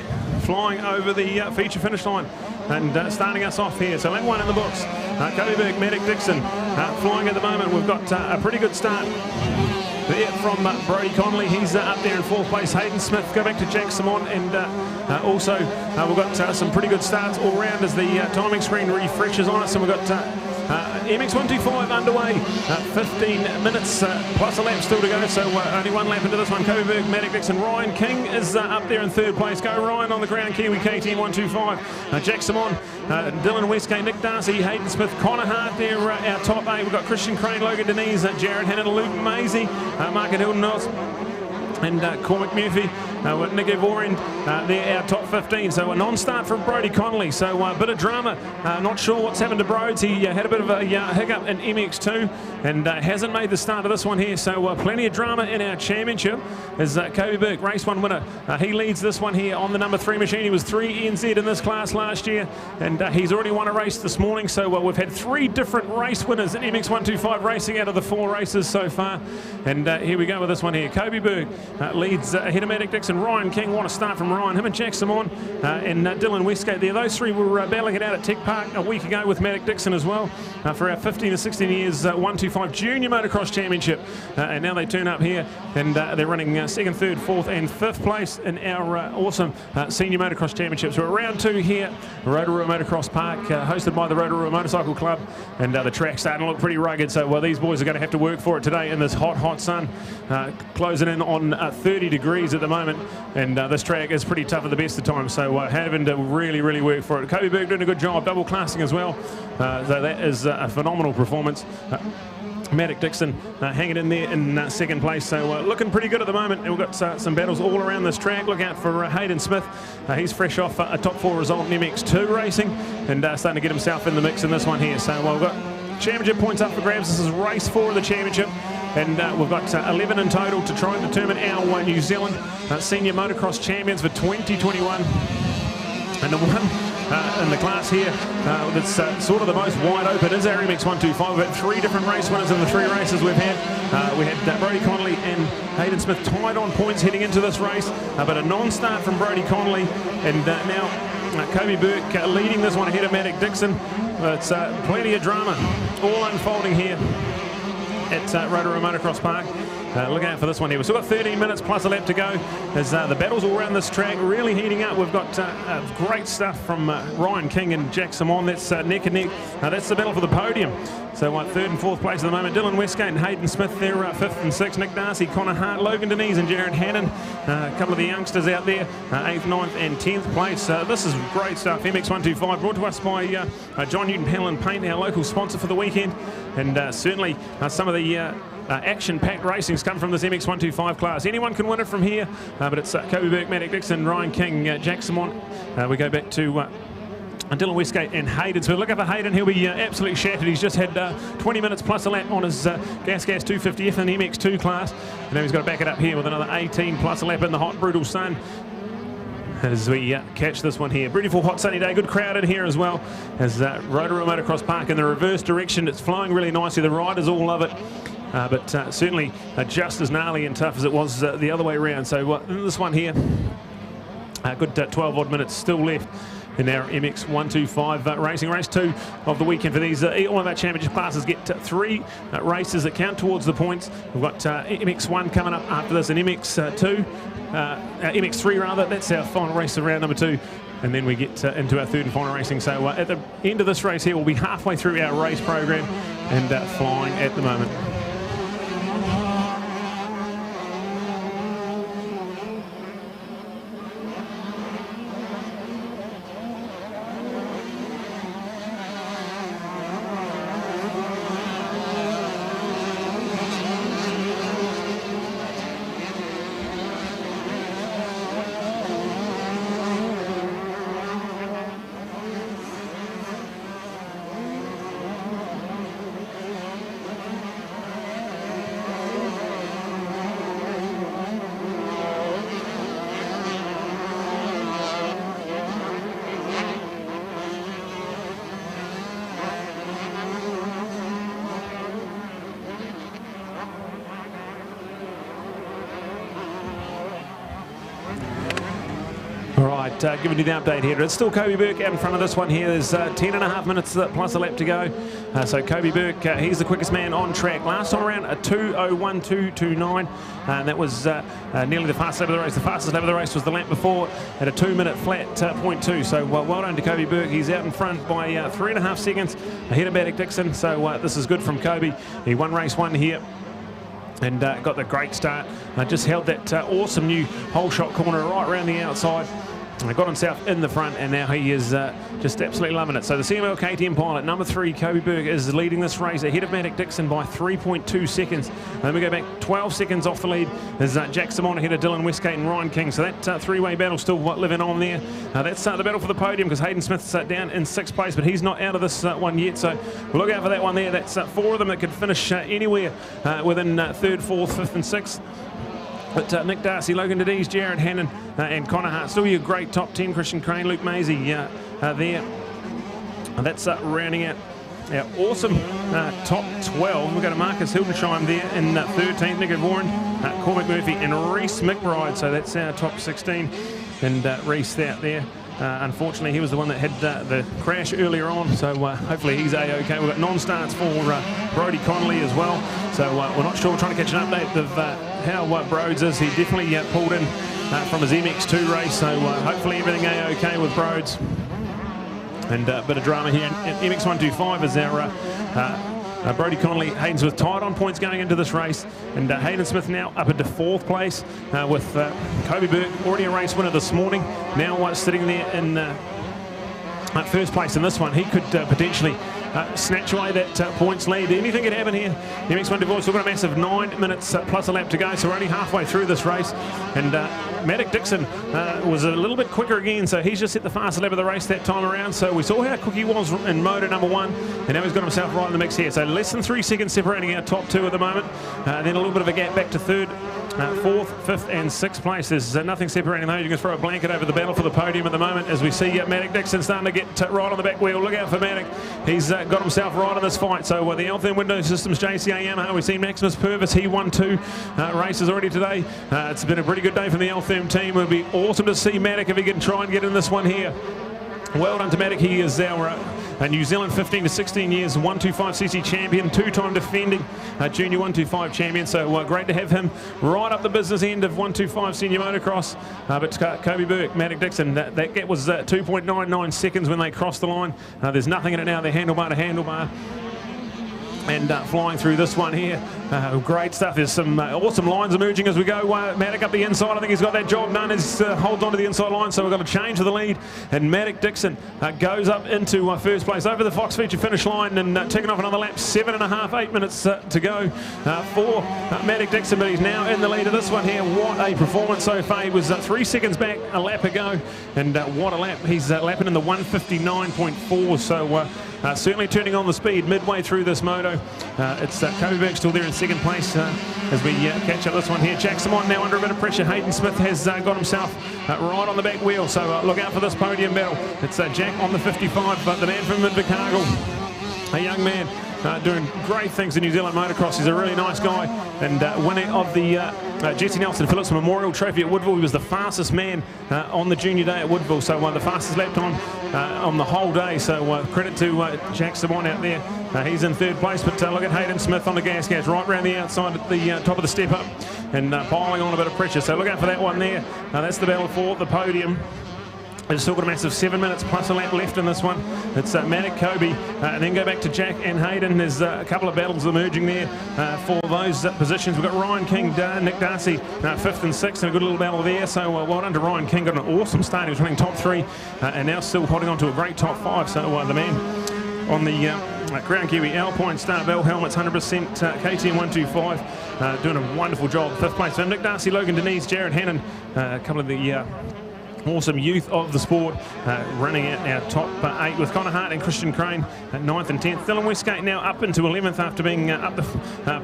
flying over the feature finish line and starting us off here. So lap 1 in the books. Kobe Burke, Matic Dixon flying at the moment. We've got a pretty good start there from Brodie Connolly. He's up there in 4th place. Hayden Smith, go back to Jack Simon, and also we've got some pretty good starts all round as the timing screen refreshes on us, and we've got MX125 underway, 15 minutes plus a lap still to go, so only 1 lap into this one. Kobe Burke, Matic Dixon, Ryan King is up there in 3rd place. Go Ryan on the ground, Kiwi KTM 125. Jack Simon, Dylan Westgate, Nick Darcy, Hayden Smith, Connor Hart there, our top 8. We've got Christian Crane, Logan Denise, Jared Hannon, Luke Maisie, Mark and Hilton Knox. and Cormac Murphy with Nick Evorian, they're our top 15. So a non-start from Brodie Connolly. So a bit of drama. Not sure what's happened to Broads. He had a bit of a hiccup in MX2 and hasn't made the start of this one here. So plenty of drama in our championship as Kobe Burke, race 1 winner. He leads this one here on the number 3 machine. He was 3 NZ in this class last year, and he's already won a race this morning. So we've had 3 different race winners in MX125 racing out of the 4 races so far. And here we go with this one here. Kobe Burke leads ahead of Matic Dixon. Ryan King, what a start from Ryan. Him and Jack Simon and Dylan Westgate there. Those 3 were battling it out at Tech Park a week ago with Matic Dixon as well for our 15 to 16 years 125 Junior Motocross Championship. And now they turn up here and they're running 2nd, 3rd, 4th and 5th place in our awesome Senior Motocross Championships. We're at round 2 here, Rotorua Motocross Park, hosted by the Rotorua Motorcycle Club. And the track's starting to look pretty rugged. So these boys are going to have to work for it today in this hot, hot sun. Closing in on 30 degrees at the moment. And this track is pretty tough at the best of times. So having to really, really work for it. Kobe Burke doing a good job, double classing as well. So that is a phenomenal performance. Matic Dixon hanging in there in 2nd place, so looking pretty good at the moment. And we've got some battles all around this track. Look out for Hayden Smith. He's fresh off a top 4 result in MX2 racing and starting to get himself in the mix in this one here. So we've got championship points up for grabs. This is race 4 of the championship. And we've got 11 in total to try and determine our New Zealand Senior Motocross Champions for 2021. And the one in the class here that's sort of the most wide open is our MX125. We've had 3 different race winners in the 3 races we've had. We had Brodie Connolly and Hayden Smith tied on points heading into this race, but a non-start from Brodie Connolly. And now Kobe Burke leading this one ahead of Matic Dixon. It's plenty of drama all unfolding here at Rotorua Motocross Park. Look out for this one here. We've still got 13 minutes plus a lap to go as the battles all around this track really heating up. We've got great stuff from Ryan King and Jack Simon. That's neck and neck. That's the battle for the podium. So 3rd and 4th place at the moment. Dylan Westgate and Hayden Smith, they're 5th and 6th. Nick Darcy, Connor Hart, Logan Denise and Jared Hannon. A couple of the youngsters out there, 8th, 9th and 10th place. This is great stuff. MX125 brought to us by John Newton Panel and Paint, our local sponsor for the weekend. And certainly some of the action-packed racing's come from this MX125 class. Anyone can win it from here, but it's Kobe Burke, Matic Dixon, Ryan King, Jack Simon. We go back to Dylan Westgate and Hayden. So look up for Hayden, he'll be absolutely shattered. He's just had 20 minutes plus a lap on his Gas 250F in the MX2 class. And now he's got to back it up here with another 18 plus a lap in the hot, brutal sun. As we catch this one here. Beautiful hot sunny day, good crowd in here as well as Rotorua Motocross Park in the reverse direction. It's flowing really nicely, the riders all love it. But certainly just as gnarly and tough as it was the other way around. So this one here, a good 12 odd minutes still left in our MX125 racing. Race 2 of the weekend for these. All of our championship classes get 3 races that count towards the points. We've got MX1 coming up after this and MX2, MX3 rather. That's our final race of round number 2. And then we get into our 3rd and final racing. So at the end of this race here, we'll be halfway through our race program and flying at the moment. Giving you the update here. It's still Kobe Burke out in front of this one here. There's 10.5 minutes plus a lap to go. So Kobe Burke, he's the quickest man on track. Last time around, a 2:01.229. And that was nearly the fastest lap of the race. The fastest lap of the race was the lap before at a 2-minute flat .2. So well done to Kobe Burke. He's out in front by 3.5 seconds ahead of Matic Dixon. So this is good from Kobe. He won race 1 here. And got the great start. Just held that awesome new whole shot corner right around the outside. got himself in the front, and now he is just absolutely loving it. So the CML KTM pilot, number 3, Kobe Berg, is leading this race ahead of Matic Dixon by 3.2 seconds. And then we go back 12 seconds off the lead as Jack Simon ahead of Dylan Westgate and Ryan King. So that three-way battle still living on there. That's the battle for the podium, because Hayden Smith's down in 6th place, but he's not out of this one yet. So we'll look out for that one there. That's 4 of them that could finish anywhere within 3rd, 4th, 5th and 6th. But Nick Darcy, Logan Didiz, Jared Hannon and Connor Hart, still your great top 10. Christian Crane, Luke Maisie there. And that's rounding out our awesome top 12. We've got a Marcus Hildensheim there in 13th, Nick Voren, Cormac Murphy and Reese McBride. So that's our top 16. And Reese out there. Unfortunately, he was the one that had the crash earlier on, so hopefully he's A-OK. We've got non-starts for Brodie Connolly as well, so we're not sure. We're trying to catch an update of how Broads is. He definitely pulled in from his MX2 race, so hopefully everything A-OK with Broads. And a bit of drama here. MX125 is our Brodie Connolly, Hayden Smith tied on points going into this race, and Hayden Smith now up into 4th place with Kobe Berg, already a race winner this morning, now sitting there in 1st place in this one. He could potentially snatch away that points lead. Anything could happen here. The MX125 still got a massive 9 minutes plus a lap to go, so we're only halfway through this race. And Matic Dixon was a little bit quicker again, so he's just hit the fastest lap of the race that time around. So we saw how quick he was in motor number 1, and now he's got himself right in the mix here. So less than 3 seconds separating our top 2 at the moment. Then a little bit of a gap back to 3rd, 4th, 5th and 6th place. There's nothing separating those. You can throw a blanket over the battle for the podium at the moment as we see Matic Dixon starting to get right on the back wheel. Look out for Matic. He's got himself right in this fight. So the Eltham Window Systems JCA Yamaha, we've seen Maximus Purvis. He won 2 races already today. It's been a pretty good day for the Eltham team. It would be awesome to see Matic if he can try and get in this one here. Well done to Matic. He is our New Zealand 15 to 16 years 125cc champion, 2-time defending junior 125 champion. So great to have him right up the business end of 125 senior motocross. But Kobe Berg, Matic Dixon, that gap was 2.99 seconds when they crossed the line. There's nothing in it now. They're handlebar to handlebar. And flying through this one here. Great stuff. There's some awesome lines emerging as we go. Matic up the inside. I think he's got that job done. He holds on to the inside line, so we've got to change the lead. And Matic Dixon goes up into 1st place over the Fox Feature finish line and taking off another lap. 7.5, 8 minutes to go for Matic Dixon, but he's now in the lead of this one here. What a performance so far. He was 3 seconds back a lap ago, and what a lap. He's lapping in the 159.4, so certainly turning on the speed midway through this moto. It's Kobe Berg still there in 2nd place as we catch up this one here. Jack Simon now under a bit of pressure. Hayden Smith has got himself right on the back wheel, so look out for this podium battle. It's Jack on the 55, but the man from Invercargill, a young man doing great things in New Zealand motocross. He's a really nice guy, and winner of the Jesse Nelson Phillips Memorial Trophy at Woodville. He was the fastest man on the junior day at Woodville, so the fastest lap time on the whole day. So credit to Jack Simon out there. He's in 3rd place, but look at Hayden Smith on the gas right around the outside at the top of the step up and piling on a bit of pressure. So look out for that one there. That's the battle for the podium. They've still got a massive 7 minutes plus a lap left in this one. It's Matic, Kobe, and then go back to Jack and Hayden. There's a couple of battles emerging there for those positions. We've got Ryan King, Nick Darcy, 5th and 6th, and a good little battle there. So well done to Ryan King. Got an awesome start. He was running top 3 and now still holding on to a great top 5. So the man on the Crown Kiwi Alpine Star Bell helmets, 100% KTM 125, doing a wonderful job. 5th place for Nick Darcy, Logan Denise, Jared Hannon, a couple of the awesome youth of the sport running at our top 8 with Connor Hart and Christian Crane at 9th and 10th. Dylan Westgate now up into 11th after being up the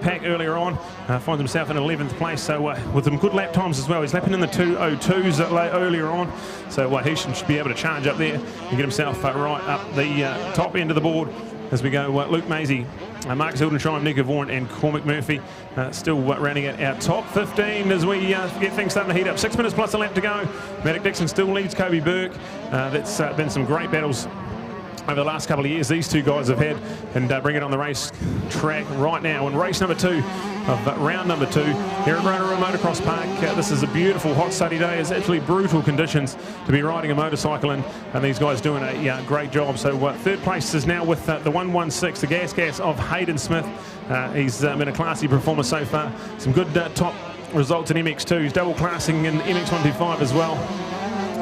pack earlier on. Finds himself in 11th place, so with some good lap times as well. He's lapping in the 2:02s earlier on, so he should be able to charge up there and get himself right up the top end of the board as we go. Luke Maisie, Marcus Hildensheim, Nick Vaughan and Cormac Murphy still rounding at our top 15 as we get things starting to heat up. 6 minutes plus a lap to go. Matic Dixon still leads Kobe Berg. That's been some great battles over the last couple of years these two guys have had, and bring it on the race track right now in race number 2 of round number 2 here at Rotorua Motocross Park. This is a beautiful hot sunny day. It's actually brutal conditions to be riding a motorcycle in, and these guys doing a great job. So 3rd place is now with the 116, the gas of Hayden Smith. He's been a classy performer so far. Some good top results in MX2s, double classing in MX125 as well.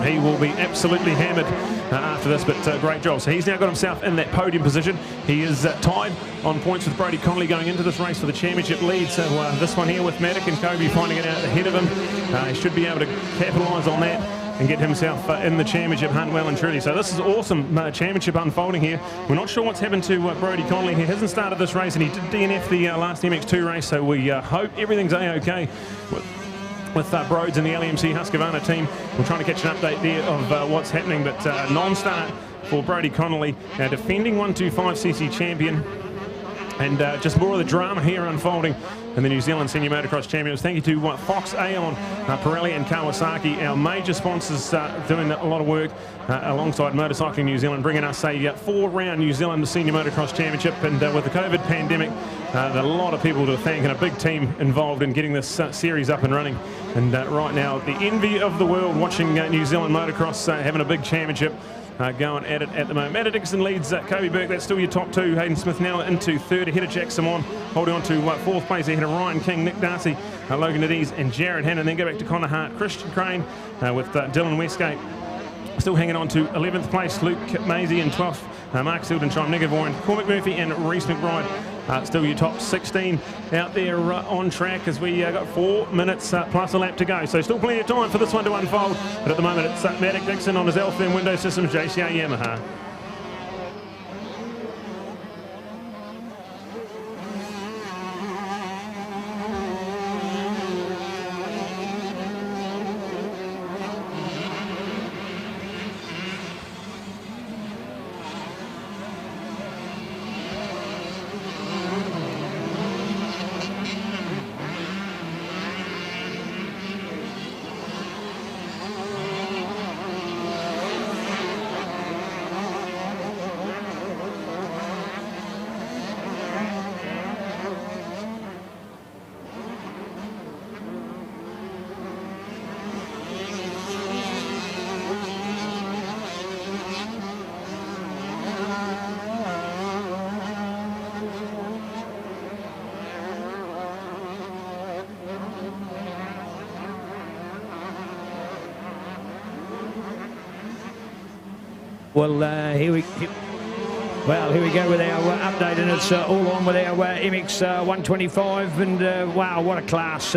he will be absolutely hammered after this, but great job. So he's now got himself in that podium position. He is tied on points with Brodie Connolly going into this race for the championship lead. So this one here with Maddock and Kobe finding it out ahead of him. He should be able to capitalise on that and get himself in the championship hunt well and truly. So this is awesome championship unfolding here. We're not sure what's happened to Brodie Connolly. He hasn't started this race, and he did DNF the last MX2 race, so we hope everything's A-OK with Broads and the LMC Husqvarna team. We're trying to catch an update there of what's happening, but non-start for Brodie Connolly, defending 125cc champion. And just more of the drama here unfolding in the New Zealand Senior Motocross Championships. Thank you to Fox, Aon, Pirelli and Kawasaki, our major sponsors, doing a lot of work alongside Motorcycling New Zealand, bringing us a 4-round New Zealand Senior Motocross Championship. And with the COVID pandemic, a lot of people to thank and a big team involved in getting this series up and running. And right now, the envy of the world watching New Zealand Motocross having a big championship. Going at it at the moment. Matt Dixon leads Kobe Burke. That's still your top two. Hayden Smith now into third ahead of Jack Simon, holding on to fourth place ahead of Ryan King, Nick Darcy, Logan Nadise and Jared Hannon. Then go back to Connor Hart, Christian Crane with Dylan Westgate. Still hanging on to 11th place, Luke Maisie in 12th, Mark Sildenstrom, Nick Avoyan, Cormac Murphy and Reece McBride. Still your top 16 out there on track as we got 4 minutes plus a lap to go. So still plenty of time for this one to unfold. But at the moment it's Matt Dixon on his Alpha and Window Systems JCR Yamaha. Well, here we go with our update, and it's all on with our MX 125, and wow, what a class.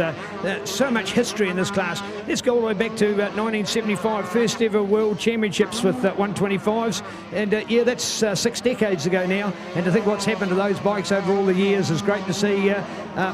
So much history in this class. Let's go all the way back to 1975, first ever World Championships with 125s, and yeah, that's 6 decades ago now, and to think what's happened to those bikes over all the years is great to see.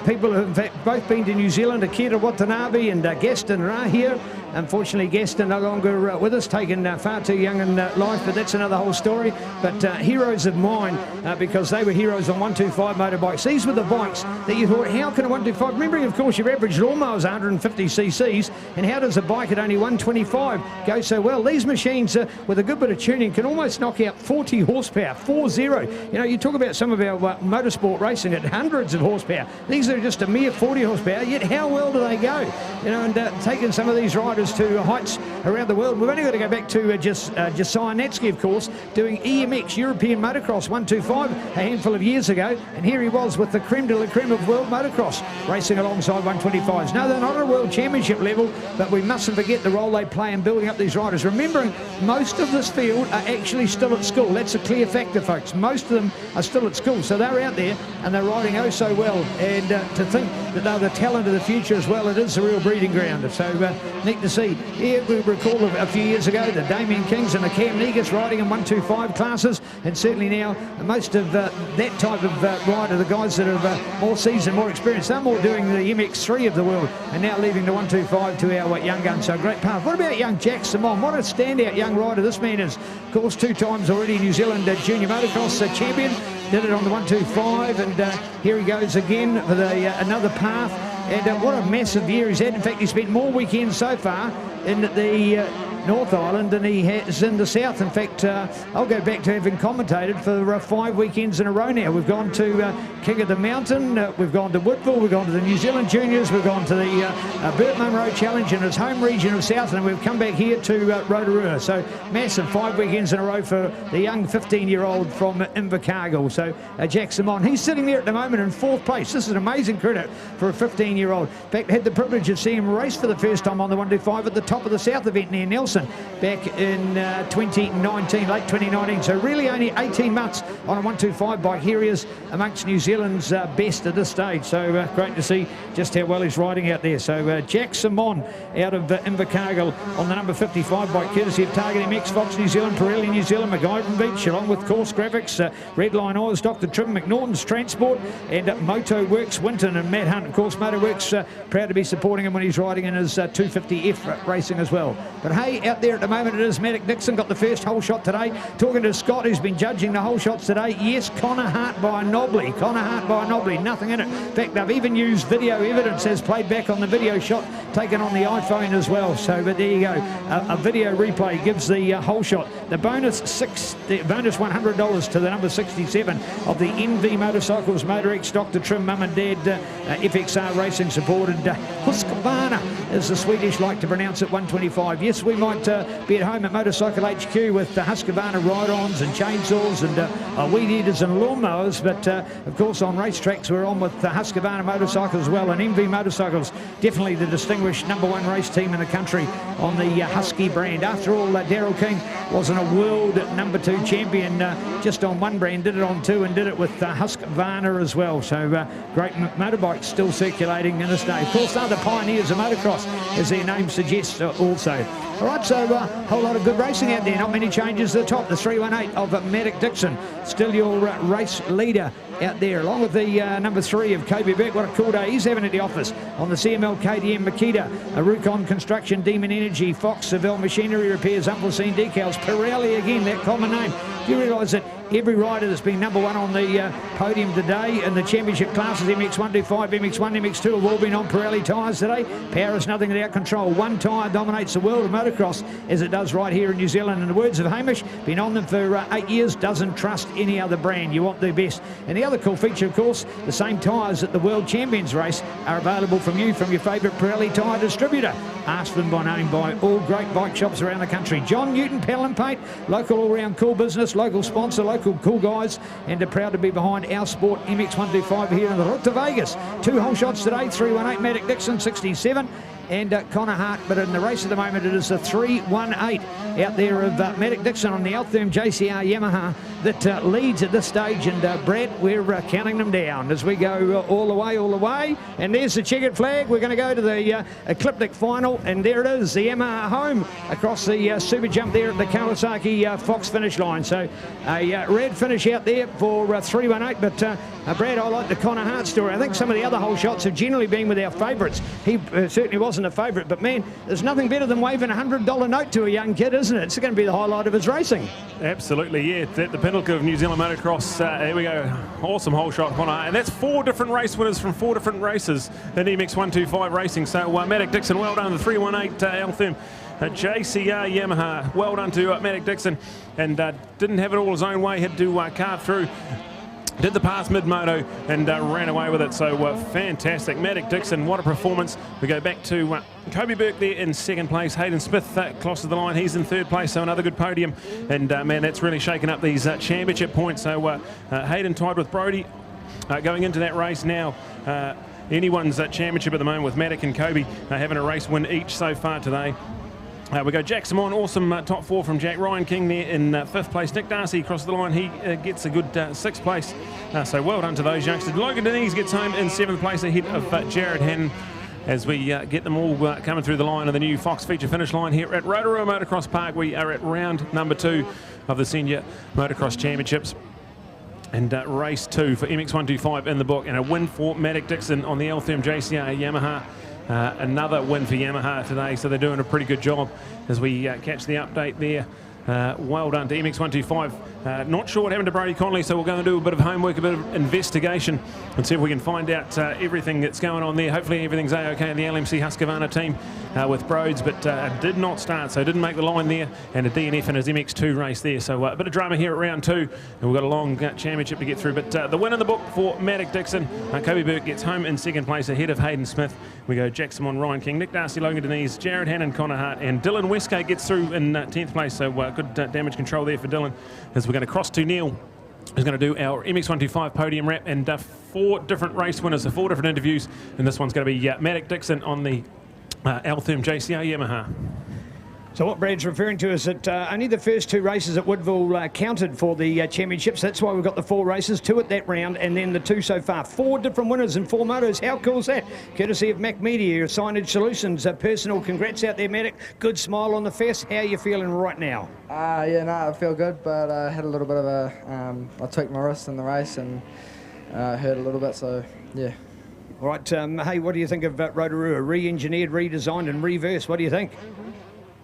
People who have in fact both been to New Zealand, Akira Watanabe and Gaston Ra here. Unfortunately, Gaston no longer with us, taken far too young in life, but that's another whole story. But heroes of mine, because they were heroes on 125 motorbikes. These were the bikes that you thought, how can a 125, remembering of course your average lawnmower is 150 cc's, and how does a bike at only 125 go so well? These machines with a good bit of tuning can almost knock out 40 horsepower, 40. You know, you talk about some of our motorsport racing at hundreds of horsepower. These are just a mere 40 horsepower, yet how well do they go? You know, and taking some of these riders to heights around the world. We've only got to go back to Josiah Natsky, of course, doing EMX, European Motocross 125, a handful of years ago, and here he was with the creme de la creme of world motocross, racing alongside 125s. No, they're not at a world championship level, but we mustn't forget the role they play in building up these riders. Remembering, most of this field are actually still at school. That's a clear factor, folks. Most of them are still at school, so they're out there and they're riding oh so well. And to think that they're the talent of the future as well, it is a real breeding ground. So neat to see. Here we recall a few years ago the Damien Kings and the Cam Negus riding in 125 classes, and certainly now most of that type of rider, the guys that have more seasoned, more experienced, they're more doing the MX3 of the world, and now leaving the 125 to our young guns. So great path. What about young Jack Simon? What a standout young rider this man is. Of course, 2 times already New Zealand Junior Motocross champion. Did it on the 125, and here he goes again with another path. And what a massive year he's had. In fact, he spent more weekends so far in the North Island than he has in the South. In fact, I'll go back to having commentated for 5 weekends in a row now. We've gone to King of the Mountain, we've gone to Woodville, we've gone to the New Zealand Juniors, we've gone to the Burt Munro Challenge in its home region of South, and we've come back here to Rotorua. So massive 5 weekends in a row for the young 15-year-old from Invercargill. So Jack Simon, he's sitting there at the moment in 4th place. This is an amazing credit for a 15-year-old. In fact, had the privilege of seeing him race for the first time on the 125 at the top of the South event near Nelson. Wilson back in 2019, late 2019. So really only 18 months on a 125 bike. Here he is amongst New Zealand's best at this stage. So great to see just how well he's riding out there. So Jack Simon out of Invercargill on the number 55 bike, courtesy of Target MX, Fox New Zealand, Pirelli New Zealand, McIvan Beach, along with Course Graphics, Redline Oils, Dr. Trim, McNaughton's Transport, and Moto Works, Winton, and Matt Hunt. Of course, Moto Works proud to be supporting him when he's riding in his 250F racing as well. But hey, out there at the moment it is Matic Dixon, got the first hole shot today. Talking to Scott, who's been judging the hole shots today. Yes, Connor Hart by a knobbly. Connor Hart by a knobbly. Nothing in it. In fact, they've even used video evidence as played back on the video shot taken on the iPhone as well. So, but there you go. A video replay gives the hole shot. The bonus bonus $100 to the number 67 of the NV Motorcycles Motor X Dr. Trim Mum and Dad FXR Racing supported Husqvarna, as the Swedish like to pronounce it, 125. Yes, we might be at home at Motorcycle HQ with Husqvarna ride-ons and chainsaws and weed eaters and lawnmowers, but of course on racetracks we're on with Husqvarna motorcycles as well, and NV Motorcycles definitely the distinguished #1 race team in the country on the Husky brand. After all, Daryl King wasn't a world #2 champion just on one brand, did it on two, and did it with Husqvarna as well. So great motorbikes still circulating in this day. Of course, they're the pioneers of motocross, as their name suggests also. All right, so a whole lot of good racing out there. Not many changes at the top. The 318 of Matic Dixon, still your race leader out there, along with the number 3 of Kobe Beck. What a cool day he's having at the office on the CML, KTM, Makita, Rukon Construction, Demon Energy, Fox, Seville Machinery Repairs, Unforeseen Decals, Pirelli again, that common name. Do you realise that every rider that's been #1 on the podium today in the championship classes, MX125, MX1, MX2, have all been on Pirelli tyres today? Power is nothing without control. One tyre dominates the world of motocross, as it does right here in New Zealand. In the words of Hamish, been on them for 8 years, doesn't trust any other brand. You want the best. And the other cool feature, of course, the same tyres at the World Champions race are available from your favourite Pirelli tyre distributor. Ask them by name by all great bike shops around the country. John Newton Panel and Paint, local all-round cool business, local sponsor, local cool guys, and are proud to be behind our sport MX125 here in the Road to Vegas. 2 hole shots today, 318 Matic Dixon, 67. And Connor Hart, but in the race at the moment it is a 318 out there of Matic Dixon on the Altherm JCR Yamaha that leads at this stage. And Brad, we're counting them down as we go all the way. And there's the checkered flag. We're going to go to the Ecliptic final, and there it is, the Yamaha home across the super jump there at the Kawasaki Fox finish line. So a red finish out there for 318, but Brad, I like the Connor Hart story. I think some of the other hole shots have generally been with our favourites. He certainly wasn't a favourite, but man, there's nothing better than waving a $100 note to a young kid, isn't it? It's going to be the highlight of his racing. Absolutely, yeah. It's at the pinnacle of New Zealand motocross. Here we go. Awesome hole shot, Connor. And that's 4 different race winners from 4 different races in MX125 racing. So Matic Dixon, well done. The 318 Altherm JCR Yamaha, well done to Matic Dixon. And didn't have it all his own way, had to carve through. Did the pass mid-moto and ran away with it. So fantastic. Matic Dixon, what a performance. We go back to Kobe Burke there in 2nd place. Hayden Smith crosses the line. He's in 3rd place, so another good podium. And man, that's really shaken up these championship points. So Hayden tied with Brody going into that race now. Anyone's championship at the moment with Matic and Kobe having a race win each so far today. We go Jack Simon, awesome top 4 from Jack. Ryan King there in 5th place. Nick Darcy across the line, he gets a good 6th place. So well done to those youngsters. Logan Denise gets home in 7th place ahead of Jared Hannon, as we get them all coming through the line of the new Fox feature finish line here at Rotorua Motocross Park. We are at round number 2 of the Senior Motocross Championships. And race 2 for MX125 in the book, and a win for Matic Dixon on the Altherm JCR Yamaha. Another win for Yamaha today, so they're doing a pretty good job as we catch the update there. Well done to MX125. Not sure what happened to Brody Connolly, so we'll go and do a bit of homework, a bit of investigation, and see if we can find out everything that's going on there. Hopefully everything's okay in the LMC Husqvarna team with Broads, but did not start, so didn't make the line there, and a DNF in his MX2 race there. So a bit of drama here at round 2, and we've got a long championship to get through. But the win in the book for Matic Dixon. Kobe Burke gets home in 2nd place ahead of Hayden Smith. We go Jack Simon, Ryan King, Nick Darcy, Logan Denise, Jared Hannon, Connor Hart, and Dylan Westgate gets through in 10th place. So good damage control there for Dylan, as we're going to cross to Neil, who's going to do our MX125 podium wrap, and 4 different race winners, so 4 different interviews, and this one's going to be Matic Dixon on the Altherm JCR Yamaha. So what Brad's referring to is that only the first 2 races at Woodville counted for the championships. That's why we've got the 4 races, 2 at that round, and then the 2 so far. 4 different winners in 4 motos. How cool is that? Courtesy of Mac Media, Signage Solutions. Personal congrats out there, Matic. Good smile on the face. How are you feeling right now? Yeah, no, I feel good, but I had a little bit of a... I tweaked my wrist in the race and hurt a little bit, so yeah. All right, hey, what do you think of Rotorua? Re-engineered, redesigned and reversed. What do you think?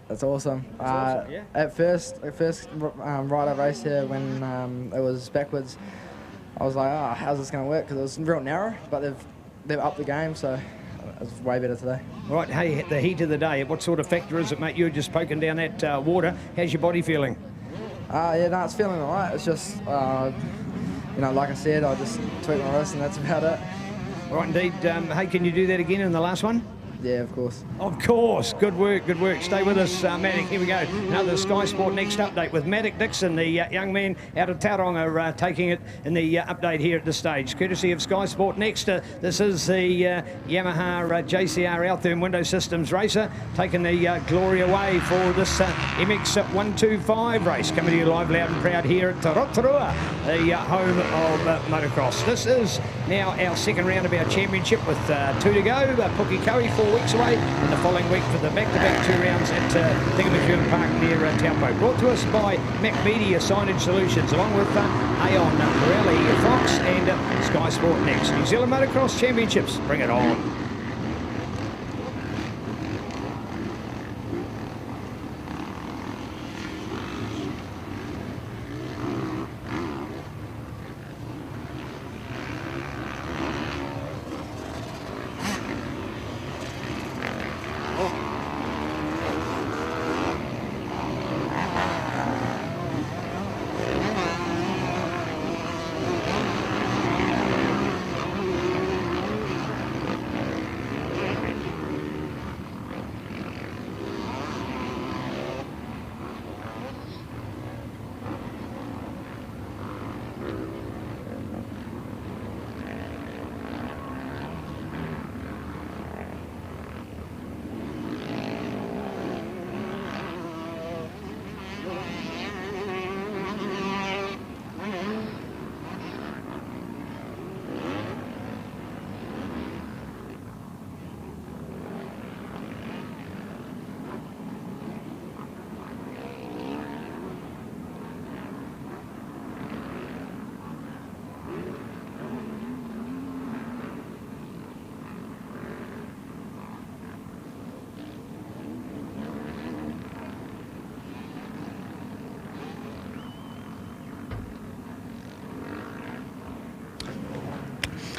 That's awesome. Awesome, yeah. At first ride I raced here when it was backwards, I was like, oh, how's this going to work? Because it was real narrow, but they've upped the game, so it's way better today. Right, hey, the heat of the day, what sort of factor is it, mate? You're just poking down that water. How's your body feeling? Yeah, no, it's feeling all right. It's just, you know, like I said, I just tweaked my wrist and that's about it. All right, indeed. Hey, can you do that again in the last one? Yeah, of course. Of course. Good work, good work. Stay with us, Matic. Here we go. Another Sky Sport Next update with Matic Dixon, the young man out of Tauranga, taking it in the update here at this stage. Courtesy of Sky Sport Next. This is the Yamaha JCR Altherm Window Systems racer, taking the glory away for this MX 125 race. Coming to you live, loud and proud here at Rotorua, the home of motocross. This is now our second round of our championship with 2 to go. Pukekohe 4 weeks away, and the following week for the back-to-back 2 rounds at Thingamacune Park near Taupo. Brought to us by Mac Media Signage Solutions, along with Aon, Pirelli, Fox, and Sky Sport Next. New Zealand Motocross Championships, bring it on.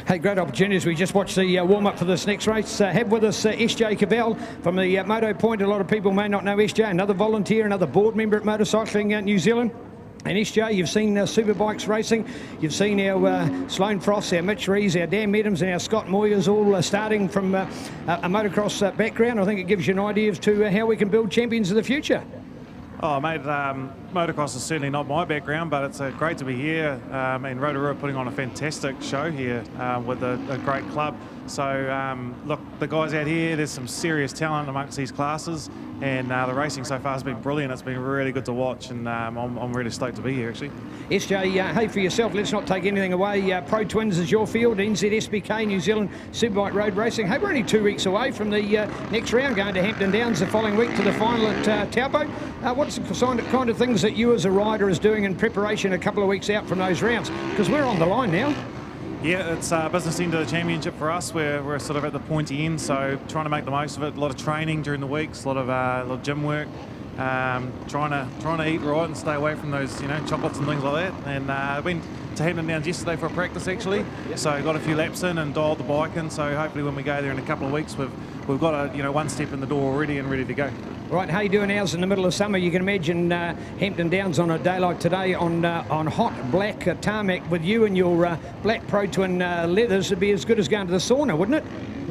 Hey, great opportunities. We just watched the warm-up for this next race. Have with us SJ Cavell from the Moto Point. A lot of people may not know SJ, another volunteer, another board member at Motorcycling New Zealand. And SJ, you've seen Superbikes racing, you've seen our Sloane Frost, our Mitch Rees, our Dan Meadams and our Scott Moyers all starting from a motocross background. I think it gives you an idea as to how we can build champions of the future. Oh, mate, motocross is certainly not my background, but it's great to be here. And Rotorua putting on a fantastic show here with a great club. So, look, the guys out here, there's some serious talent amongst these classes, and the racing so far has been brilliant. It's been really good to watch, and I'm really stoked to be here, actually. SJ, hey, for yourself, let's not take anything away. Pro Twins is your field, NZSBK, New Zealand Superbike Road Racing. Hey, we're only 2 weeks away from the next round, going to Hampton Downs the following week to the final at Taupo. What's the kind of things that you as a rider is doing in preparation a couple of weeks out from those rounds? Because we're on the line now. Yeah, it's business end of the championship for us. We're sort of at the pointy end, so trying to make the most of it. A lot of training during the weeks, a lot of gym work, trying to eat right and stay away from those chocolates and things like that. And I went to Hampton Downs yesterday for a practice actually, so I got a few laps in and dialed the bike in. So hopefully when we go there in a couple of weeks, we've got one step in the door already and ready to go. Right, how you doing ours in the middle of summer? You can imagine Hampton Downs on a day like today on hot black tarmac with you and your black Pro Twin leathers would be as good as going to the sauna, wouldn't it?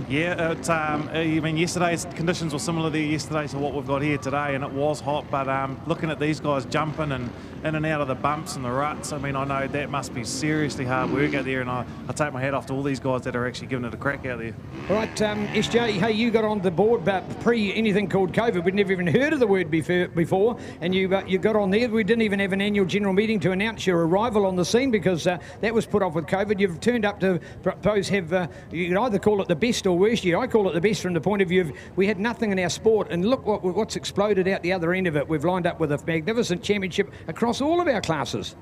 Yeah, I mean, yesterday's conditions were similar there yesterday to what we've got here today, and it was hot, but looking at these guys jumping and in and out of the bumps and the ruts. I mean, I know that must be seriously hard work out there, and I take my hat off to all these guys that are actually giving it a crack out there. All right, SJ, hey, you got on the board but pre anything called COVID. We'd never even heard of the word before, and you got on there. We didn't even have an annual general meeting to announce your arrival on the scene because that was put off with COVID. You've turned up to propose have, you can either call it the best or worst year. I call it the best from the point of view of we had nothing in our sport, and look what's exploded out the other end of it. We've lined up with a magnificent championship across all of our classes.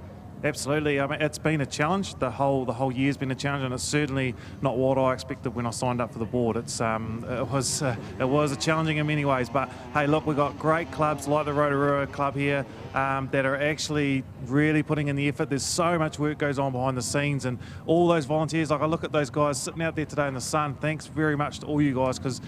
Absolutely. I mean, it's been a challenge. The whole year's been a challenge, and it's certainly not what I expected when I signed up for the board. It was a challenging in many ways. But hey, look, we've got great clubs like the Rotorua Club here that are actually really putting in the effort. There's so much work goes on behind the scenes, and all those volunteers. Like I look at those guys sitting out there today in the sun. Thanks very much to all you guys, because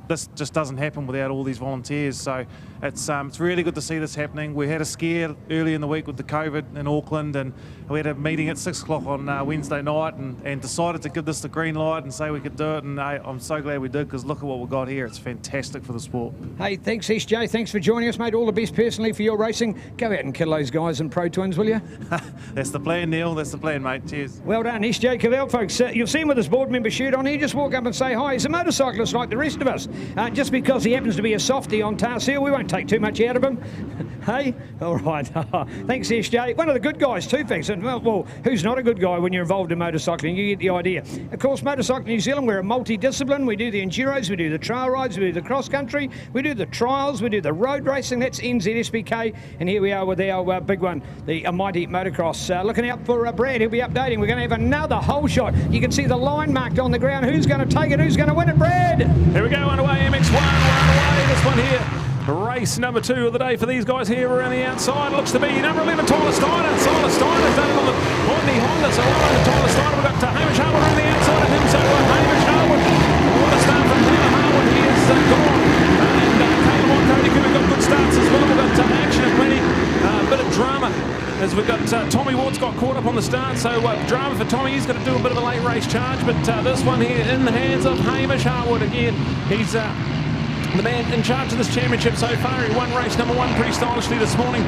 this just doesn't happen without all these volunteers. So it's really good to see this happening. We had a scare early in the week with the COVID in Auckland, and we had a meeting at 6 o'clock on Wednesday night and decided to give this the green light and say we could do it, and I'm so glad we did, because look at what we've got here. It's fantastic for the sport. Hey, thanks SJ, thanks for joining us, mate. All the best personally for your racing. Go out and kill those guys in Pro Twins, will you? That's the plan, Neil. That's the plan, mate. Cheers. Well done, SJ Cavell, folks. You'll see him with his board member shirt on here. Just walk up and say hi. He's a motorcyclist like the rest of us. Just because he happens to be a softie on task here, we won't take too much out of him. Hey? All right. Thanks, SJ. One of the good guys too, thanks. And well, who's not a good guy when you're involved in motorcycling? You get the idea. Of course, Motorcycle New Zealand, we're a multidiscipline. We do the enduros, we do the trail rides, we do the cross country, we do the trials, we do the road racing. That's NZSBK. And here we are with our big one, the mighty Motocross. Looking out for Brad. He'll be updating. We're going to have another hole shot. You can see the line marked on the ground. Who's going to take it? Who's going to win it, Brad? Here we go, underway, MX1, we're underway. This one here, race number 2 of the day for these guys here around the outside. Looks to be number 11, Tyler Steiner. Tyler Steiner's done it on the Honda, so well over Tyler Steiner. We've got Hamish Harwood on the outside of him, so Hamish Harwood. What a start from Tyler Harwood. He is gone. And Caleb on Cody Cooper got good starts as well. We've got action and plenty. Bit of drama as we've got Tommy Watts got caught up on the start, so drama for Tommy. He's going to do a bit of a late race charge, but this one here in the hands of Hamish Harwood again. He's the man in charge of this championship so far. He won race number 1 pretty stylishly this morning.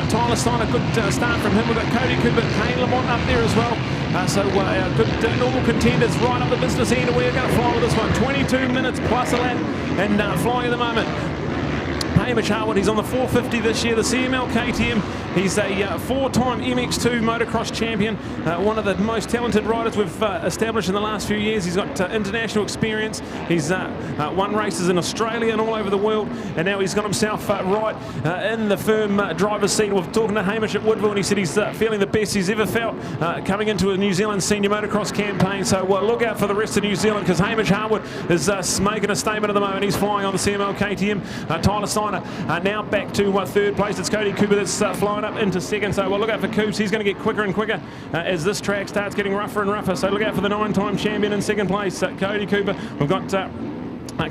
Tyler Steiner, good start from him. We've got Cody Cooper, Kane Lamont up there as well. So our good normal contenders right up the business end, and we're going to fly with this one. 22 minutes plus a lap and flying at the moment. Hamish Harwood, he's on the 450 this year, the CML KTM. He's a 4-time MX2 motocross champion, one of the most talented riders we've established in the last few years. He's got international experience. He's won races in Australia and all over the world, and now he's got himself right in the firm driver's seat. We're talking to Hamish at Woodville, and he said he's feeling the best he's ever felt coming into a New Zealand senior motocross campaign. So look out for the rest of New Zealand, because Hamish Harwood is making a statement at the moment. He's flying on the CML KTM. Tyler Steiner now back to 3rd place. It's Cody Cooper that's flying up into 2nd. So look out for Coops. He's going to get quicker and quicker as this track starts getting rougher and rougher. So look out for the 9-time champion in 2nd place, Cody Cooper. We've got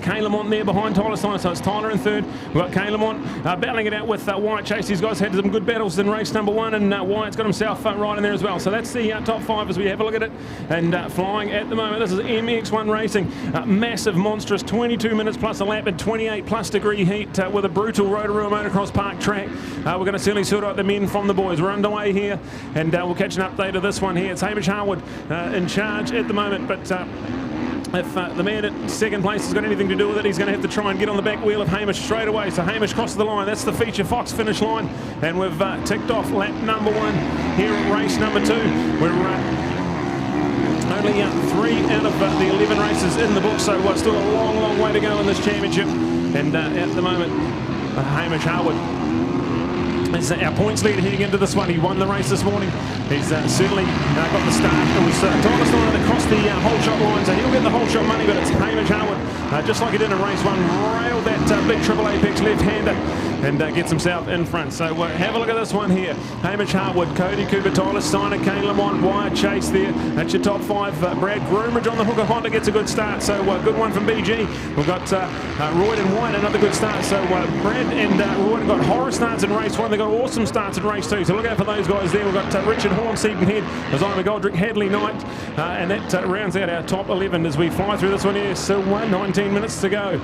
Kane Lamont there behind Tyler Steiner, so it's Tyler in 3rd. We've got Kane Lamont battling it out with Wyatt Chase. These guys had some good battles in race number 1, and Wyatt's got himself right in there as well. So that's the top 5 as we have a look at it. And flying at the moment, this is MX1 racing. Massive, monstrous, 22 minutes plus a lap at 28 plus degree heat with a brutal Rotorua Motocross Park track. We're going to certainly sort out the men from the boys. We're underway here, and we'll catch an update of this one here. It's Hamish Harwood in charge at the moment, but if the man at 2nd place has got anything to do with it, he's going to have to try and get on the back wheel of Hamish straight away. So Hamish crosses the line. That's the feature Fox finish line. And we've ticked off lap number 1 here at race number 2. We're only 3 out of the 11 races in the book, so still a long, long way to go in this championship. And at the moment, Hamish Harwood is our points leader heading into this one. He won the race this morning. He's certainly got the start. It was Tyler Steiner that crossed the whole shot line, so he'll get the whole shot money, but it's Hamish Harwood, just like he did in race 1, railed that big Triple Apex left-hander and gets himself in front. So have a look at this one here. Hamish Harwood, Cody Cooper, Tyler Steiner, Kane Lamont, Wyatt Chase there. That's your top 5. Brad Groombridge on the hooker Honda gets a good start. So good one from BG. We've got Royd and Wyatt, another good start. So Brad and Royd got horror starts in race 1. They got awesome starts in race 2. So look out for those guys there. We've got Richard Horn, Seaton Head, Zyma Goldrick, Hadley Knight, and that rounds out our top 11 as we fly through this one here. So 19 minutes to go.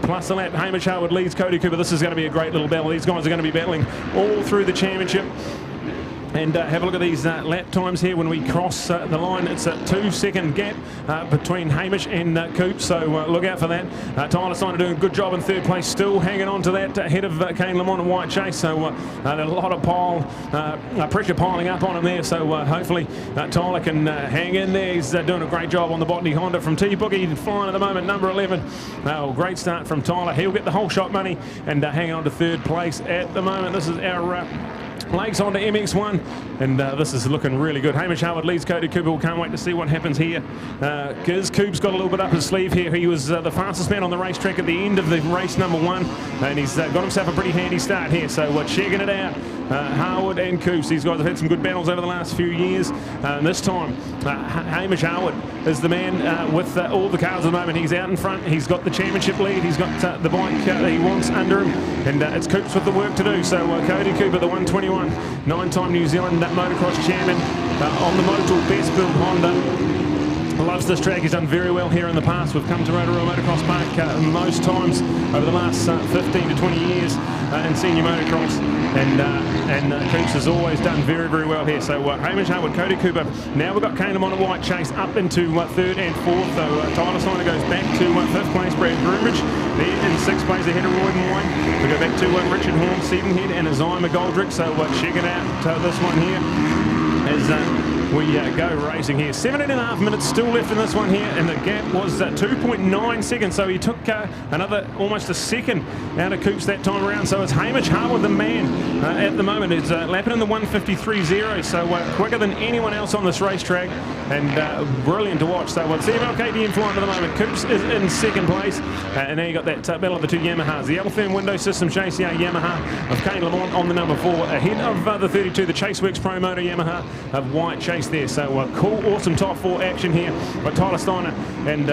Plus a lap. Hamish Harwood leads Cody Cooper. This is going to be a great little battle. These guys are going to be battling all through the championship. And have a look at these lap times here when we cross the line. It's a 2-second gap between Hamish and Coops, so look out for that. Tyler Steiner doing a good job in third place, still hanging on to that ahead of Kane Lamont and White Chase, so a lot of pressure piling up on him there, so hopefully Tyler can hang in there. He's doing a great job on the Botany Honda from T-Boogie, flying at the moment, number 11. Great start from Tyler. He'll get the whole shot money and hanging on to third place at the moment. This is our Lakes Honda MX1, and this is looking really good. Hamish Howard leads Cody Cooper. We can't wait to see what happens here. Giz Coop's got a little bit up his sleeve here. He was the fastest man on the racetrack at the end of the race number 1, and he's got himself a pretty handy start here. So we're checking it out. Howard and Coops, these guys have had some good battles over the last few years. This time, Hamish Howard is the man with all the cars at the moment. He's out in front. He's got the championship lead. He's got the bike that he wants under him, and it's Coops with the work to do. So Cody Cooper, the 121, 9-time New Zealand motocross champion on the Motul Best Build Honda. Loves this track. He's done very well here in the past. We've come to Rotorua Motocross Park most times over the last 15 to 20 years in senior motocross, and Coops has always done very, very well here. So Hamish Howard, Cody Cooper. Now we've got Kane Lamont and White Chase up into 3rd and 4th. So Tyler Steiner goes back to 5th place. Brad Groombridge there in 6th place ahead of Royden White. We go back to Richard Horn, 7th head, and Azai McGoldrick. So checking out this one here as we go racing here. 17.5 minutes still left in this one here, and the gap was 2.9 seconds, so he took another almost a second out of Coops that time around. So it's Hamish Harwood, the man at the moment. Is lapping in the 1:53.0, so quicker than anyone else on this racetrack, and brilliant to watch. So it's MLKTM flying at the moment. Coops is in 2nd place, and now you got that battle of the two Yamahas. The L-Firm Window System JCR Yamaha of Kane Lamont on the number 4, ahead of the 32, the Chaseworks Pro Moto Yamaha of White Chase there. So cool, awesome top 4 action here by Tyler Steiner and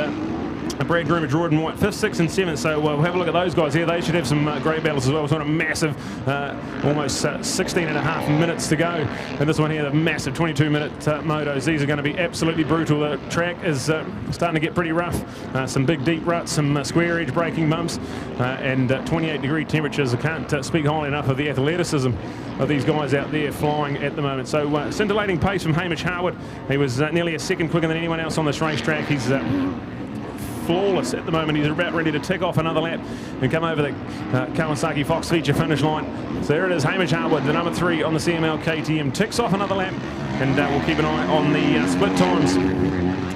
Brad Groombridge, Royden White, 5th, 6th and 7th. So we'll have a look at those guys here. They should have some great battles as well. It's not a massive, almost 16.5 minutes to go. And this one here, the massive 22-minute motos. These are going to be absolutely brutal. The track is starting to get pretty rough. Some big deep ruts, some square edge braking bumps, and 28-degree temperatures. I can't speak highly enough of the athleticism of these guys out there flying at the moment. So scintillating pace from Hamish Howard. He was nearly a second quicker than anyone else on this racetrack. He's flawless at the moment. He's about ready to tick off another lap and come over the Kawasaki Fox feature finish line. So there it is, Hamish Harwood, the number 3 on the CML KTM, ticks off another lap, and we'll keep an eye on the split times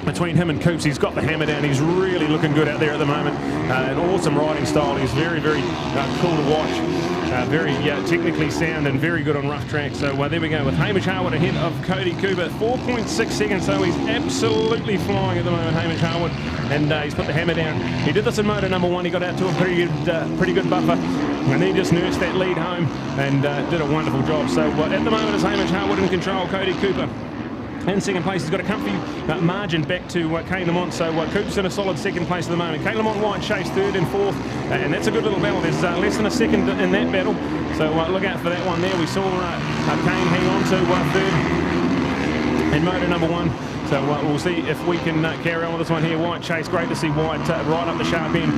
between him and Coops. He's got the hammer down. He's really looking good out there at the moment. An awesome riding style. He's very, very cool to watch. Very technically sound and very good on rough tracks. So there we go with Hamish Harwood ahead of Cody Cooper, 4.6 seconds. So he's absolutely flying at the moment, Hamish Harwood, and he's put the hammer down. He did this in moto number 1. He got out to a pretty good buffer, and then just nursed that lead home and did a wonderful job. So at the moment it's Hamish Harwood in control, Cody Cooper in 2nd place. He's got a comfy margin back to Kane Lamont, so Coops in a solid 2nd place at the moment. Kane Lamont, White Chase 3rd and 4th, and that's a good little battle. There's less than a second in that battle, so look out for that one there. We saw Kane hang on to 3rd in moto number 1. So we'll see if we can carry on with this one here. White Chase, great to see White right up the sharp end.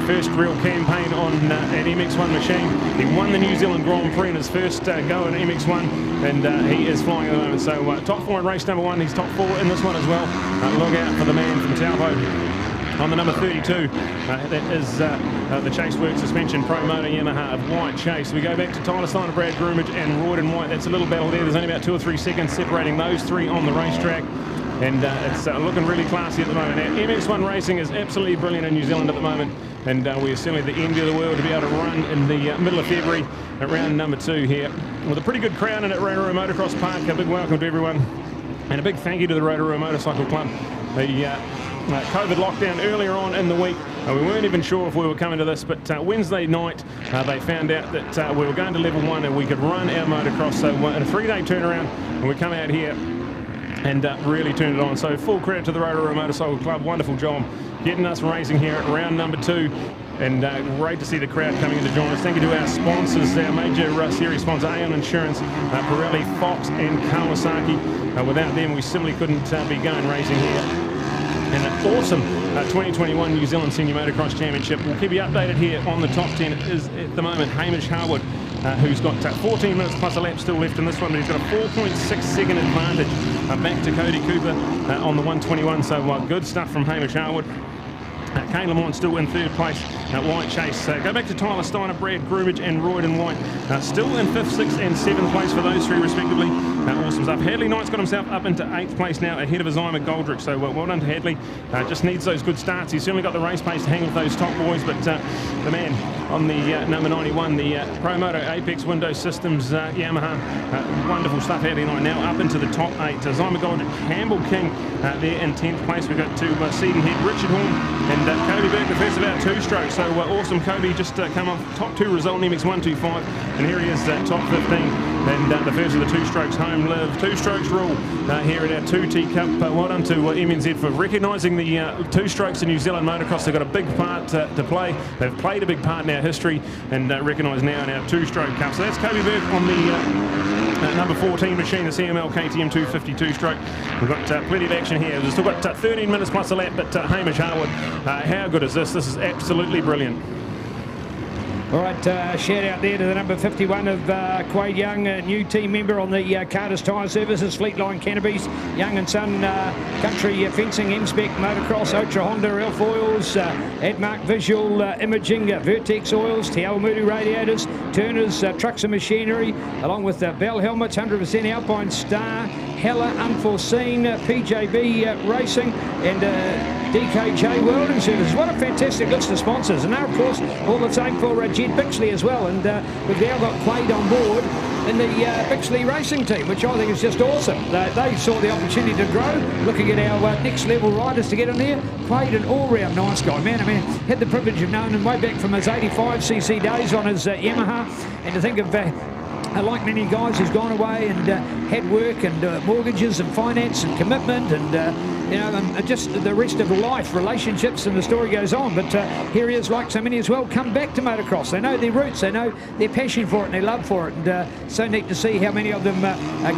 First real campaign on an MX1 machine. He won the New Zealand Grand Prix in his first go in MX1, and he is flying at the moment. So top 4 in race number 1. He's top 4 in this one as well. Look out for the man from Taupo on the number 32. That is the Chaseworks Suspension Pro Moto Yamaha of White Chase. We go back to Tyler Steiner, Brad Groombridge, and Royden White. That's a little battle there. There's only about 2 or 3 seconds separating those 3 on the racetrack. And it's looking really classy at the moment. Now, MX1 racing is absolutely brilliant in New Zealand at the moment, and we're certainly the envy of the world to be able to run in the middle of February at round number 2 here with a pretty good crowd in at Rotorua Motocross Park. A big welcome to everyone, and a big thank you to the Rotorua Motorcycle Club. The COVID lockdown earlier on in the week, we weren't even sure if we were coming to this, but Wednesday night they found out that we were going to level 1 and we could run our motocross. So in a 3-day turnaround, and we come out here and really turned it on. So full credit to the Rotorua Motorcycle Club. Wonderful job getting us racing here at round number 2. And great to see the crowd coming in to join us. Thank you to our sponsors, our major series sponsor, Aon Insurance, Pirelli, Fox and Kawasaki. Without them, we simply couldn't be going racing here. And an awesome 2021 New Zealand Senior Motocross Championship. We'll keep you updated here on the top 10. It is at the moment Hamish Harwood who's got 14 minutes plus a lap still left in this one, but he's got a 4.6 second advantage back to Cody Cooper on the 121. So good stuff from Hamish Harwood. Kane Lamont still in third place. White Chase. Go back to Tyler Steiner, Brad Grumage and Royden White. Still in 5th, 6th and 7th place for those three respectively. Awesome stuff. Hadley Knight's got himself up into 8th place now ahead of Isaiah McGoldrick. So well done to Hadley. Just needs those good starts. He's certainly got the race pace to hang with those top boys. But the man on the number 91, the Promoto Apex Window Systems Yamaha. Wonderful stuff. Hadley Knight now up into the top 8. Isaiah McGoldrick, Campbell King there in 10th place. We've got to Sedenhead, Richard Horn and Kobe Burke, the first of our 2 strokes. So awesome. Kobe just come off top 2 result in MX 125, and here he is top 15, and the first of the 2 strokes home live. 2 strokes rule here at our 2T Cup. Well done to MNZ for recognising the 2 strokes in New Zealand motocross. They've got a big part to play. They've played a big part in our history and recognised now in our 2-stroke cup. So that's Kobe Burke on the number 14 machine, the CML KTM 252 stroke. We've got plenty of action here. We've still got 13 minutes plus a lap, but Hamish Harwood, how good is this? This is absolutely brilliant. All right, shout out there to the number 51 of Quade Young, a new team member on the Carter's Tyre Services, Fleetline Canterbury's Young and Son, Country Fencing, M-Spec Motocross, Ultra Honda, Elf Oils, Admark Visual Imaging, Vertex Oils, Te Awamutu Radiators, Turner's Trucks and Machinery, along with Bell Helmets, 100% Alpine Star, Hella Unforeseen, PJB Racing, and DKJ Welding Services. What a fantastic list of sponsors. And now, of course, all the same for Jed Bixley as well. And we've now got Quade on board in the Bixley Racing team, which I think is just awesome. They saw the opportunity to grow, looking at our next level riders to get in there. Quade, an all-round nice guy, man. I mean, had the privilege of knowing him way back from his 85cc days on his Yamaha, and to think of like many guys who's gone away and had work and mortgages and finance and commitment and you know, and just the rest of life, relationships, and the story goes on. But here he is, like so many as well, come back to motocross. They know their roots, they know their passion for it and their love for it, and so neat to see how many of them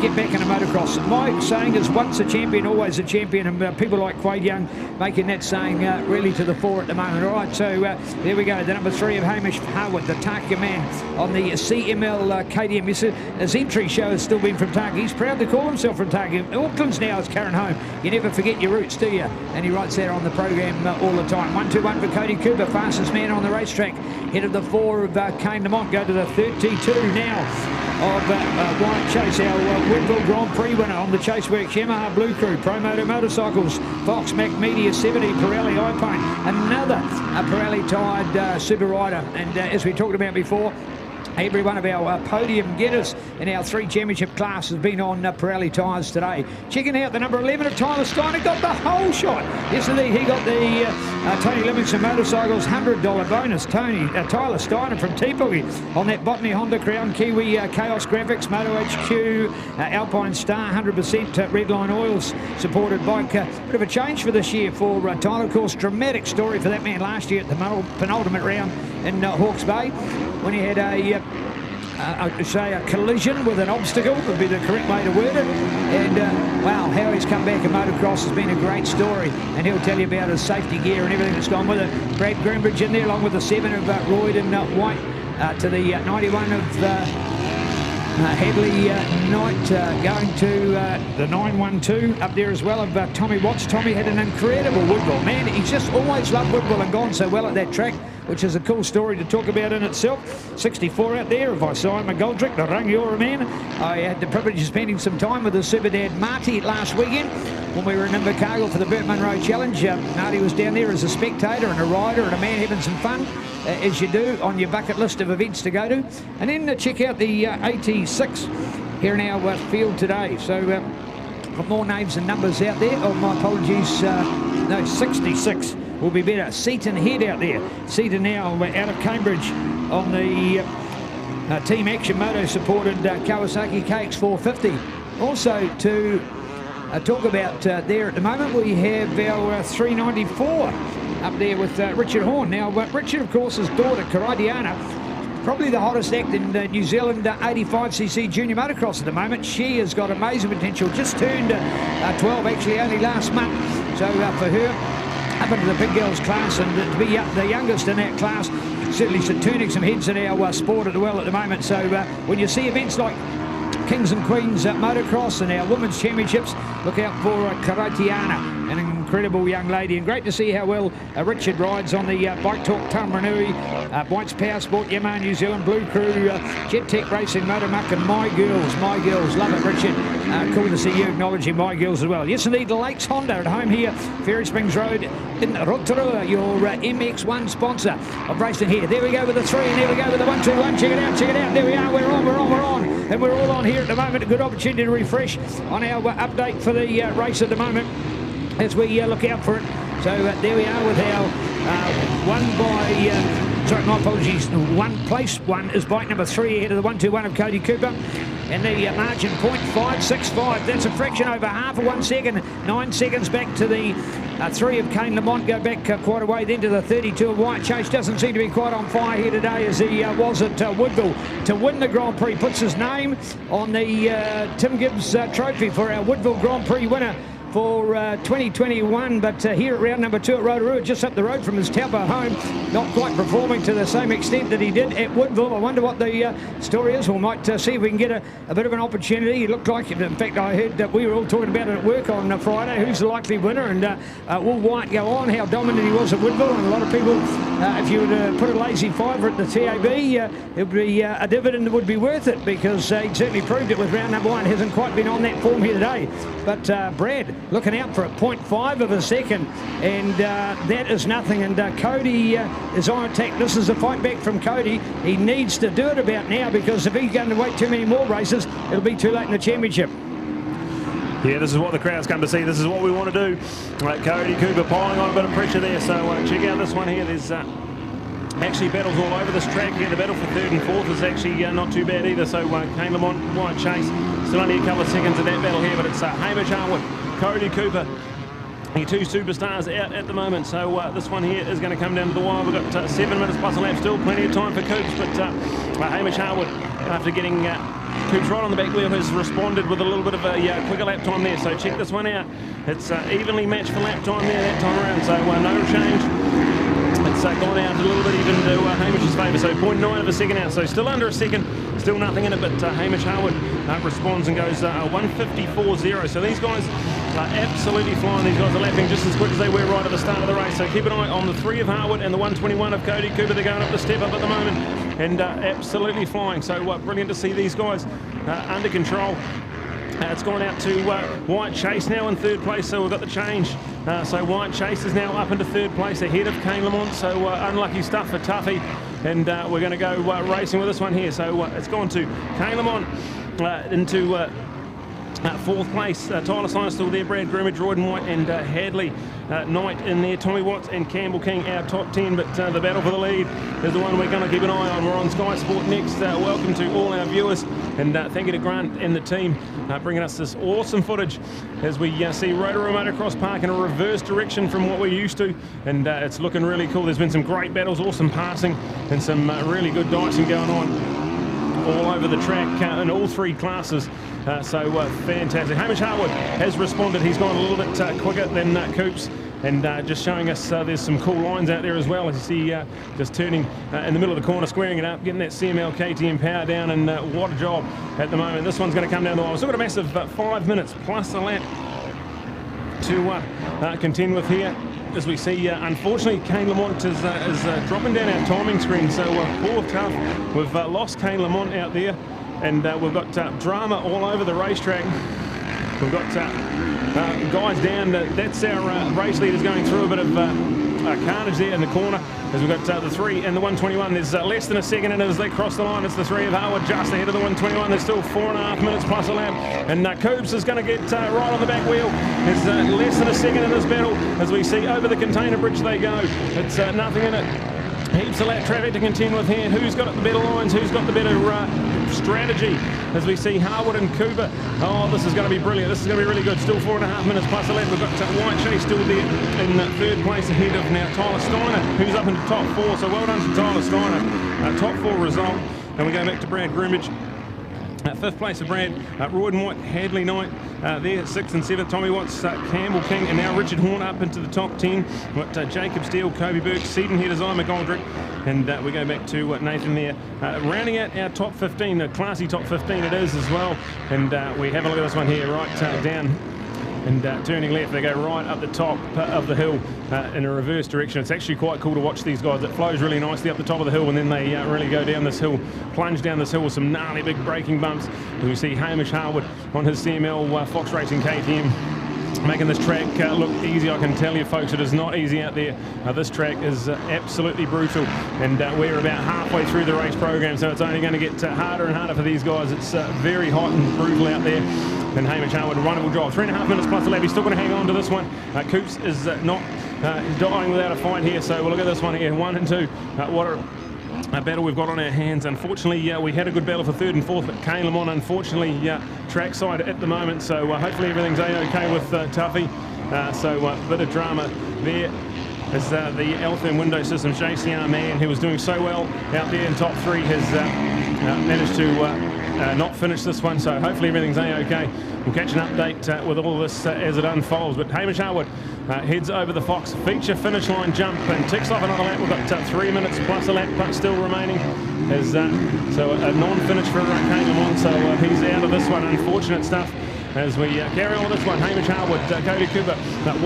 get back into motocross. My saying is, once a champion, always a champion, and people like Quade Young making that saying really to the fore at the moment. All right, so there we go, the number 3 of Hamish Harwood, the Taka man on the CML KTM. His entry show has still been from Taka. He's proud to call himself from Taka. Auckland's now his current home. You never forget your roots, do you? And he writes that on the program all the time. 1-2-1 for Cody Cooper, fastest man on the racetrack. Head of the 4 of Kane Lamont. Go to the 32 now of White Chase, our Woodville Grand Prix winner on the Chaseworks Yamaha Blue Crew, Promoto Motorcycles, Fox Mac Media 70, Pirelli iPaint, another Pirelli tied super rider. And as we talked about before, every one of our podium getters in our 3 championship class has been on Pirelli tyres today. Checking out the number 11 of Tyler Steiner, got the whole shot. Yes, indeed, he got the Tony Livingston Motorcycles $100 bonus. Tyler Steiner from T-Boogie on that Botany Honda Crown Kiwi Chaos Graphics, Moto HQ, Alpine Star, 100% Redline Oils supported bike. Bit of a change for this year for Tyler. Of course, dramatic story for that man last year at the penultimate round in Hawke's Bay, when he had a collision with an obstacle would be the correct way to word it. And wow, how he's come back in motocross has been a great story, and he'll tell you about his safety gear and everything that's gone with it. Brad Groombridge in there, along with the 7 of Royd and White, to the 91 of Hadley Knight, going to the 912 up there as well of Tommy Watts. Tommy had an incredible Woodville. Man, he's just always loved Woodville and gone so well at that track, which is a cool story to talk about in itself. 64 out there of Isaiah McGoldrick, the Rangiora man. I had the privilege of spending some time with his super dad Marty last weekend when we were in Invercargill for the Burt Munro Challenge. Marty was down there as a spectator and a rider and a man having some fun, as you do on your bucket list of events to go to. And then check out the 86 here in our field today. So got more names and numbers out there. Oh, my apologies. No, 66 will be better. Seaton Head out there. Seaton now out of Cambridge on the Team Action Moto supported Kawasaki KX450. Also to talk about there at the moment, we have our 394 up there with Richard Horn. Now, Richard, of course, his daughter, Karadiana, probably the hottest act in New Zealand 85cc junior motocross at the moment. She has got amazing potential. Just turned 12, actually, only last month. So for her, up into the big girls class, and to be the youngest in that class, certainly turning some heads in our sport as well at the moment. So when you see events like Kings and Queens Motocross and our Women's Championships, look out for Karatiana, an incredible young lady, and great to see how well Richard rides on the Bike Talk Tamaranui, Bikes Power Sport, Yamaha New Zealand, Blue Crew, Jet Tech Racing, Motormuck, and My Girls, love it, Richard. Cool to see you acknowledging My Girls as well. Yes indeed, Lakes Honda at home here, Ferry Springs Road in Rotorua, your MX1 sponsor of racing here. There we go with the 3, and there we go with the 1-2-1, check it out, there we are, we're on, and we're all on here at the moment. A good opportunity to refresh on our update for the race at the moment as we look out for it. So there we are with our place one is bike number 3 ahead of the 1-2-1 of Cody Cooper. And the margin 0.565, that's a fraction over half of 1 second. 9 seconds back to the 3 of Kane Lamont, go back quite a way then to the 32 of White Chase. Doesn't seem to be quite on fire here today as he was at Woodville to win the Grand Prix. Puts his name on the Tim Gibbs trophy for our Woodville Grand Prix winner for 2021, but here at round number 2 at Rotorua, just up the road from his Taupo home, not quite performing to the same extent that he did at Woodville. I wonder what the story is. We might see if we can get a bit of an opportunity. It looked like, in fact, I heard that we were all talking about it at work on Friday, who's the likely winner, and will White go on, how dominant he was at Woodville, and a lot of people, if you were to put a lazy fiver at the TAB, it would be a dividend that would be worth it, because he certainly proved it with round number 1. Hasn't quite been on that form here today, but Brad looking out for a 0.5 of a second, and that is nothing. And Cody is on attack. This is a fight back from Cody. He needs to do it about now, because if he's going to wait too many more races, it'll be too late in the championship. Yeah, this is what the crowd's come to see. This is what we want to do. Cody Cooper piling on a bit of pressure there. So check out this one here. There's actually battles all over this track here. The battle for 3rd and 4th is actually not too bad either. So Kane Lamont, White Chase, still only a couple of seconds of that battle here, but it's Hamish Harwood, Cody Cooper, the 2 superstars out at the moment. So this one here is going to come down to the wire. We've got 7 minutes plus a lap still, plenty of time for Coops, but Hamish Harwood, after getting Coops right on the back wheel, has responded with a little bit of a quicker lap time there. So check this one out. It's evenly matched for lap time there that time around, so no change. It's gone out a little bit even to Hamish's favour, so 0.9 of a second out, so still under a second, still nothing in it, but Hamish Harwood responds and goes 1:54.0. So these guys are absolutely flying. These guys are lapping just as quick as they were right at the start of the race, so keep an eye on the 3 of Harwood and the 1:21 of Cody Cooper. They're going up the step up at the moment and absolutely flying, so brilliant to see these guys under control. It's gone out to White Chase now in 3rd place, so we've got the change. So White Chase is now up into 3rd place ahead of Kane Lamont, so unlucky stuff for Tuffy. And we're going to go racing with this one here. So it's gone to Kane Lamont into 4th place. Tyler Sinus still there, Brad Grimmage, Royden White and Hadley Knight in there. Tommy Watts and Campbell King, our top 10, but the battle for the lead is the one we're going to keep an eye on. We're on Sky Sport Next. Welcome to all our viewers, and thank you to Grant and the team bringing us this awesome footage as we see Rotorua Motocross Park in a reverse direction from what we're used to, and it's looking really cool. There's been some great battles, awesome passing, and some really good dicing going on all over the track in all 3 classes. So fantastic. Hamish Harwood has responded. He's gone a little bit quicker than Coops, and just showing us there's some cool lines out there as well. As you see, just turning in the middle of the corner, squaring it up, getting that CML KTM power down, and what a job at the moment. This one's going to come down the line. We've still got a massive 5 minutes plus a lap to contend with here. As we see, unfortunately, Kane Lamont is dropping down our timing screen, so poor tough. We've lost Kane Lamont out there, and we've got drama all over the racetrack. We've got guys down. That's our race leaders going through a bit of carnage there in the corner, as we've got the 3 and the 1:21. There's less than a second in it as they cross the line. It's the 3 of Harwood just ahead of the 1:21. There's still 4.5 minutes plus a lap, and Coops is going to get right on the back wheel. There's less than a second in this battle as we see over the container bridge they go. It's nothing in it. Heaps of lap traffic to contend with here. Who's got the better lines? Who's got the better strategy? As we see Harwood and Cooper. Oh, this is going to be brilliant. This is going to be really good. Still 4.5 minutes plus a lap. We've got White Chase still there in 3rd place ahead of now Tyler Steiner, who's up into top 4. So well done to Tyler Steiner. Top 4 result. And we go back to Brad Grimmage. Fifth place of Brad, Royd and White, Hadley Knight there, 6th and 7th, Tommy Watts, Campbell King, and now Richard Horn up into the top 10. We've got Jacob Steele, Kobe Burke, Sedenhead, Isaiah McGoldrick, and we go back to Nathan there. Rounding out our top 15, a classy top 15 it is as well, and we have a look at this one here, right down. And turning left, they go right up the top of the hill in a reverse direction. It's actually quite cool to watch these guys. It flows really nicely up the top of the hill, and then they really go down this hill, plunge down this hill with some gnarly big braking bumps. And we see Hamish Harwood on his CML Fox Racing KTM making this track look easy. I can tell you folks, it is not easy out there. This track is absolutely brutal, and we're about halfway through the race program, so it's only going to get harder and harder for these guys. It's very hot and brutal out there. And Hamish Harwood, runnable drive, 3.5 minutes plus the lap. He's still going to hang on to this one. Coops is not dying without a fight here, so we'll look at this one here, 1 and 2. What a battle we've got on our hands. Unfortunately, we had a good battle for 3rd and 4th, but Kane Lamont, unfortunately, trackside at the moment, so hopefully everything's okay with Tuffy. So a bit of drama there. As the Altherm window system, JCR man, who was doing so well out there in top 3, has managed to not finish this one, so hopefully everything's okay. We'll catch an update with all of this as it unfolds. But Hamish Harwood heads over the Fox feature finish line jump and ticks off another lap. We've got 3 minutes plus a lap still remaining. As so a non-finish for Kane Lamont, so he's out of this one. Unfortunate stuff. As we carry on with this one, Hamish Harwood, Cody Cooper,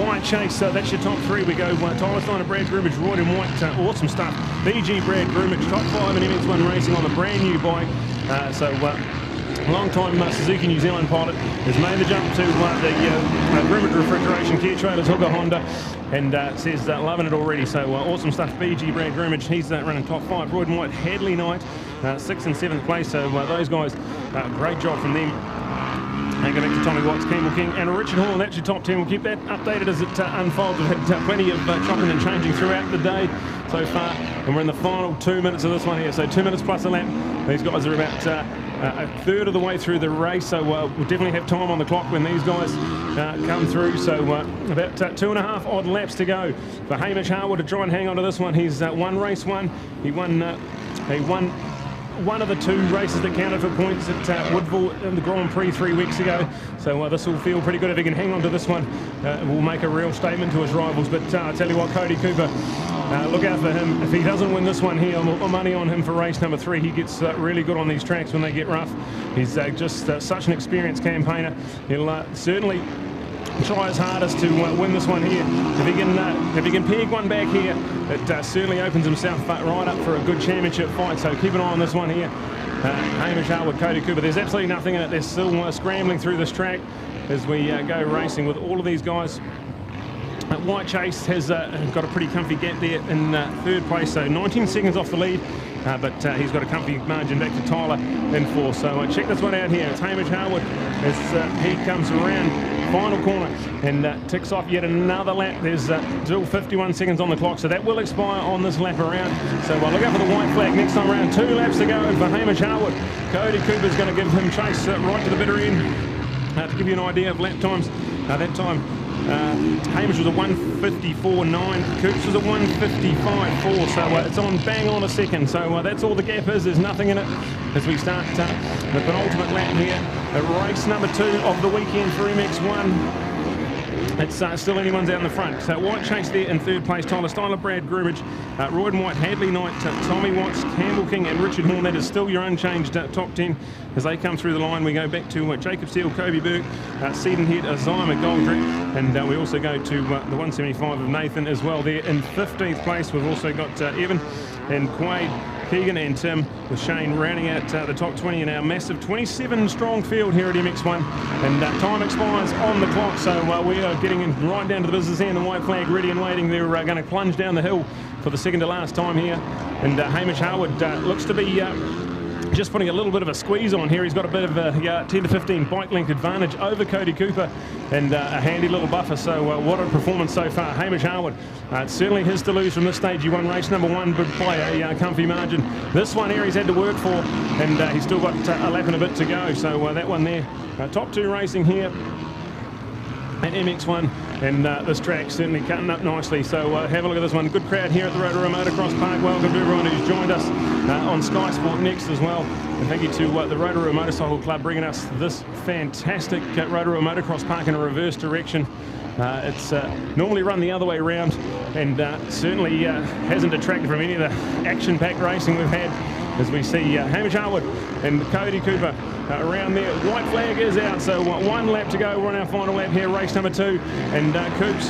White Chase, that's your top 3. We go Thomas Steiner, Brad Groomage, Royd and White, awesome stuff. BG Brad Groomage, top 5 in MX1 racing on a brand new bike. Long-time Suzuki New Zealand pilot has made the jump to the Groomage Refrigeration Care Trailers Hooker Honda, and says loving it already. So awesome stuff. BG Brad Groomage, he's running top 5. Royd and White, Hadley Knight, 6th and 7th place. So those guys, great job from them. And go back to Tommy Watts, Campbell King, and Richard Hall. That's your top 10. We'll keep that updated as it unfolds. We've had plenty of chopping and changing throughout the day so far, and we're in the final 2 minutes of this one here. So 2 minutes plus a lap. These guys are about a third of the way through the race, so we'll definitely have time on the clock when these guys come through. So about 2.5 odd laps to go for Hamish Harwood to try and hang on to this one. He's won race 1. He won one of the 2 races that counted for points at Woodville in the Grand Prix 3 weeks ago. So this will feel pretty good if he can hang on to this one. Will make a real statement to his rivals. But I tell you what, Cody Cooper, look out for him. If he doesn't win this one here, I'm money on him for race number 3. He gets really good on these tracks when they get rough. He's just such an experienced campaigner. He'll certainly try his hardest to win this one here. If he can peg one back here, it certainly opens himself right up for a good championship fight. So keep an eye on this one here. Hamish Harwood, Cody Cooper. There's absolutely nothing in it. They're still scrambling through this track as we go racing with all of these guys. White Chase has got a pretty comfy gap there in 3rd place, so 19 seconds off the lead. But he's got a comfy margin back to Tyler in 4th. So check this one out here. It's Hamish Harwood as he comes around final corner and ticks off yet another lap. There's still 51 seconds on the clock, so that will expire on this lap around. So look out for the white flag next time around. 2 laps to go for Hamish Harwood. Cody Cooper's going to give him chase right to the bitter end. To give you an idea of lap times, that time Hamish was a 1:54.9, Coops was a 1:55.4, so it's on bang on a second. So that's all the gap is. There's nothing in it as we start the penultimate lap here at race number 2 of the weekend for MX1. It's still anyone's out in the front. So White Chase there in 3rd place. Tyler Styler, Brad Groomage, Royd and White, Hadley Knight, Tommy Watts, Campbell King and Richard Horn. That is still your unchanged top 10. As they come through the line, we go back to Jacob Steele, Kobe Burke, Sedenhead, Isaiah McGoldrick, and we also go to the 175 of Nathan as well there. In 15th place, we've also got Evan and Quade, Keegan and Tim, with Shane rounding out the top 20 in our massive 27-strong field here at MX1. And time expires on the clock, so we are getting right down to the business end. The white flag ready and waiting. They're going to plunge down the hill for the second to last time here. And Hamish Harwood looks to be just putting a little bit of a squeeze on here. He's got a bit of a 10 to 15 bike length advantage over Cody Cooper and a handy little buffer. So what a performance so far. Hamish Harwood, it's certainly his to lose from this stage. He won race number 1 by a comfy margin. This one here he's had to work for, and he's still got a lap and a bit to go. So that one there, top 2 racing here at MX1. and this track's certainly cutting up nicely. So have a look at this one. Good crowd here at the Rotorua Motocross Park. Welcome to everyone who's joined us on Sky Sport Next as well. And thank you to the Rotorua Motorcycle Club bringing us this fantastic Rotorua Motocross Park in a reverse direction. It's normally run the other way around, and certainly hasn't detracted from any of the action-packed racing we've had, as we see Hamish Harwood and Cody Cooper around there. White flag is out, so one lap to go. We're on our final lap here, race number 2, and Coops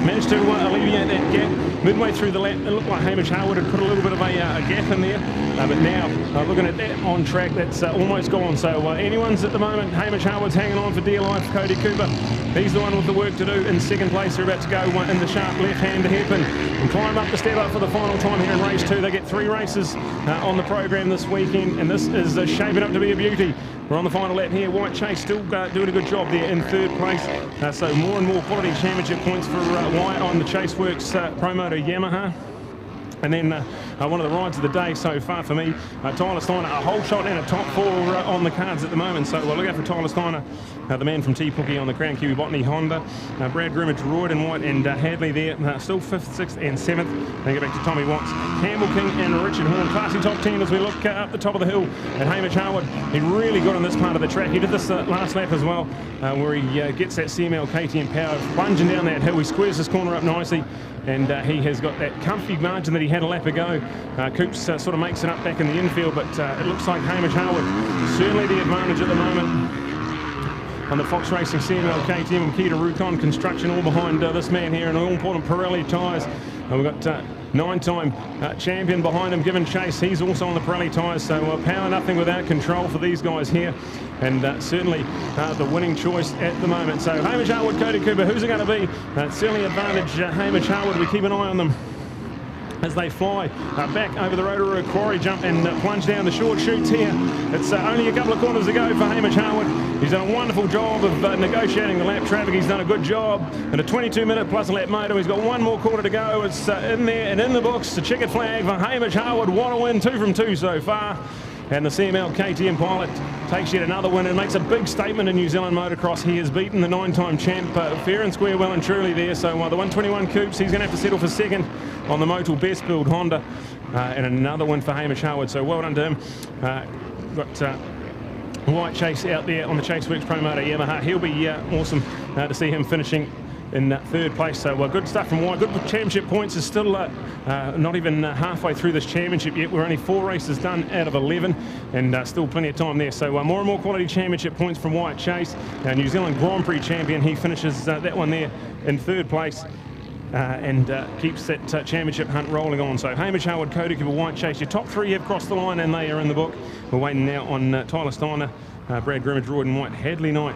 managed to alleviate that gap midway through the lap. It looked like Hamish Harwood had put a little bit of a gap in there, but now looking at that on track, that's almost gone. So anyone's at the moment, Hamish Harwood's hanging on for dear life. Cody Cooper, he's the one with the work to do in second place. They're about to go in the sharp left-hand hairpin and climb up the step up for the final time here in race 2. They get 3 races on the program this weekend, and this is shaping up to be a beauty. We're on the final lap here. White Chase still doing a good job there in 3rd place. So more and more quality championship points for White on the Chaseworks Pro Moto Yamaha. And then one of the rides of the day so far for me, Tyler Steiner, a whole shot and a top 4 on the cards at the moment. So we'll look out for Tyler Steiner, the man from T-Pookie on the Crown Kiwi Botany Honda. Brad Grimmage, Royd and White, and Hadley there, still 5th, 6th and 7th. Then go back to Tommy Watts, Campbell King and Richard Horn. Classy top 10 as we look up the top of the hill at Hamish Harwood. He really got on this part of the track. He did this last lap as well, where he gets that CML KTM power, plunging down that hill. He squares this corner up nicely, and he has got that comfy margin that he had a lap ago. Coops sort of makes it up back in the infield, but it looks like Hamish Harwood certainly the advantage at the moment on the Fox Racing CML KTM and Kita Rukon construction, all behind this man here, and all important Pirelli tyres. We've got 9-time champion behind him, given chase. He's also on the Pirelli tyres, so power nothing without control for these guys here, and certainly the winning choice at the moment. So Hamish Harwood, Cody Cooper, who's it going to be? Certainly advantage Hamish Harwood. We keep an eye on them as they fly back over the Rotorua quarry jump and plunge down the short chutes here. It's only a couple of corners to go for Hamish Harwood. He's done a wonderful job of negotiating the lap traffic. He's done a good job in a 22-minute plus lap motor. He's got one more quarter to go. It's in there and in the books. The checkered flag for Hamish Harwood. What a win, 2 from 2 so far. And the CML KTM pilot takes yet another win and makes a big statement in New Zealand motocross. He has beaten the 9-time champ fair and square, well and truly there. So the 121 Coops, he's going to have to settle for 2nd on the Motul Best Build Honda. And another win for Hamish Harwood. So well done to him. Got White Chase out there on the Chaseworks Pro Moto Yamaha. He'll be awesome to see him finishing in 3rd place. So good stuff from White. Good championship points. Is still not even halfway through this championship yet. We're only 4 races done out of 11, and still plenty of time there. So more and more quality championship points from White Chase. New Zealand Grand Prix champion. He finishes that one there in 3rd place. And keeps that championship hunt rolling on. So Hamish Harwood, Cody Cooper, White Chase, your top 3 have crossed the line and they are in the book. We're waiting now on Tyler Steiner, Brad Grimmage, Royd and White, Hadley Knight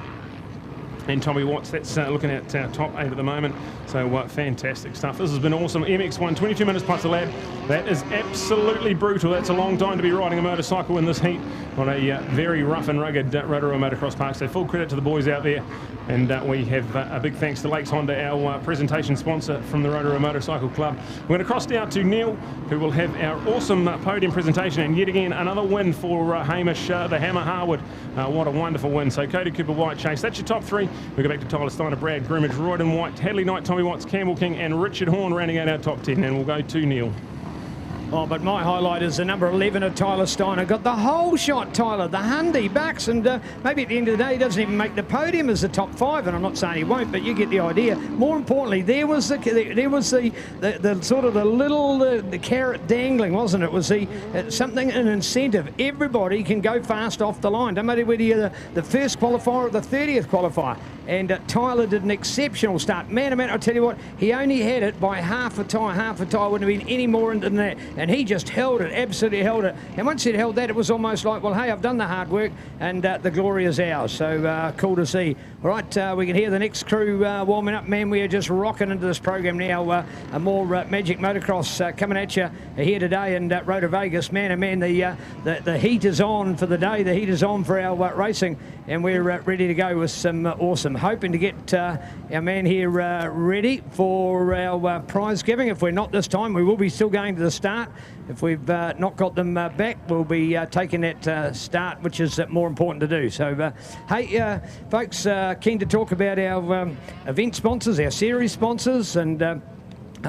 and Tommy Watts. That's looking at top 8 at the moment. So fantastic stuff. This has been awesome. MX1, 22 minutes plus a lap. That is absolutely brutal. That's a long time to be riding a motorcycle in this heat on a very rough and rugged Rotorua Motocross Park. So full credit to the boys out there. And we have a big thanks to Lakes Honda, our presentation sponsor from the Rotorua Motorcycle Club. We're going to cross down to Neil, who will have our awesome podium presentation. And yet again, another win for Hamish, the Hammer Harwood. What a wonderful win. So Cody Cooper, White Chase. That's your top 3. We go back to Tyler Steiner, Brad Grimmage, Royd and White, Hadley Knight, Tommy Watts, Campbell King and Richard Horn rounding out our top 10. And we'll go to Neil. Oh, but my highlight is the number 11 of Tyler Steiner. Got the whole shot, Tyler, the Hyundai Bucks, and maybe at the end of the day he doesn't even make the podium as the top 5, and I'm not saying he won't, but you get the idea. More importantly, there was the sort of the little the carrot dangling, wasn't it? Was something, an incentive. Everybody can go fast off the line. Don't matter whether you're the first qualifier or the 30th qualifier. And Tyler did an exceptional start. Man, oh man, I'll tell you what, he only had it by half a tyre. Half a tyre wouldn't have been any more than that. And he just held it, absolutely held it. And once he'd held that, it was almost like, well, hey, I've done the hard work, and the glory is ours. So cool to see. All right, we can hear the next crew warming up, man. We are just rocking into this program now. A more Magic Motocross coming at you here today in Rotor Vegas. Man, oh man, the heat is on for the day. The heat is on for our racing, and we're ready to go with some awesome. Hoping to get our man here ready for our prize giving. If we're not this time, we will be still going to the start. start. If we've not got them back, we'll be taking that start, which is more important to do. So, hey, folks, keen to talk about our event sponsors, our series sponsors, and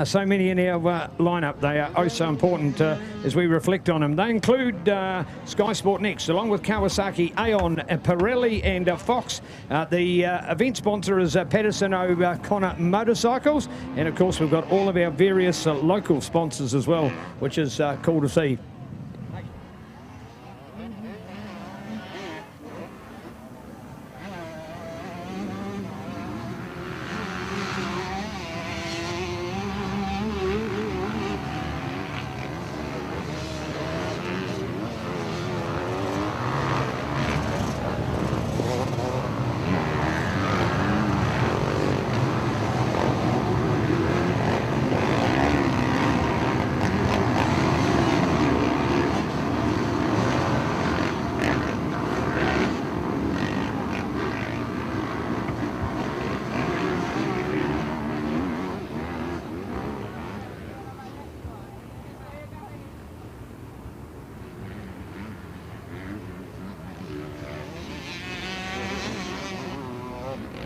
so many in our lineup. They are oh so important as we reflect on them. They include SkysportNext, along with Kawasaki, Aon, Pirelli and Fox. The event sponsor is Patterson O'Connor Motorcycles, and of course we've got all of our various local sponsors as well, which is cool to see.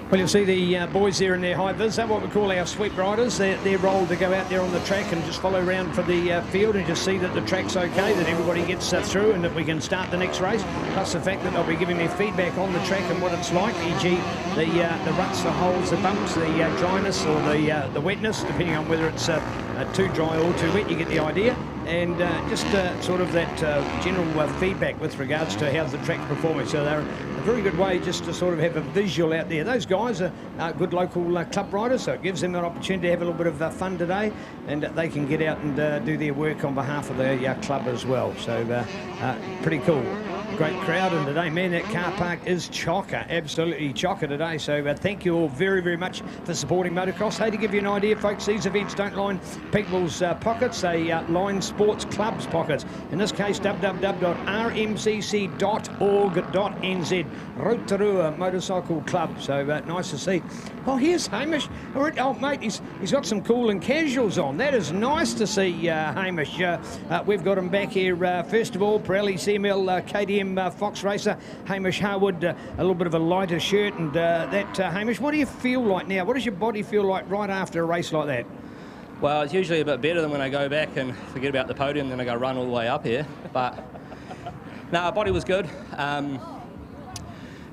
Well, you'll see the boys there in their high vis. They're what we call our sweep riders. They're rolled to go out there on the track and just follow around for the field and just see that the track's okay, that everybody gets through and that we can start the next race. Plus the fact that they'll be giving me feedback on the track and what it's like, e.g. the ruts, the holes, the bumps, the dryness or the wetness, depending on whether it's too dry or too wet, you get the idea. And just sort of that general feedback with regards to how's the track performing. So they're a very good way just to sort of have a visual out there. Those guys are good local club riders, so it gives them an opportunity to have a little bit of fun today, and they can get out and do their work on behalf of the club as well. So pretty cool. Great crowd, and today, man, that car park is chocker, absolutely chocker today. So thank you all very, very much for supporting motocross. Hey, to give you an idea, folks, these events don't line people's pockets, they line sports clubs' pockets. In this case, www.rmcc.org.nz, Rotorua Motorcycle Club. So nice to see. Oh, here's Hamish. Oh, mate, he's got some cool and casuals on. That is nice to see, Hamish. We've got him back here. First of all, Pirelli CML KTM Fox racer, Hamish Harwood, a little bit of a lighter shirt. And that, Hamish, what do you feel like now? What does your body feel like right after a race like that? Well, it's usually a bit better than when I go back and forget about the podium, then I go run all the way up here. But no, our body was good.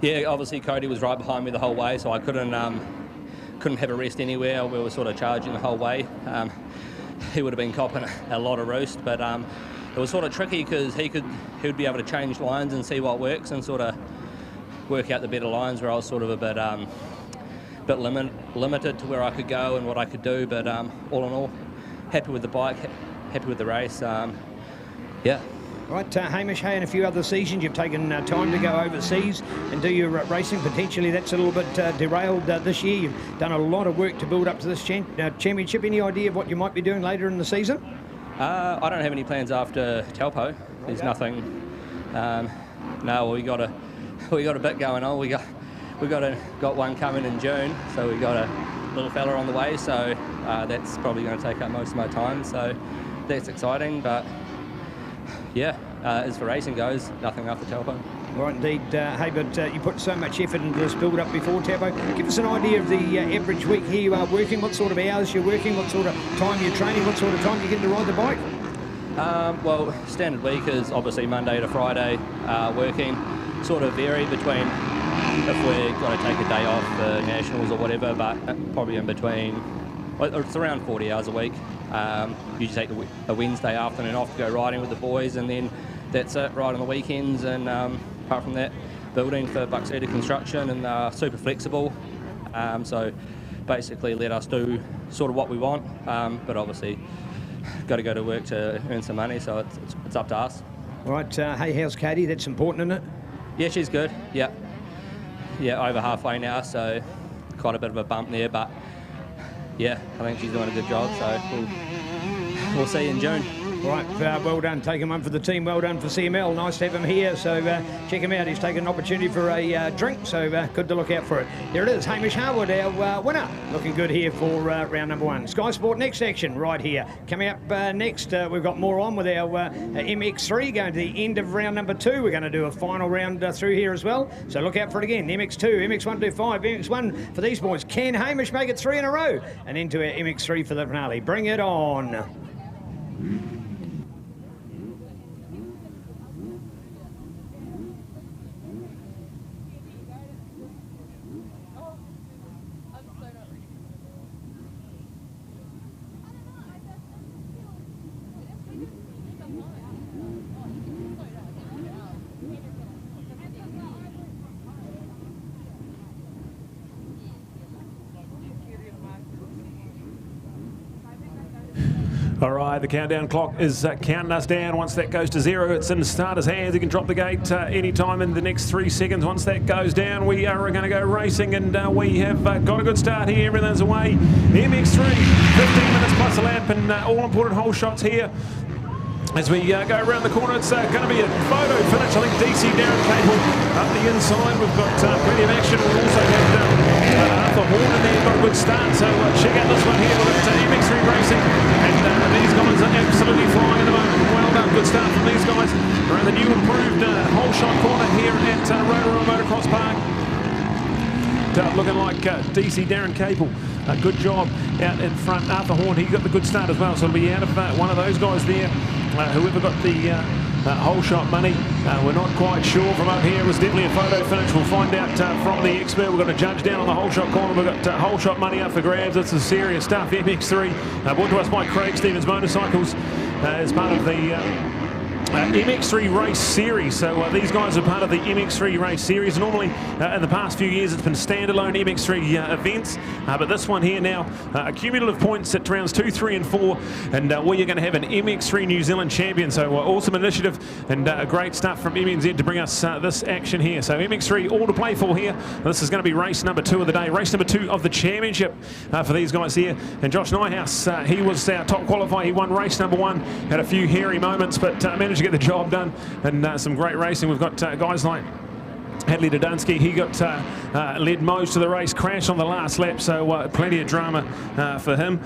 Yeah, obviously Cody was right behind me the whole way, so I couldn't have a rest anywhere. We were sort of charging the whole way. He would have been copping a lot of roast, but it was sort of tricky because he'd be able to change lines and see what works and sort of work out the better lines, where I was sort of a bit limited to where I could go and what I could do. But all in all, happy with the bike, happy with the race. Yeah. Right, Hamish, hey, and a few other seasons you've taken time to go overseas and do your racing. Potentially that's a little bit derailed this year. You've done a lot of work to build up to this championship. Any idea of what you might be doing later in the season? I don't have any plans after Taupo. There's nothing. No, we got a bit going on. We got one coming in June, so we got a little fella on the way. So that's probably going to take up most of my time. So that's exciting, but. Yeah, as for racing goes, nothing after Taupo. Right, indeed. Hey, but you put so much effort into this build-up before Taupo. Give us an idea of the average week here you are working, what sort of hours you're working, what sort of time you're training, what sort of time you get to ride the bike? Well, standard week is obviously Monday to Friday working. Sort of vary between if we've got to take a day off for nationals or whatever, but probably in between, well, it's around 40 hours a week. Usually take a Wednesday afternoon off to go riding with the boys, and then that's it, right on the weekends. And apart from that, building for Buxeter Construction, and super flexible. So basically let us do sort of what we want, but obviously got to go to work to earn some money, so it's up to us. All right, hey, how's Katie? That's important, isn't it? Yeah, she's good, yeah. Yeah, over halfway now, so quite a bit of a bump there, but yeah, I think she's doing a good job, so we'll see in June. All right, well done. Taking one for the team. Well done for CML. Nice to have him here. So check him out. He's taken an opportunity for a drink. So good to look out for it. There it is. Hamish Harwood, our winner. Looking good here for round number 1. Sky Sport Next action right here. Coming up next, we've got more on with our MX3 going to the end of round number 2. We're going to do a final round through here as well. So look out for it again. MX2, MX1 to 5, MX1 for these boys. Can Hamish make it 3 in a row? And into our MX3 for the finale. Bring it on. All right, the countdown clock is counting us down. Once that goes to 0, it's in the starter's hands. He can drop the gate any time in the next 3 seconds. Once that goes down, we are going to go racing, and we have got a good start here. Everything's away. MX3, 15 minutes plus a lap, and all important hole shots here. As we go around the corner, it's going to be a photo finish. I think DC Darren Cable up the inside. We've got plenty of action. We've also got Arthur Horn in there, got a good start. So check out this one here. We've got MX3 Racing, and these guys are absolutely flying at the moment. Well done, good start from these guys. We're in the new improved hole shot corner here at Rotorua Motocross Park. Looking like DC Darren Cable. Good job out in front. Arthur Horn, he got the good start as well, so it'll be out of one of those guys there. Whoever got the hole shot money, we're not quite sure from up here. It was definitely a photo finish. We'll find out from the expert. We've got a judge down on the hole shot corner. We've got hole shot money up for grabs. It's some serious stuff. MX3 brought to us by Craig Stevens Motorcycles as part of the MX3 race series. So these guys are part of the MX3 race series. Normally in the past few years it's been standalone MX3 events, but this one here now cumulative points at rounds 2, 3 and 4, and we are going to have an MX3 New Zealand champion. So awesome initiative and great stuff from MNZ to bring us this action here. So MX3 all to play for here. This is going to be race number 2 of the day, race number 2 of the championship for these guys here. And Josh Nyhouse, he was our top qualifier. He won race number 1, had a few hairy moments, but managed to get the job done, and some great racing. We've got guys like Hadley Dudunsky. He got led most of the race, crashed on the last lap, so plenty of drama for him.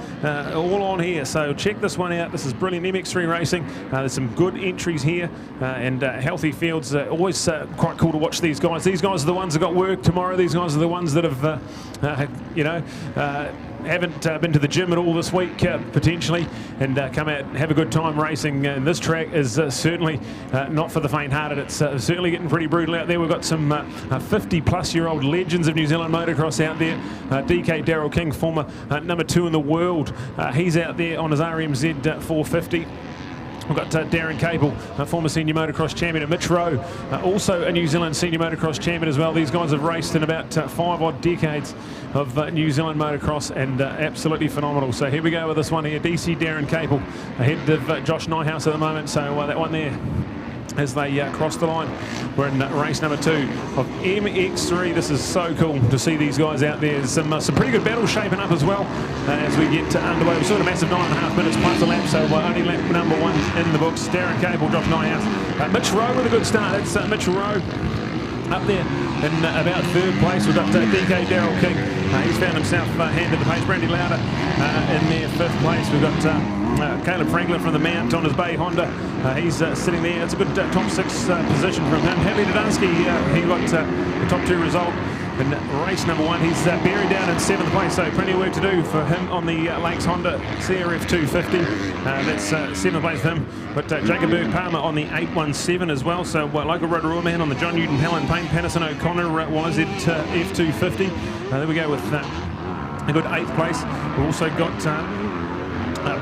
All on here, so check this one out. This is brilliant MX3 racing. There's some good entries here and healthy fields. Always quite cool to watch these guys. These guys are the ones that got work tomorrow. These guys are the ones that have haven't been to the gym at all this week potentially, and come out and have a good time racing. And this track is certainly not for the faint-hearted. It's certainly getting pretty brutal out there. We've got some 50-plus-year-old legends of New Zealand motocross out there. DK Daryl King, former number 2 in the world. He's out there on his RMZ 450. We've got Darren Cable, former senior motocross champion, and Mitch Rowe, also a New Zealand senior motocross champion as well. These guys have raced in about 5 odd decades of New Zealand motocross, and absolutely phenomenal. So here we go with this one here. DC Darren Cable ahead of Josh Nyhouse at the moment. So that one there as they cross the line. We're in race number 2 of MX3. This is so cool to see these guys out there. There's some pretty good battles shaping up as well as we get underway. We've sort of massive 9.5 minutes plus a lap, so only lap number 1 in the books. Darren Cable, Josh Nyhouse. Mitch Rowe with a good start. That's Mitchell Rowe up there in about 3rd place. We've got DK Daryl King. He's found himself handed the pace. Brandy Lauder in there 5th place. We've got Caleb Franklin from the Mount on his Bay Honda. He's sitting there. It's a good top 6 position from him. Hadley Dudunsky, he got the top 2 result in race number 1. He's buried down in 7th place, so plenty of work to do for him on the Lakes Honda CRF 250. That's 7th place for him. But Jacob Burke-Palmer on the 817 as well. So local Rotorua man on the John Newton Helen Payne Patterson O'Connor YZ F250. There we go with a good 8th place. We've also got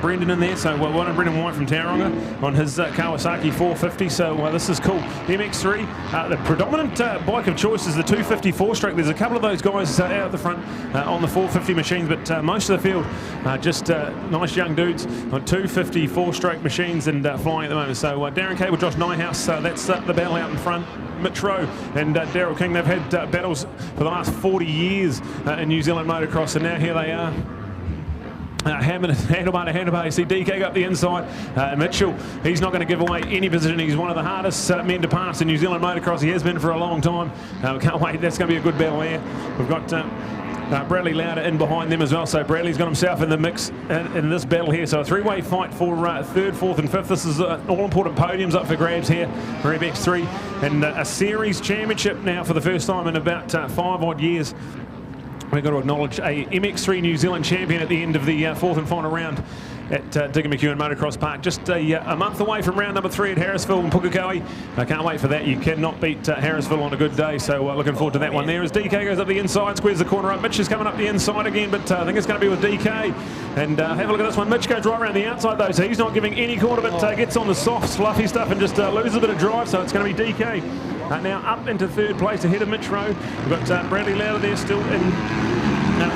Brendan in there, so one of Brendan White from Tauranga on his Kawasaki 450. So this is cool. MX3, the predominant bike of choice is the 250 4-stroke. There's a couple of those guys out at the front on the 450 machines, but most of the field just nice young dudes on 250 4-stroke machines and flying at the moment. So Darren Cable, Josh Nyhouse, that's the battle out in front. Mitch Rowe and Daryl King, they've had battles for the last 40 years in New Zealand motocross, and now here they are. handlebar to handlebar. You see DK go up the inside. Mitchell, he's not going to give away any position. He's one of the hardest men to pass in New Zealand motocross. He has been for a long time. Can't wait. That's going to be a good battle here. We've got Bradley Lauder in behind them as well. So Bradley's got himself in the mix in this battle here. So a three-way fight for third, fourth and fifth. This is all-important podiums up for grabs here for MX3. And a series championship now for the first time in about 5 odd years. We've got to acknowledge a MX3 New Zealand champion at the end of the fourth and final round at Digger McEwen Motocross Park. Just a month away from round number 3 at Harrisville and Pukekohe. I can't wait for that. You cannot beat Harrisville on a good day, so looking forward to that one there. As DK goes up the inside, squares the corner up. Mitch is coming up the inside again, but I think it's going to be with DK. And have a look at this one. Mitch goes right around the outside though, so he's not giving any corner, but gets on the soft, fluffy stuff and just loses a bit of drive, so it's going to be DK. Now up into third place ahead of Mitch Rowe. We've got Bradley Lauder there still in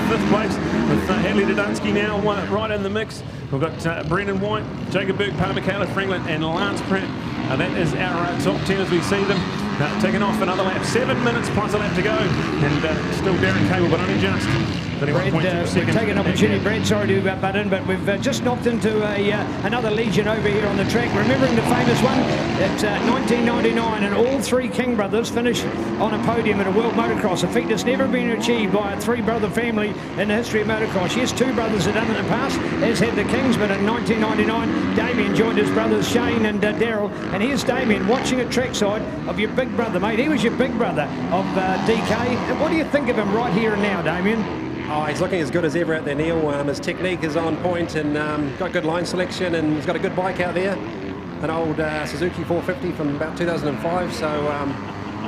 fifth place with Hadley Dudunsky now right in the mix. We've got Brendan White, Jacob Berg, Palmer, Caleb Franklin and Lance Pratt. That is our top 10 as we see them. Taking off another lap, 7 minutes plus a lap to go. And still Darren Cable, but only just. Brad, we've taken an opportunity, Brad, sorry to butt in, but we've just knocked into another legend over here on the track. Remembering the famous one at 1999, and all 3 King brothers finished on a podium at a World Motocross, a feat that's never been achieved by a 3-brother family in the history of motocross. Yes, 2 brothers had done it in the past, as had the Kings, but in 1999, Damien joined his brothers Shane and Daryl, and here's Damien watching a trackside of your big brother, mate. He was your big brother of DK. And what do you think of him right here and now, Damien? Oh, he's looking as good as ever out there, Neil. His technique is on point and got good line selection, and he's got a good bike out there. An old Suzuki 450 from about 2005, so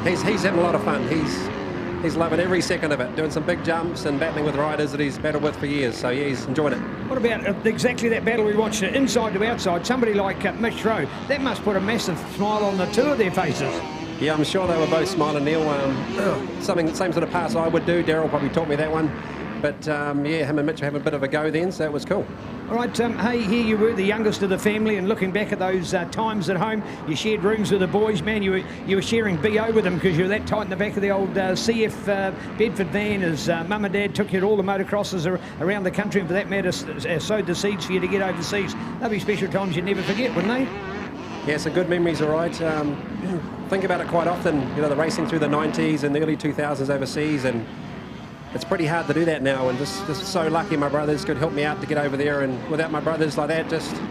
he's having a lot of fun. He's loving every second of it, doing some big jumps and battling with riders that he's battled with for years, so yeah, he's enjoying it. What about exactly that battle we watched, inside to outside? Somebody like Mitch Rowe, that must put a massive smile on the 2 of their faces. Yeah, I'm sure they were both smiling, Neil. Same sort of pass I would do. Daryl probably taught me that one. But yeah, him and Mitch were having a bit of a go then, so it was cool. All right, hey, here you were, the youngest of the family, and looking back at those times at home, you shared rooms with the boys, man. You were sharing BO with them because you were that tight in the back of the old CF Bedford van as Mum and Dad took you to all the motocrosses around the country, and for that matter, sowed the seeds for you to get overseas. They'll be special times you'd never forget, wouldn't they? Yeah, some good memories, all right. Think about it quite often, you know, the racing through the 90s and the early 2000s overseas, and it's pretty hard to do that now, and just so lucky my brothers could help me out to get over there, and without my brothers like that,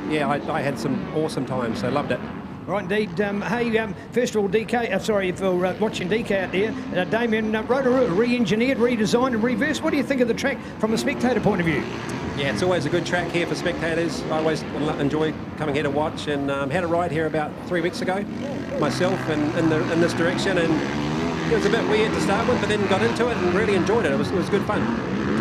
yeah, I had some awesome times, so loved it. Right, indeed. Hey, first of all, DK, sorry for watching DK out there. Damien, Rotorua, re-engineered, redesigned and reversed. What do you think of the track from a spectator point of view? Yeah, it's always a good track here for spectators. I always enjoy coming here to watch, and had a ride here about 3 weeks ago myself in this direction, and it was a bit weird to start with, but then got into it and really enjoyed it. It was good fun.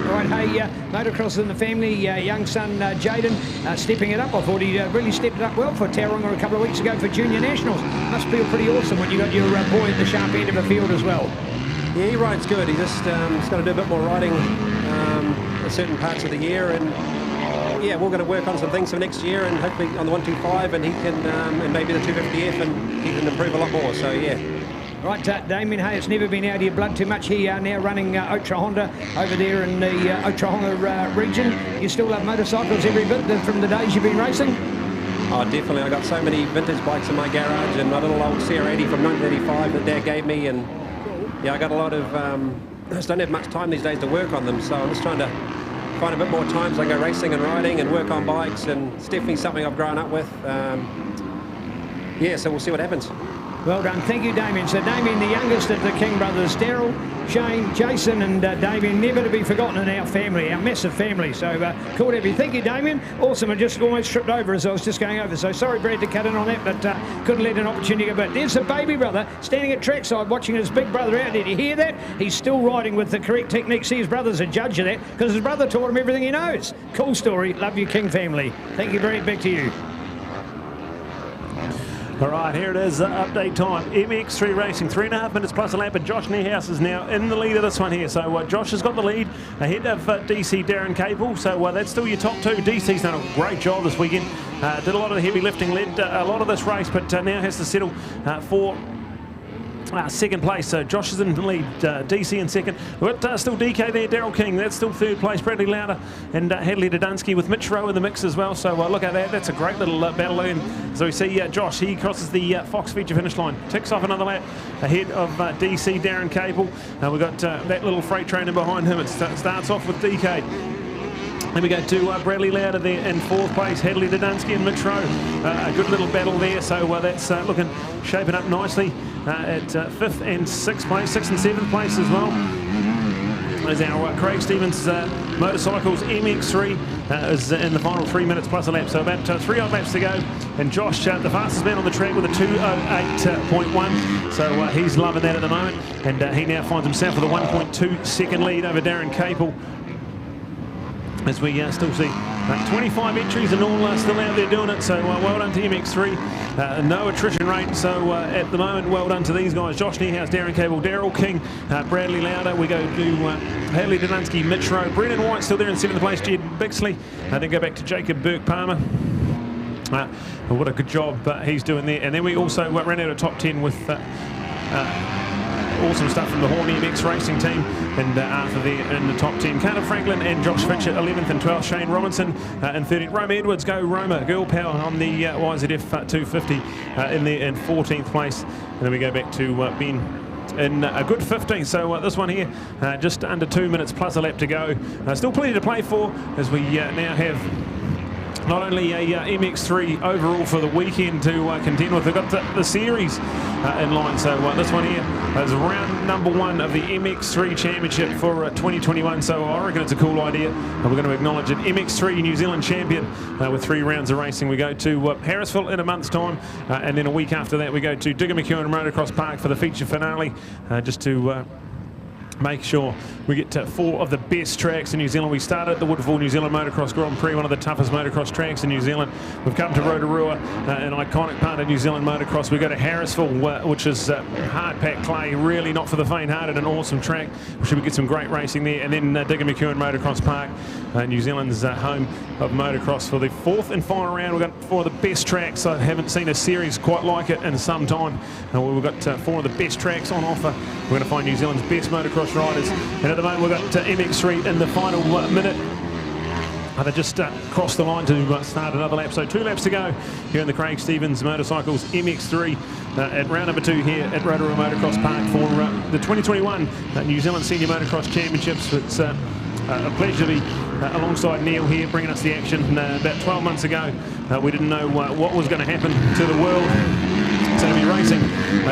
All right, hey, motocross in the family, young son Jaden stepping it up. I thought he really stepped it up well for Tauranga a couple of weeks ago for Junior Nationals. Must feel pretty awesome when you got your boy at the sharp end of the field as well. Yeah, he rides good. He just he's got to do a bit more riding at certain parts of the year, and yeah, we're going to work on some things for next year, and hopefully on the 125, and he can, and maybe the 250F, and he can improve a lot more. So yeah. Right, Damien, hey, it's never been out of your blood too much. Here you are now running Ultra Honda over there in the Ultra Honda region. You still love motorcycles every bit from the days you've been racing? Oh, definitely. I got so many vintage bikes in my garage, and my little old CR80 from 1985 that Dad gave me, and yeah, I got a lot of, I just don't have much time these days to work on them, so I'm just trying to find a bit more time so I can go racing and riding and work on bikes, and it's definitely something I've grown up with. Yeah, so we'll see what happens. Well done. Thank you, Damien. So Damien, the youngest of the King brothers, Daryl, Shane, Jason and Damien, never to be forgotten in our family, our massive family. So cool to have you. Thank you, Damien. Awesome. I just almost tripped over as I was just going over. So sorry, Brad, to cut in on that, but couldn't let an opportunity go. But there's the baby brother standing at trackside watching his big brother out there. Do you hear that? He's still riding with the correct technique. See, his brother's a judge of that because his brother taught him everything he knows. Cool story. Love you, King family. Thank you, Brad. Back to you. All right, here it is, update time. MX3 racing, 3.5 minutes plus a lap, and Josh Niehaus is now in the lead of this one here. So Josh has got the lead ahead of DC Darren Cable. So that's still your top 2. DC's done a great job this weekend. Did a lot of the heavy lifting, led a lot of this race, but now has to settle for Second place, so Josh is in the lead, DC in second. We've got still DK there, Daryl King, that's still third place, Bradley Lauder and Hadley Dudunsky with Mitch Rowe in the mix as well. So look at that, that's a great little battle in. So we see Josh, he crosses the Fox feature finish line, ticks off another lap ahead of DC, Darren Capel. We've got that little freight train in behind him. It starts off with DK. Then we go to Bradley Lauder there in fourth place, Hadley Dudunsky and Mitch Rowe. A good little battle there, so that's looking, shaping up nicely at fifth and sixth place, sixth and seventh place as well. As our Craig Stevens Motorcycles MX3 is in the final 3 minutes plus a lap, so about 3 odd laps to go. And Josh, the fastest man on the track with a 2:08.1, so he's loving that at the moment. And he now finds himself with a 1.2 second lead over Darren Capel. As we still see 25 entries and all still out there doing it, so well done to MX3. No attrition rate, so at the moment, well done to these guys. Josh Niehaus, Darren Capel, Daryl King, Bradley Lauder. We go to Hadley Dudunsky, Mitch Rowe, Brendan White still there in seventh place, Jed Bixley. Then go back to Jacob Burke-Palmer. What a good job he's doing there. And then we also ran out of top 10 with awesome stuff from the Horn MX Racing team, and Arthur there in the top 10. Carter Franklin and Josh Fitch at 11th and 12th. Shane Robinson in 13th. Roma Edwards, go Roma. Girl Power on the YZF 250 in there in 14th place. And then we go back to Ben in a good 15th. So this one here, just under 2 minutes plus a lap to go. Still plenty to play for, as we now have not only a MX3 overall for the weekend to contend with, they've got the series in line. So this one here is round number 1 of the MX3 Championship for 2021. So I reckon it's a cool idea. We're going to acknowledge an MX3 New Zealand champion with 3 rounds of racing. We go to Harrisville in a month's time, and then a week after that we go to Digger McEwen Motocross Park for the feature finale, just to make sure we get to 4 of the best tracks in New Zealand. We started at the Woodville New Zealand Motocross Grand Prix, one of the toughest motocross tracks in New Zealand. We've come to Rotorua, an iconic part of New Zealand motocross. We go to Harrisville, which is hard-packed clay, really not for the faint-hearted, an awesome track. We get some great racing there. And then Digger McEwen Motocross Park, New Zealand's home of motocross, for the 4th and final round. We've got 4 of the best tracks. I haven't seen a series quite like it in some time. We've got 4 of the best tracks on offer. We're going to find New Zealand's best motocross riders, and at the moment we've got MX3 in the final minute. They just crossed the line to start another lap, so 2 laps to go here in the Craig Stevens Motorcycles MX3 at round number 2 here at Rotorua Motocross Park for the 2021 New Zealand Senior Motocross Championships. It's a pleasure to be alongside Neil here, bringing us the action. About 12 months ago we didn't know what was going to happen to the world. So to be racing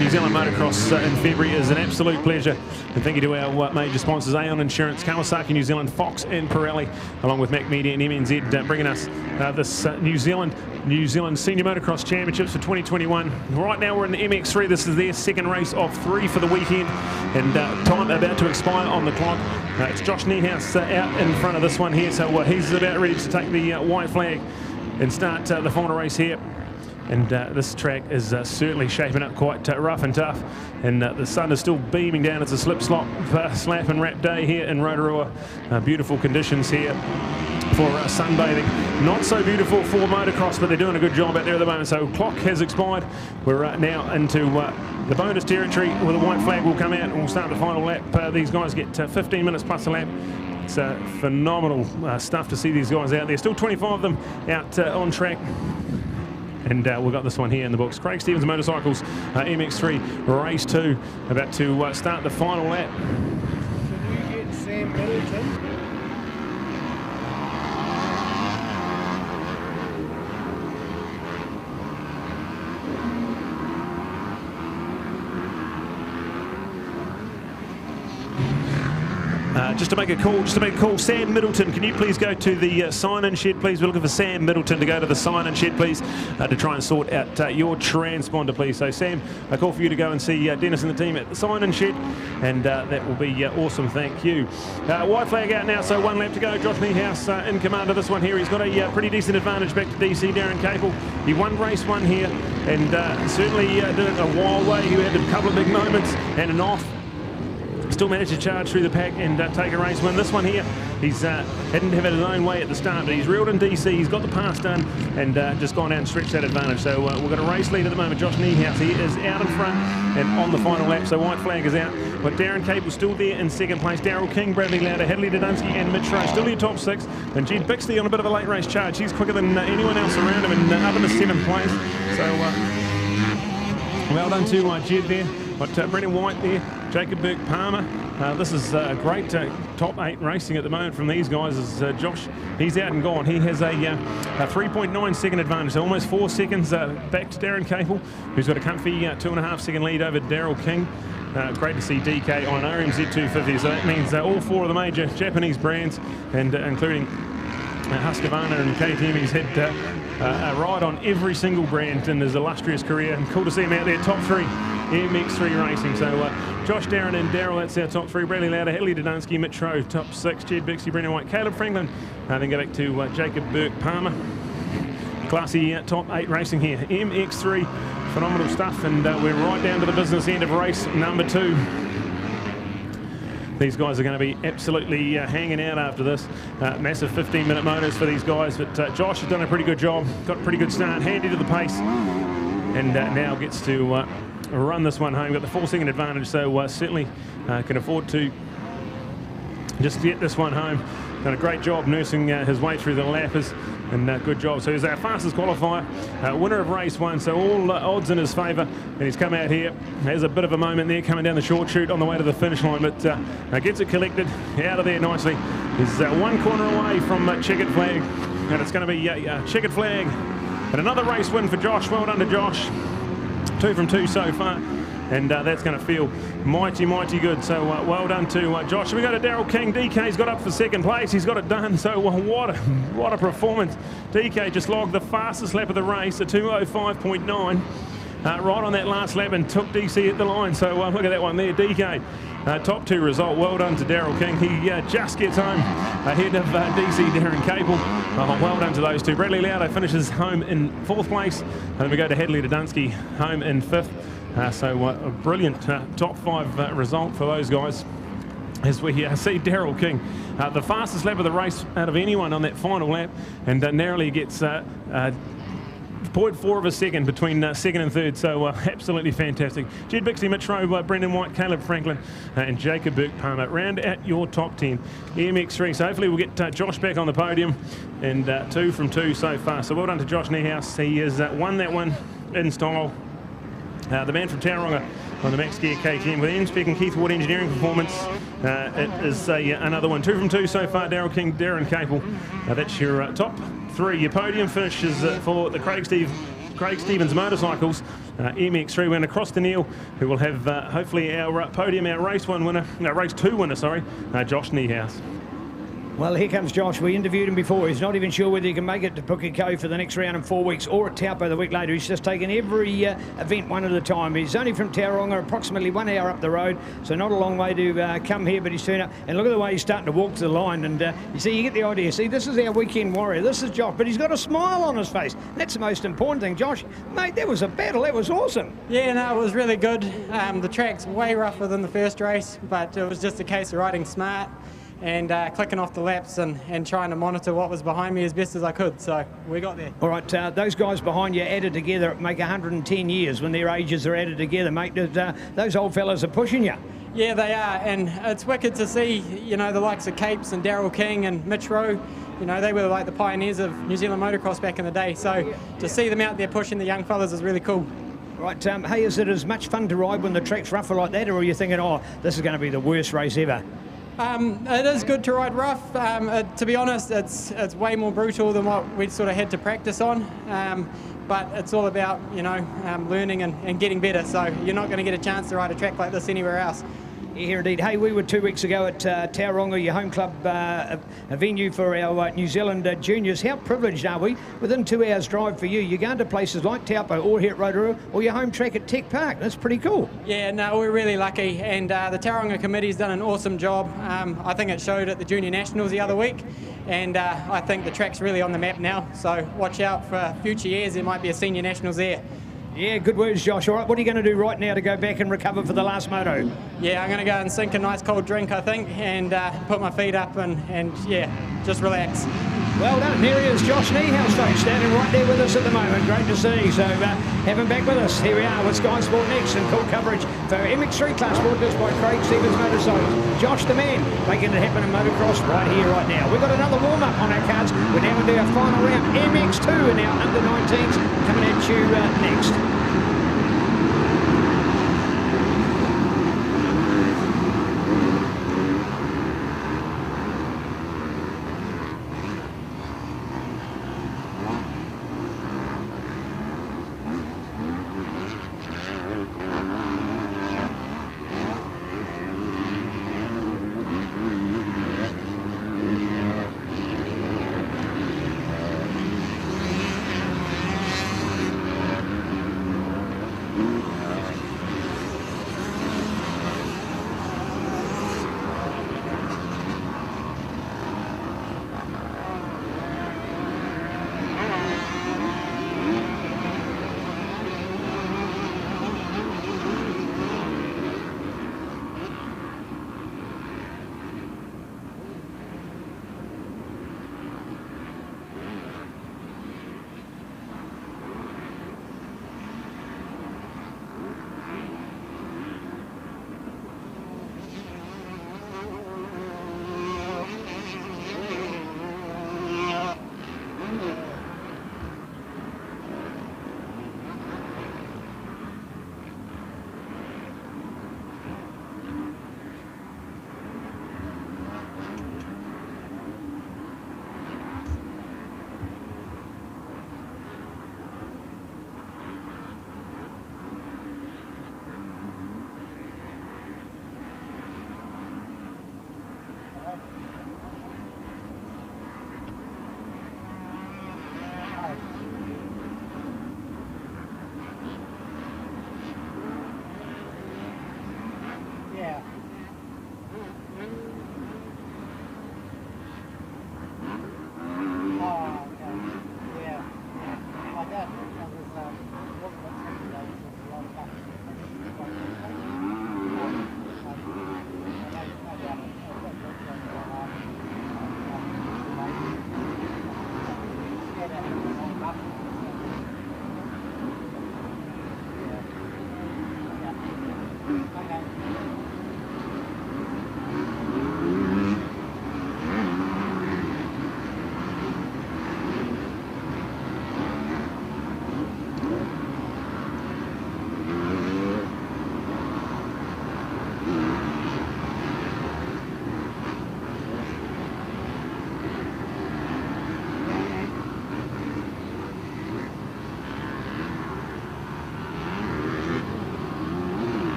New Zealand Motocross in February is an absolute pleasure. And thank you to our major sponsors, Aon Insurance, Kawasaki New Zealand, Fox and Pirelli, along with Mac Media and MNZ, bringing us this New Zealand Senior Motocross Championships for 2021. Right now we're in the MX3. This is their second race of 3 for the weekend, and time about to expire on the clock. It's Josh Niehaus out in front of this one here, so he's about ready to take the white flag and start the final race here. And this track is certainly shaping up quite rough and tough, and the sun is still beaming down. It's a slip slap and wrap day here in Rotorua. Beautiful conditions here for sunbathing. Not so beautiful for motocross, but they're doing a good job out there at the moment. So clock has expired. We're now into the bonus territory, where the white flag will come out and we'll start the final lap. These guys get 15 minutes plus a lap. It's phenomenal stuff to see these guys out there. Still 25 of them out on track. And we've got this one here in the books. Craig Stevens Motorcycles MX3 Race 2, about to start the final lap. Can you get Sam Middleton? Just to make a call, Sam Middleton, can you please go to the sign-in shed, please? We're looking for Sam Middleton to go to the sign-in shed, please, to try and sort out your transponder, please. So Sam, a call for you to go and see Dennis and the team at the sign-in shed, and that will be awesome, thank you. White flag out now, so 1 lap to go. Josh Niehaus in command of this one here. He's got a pretty decent advantage back to DC, Darren Capel. He won race 1 here, and certainly did it a while way. He had a couple of big moments and an off. still managed to charge through the pack and take a race win. This one here, he's hadn't have it his own way at the start, but he's reeled in DC, he's got the pass done, and just gone out and stretched that advantage. So we've got a race lead at the moment. Josh Niehaus, he is out in front and on the final lap, so white flag is out. But Darren Cable still there in second place. Daryl King, Bradley Lauder, Hadley Dudunsky and Mitch Rowe still your top 6. And Jed Bixley on a bit of a late race charge. He's quicker than anyone else around him and up in the 7th place. So well done to Jed there. Got Brendan White there, Jacob Burke-Palmer. This is great top 8 racing at the moment from these guys. As Josh, he's out and gone. He has a 3.9 second advantage, so almost 4 seconds back to Darren Capel, who's got a comfy 2.5 second lead over Daryl King. Great to see DK on RMZ 250, so that means all 4 of the major Japanese brands, and including Husqvarna and KTM, he's had a ride on every single brand in his illustrious career, and cool to see him out there, top 3. MX3 Racing. So Josh, Darren and Daryl, that's our top 3. Bradley Lauder, Hadley Dudunsky, Mitch Rowe, top 6. Jed Bixley, Brendan White, Caleb Franklin. Then go back to Jacob Burke-Palmer. Classy top 8 racing here. MX3, phenomenal stuff, and we're right down to the business end of race number 2. These guys are going to be absolutely hanging out after this. Massive 15-minute motors for these guys, but Josh has done a pretty good job. Got a pretty good start, handy to the pace, and now gets to run this one home. Got the 4-second advantage, so certainly can afford to just get this one home. Done a great job nursing his way through the lappers, and good job. So he's our fastest qualifier, winner of race 1, so all odds in his favour, and he's come out here. Has a bit of a moment there coming down the short chute on the way to the finish line, but gets it collected out of there nicely. He's 1 corner away from checkered flag, and it's going to be checkered flag. And another race win for Josh. Well done to Josh. 2 from 2 so far, and that's going to feel mighty, mighty good. So well done to Josh. We go to Daryl King. DK's got up for 2nd place. He's got it done. So what a performance. DK just logged the fastest lap of the race, a 2:05.9. Right on that last lap, and took DC at the line. So look at that one there, DK. Top 2 result. Well done to Daryl King. He just gets home ahead of DC Darren Capel. Well done to those 2. Bradley Lauder finishes home in 4th place. And then we go to Hadley Dudunsky home in 5th. So a brilliant top 5 result for those guys. As we see Daryl King, the fastest lap of the race out of anyone on that final lap, and narrowly gets 0.4 of a second between 2nd and 3rd, so absolutely fantastic. Jed Bixley, Mitch Rowe, Brendan White, Caleb Franklin, and Jacob Burke-Palmer. Round at your top 10. MX3, so hopefully we'll get Josh back on the podium, and 2 from 2 so far. So well done to Josh Niehaus. He has won that one in style. The man from Tauranga on the Max Gear KTM with N-Spec and Keith Ward Engineering Performance. It is another one. 2 from 2 so far. Daryl King, Darren Capel. That's your top 3. Your podium finishes for the Craig Stevens Motorcycles. MX3 went across to Neil, who will have hopefully our podium, our race 2 winner, Josh Niehaus. Well, here comes Josh. We interviewed him before. He's not even sure whether he can make it to Pukekohe for the next round in 4 weeks or at Taupo the week later. He's just taken every event one at a time. He's only from Tauranga, approximately 1 hour up the road, so not a long way to come here, but he's turned up. And look at the way he's starting to walk to the line. And you see, you get the idea. See, this is our weekend warrior. This is Josh, but he's got a smile on his face. That's the most important thing. Josh, mate, that was a battle. That was awesome. Yeah, no, it was really good. The track's way rougher than the first race, but it was just a case of riding smart and clicking off the laps and trying to monitor what was behind me as best as I could. So we got there. All right, those guys behind you added together make 110 years when their ages are added together, mate. Those old fellas are pushing you. Yeah, they are, and it's wicked to see, you know, the likes of Capes and Daryl King and Mitch Rowe. You know, they were like the pioneers of New Zealand motocross back in the day. So to see them out there pushing the young fellas is really cool. Right, hey, is it as much fun to ride when the track's rougher like that, or are you thinking, oh, this is going to be the worst race ever? It is good to ride rough. To be honest, it's way more brutal than what we sort of had to practice on. But it's all about, you know, learning and getting better. So you're not going to get a chance to ride a track like this anywhere else. Yeah, indeed. Hey, we were 2 weeks ago at Tauranga, your home club, a venue for our New Zealand juniors. How privileged are we? Within 2 hours drive for you, you're going to places like Taupo or here at Rotorua or your home track at Tech Park. That's pretty cool. Yeah, no, we're really lucky, and the Tauranga committee's done an awesome job. I think it showed at the Junior Nationals the other week, and I think the track's really on the map now. So watch out for future years. There might be a Senior Nationals there. Yeah, good words, Josh. All right, what are you going to do right now to go back and recover for the last moto? Yeah, I'm going to go and sink a nice cold drink, I think, and put my feet up and yeah, just relax. Well done. There he is, Josh Niehaus, standing right there with us at the moment. Great to see. So have him back with us. Here we are with Sky Sport Next and cool coverage for MX3 class brought to us by Craig Stevens Motorcycles. Josh the man making it happen in motocross right here, right now. We've got another warm-up on our cards. We're now into our final round. MX2 and our under-19s coming at you next.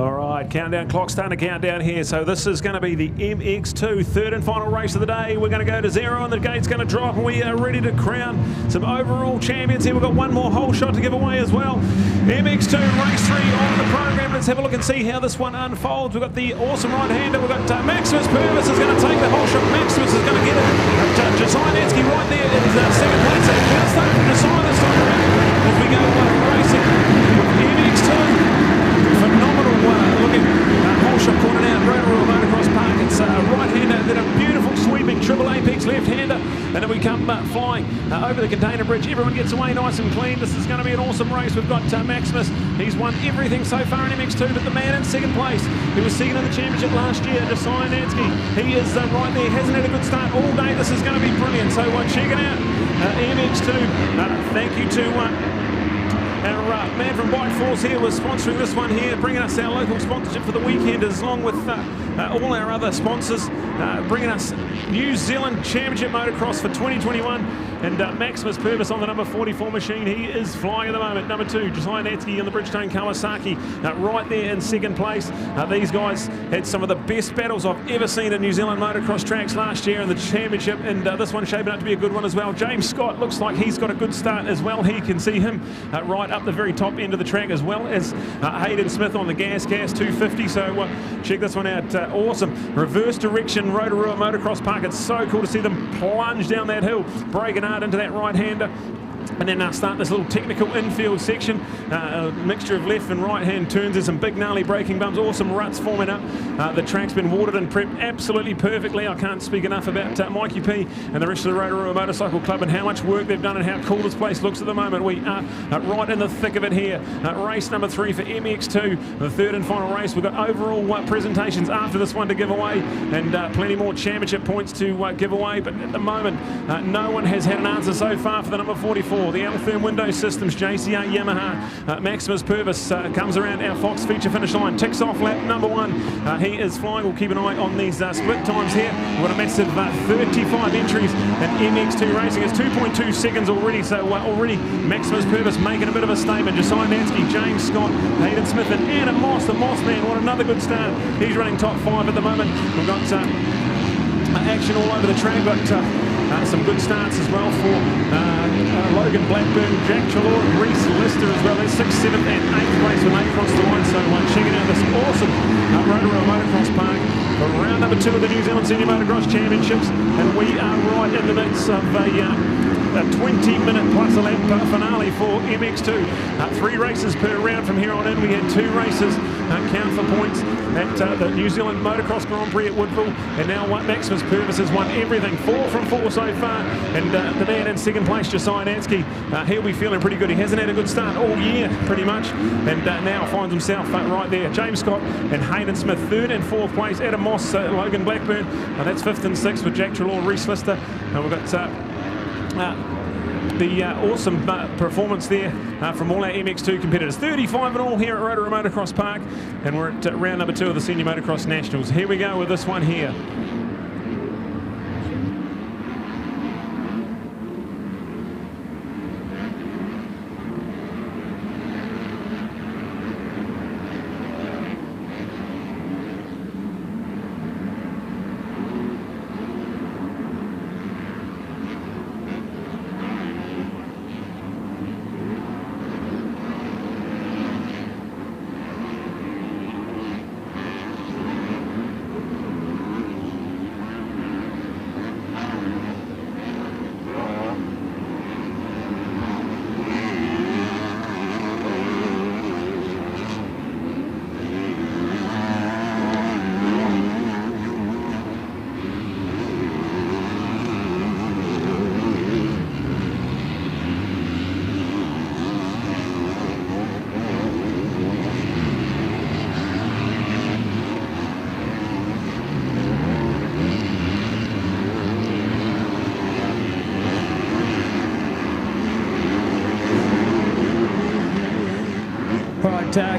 All right, countdown clock starting to count down here. So this is going to be the MX2 third and final race of the day. We're going to go to zero and the gate's going to drop and we are ready to crown some overall champions here. We've got one more whole shot to give away as well. MX2 race 3 on the program. Let's have a look and see how this one unfolds. We've got the awesome right-hander. We've got Maximus Purvis is going to take the whole shot. Maximus is going to get it. Josiah Netsky right there in second place. So we'll start from Josiah this time around as we go racing with MX2. Phenomenal looking whole shot corner now at Rotorua Motocross Park. It's a right-hander, then a beautiful sweeping triple apex left-hander, and then we come flying over the container bridge. Everyone gets away nice and clean. This is going to be an awesome race. We've got Maximus. He's won everything so far in MX2, but the man in second place, he was second in the championship last year, Josiah Netsky. He is right there, hasn't had a good start all day. This is going to be brilliant. So check it out, MX2. Thank you to our man from Bike Force here was sponsoring this one here, bringing us our local sponsorship for the weekenders, along with all our other sponsors, bringing us New Zealand Championship Motocross for 2021. And Maximus Purvis on the number 44 machine. He is flying at the moment. Number 2, Josiah Netsky on the Bridgestone Kawasaki, right there in second place. These guys had some of the best battles I've ever seen at New Zealand motocross tracks last year in the championship, and this one's shaping up to be a good one as well. James Scott looks like he's got a good start as well. He can see him right up the very top end of the track, as well as Hayden Smith on the gas 250. So check this one out. Awesome reverse direction Rotorua Motocross Park. It's so cool to see them plunge down that hill, breaking hard into that right-hander. And then start this little technical infield section, a mixture of left and right hand turns. There's some big gnarly braking bumps, awesome ruts forming up. The track's been watered and prepped absolutely perfectly. I can't speak enough about Mikey P and the rest of the Rotorua Motorcycle Club and how much work they've done and how cool this place looks at the moment. We are right in the thick of it here. Race number 3 for MX2, the third and final race. We've got overall presentations after this one to give away, and plenty more championship points to give away. But at the moment, no one has had an answer so far for the number 44. The Altherm Window Systems, JCR Yamaha. Maximus Purvis comes around our Fox feature finish line, ticks off lap number 1. He is flying. We'll keep an eye on these split times here. We've got a massive 35 entries in MX2 racing. It's 2.2 seconds already, so already Maximus Purvis making a bit of a statement. Josiah Netsky, James Scott, Hayden Smith, and Adam Moss, the Moss man. What another good start. He's running top 5 at the moment. We've got action all over the track, but some good starts as well for Logan Blackburn, Jack Trelaw, Reese Lister as well. That's 6th, 7th and 8th place when they cross the line. So checking out this awesome Rotorua Motocross Park for round number 2 of the New Zealand Senior Motocross Championships. And we are right in the midst of a 20-minute plus a lap finale for MX2. 3 races per round from here on in. We had 2 races count for points at the New Zealand Motocross Grand Prix at Woodville, and now Maximus Purvis has won everything, 4 from 4 so far. And the man in second place, Josiah Netsky, he'll be feeling pretty good. He hasn't had a good start all year pretty much, and now finds himself right there. James Scott and Hayden Smith 3rd and 4th place. Adam Moss, Logan Blackburn, that's 5th and 6th with Jack Trelaw, Reese Lister. And we've got the awesome performance there from all our MX2 competitors. 35 in all here at Rotorua Motocross Park, and we're at round number 2 of the Senior Motocross Nationals. Here we go with this one here.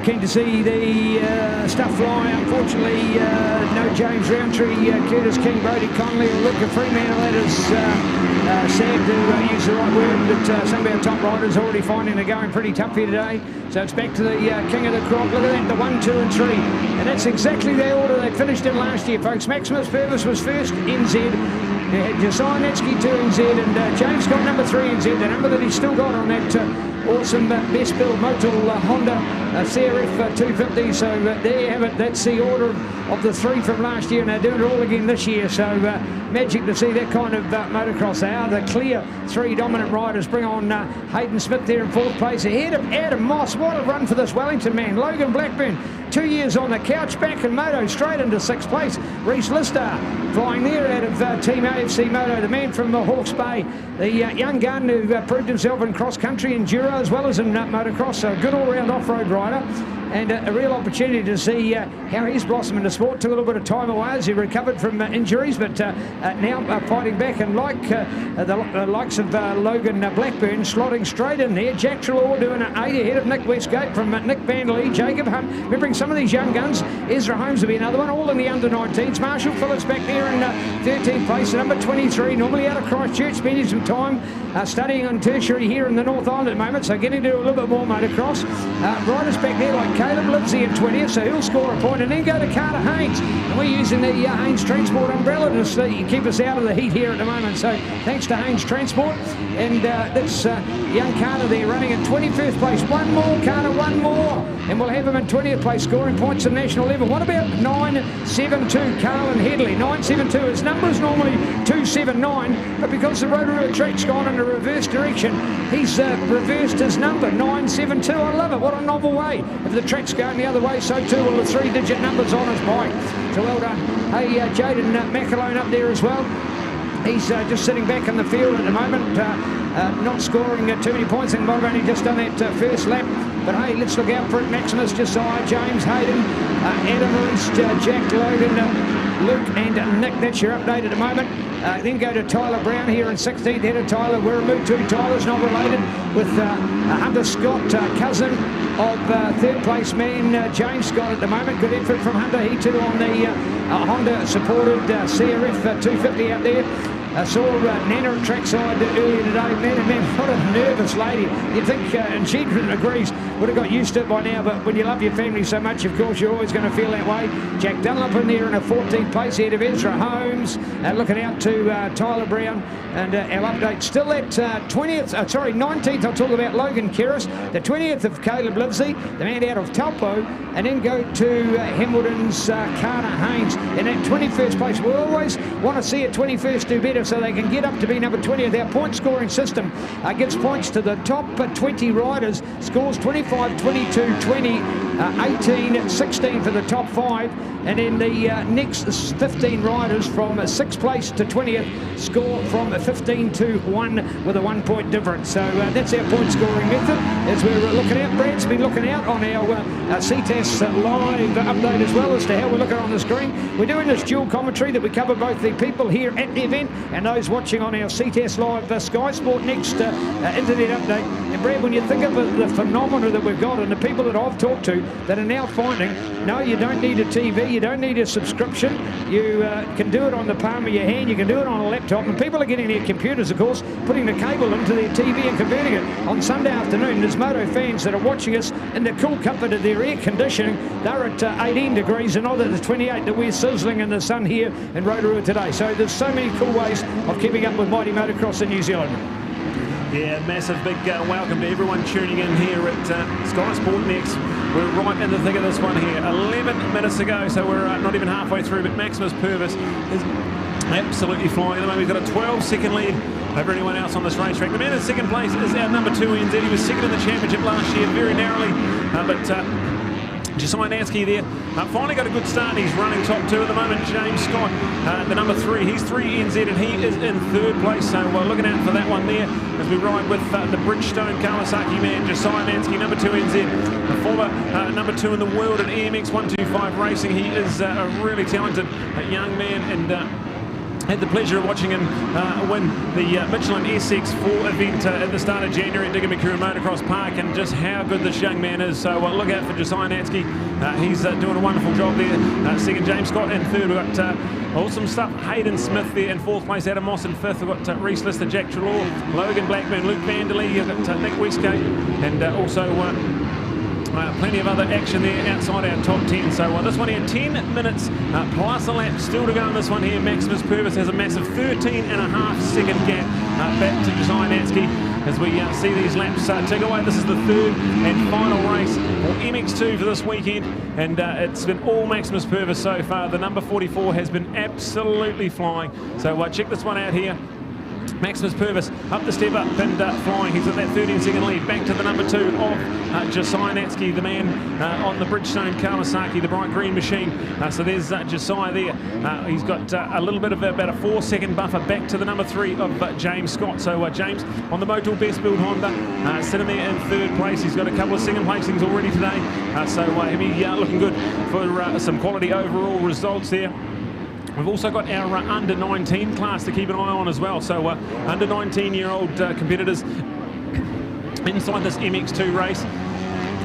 keen to see the stuff fly. Unfortunately, no James Roundtree, Curtis King, Brodie Connolly or Luca Fremantle. That is sad to use the right word, but some of our top riders already finding they're going pretty tough here today. So it's back to the king of the crop. Look at that, the 1, 2 and 3. And that's exactly the order they finished in last year, folks. Maximus Purvis was first, NZ. They had Josiah Netsky 2 NZ, and James got number 3 NZ, the number that he's still got on that awesome best build Motul Honda CRF 250. So there you have it. That's the order of the 3 from last year, and they're doing it all again this year. So magic to see that kind of motocross. They are the clear 3 dominant riders. Bring on Hayden Smith there in 4th place, ahead of Adam Moss. What a run for this Wellington man. Logan Blackburn, 2 years on the couch, back in moto, straight into 6th place. Reece Lister flying there out of Team AFC Moto, the man from Hawke's Bay, the young gun who proved himself in cross-country enduro as well as in motocross. So a good all-round off-road rider, and a real opportunity to see how he's blossomed into sport. Took a little bit of time away as he recovered from injuries, but now fighting back, and like the likes of Logan Blackburn slotting straight in there. Jack Trelaw doing an 8 ahead of Nick Westgate from Nick Vanderlee, Jacob Hunt. Remembering some of these young guns, Ezra Holmes will be another one, all in the under-19s. Marshall Phillips back there in 13th place, number 23, normally out of Christchurch, spending some time studying on tertiary here in the North Island at the moment, so getting to do a little bit more motocross. Riders back there like Caleb Livesey in 20th, so he'll score a point, and then go to Carter Haynes. And we're using the Haynes Transport umbrella to keep us out of the heat here at the moment, so thanks to Haynes Transport. And that's young Carter there running in 21st place. One more, Carter, one more, and we'll have him in 20th place, scoring points at national level. What about 972, Carlin Headley? 972, his number's normally 279, but because the Rotorua track's gone in a reverse direction, he's reversed his number, 972. I love it. What a novel way. If the track's going the other way, so too will the 3-digit numbers on his bike. So well done. Hey, Jaden McAlone up there as well. He's just sitting back in the field at the moment, not scoring too many points, and might have only just done that first lap. But hey, let's look out for it. Maximus, Josiah, James, Hayden, Adam Reese, Jack, Logan, Luke and Nick. That's your update at the moment. Then go to Tyler Brown here in 16th, head of Tyler Wirramu. Tyler's not related with Hunter Scott, cousin of 3rd place man James Scott at the moment. Good effort from Hunter. He too on the Honda supported CRF 250 out there. I saw Nana at trackside earlier today. Man, what a nervous lady. You'd think, and she agrees, would have got used to it by now, but when you love your family so much, of course, you're always going to feel that way. Jack Dunlop in there in a 14th place ahead of Ezra Holmes. Looking out to Tyler Brown. And our update still at 19th, I'll talk about Logan Keris. The 20th of Caleb Livesey, the man out of Taupo. And then go to Hamilton's Carter Haynes in that 21st place. We always want to see a 21st do better so they can get up to be number 20th. Our point scoring system gives points to the top 20 riders, scores 25, 22, 20, 18, 16 for the top 5. And then the next 15 riders from 6th place to 20th score from 15 to 1 with a 1-point difference. So that's our point scoring method as we're looking out. Brad's been looking out on our CTAS live update as well as to how we're looking on the screen. We're doing this dual commentary that we cover both the people here at the event and those watching on our CTAS live Sky Sport Next internet update. And Brad, when you think of the phenomena that we've got and the people that I've talked to that are now finding, no, you don't need a TV, you don't need a subscription, you can do it on the palm of your hand, you can do it on a laptop, and people are getting their computers, of course, putting the cable into their TV and converting it. On Sunday afternoon, there's moto fans that are watching us in the cool comfort of their air conditioning. They're at 18 degrees and not at the 28 that we're sizzling in the sun here in Rotorua today. So there's so many cool ways of keeping up with mighty motocross in New Zealand. Yeah, massive big welcome to everyone tuning in here at Sky Sport Next. We're right in the thick of this one here. 11 minutes to go, so we're not even halfway through, but Maximus Purvis is absolutely flying at the moment. We've got a 12-second lead over anyone else on this racetrack. The man in 2nd place is our number 2 NZ. He was 2nd in the championship last year, very narrowly, but Josiah Nansky there finally got a good start. He's running top 2 at the moment. James Scott, the number 3, he's 3 NZ and he is in 3rd place, so we're looking out for that one there as we ride with the Bridgestone Kawasaki man, Josiah Nansky, number 2 NZ, the former number 2 in the world at EMX 125 Racing. He is a really talented young man, and Had the pleasure of watching him win the Michelin SX4 event at the start of January at Digamikura Motocross Park, and just how good this young man is. So look out for Josiah Natsky. He's doing a wonderful job there. Second, James Scott, and third, we've got awesome stuff. Hayden Smith there in fourth place. Adam Moss in fifth. We've got Reese Lister, Jack Trelaw, Logan Blackburn, Luke Vanderlee. You've got Nick Westgate, and also plenty of other action there outside our top 10. So this one here, 10 minutes plus a lap still to go in this one here. Maximus Purvis has a massive 13.5 second gap back to Josiah Natsky as we see these laps tick away. This is the third and final race for MX2 for this weekend, and it's been all Maximus Purvis so far. The number 44 has been absolutely flying. So check this one out here. Maximus Purvis up the step up and flying. He's at that 13-second lead. Back to the number 2 of Josiah Natsky, the man on the Bridgestone Kawasaki, the bright green machine. So there's Josiah there. He's got a little bit of about a 4-second buffer back to the number 3 of James Scott. So James on the Motul Best Build Honda, sitting there in third place. He's got a couple of second placings already today. So he'll be looking good for some quality overall results there. We've also got our under-19 class to keep an eye on as well. So under 19-year-old competitors inside this MX2 race,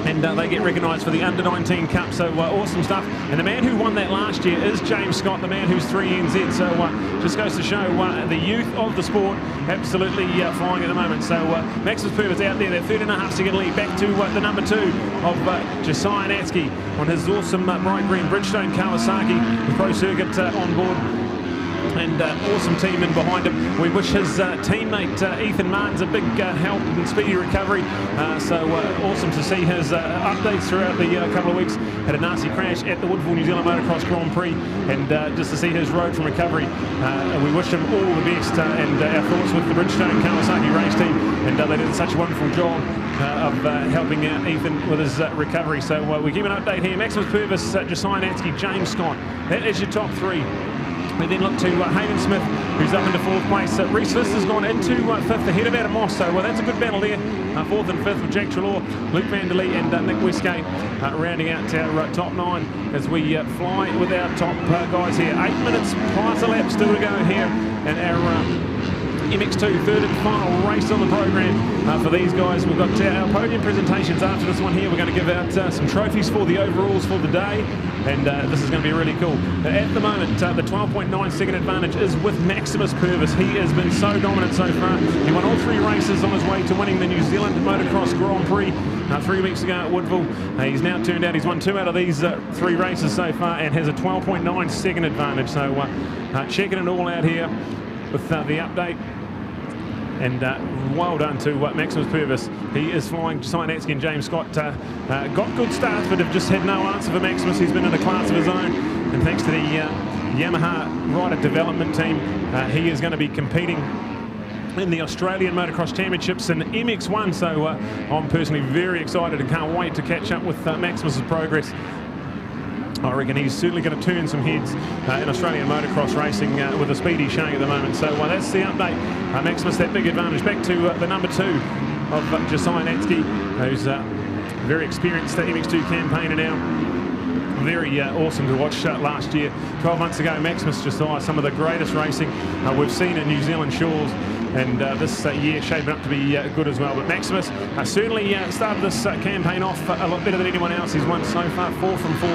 and they get recognised for the under-19 Cup. So awesome stuff. And the man who won that last year is James Scott, the man who's 3NZ. So just goes to show the youth of the sport absolutely flying at the moment. So Maximus Purvis out there, that 13.5 second lead, back to the number 2 of Josiah Natsky on his awesome bright green Bridgestone Kawasaki, the Pro Circuit on board. And awesome team in behind him. We wish his teammate Ethan Martins a big help and speedy recovery. So awesome to see his updates throughout the couple of weeks. Had a nasty crash at the Woodville New Zealand Motocross Grand Prix, and just to see his road from recovery. We wish him all the best, and our thoughts with the Bridgestone Kawasaki race team. And they did such a wonderful job of helping out Ethan with his recovery. So we give an update here. Maximus Purvis, Josiah Natsky, James Scott. That is your top 3. We then look to Hayden Smith, who's up into fourth place. Reese Lister's gone into fifth ahead of Adam Moss, so that's a good battle there. Fourth and fifth with Jack Trelaw, Luke Vanderlee and Nick Westgate rounding out our top 9 as we fly with our top guys here. 8 minutes plus a lap still to go here, and our MX2 third and final race on the program for these guys. We've got our podium presentations after this one here. We're going to give out some trophies for the overalls for the day, and this is going to be really cool. At the moment, the 12.9 second advantage is with Maximus Purvis. He has been so dominant so far. He won all 3 races on his way to winning the New Zealand Motocross Grand Prix 3 weeks ago at Woodville. He's now turned out he's won 2 out of these 3 races so far and has a 12.9 second advantage. So checking it all out here with the update. And well done to Maximus Purvis. He is flying. Josiah Natsky and James Scott got good starts, but have just had no answer for Maximus. He's been in a class of his own, and thanks to the Yamaha rider development team, he is going to be competing in the Australian Motocross Championships in MX1. So I'm personally very excited and can't wait to catch up with Maximus's progress. I reckon he's certainly going to turn some heads in Australian motocross racing with the speed he's showing at the moment. So that's the update. Maximus, that big advantage. Back to the number 2 of Josiah Natsky, who's very experienced MX2 campaigner now. Very awesome to watch last year. 12 months ago, Maximus just saw some of the greatest racing we've seen in New Zealand shores. And this year shaping up to be good as well. But Maximus certainly started this campaign off a lot better than anyone else. He's won so far 4 from 4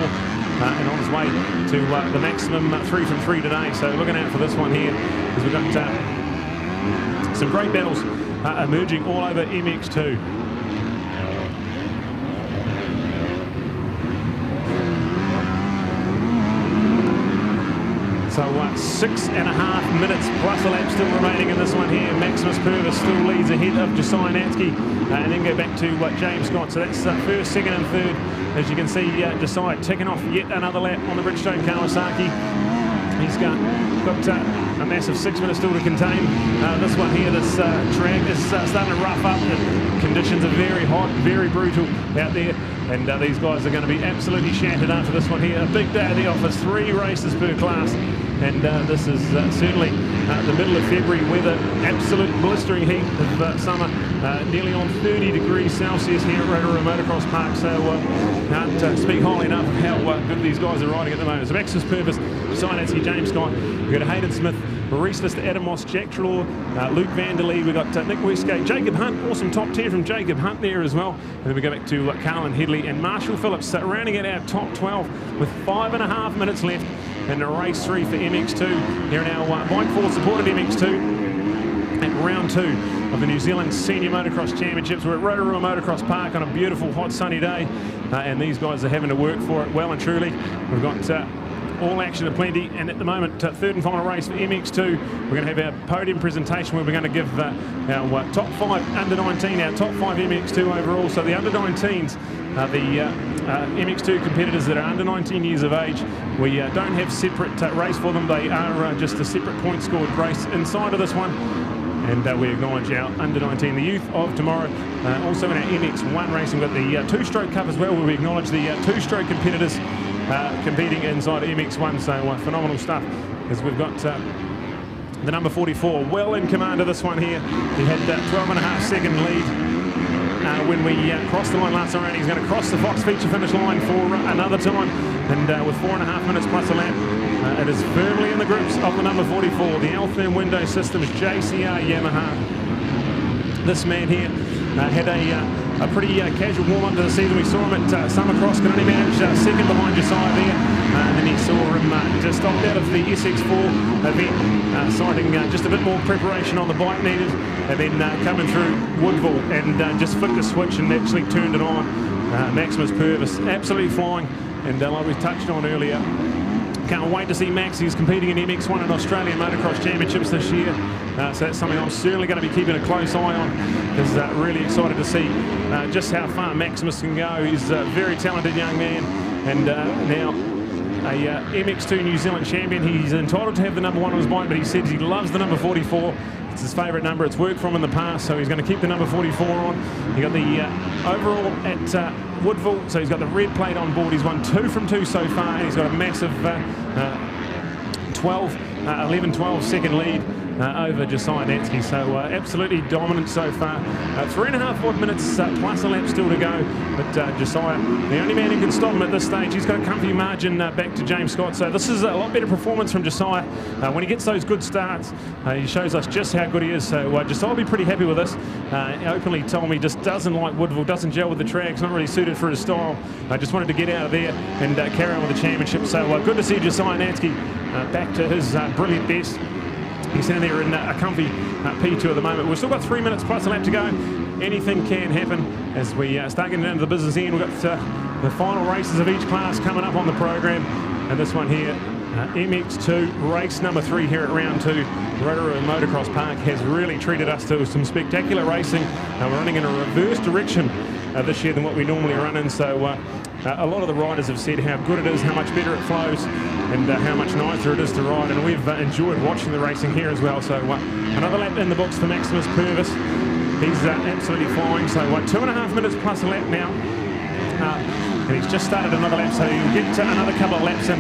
and on his way to the maximum 3 from 3 today. So looking out for this one here, as we've got some great battles emerging all over MX2. So 6.5 minutes plus a lap still remaining in this one here. Maximus Purvis still leads ahead of Josiah Natsky, and then go back to James Scott. So that's first, second and third. As you can see, Josiah ticking off yet another lap on the Bridgestone Kawasaki. He's got a massive 6 minutes still to contain. This one here, this track is starting to rough up. The conditions are very hot, very brutal out there. And these guys are going to be absolutely shattered after this one here. A big day at the office, 3 races per class. And this is certainly the middle of February weather, absolute blistering heat of summer, nearly on 30 degrees Celsius here at Rotorua Motocross Park. So can't speak highly enough of how good these guys are riding at the moment. So Maximus Purvis, Josiah Natsky, James Scott. We've got Hayden Smith, Reese Lister, Adam Moss, Jack Trelaw, Luke Vanderlee. We've got Nick Westgate, Jacob Hunt, awesome top 10 from Jacob Hunt there as well. And then we go back to Carlin Headley and Marshall Phillips, rounding out our top 12 with 5.5 minutes left in race 3 for MX2. Here in our Bike Force supported MX2 at round 2 of the New Zealand Senior Motocross Championships. We're at Rotorua Motocross Park on a beautiful hot sunny day, and these guys are having to work for it well and truly. We've got all action aplenty, and at the moment, third and final race for MX2. We're going to have our podium presentation where we're going to give our top 5 under 19, our top 5 MX2 overall. So the under 19s, the MX2 competitors that are under 19 years of age, we don't have separate race for them. They are just a separate point scored race inside of this one. And we acknowledge our under 19, the youth of tomorrow. Also in our MX1 racing, we've got the 2-stroke cup as well, where we acknowledge the 2-stroke competitors competing inside MX1, so phenomenal stuff. As we've got the number 44 well in command of this one here. He had 12.5 second lead when we crossed the line last time. He's going to cross the Fox feature finish line for another time, and with 4.5 minutes plus a lap, it is firmly in the grips of the number 44, the Altherm Window Systems JCR Yamaha. This man here had a pretty casual warm-up to the season. We saw him at Summercross, can only manage second behind Josiah there. And then he saw him just opt out of the SX4 event, citing just a bit more preparation on the bike needed. And then coming through Woodville and just flicked the switch and actually turned it on. Maximus Purvis, absolutely flying. And like we touched on earlier, can't wait to see Max. He's competing in MX1 and Australian Motocross Championships this year. So that's something I'm certainly going to be keeping a close eye on, because really excited to see just how far Maximus can go. He's a very talented young man, and now a MX2 New Zealand champion. He's entitled to have the number 1 on his bike, but he says he loves the number 44. It's his favourite number. It's worked for him in the past, so he's going to keep the number 44 on. He got the overall at Woodville, so he's got the red plate on board. He's won 2 from 2 so far, and he's got a massive 11-12 second lead over Josiah Natsky, so absolutely dominant so far. 3.5 odd minutes plus a lap still to go, but Josiah, the only man who can stop him at this stage. He's got a comfy margin back to James Scott, so this is a lot better performance from Josiah. When he gets those good starts, he shows us just how good he is, so Josiah will be pretty happy with this. He openly told me he just doesn't like Woodville, doesn't gel with the track, it's not really suited for his style. I just wanted to get out of there and carry on with the championship, so good to see Josiah Natsky back to his brilliant best. He's down there in a comfy P2 at the moment. We've still got 3 minutes plus a lap to go. Anything can happen as we start getting down to the business end. We've got the final races of each class coming up on the program. And this one here, MX2, race number 3 here at round 2. Rotorua Motocross Park has really treated us to some spectacular racing. We're running in a reverse direction this year than what we normally run in. So a lot of the riders have said how good it is, how much better it flows, and how much nicer it is to ride, and we've enjoyed watching the racing here as well. So another lap in the books for Maximus Purvis. He's absolutely flying, so 2.5 minutes plus a lap now, and he's just started another lap, so he'll get another couple of laps in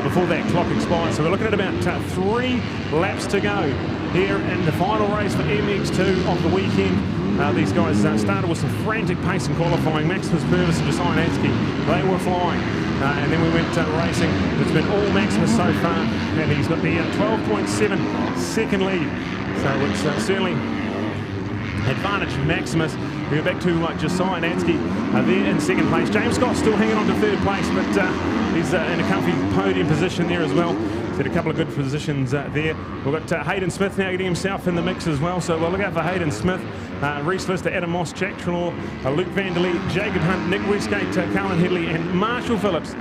before that clock expires. So we're looking at about 3 laps to go here in the final race for MX2 of the weekend. These guys started with some frantic pace in qualifying. Maximus Purvis and Josiah Natsky, they were flying. And then we went racing. It's been all Maximus so far, and he's got the 12.7 second lead. So it's certainly advantage Maximus. We go back to Josiah Natsky there in second place. James Scott's still hanging on to third place, but he's in a comfy podium position there as well. He's had a couple of good positions there. We've got Hayden Smith now getting himself in the mix as well, so we'll look out for Hayden Smith. Reese Lister, Adam Moss, Jack Trelaw, Luke Vanderlee, Jacob Hunt, Nick Westgate, Carlin Headley, and Marshall Phillips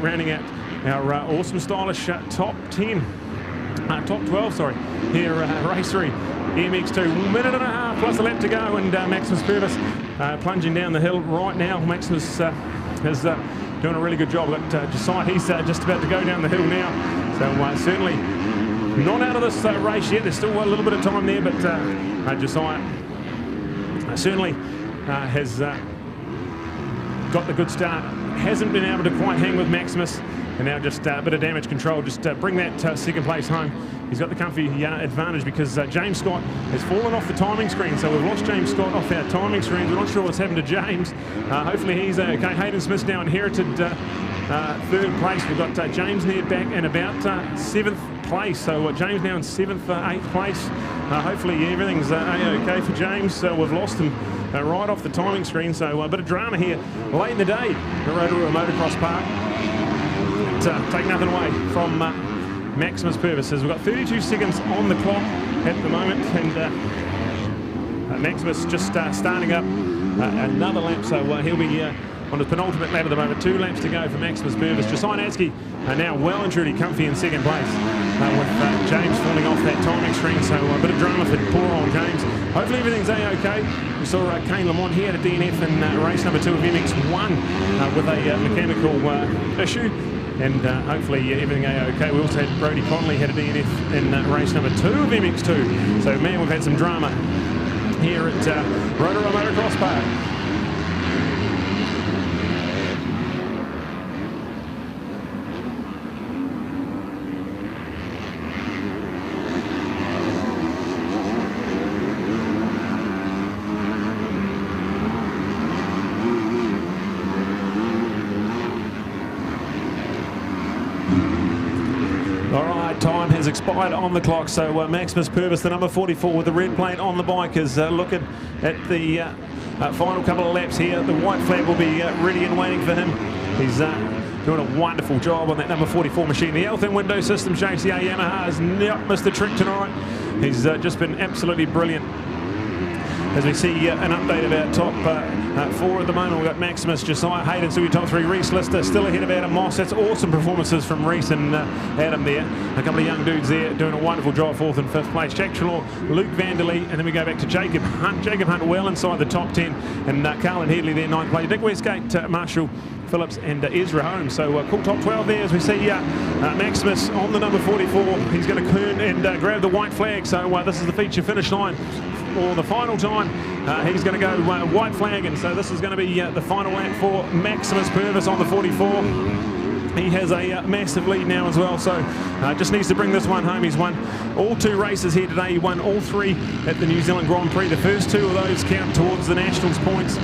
rounding out our awesome stylish top 12, sorry, here race 3. MX2, minute and a half plus a lap to go, and Maximus Purvis plunging down the hill right now. Maximus is doing a really good job. We've got Josiah, he's just about to go down the hill now, so certainly not out of this race yet. There's still a little bit of time there, but Josiah certainly has got the good start. Hasn't been able to quite hang with Maximus, and now just a bit of damage control, just bring that second place home. He's got the comfy advantage because James Scott has fallen off the timing screen, so we've lost James Scott off our timing screen. We're not sure what's happened to James. Hopefully he's okay. Hayden Smith's now inherited third place. We've got James near back in about 7th place. So James now in 7th, 8th place. Hopefully everything's A-OK for James. We've lost him right off the timing screen, so a bit of drama here late in the day at Rotorua Motocross Park. Take nothing away from Maximus Purvis. We've got 32 seconds on the clock at the moment, and Maximus just starting up another lap, so he'll be on his penultimate lap at the moment. 2 laps to go for Maximus Purvis. Josiah Natsky now well and truly comfy in 2nd place, with James falling off that timing screen, so a bit of drama for poor old James. Hopefully everything's A-OK. We saw Kane Lamont, he had a DNF in race number 2 of MX1 with a mechanical issue, and hopefully everything A-OK. We also had Brody Connolly had a DNF in race number 2 of MX2. So man, we've had some drama here at Rotorua Motocross Park. Time has expired on the clock, so Maximus Purvis, the number 44 with the red plate on the bike, is looking at the final couple of laps here. The white flag will be ready and waiting for him. He's doing a wonderful job on that number 44 machine. The L-thin window system, JCA Yamaha has not missed a trick tonight. He's just been absolutely brilliant. As we see an update of our top 4 at the moment, we've got Maximus, Josiah Hayden, so your top 3. Reese Lister still ahead of Adam Moss. That's awesome performances from Reese and Adam there. A couple of young dudes there doing a wonderful job, 4th and 5th place. Jack Trelaw, Luke Vanderlee, and then we go back to Jacob Hunt. Jacob Hunt well inside the top 10, and Carlin Headley there, 9th place. Nick Westgate, Marshall Phillips, and Ezra Holmes. So cool top 12 there as we see Maximus on the number 44. He's going to turn and grab the white flag. So this is the feature finish line for the final time. He's going to go white flag, and so this is going to be the final lap for Maximus Purvis on the 44. He has a massive lead now as well, so just needs to bring this one home. He's won all 2 races here today. He won all 3 at the New Zealand Grand Prix. The first 2 of those count towards the Nationals points.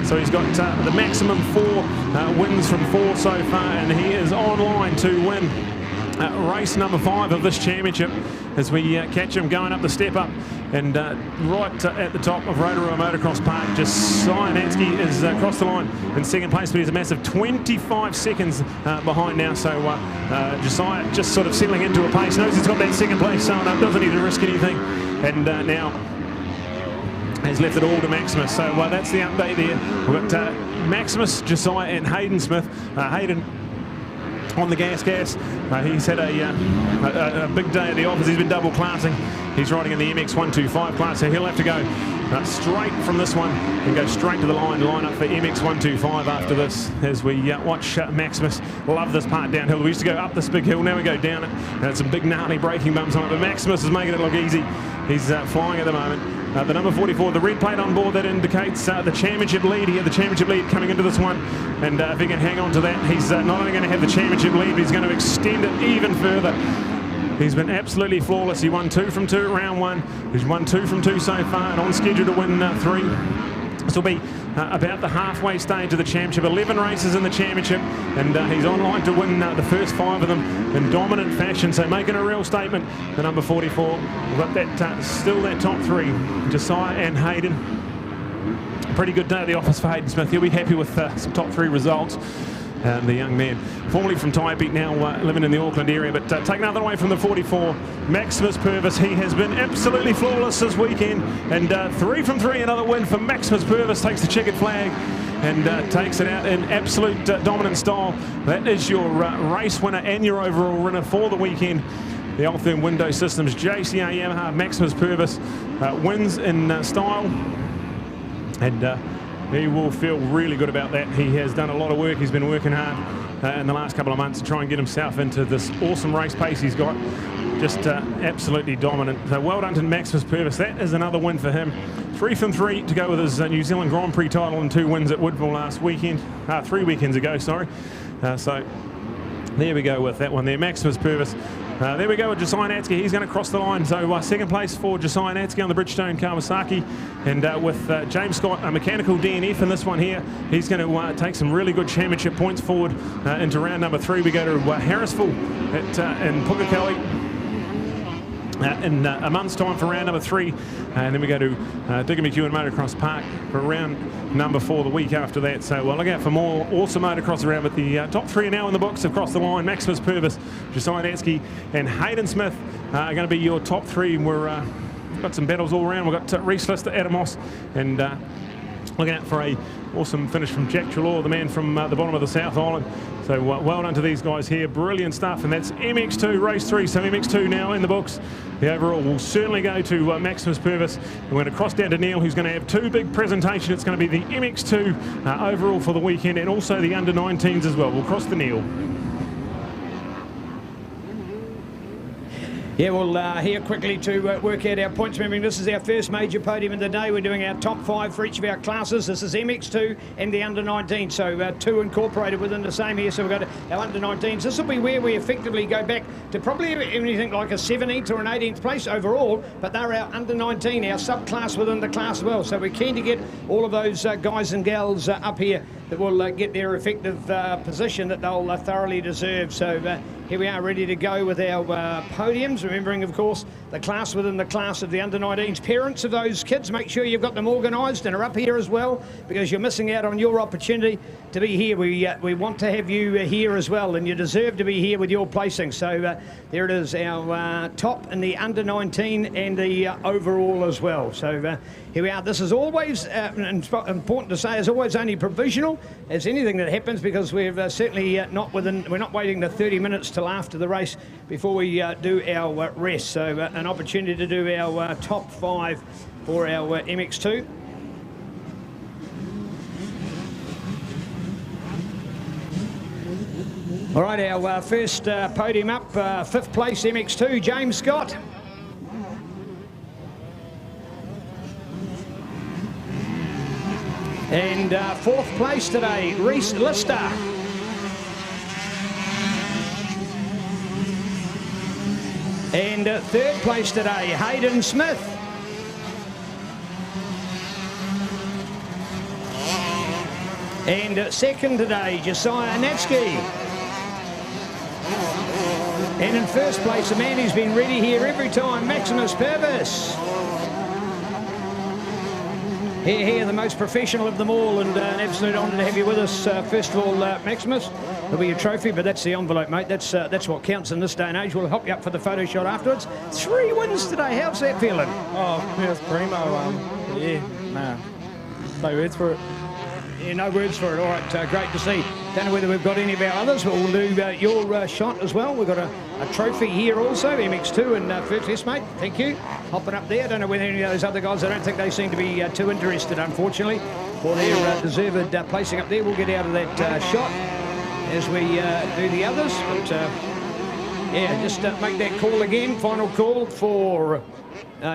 So he's got the maximum 4 wins from 4 so far, and he is online to win race number 5 of this championship as we catch him going up the step up, and right at the top of Rotorua Motocross Park, Josiah Natsky is across the line in 2nd place, but he's a massive 25 seconds behind now. So Josiah just sort of settling into a pace, knows he's got that 2nd place, so doesn't need to risk anything, and now has left it all to Maximus. So that's the update there. We've got Maximus, Josiah, and Hayden Smith. Hayden on the gas. He's had a big day at the office. He's been double classing. He's riding in the MX 125 class, so he'll have to go straight from this one and go straight to the line up for MX 125 after this, as we watch Maximus love this part downhill. We used to go up this big hill, now we go down it, and it's some big gnarly braking bumps on it, but Maximus is making it look easy. He's flying at the moment. The number 44, the red plate on board, that indicates the championship lead. He had the championship lead coming into this one, and if he can hang on to that, he's not only going to have the championship lead, but he's going to extend it even further. He's been absolutely flawless. He won 2 from 2 at round 1. He's won 2 from 2 so far, and on schedule to win 3. This will be about the halfway stage of the championship. 11 races in the championship, and he's online to win the first 5 of them in dominant fashion, so making a real statement. The number 44, we've got that still that top 3, Josiah and Hayden. Pretty good day at the office for Hayden Smith. He'll be happy with some top 3 results. The young man, formerly from Taipei, now living in the Auckland area, but take nothing away from the 44, Maximus Purvis. He has been absolutely flawless this weekend, and 3 from 3, another win for Maximus Purvis. Takes the checkered flag and takes it out in absolute dominant style. That is your race winner and your overall winner for the weekend. The L-thin window systems, JCA Yamaha, Maximus Purvis wins in style, and he will feel really good about that. He has done a lot of work. He's been working hard in the last couple of months to try and get himself into this awesome race pace he's got. Just absolutely dominant. So well done to Maximus Purvis. That is another win for him. 3 from 3 to go with his New Zealand Grand Prix title and 2 wins at Woodville last weekend. 3 weekends ago, sorry. So there we go with that one there. Maximus Purvis. There we go with Josiah Natsky. He's going to cross the line. So 2nd place for Josiah Natsky on the Bridgestone Kawasaki. And with James Scott, a mechanical DNF in this one here, he's going to take some really good championship points forward into round number 3. We go to Harrisville in Pukekohe. in a month's time for round number 3, and then we go to Diggamy and Motocross Park for round number 4 the week after that. So look out for more awesome motocross around, but the top 3 are now in the books across the line. Maximus Purvis, Josiah Natsky and Hayden Smith are going to be your top 3. We've got some battles all around. We've got Reese Lister, Adamos, and looking out for a awesome finish from Jack Trelaw, the man from the bottom of the South Island. So well done to these guys here. Brilliant stuff. And that's MX2 race 3. So MX2 now in the books. The overall will certainly go to Maximus Purvis. And we're going to cross down to Neil, who's going to have 2 big presentations. It's going to be the MX2 overall for the weekend, and also the under-19s as well. We'll cross to Neil. Yeah, we'll here quickly to work out our points. Remembering this is our first major podium of the day. We're doing our top 5 for each of our classes. This is MX2 and the under-19, so 2 incorporated within the same here. So we've got our under-19s. This will be where we effectively go back to probably anything like a 17th or an 18th place overall, but they're our under-19, our subclass within the class as well. So we're keen to get all of those guys and gals up here that will get their effective position that they'll thoroughly deserve. So here we are, ready to go with our podiums. Remembering, of course, the class within the class of the under-19s. Parents of those kids, make sure you've got them organised and are up here as well, because you're missing out on your opportunity to be here. We want to have you here as well, and you deserve to be here with your placing. So there it is, our top in the under-19 and the overall as well. So here we are. This is always important to say, is always only provisional as anything that happens, because we're certainly we're not waiting the 30 minutes till after the race before we do our rest. So an opportunity to do our top 5 for our MX2. All right, our first podium up, 5th place MX2, James Scott. And 4th place today, Reese Lister. And 3rd place today, Hayden Smith. And 2nd today, Josiah Natsky. And in 1st place, a man who's been ready here every time, Maximus Purvis. Here, the most professional of them all, and an absolute honour to have you with us. First of all, Maximus, there'll be your trophy, but that's the envelope, mate. That's what counts in this day and age. We'll help you up for the photo shot afterwards. 3 wins today. How's that feeling? Oh, it was primo. Yeah, nah, no words for it. Yeah, no words for it. All right, great to see. Don't know whether we've got any of our others, but we'll do your shot as well. We've got a trophy here also, MX2 and first. Yes, mate, thank you. Hopping up there. Don't know whether any of those other guys, I don't think they seem to be too interested, unfortunately, for their deserved placing up there. We'll get out of that shot as we do the others. But yeah, just make that call again. Final call for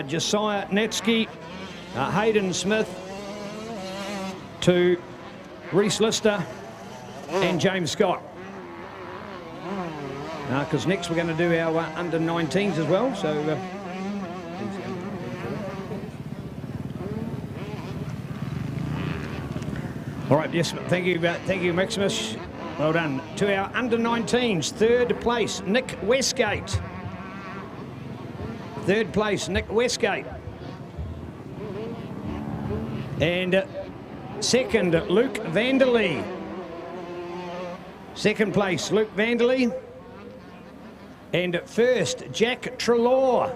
Josiah Natsky, Hayden Smith, to Reese Lister and James Scott. Because next we're going to do our under-19s as well. So all right, yes, thank you, Maximus. Well done. To our under-19s, 3rd place, Nick Westgate. 3rd place, Nick Westgate. And 2nd, Luke Vanderlee. 2nd place, Luke Vanderlee. And 1st, Jack Trelaw.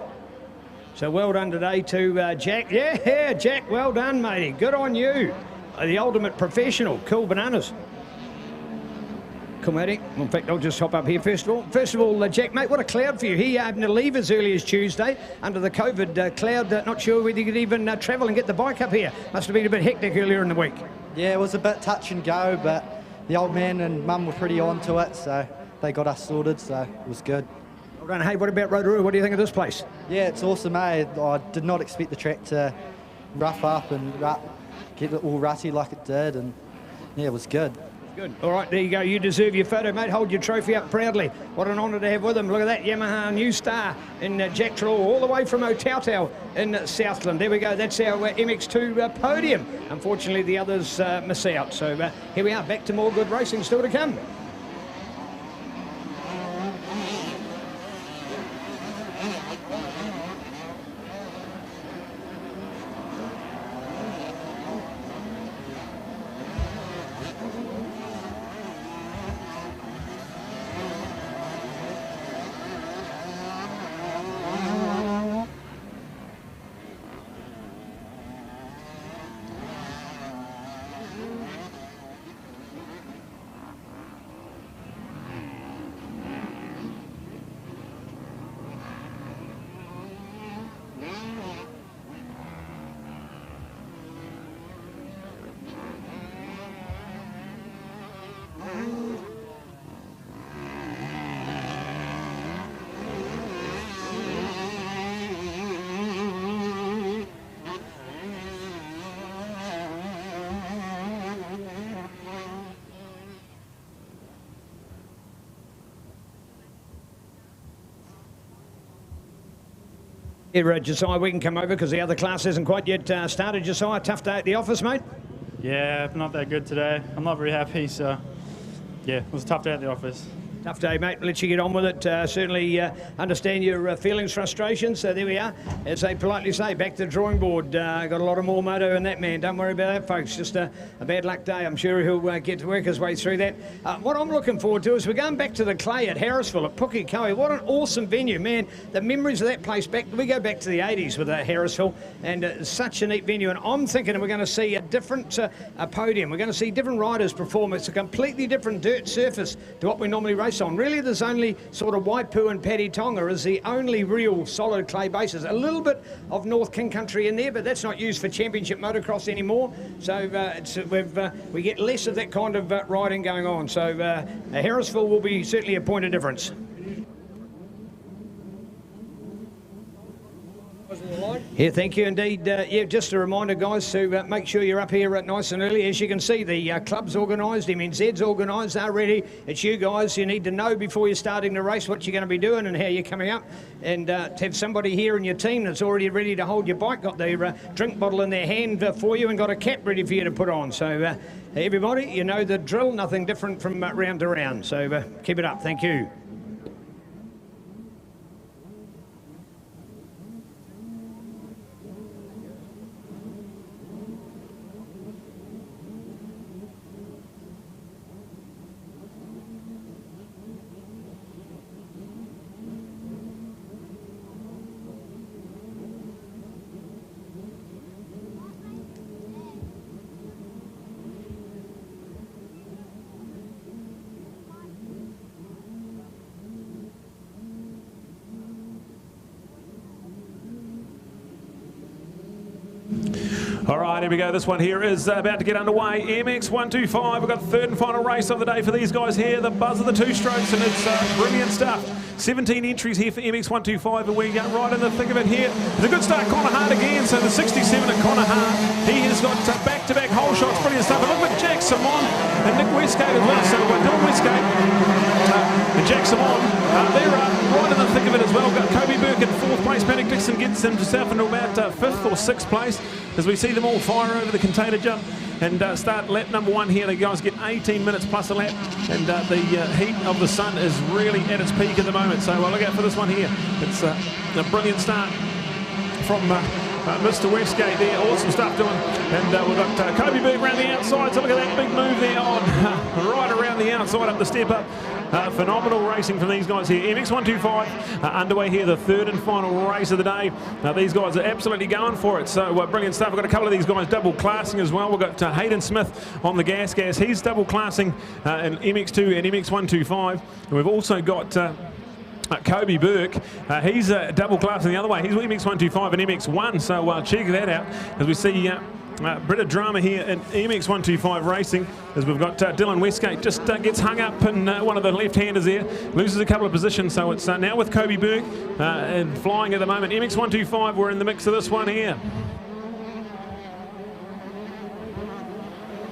So well done today to Jack. Yeah, Jack, well done, matey. Good on you. The ultimate professional. Cool bananas. Cool, matey. In fact, I'll just hop up here first of all. Jack, mate, what a cloud for you. He having to leave as early as Tuesday under the COVID cloud. Not sure whether you could even travel and get the bike up here. Must have been a bit hectic earlier in the week. Yeah, it was a bit touch and go, but the old man and mum were pretty on to it, so they got us sorted, so it was good. Well done. Hey, what about Rotorua? What do you think of this place? Yeah, it's awesome, eh? I did not expect the track to rough up and get it all rutty like it did, and yeah, it was good. Good. All right, there you go. You deserve your photo, mate. Hold your trophy up proudly. What an honour to have with him. Look at that Yamaha new star in Jack Trelaw, all the way from Otautau in Southland. There we go. That's our MX2 podium. Unfortunately, the others miss out. So here we are, back to more good racing still to come. Here, Josiah, we can come over because the other class hasn't quite yet started. Josiah, tough day at the office, mate? Yeah, not that good today. I'm not very happy, so yeah, it was a tough day at the office. Tough day, mate. Let you get on with it. Certainly understand your feelings, frustrations. So there we are. As they politely say, back to the drawing board. Got a lot of more moto in that, man. Don't worry about that, folks. Just a bad luck day. I'm sure he'll get to work his way through that. What I'm looking forward to is we're going back to the clay at Harrisville at Pukekohe. What an awesome venue, man. The memories of that place, we go back to the 80s with Harrisville, and such a neat venue. And I'm thinking we're going to see a different podium. We're going to see different riders perform. It's a completely different dirt surface to what we normally race on. Really, there's only sort of Waipu and Paddy Tonga is the only real solid clay bases. A little bit of North King Country in there, but that's not used for championship motocross anymore. So we get less of that kind of riding going on. So Harrisville will be certainly a point of difference. Yeah, thank you indeed. Yeah, just a reminder, guys, to make sure you're up here nice and early. As you can see, the club's organised, MNZ's organised, they're ready. It's you guys. You need to know before you're starting the race what you're going to be doing and how you're coming up. And to have somebody here in your team that's already ready to hold your bike, got the drink bottle in their hand for you and got a cap ready for you to put on. So everybody, you know the drill, nothing different from round to round. So keep it up. Thank you. All right, here we go. This one here is about to get underway. MX 125. We've got the third and final race of the day for these guys here. The buzz of the two strokes, and it's brilliant stuff. 17 entries here for MX 125, and we get right in the thick of it here. It's a good start, Connor Hart again. So the 67 at Connor Hart. He has got back-to-back hole shots. Brilliant stuff. And look at Jack Simon and Nick Westgate as well. So Dylan Westgate and Jack Simon, they're right in the thick of it as well. Got Kobe Burke in 4th place. Patrick Dixon gets himself into about 5th or 6th place as we see them all fire over the container jump and start lap number 1 here. The guys get 18 minutes plus a lap, and the heat of the sun is really at its peak at the moment. So look out for this one here. It's a brilliant start from Mr. Westgate there. Awesome stuff doing. And we've got Kobe Burke around the outside. So look at that big move there on right around the outside up the step up. Phenomenal racing from these guys here. MX 125 underway here, the third and final race of the day. These guys are absolutely going for it. So brilliant stuff. We've got a couple of these guys double classing as well. We've got Hayden Smith on the gas. He's double classing in MX2 and MX 125. And we've also got Kobe Burke, he's double classing the other way. He's MX 125 and MX1. So check that out as we see a bit of drama here in MX 125 racing as we've got Dylan Westgate just gets hung up in one of the left-handers there, loses a couple of positions. So it's now with Kobe Burke and flying at the moment. MX 125, we're in the mix of this one here.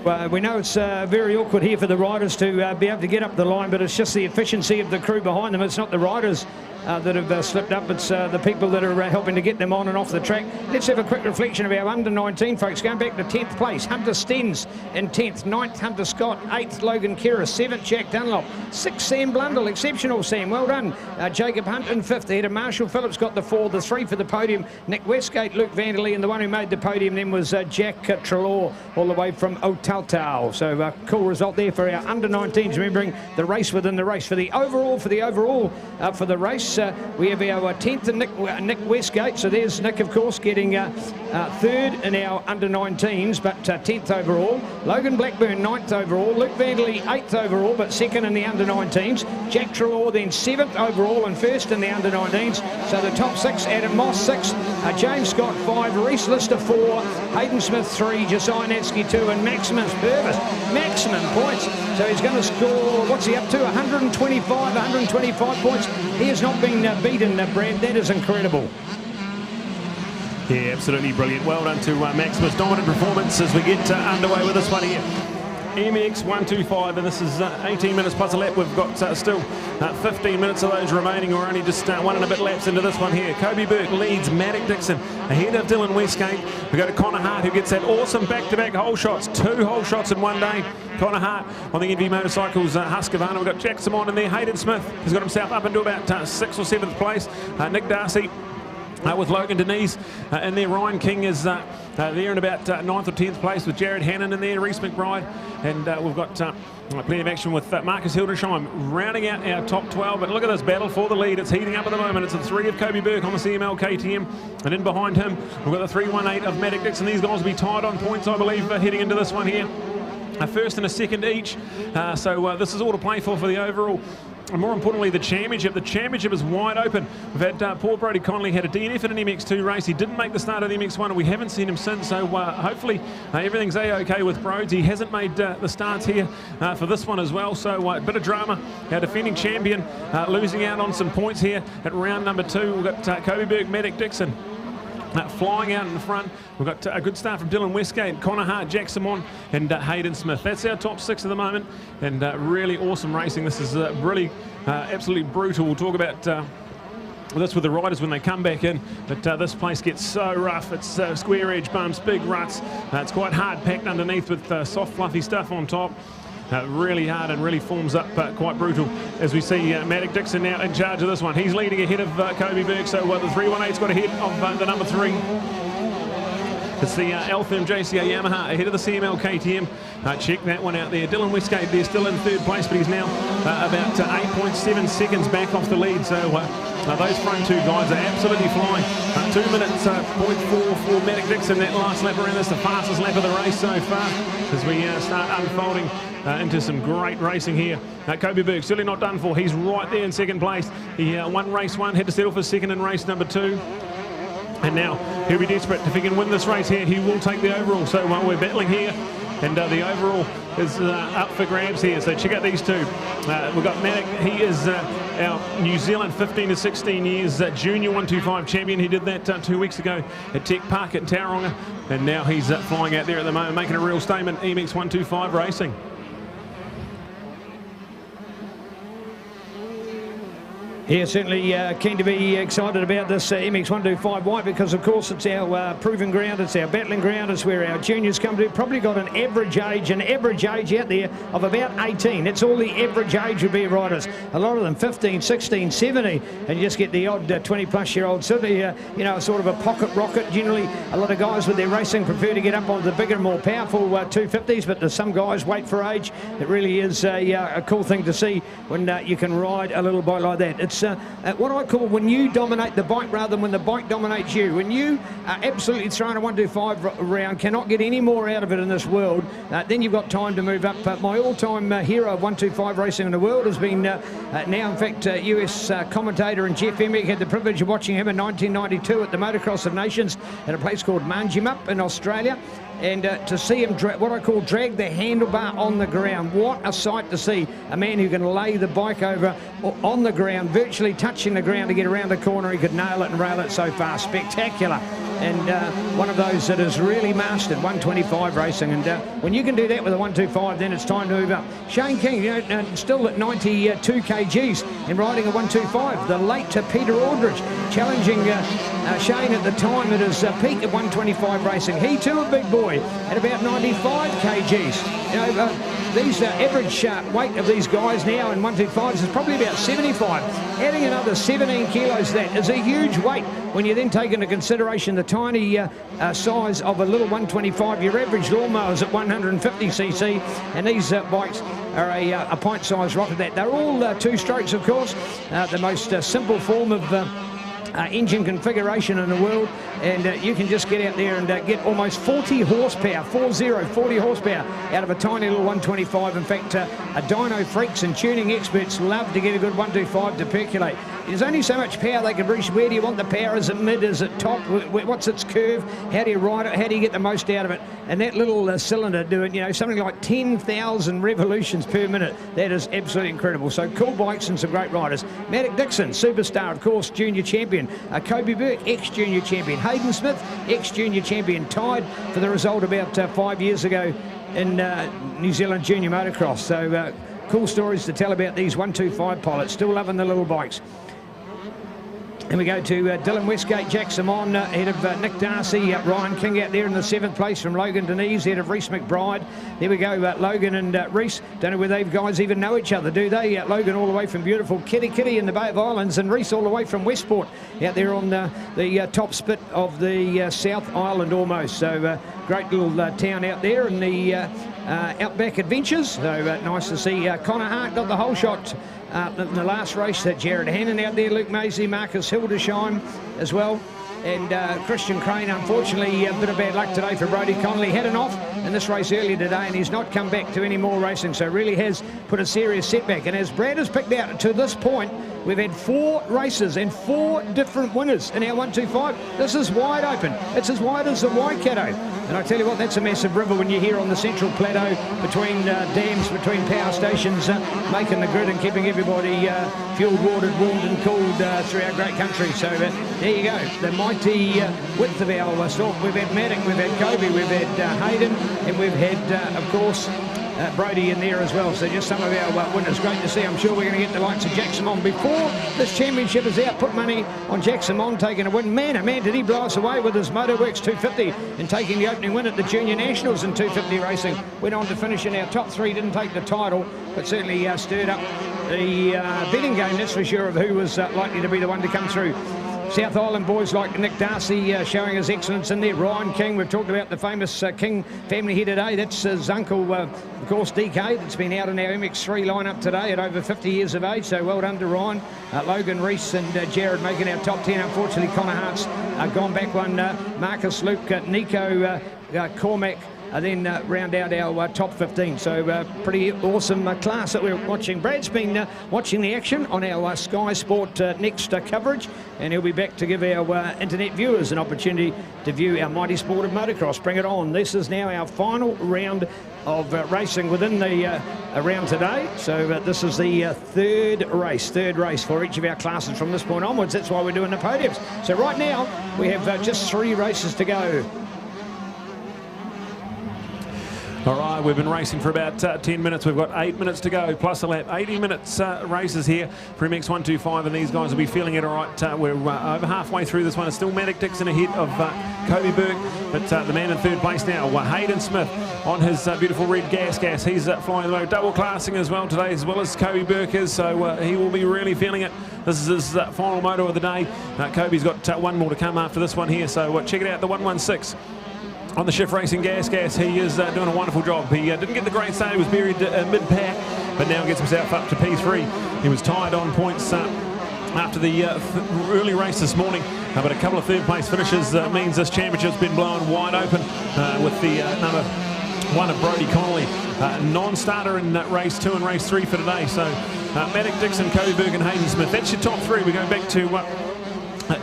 Well, we know it's very awkward here for the riders to be able to get up the line, but it's just the efficiency of the crew behind them. It's not the riders that have slipped up. It's the people that are helping to get them on and off the track. Let's have a quick reflection of our under-19 folks. Going back to 10th place, Hunter Stens in 10th, 9th Hunter Scott, 8th Logan Kira, 7th Jack Dunlop, 6th Sam Blundell, exceptional Sam, well done. Jacob Hunt in 5th, ahead of Marshall Phillips got the 4, the 3 for the podium, Nick Westgate, Luke Vanderlee, and the one who made the podium then was Jack Trelaw all the way from Otautau. So cool result there for our under-19s, remembering the race within the race. For the overall for the race, we have our 10th and Nick Westgate. So there's Nick, of course, getting 3rd in our under-19s, but 10th overall. Logan Blackburn 9th overall. Luke Vanderlee 8th overall, but 2nd in the under-19s. Jack Trelaw then 7th overall and 1st in the under-19s. So the top 6, Adam Moss 6, James Scott 5, Reese Lister 4, Hayden Smith 3, Josiah Natsky 2, and Maximum Purvis. Maximum points. So he's going to score, what's he up to? 125 points. He has not been beaten, Brad. That is incredible. Yeah, absolutely brilliant. Well done to Maximus. Dominant performance as we get underway with this one here. MX 125, and this is 18 minutes plus a lap. We've got still 15 minutes of those remaining. We're only just 1 and a bit laps into this one here. Kobe Burke leads Matic Dixon ahead of Dylan Westgate. We go to Connor Hart, who gets that awesome back-to-back hole shots, 2 hole shots in one day. Connor Hart on the NV Motorcycles Husqvarna. We've got Jack Simon in there. Hayden Smith has got himself up into about 6th or 7th place. Nick Darcy with Logan Denise in there. Ryan King is there in about 9th or 10th place with Jared Hannon in there, Reese McBride, and we've got plenty of action with Marcus Hildesheim rounding out our top 12. But look at this battle for the lead. It's heating up at the moment. It's the 3 of Kobe Burke on the CML KTM, and in behind him we've got the 318 of Matic Dixon. These guys will be tied on points, I believe, heading into this one here. A first and a second each, so this is all to play for the overall. And more importantly, the championship. The championship is wide open. We've had Paul Brodie Connolly had a DNF in an MX2 race. He didn't make the start of the MX1, and we haven't seen him since. So hopefully everything's okay with Broads. He hasn't made the starts here for this one as well. So a bit of drama. Our defending champion losing out on some points here at round number 2. We've got Kobe Burke, Matic Dixon flying out in the front. We've got a good start from Dylan Westgate, Connor Hart, Jack Simon, and Hayden Smith. That's our top 6 at the moment, and really awesome racing. This is really absolutely brutal. We'll talk about this with the riders when they come back in, but this place gets so rough. It's square edge bumps, big ruts. It's quite hard packed underneath with soft fluffy stuff on top. Really hard and really forms up quite brutal as we see Matic Dixon now in charge of this one. He's leading ahead of Kobe Burke, so the 318's got ahead of the number 3. It's the Altherm JCA Yamaha ahead of the CML KTM. Check that one out there. Dylan Westgate there still in 3rd place, but he's now about 8.7 seconds back off the lead. So those front 2 guys are absolutely flying. 2 minutes, 0.4 for Matic Dixon. That last lap around, that's the fastest lap of the race so far as we start unfolding into some great racing here. Kobe Burke certainly not done for. He's right there in 2nd place. He won race 1, had to settle for 2nd in race number 2. And now he'll be desperate. If he can win this race here, he will take the overall. So we're battling here, and the overall is up for grabs here. So check out these 2. We've got Matic. He is our New Zealand 15 to 16 years junior 125 champion. He did that 2 weeks ago at Tech Park at Tauranga, and now he's flying out there at the moment, making a real statement. MX 125 racing. Yeah, certainly keen to be excited about this MX 125. Why? Because, of course, it's our proving ground, it's our battling ground, it's where our juniors come to. Probably got an average age out there of about 18. That's all the average age would be riders. A lot of them 15, 16, 17, and you just get the odd 20-plus-year-old. Certainly, you know, sort of a pocket rocket. Generally, a lot of guys with their racing prefer to get up onto the bigger, more powerful 250s, but there's some guys wait for age. It really is a cool thing to see when you can ride a little bike like that. It's what I call when you dominate the bike rather than when the bike dominates you. When you are absolutely throwing a 125 around, cannot get any more out of it in this world, then you've got time to move up. My all-time hero of 125 racing in the world has been now, in fact, US commentator, and Jeff Emmerich. Had the privilege of watching him in 1992 at the Motocross of Nations at a place called Manjimup in Australia. And to see him, what I call drag the handlebar on the ground. What a sight to see. A man who can lay the bike over on the ground, virtually touching the ground to get around the corner. He could nail it and rail it so far. Spectacular. And one of those that has really mastered 125 racing. And when you can do that with a 125, then it's time to move up. Shane King, you know, still at 92 kgs and riding a 125. The late Peter Aldridge challenging Shane at the time at his peak at 125 racing. He too a big boy at about 95 kgs. You know, these average weight of these guys now in 125s is probably about 75. Adding another 17 kilos to that is a huge weight when you then take into consideration the tiny size of a little 125. Your average lawnmower is at 150cc, and these bikes are a pint-sized rocket. They're all 2 strokes, of course, the most simple form of engine configuration in the world, and you can just get out there and get almost 40 horsepower, 40 horsepower out of a tiny little 125. In fact, dyno freaks and tuning experts love to get a good 125 to percolate. There's only so much power they can reach. Where do you want the power? Is it mid? Is it top? What's its curve? How do you ride it? How do you get the most out of it? And that little cylinder doing, you know, something like 10,000 revolutions per minute. That is absolutely incredible. So cool bikes and some great riders. Matic Dixon, superstar, of course, junior champion. Kobe Burke, ex-junior champion. Hayden Smith, ex-junior champion, tied for the result about 5 years ago in New Zealand Junior Motocross. So cool stories to tell about these 125 pilots. Still loving the little bikes. And we go to Dylan Westgate, Jack Simon, ahead of Nick Darcy, Ryan King out there in the 7th place from Logan Denise, ahead of Reese McBride. There we go, Logan and Reese. Don't know whether these guys even know each other, do they? Logan all the way from beautiful Kitty in the Bay of Islands, and Reese all the way from Westport, out there on the top spit of the South Island almost. So great little town out there in the Outback Adventures. So nice to see Connor Hart got the whole shot in the last race. Jared Hannon out there, Luke Maisley, Marcus Hildesheim as well. And Christian Crane, unfortunately, a bit of bad luck today for Brodie Connolly. Had an off in this race earlier today, and he's not come back to any more racing, so really has put a serious setback. And as Brad has picked out to this point, we've had 4 races and 4 different winners in our 125. This is wide open. It's as wide as the Waikato. And I tell you what, that's a massive river when you're here on the Central Plateau between dams, between power stations, making the grid and keeping everybody fueled, watered, warmed and cooled through our great country. So there you go, the mighty width of our stalk. We've had Maddock, we've had Kobe, we've had Hayden, and we've had, of course, Brodie in there as well. So just some of our winners. Great to see. I'm sure we're going to get the likes of Jack Simon. Before this championship is out, put money on Jack Simon taking a win. Man, oh man, did he blow us away with his Motorworks 250 and taking the opening win at the Junior Nationals in 250 racing. Went on to finish in our top 3, didn't take the title, but certainly stirred up the betting game, that's for sure, of who was likely to be the one to come through. South Island boys like Nick Darcy showing his excellence in there. Ryan King, we've talked about the famous King family here today. That's his uncle, of course, DK, that's been out in our MX3 lineup today at over 50 years of age. So well done to Ryan. Logan, Reese and Jared making our top 10. Unfortunately, Connor Hart's gone back one. Marcus, Luke, Nico, Cormac, then round out our top 15. So pretty awesome class that we're watching. Brad's been watching the action on our Sky Sport Next coverage, and he'll be back to give our internet viewers an opportunity to view our mighty sport of motocross. Bring it on. This is now our final round of racing within the round today. So this is the third race for each of our classes from this point onwards. That's why we're doing the podiums. So right now we have just 3 races to go. All right, we've been racing for about 10 minutes. We've got 8 minutes to go, plus a lap. 80 minutes races here for MX 125, and these guys will be feeling it all right. We're over halfway through this one. It's still Maddock Dixon ahead of Kobe Burke, but the man in 3rd place now, Hayden Smith, on his beautiful red gas. He's flying low, double classing as well today, as well as Kobe Burke is, so he will be really feeling it. This is his final moto of the day. Kobe's got 1 more to come after this one here, so check it out, the 116. On the Shift Racing gas, he is doing a wonderful job. He didn't get the great start, he was buried mid-pack, but now gets himself up to P3. He was tied on points after the early race this morning, but a couple of 3rd place finishes means this championship's been blown wide open with the number 1 of Brodie Connolly, non-starter in race 2 and race 3 for today. So Maddock Dixon, Kobe Burke and Hayden Smith, that's your top 3. We go back to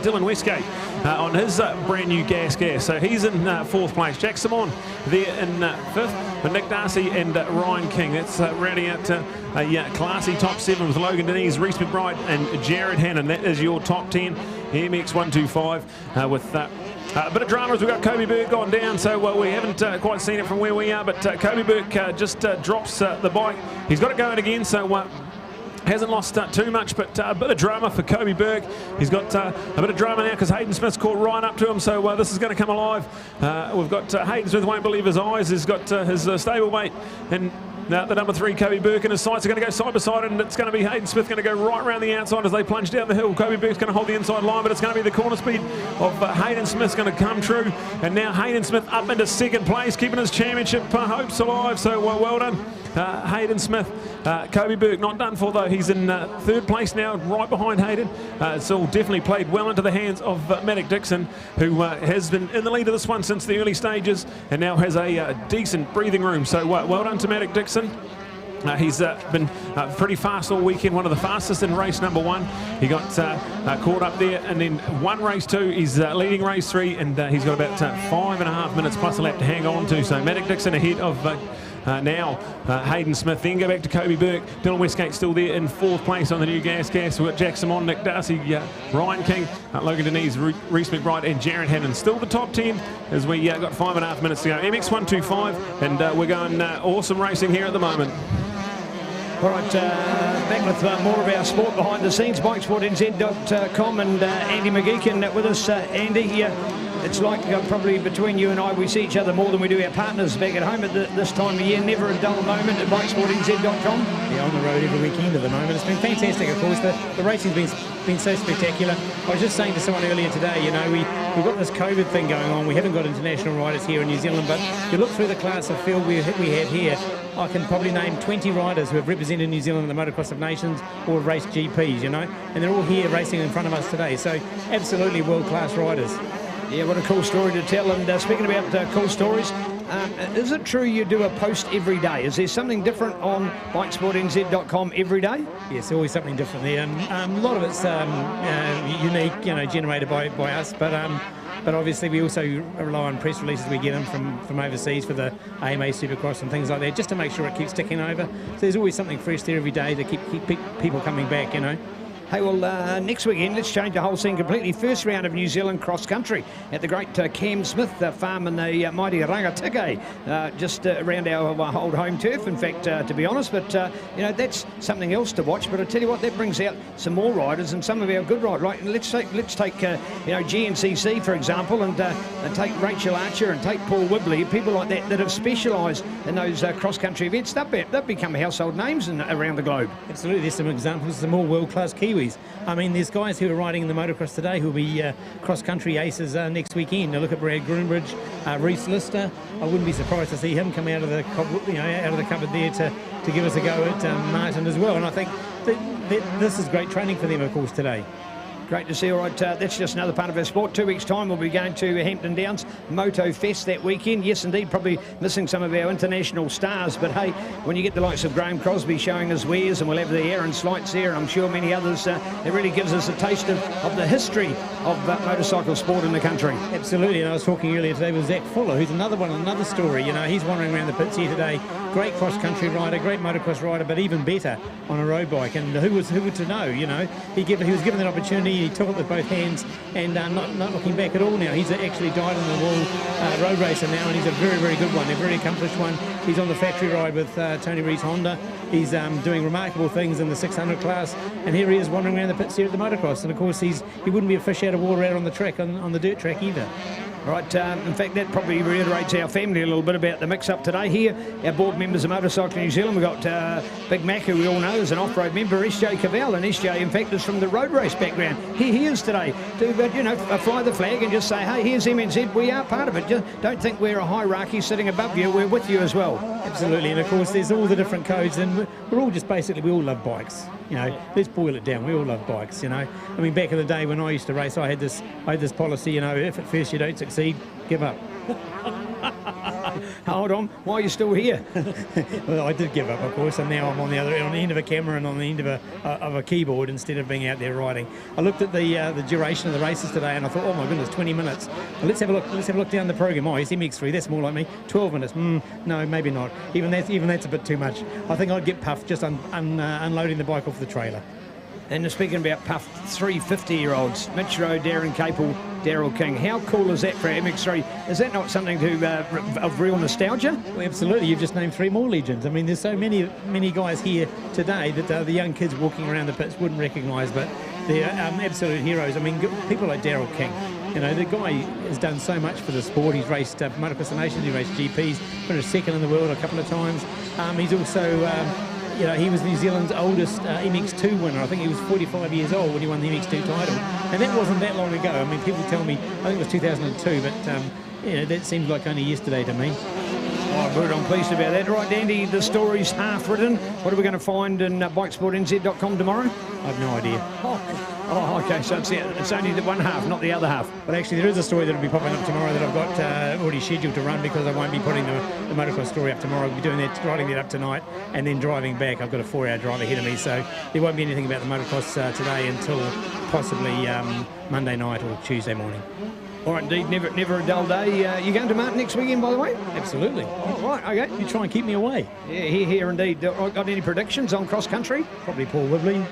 Dylan Westgate on his brand new gas. So he's in 4th place. Jack Simon there in 5th, but Nick Darcy and Ryan King. That's rounding out a classy top 7 with Logan Denise, Reese McBride and Jared Hannon. That is your top 10 MX 125 with a bit of drama as we've got Kobe Burke gone down, so we haven't quite seen it from where we are, but Kobe Burke just drops the bike. He's got it going again, so hasn't lost too much, but a bit of drama for Kobe Burke. He's got a bit of drama now because Hayden Smith's caught right up to him, so this is going to come alive. We've got Hayden Smith won't believe his eyes. He's got his stablemate and the number 3, Kobe Burke, and his sights are going to go side by side, and it's going to be Hayden Smith going to go right around the outside as they plunge down the hill. Kobe Burke's going to hold the inside line, but it's going to be the corner speed of Hayden Smith's going to come true. And now Hayden Smith up into 2nd place, keeping his championship hopes alive. So well done, Hayden Smith. Kobe Burke not done for though. He's in 3rd place now, right behind Hayden. It's all definitely played well into the hands of Maddock Dixon, who has been in the lead of this one since the early stages and now has a decent breathing room. So well done to Maddock Dixon. He's been pretty fast all weekend, one of the fastest in race number 1. He got caught up there, and then won race 2. He's leading race 3, and he's got about 5.5 minutes plus a lap to hang on to. So Maddock Dixon ahead of now. Hayden Smith, then go back to Kobe Burke. Dylan Westgate still there in 4th place on the new gas. We've got Jack Simon, Nick Darcy, Ryan King, Logan Denise, Reese McBride and Jared Haddon. Still the top 10 as we got 5.5 minutes to go. MX 125, and we're going awesome racing here at the moment. All right, back with more of our sport behind the scenes, bikesportnz.com, and Andy McGeechan with us. Andy, it's like probably between you and I, we see each other more than we do our partners back at home at this time of year. Never a dull moment at bikesportnz.com. Yeah, on the road every weekend at the moment. It's been fantastic, of course. The racing's been so spectacular. I was just saying to someone earlier today, you know, we've got this COVID thing going on. We haven't got international riders here in New Zealand, but you look through the class of field we have here, I can probably name 20 riders who have represented New Zealand in the Motocross of Nations or have raced GPs, you know, and they're all here racing in front of us today. So absolutely world-class riders. Yeah, what a cool story to tell. And speaking about cool stories, is it true you do a post every day? Is there something different on bikesportnz.com every day? Yes, always something different there. And a lot of it's unique, you know, generated by us, but obviously we also rely on press releases we get them from overseas for the AMA Supercross and things like that, just to make sure it keeps ticking over. So there's always something fresh there every day to keep people coming back, you know. Hey, well, next weekend, let's change the whole scene completely. First round of New Zealand cross country at the great Cam Smith farm in the mighty Rangatike, just around our old home turf, in fact, to be honest. But, you know, that's something else to watch. But I tell you what, that brings out some more riders and some of our good riders. Right? Let's take you know, GNCC, for example, and take Rachel Archer and take Paul Wibley, people like that have specialised in those cross-country events. They've become household names around the globe. Absolutely. There's some examples, some more world-class Kiwis. I mean, there's guys who are riding in the motocross today who will be cross-country aces next weekend. Now look at Brad Groombridge, Reese Lister. I wouldn't be surprised to see him come out of the cupboard there to give us a go at Martin as well. And I think that this is great training for them, of course, today. Great to see. All right, that's just another part of our sport. 2 weeks' time, we'll be going to Hampton Downs Moto Fest that weekend. Yes, indeed, probably missing some of our international stars. But, hey, when you get the likes of Graham Crosby showing his wares, and we'll have the Aaron Slights there, and I'm sure many others, it really gives us a taste of the history of motorcycle sport in the country. Absolutely, and I was talking earlier today with Zach Fuller, who's another story. You know, he's wandering around the pits here today. Great cross-country rider, great motocross rider, but even better on a road bike. And who would to know, you know? He was given that opportunity, he took it with both hands, and not looking back at all now. He's actually died on the wall road racer now, and he's a very, very good one, a very accomplished one. He's on the factory ride with Tony Rees Honda. He's doing remarkable things in the 600 class, and here he is wandering around the pits here at the motocross. And of course, he wouldn't be a fish out of water out on the track, on the dirt track either. Right, in fact, that probably reiterates our family a little bit about the mix-up today here. Our board members of Motorcycle New Zealand, we've got Big Mac, who we all know is an off-road member, SJ Cavell, and SJ, in fact, is from the road race background. Here he is today to, you know, fly the flag and just say, hey, here's MNZ, we are part of it. Just don't think we're a hierarchy sitting above you, we're with you as well. Absolutely, and of course, there's all the different codes, and we're all just basically, we all love bikes. You know, let's boil it down. We all love bikes, you know. I mean, back in the day when I used to race, I had this policy, you know, if at first you don't succeed, give up. Hold on, why are you still here? Well, I did give up, of course, and now I'm on the end of a camera and on the end of a keyboard instead of being out there riding. I looked at the duration of the races today, and I thought, oh my goodness, 20 minutes. Well, let's have a look. Let's have a look down the program. Oh, it's MX3. That's more like me. 12 minutes. No, maybe not. Even that's a bit too much. I think I'd get puffed just unloading the bike off the trailer. And speaking about puffed 350-year-olds, Mitch Rowe, Darren Capel, Daryl King. How cool is that for MX3? Is that not something of real nostalgia? Well, absolutely. You've just named three more legends. I mean, there's so many guys here today that the young kids walking around the pits wouldn't recognise, but they're absolute heroes. I mean, people like Daryl King. You know, the guy has done so much for the sport. He's raced Motocross Nations, he raced GPs, finished second in the world a couple of times. He's also... you know, he was New Zealand's oldest MX2 winner. I think he was 45 years old when he won the MX2 title. And that wasn't that long ago. I mean, people tell me, I think it was 2002, but, you know, that seems like only yesterday to me. Oh, good. I'm pleased about that. Right, Andy, the story's half written. What are we going to find in bikesportnz.com tomorrow? I have no idea. Oh, okay, so it's only the one half, not the other half. But actually, there is a story that will be popping up tomorrow that I've got already scheduled to run, because I won't be putting the motocross story up tomorrow. I'll be doing that, writing that up tonight, and then driving back. I've got a 4-hour drive ahead of me, so there won't be anything about the motocross today until possibly Monday night or Tuesday morning. All right, indeed, never a dull day. You going to Martin next weekend, by the way? Absolutely. Oh, right, okay. You try and keep me away. Yeah, here indeed. Got any predictions on cross country? Probably Paul Whibley.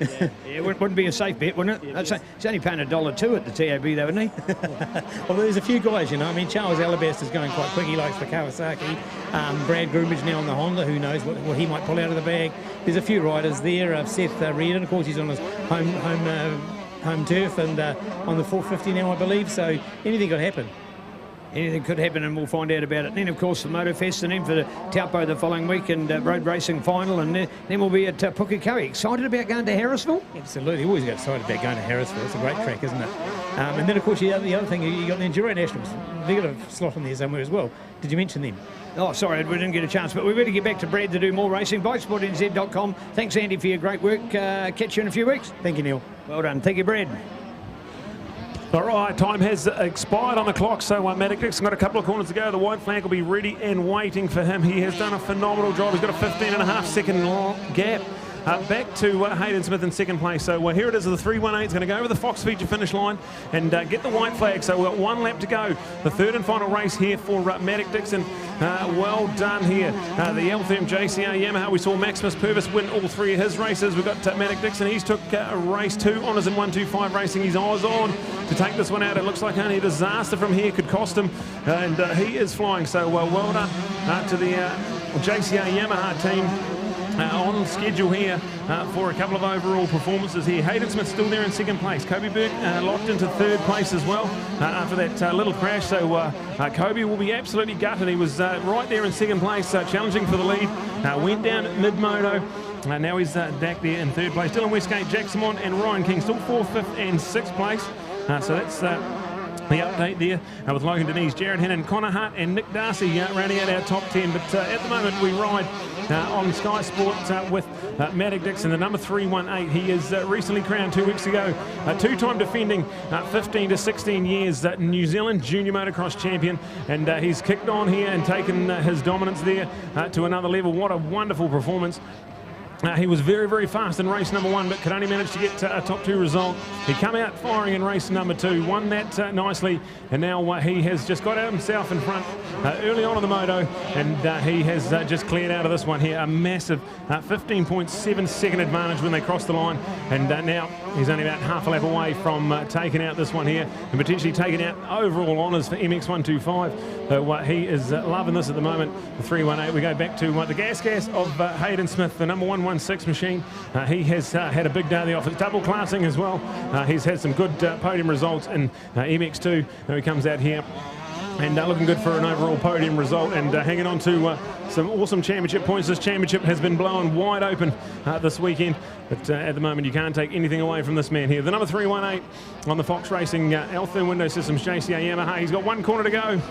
Yeah, wouldn't be a safe bet, wouldn't it? It's only paying $1.02 at the TAB, though, isn't he? Well, there's a few guys, you know. I mean, Charles Alabaster's going quite quick. He likes the Kawasaki. Brad Groomage now on the Honda. Who knows what he might pull out of the bag. There's a few riders there. Seth Reardon, of course, he's on his home turf and on the 450 now, I believe. So anything could happen. Anything could happen, and we'll find out about it. And then, of course, the Motofest, and then for the Taupo the following week, and road racing final, and then we'll be at Pukekohe. Excited about going to Harrisville? Absolutely. Always get excited about going to Harrisville. It's a great track, isn't it? And then, of course, the other thing, you got the Enduro Nationals. They've got a slot in there somewhere as well. Did you mention them? Oh, sorry, we didn't get a chance, but we better get back to Brad to do more racing. BikeSportNZ.com. Thanks, Andy, for your great work. Catch you in a few weeks. Thank you, Neil. Well done. Thank you, Brad. All right, time has expired on the clock, so Matic Dixon got a couple of corners to go. The white flag will be ready and waiting for him. He has done a phenomenal job. He's got a 15.5 second gap. Back to Hayden Smith in second place. So here it is, the 318 is going to go over the Fox feature finish line and get the white flag. So we've got one lap to go. The third and final race here for Matic Dixon. Well done here. The Eltham JCR Yamaha. We saw Maximus Purvis win all three of his races. We've got Matic Dixon. He's took race 2, Honours in 125 Racing. He's eyes on to take this one out. It looks like only a disaster from here could cost him. And he is flying. So well done to the JCR Yamaha team. On schedule here for a couple of overall performances here. Hayden Smith still there in second place. Kobe Burke locked into third place as well after that little crash. So Kobe will be absolutely gutted. He was right there in second place, challenging for the lead. Went down at mid-moto. Now he's back there in third place. Dylan Westgate, Jack Simon and Ryan King still 4th, 5th and 6th place. So that's the update there with Logan Denise, Jared Hannon, Connor Hart and Nick Darcy rounding out our top 10. But at the moment we ride on Sky Sport with Matic Dixon, the number 318. He is recently crowned 2 weeks ago, two-time defending 15 to 16 years New Zealand Junior Motocross champion. And he's kicked on here and taken his dominance there to another level. What a wonderful performance. He was very, very fast in race number 1, but could only manage to get a top 2 result. He come out firing in race number 2, won that nicely, and now he has just got out himself in front early on in the moto, and he has just cleared out of this one here. A massive 15.7 second advantage when they cross the line, and now he's only about half a lap away from taking out this one here, and potentially taking out overall honours for MX125. So he is loving this at the moment. The 318, we go back to the gas of Hayden Smith, the number 116 machine. He has had a big day at the office, double classing as well. He's had some good podium results in MX2. Now he comes out here and looking good for an overall podium result, and hanging on to some awesome championship points. This championship has been blown wide open this weekend, but at the moment you can't take anything away from this man here. The number 318 on the Fox Racing Eltham Window Systems JCR Yamaha. He's got one corner to go.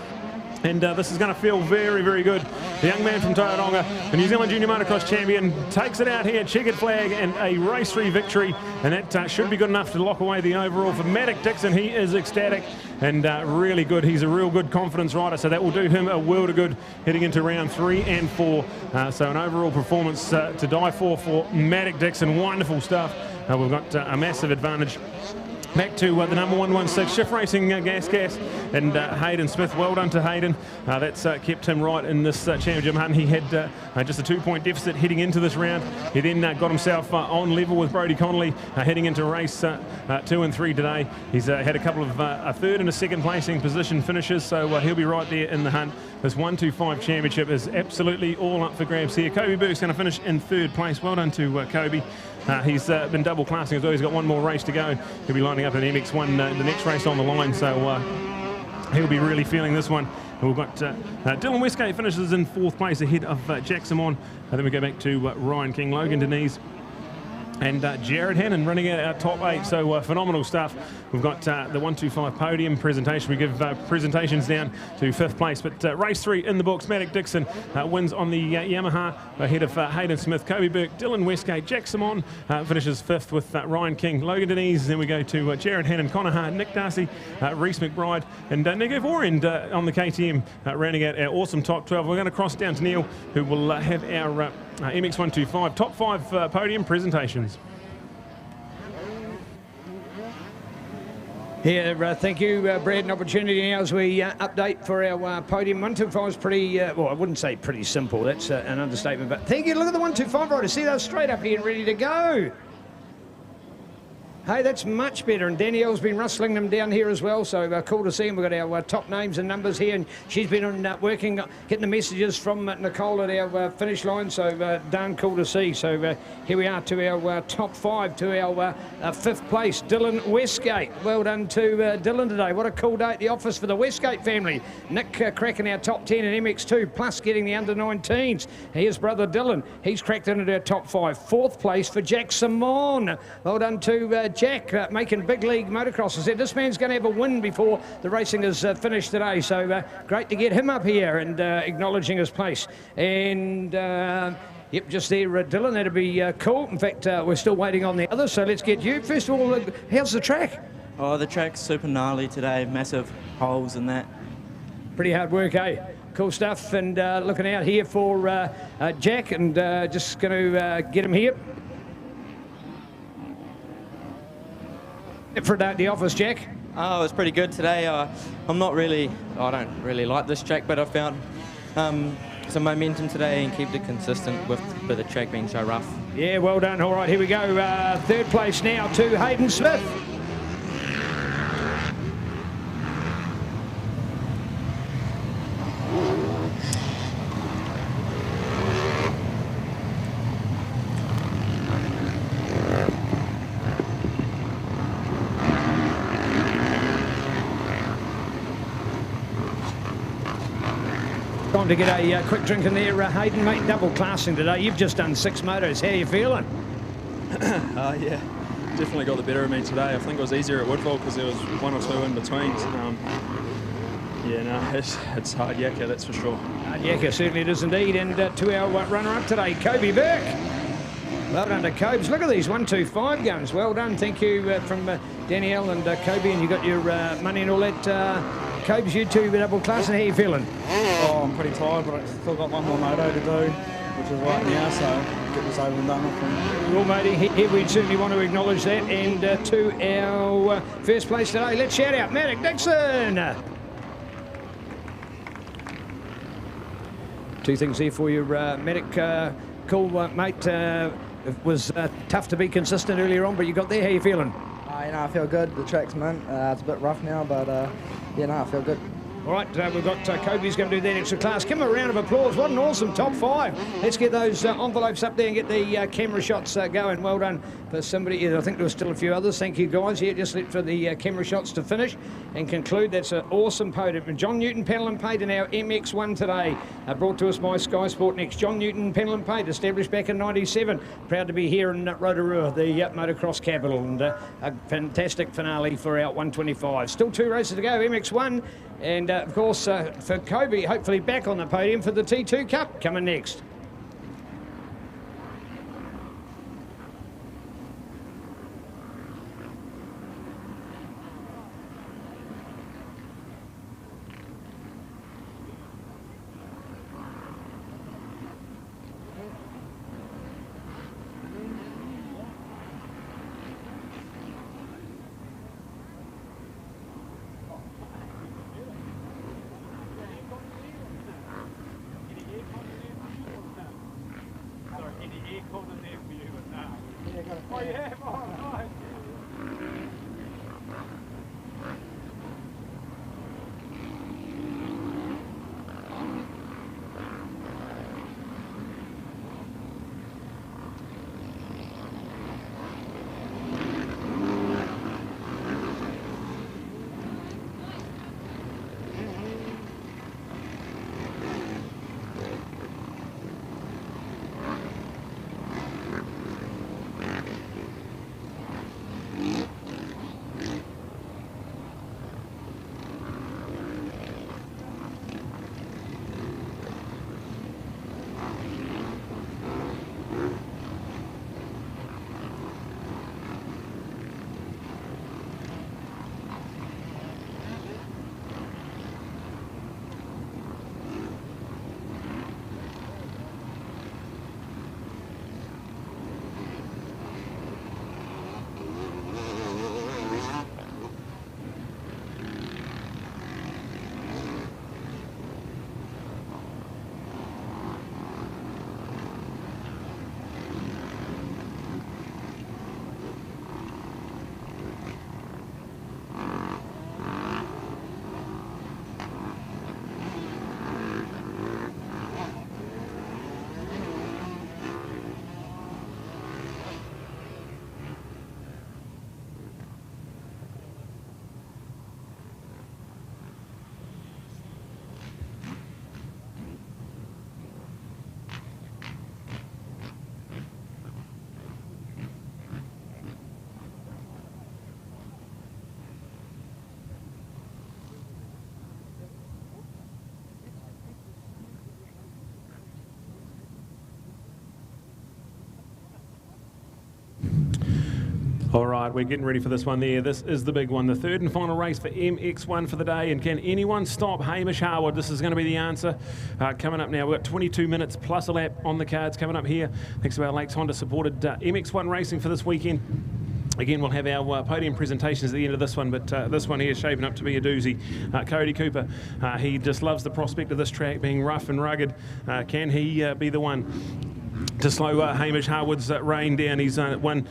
And this is going to feel very, very good. The young man from Tauranga, the New Zealand Junior Motocross champion, takes it out here, checkered flag and a race 3 victory. And that should be good enough to lock away the overall for Matic Dixon. He is ecstatic and really good. He's a real good confidence rider, so that will do him a world of good heading into round 3 and 4. So an overall performance to die for Matic Dixon. Wonderful stuff. We've got a massive advantage. Back to the number 116 Shift Racing Gas and Hayden Smith. Well done to Hayden. That's kept him right in this championship hunt. He had just a 2-point deficit heading into this round. He then got himself on level with Brodie Connolly heading into race 2 and 3 today. He's had a couple of a third and a second placing position finishes, so he'll be right there in the hunt. This 125 championship is absolutely all up for grabs here. Kobe Burke's going to finish in third place. Well done to Kobe. He's been double classing as well. He's got one more race to go. He'll be lining up in MX1, the next race on the line, so he'll be really feeling this one. And we've got Dylan Westgate finishes in 4th place ahead of Jack Simon. Then we go back to Ryan King, Logan Denise and Jared Hannon running out our top 8. So phenomenal stuff. We've got the 125 podium presentation. We give presentations down to 5th place, but race 3 in the books. Matic Dixon wins on the Yamaha ahead of Hayden Smith, Kobe Burke, Dylan Westgate, Jack Simon finishes 5th with Ryan King, Logan Denise. Then we go to Jared Hannon, Connor Hart, Nick Darcy, Reese McBride and Nico Vorend on the KTM, rounding out our awesome top 12. We're going to cross down to Neil, who will have our MX125 top 5 podium presentations. Yeah, thank you, Brad. An opportunity now as we update for our podium. 125 is pretty, well, I wouldn't say pretty simple. That's an understatement. But thank you. Look at the 125 riders. See, they're straight up here and ready to go. Hey, that's much better, and Danielle's been rustling them down here as well, so cool to see them. We've got our top names and numbers here, and she's been on working, getting the messages from Nicole at our finish line, so darn cool to see. So here we are to our top 5, to our 5th place, Dylan Westgate. Well done to Dylan today. What a cool day at the office for the Westgate family. Nick cracking our top 10 in MX2, plus getting the under-19s. Here's brother Dylan. He's cracked into our top 5. 4th place for Jack Simon. Well done to Jack, making big league motocross. I said this man's going to have a win before the racing is finished today, so great to get him up here and acknowledging his place. And yep, just there, Dylan, that'd be cool. In fact, we're still waiting on the others, so let's get you. First of all, how's the track? Oh, the track's super gnarly today, massive holes and that. Pretty hard work, eh? Cool stuff, and looking out here for Jack, and just going to get him here. For a day at the office, Jack? Oh, it was pretty good today. I don't really like this track, but I found some momentum today and kept it consistent with the track being so rough. Yeah, well done. All right, here we go. 3rd place now to Hayden Smith. To get a quick drink in there, Hayden, mate. Double classing today. You've just done 6 motos. How are you feeling? Yeah, definitely got the better of me today. I think it was easier at Woodville because there was 1 or 2 in between. Yeah, no, it's hard yakka, that's for sure. Hard yakka, certainly it is indeed. And to our runner-up today, Kobe Burke. Well done to Cobes. Look at these 125 guns. Well done. Thank you from Danielle and Kobe. And you got your money and all that. Cobes, you two double class, and how are you feeling? Oh, I'm pretty tired, but I've still got one more moto to do, which is right now, so get this over and done with. Well, matey, here we'd certainly want to acknowledge that. And to our first place today, let's shout out Maddox Dixon. 2 things there for you, Maddox. Cool, mate. It was tough to be consistent earlier on, but you got there. How are you feeling? You know, I feel good. The track's mint. It's a bit rough now, but yeah, no, I feel good. All right, we've got Kobe's going to do that extra class. Give him a round of applause. What an awesome top 5. Let's get those envelopes up there and get the camera shots going. Well done for somebody. I think there were still a few others. Thank you, guys. Yeah, just for the camera shots to finish and conclude. That's an awesome podium. John Newton panel and paid in our MX1 today. Brought to us by Sky Sport Next. John Newton panel and paid, established back in '97. Proud to be here in Rotorua, the motocross capital, and a fantastic finale for our 125. Still 2 races to go, MX1. And of course, for Kobe, hopefully back on the podium for the T2 Cup coming next. right, we're getting ready for this one there. This is the big one, the third and final race for MX1 for the day. And can anyone stop Hamish Harwood? This is going to be the answer. Coming up now, we've got 22 minutes plus a lap on the cards coming up here. Thanks to our Lakes Honda supported MX1 racing for this weekend. Again, we'll have our podium presentations at the end of this one, but this one here is shaping up to be a doozy. Cody Cooper, he just loves the prospect of this track being rough and rugged. Can he be the one to slow Hamish Harwood's rein down? He's won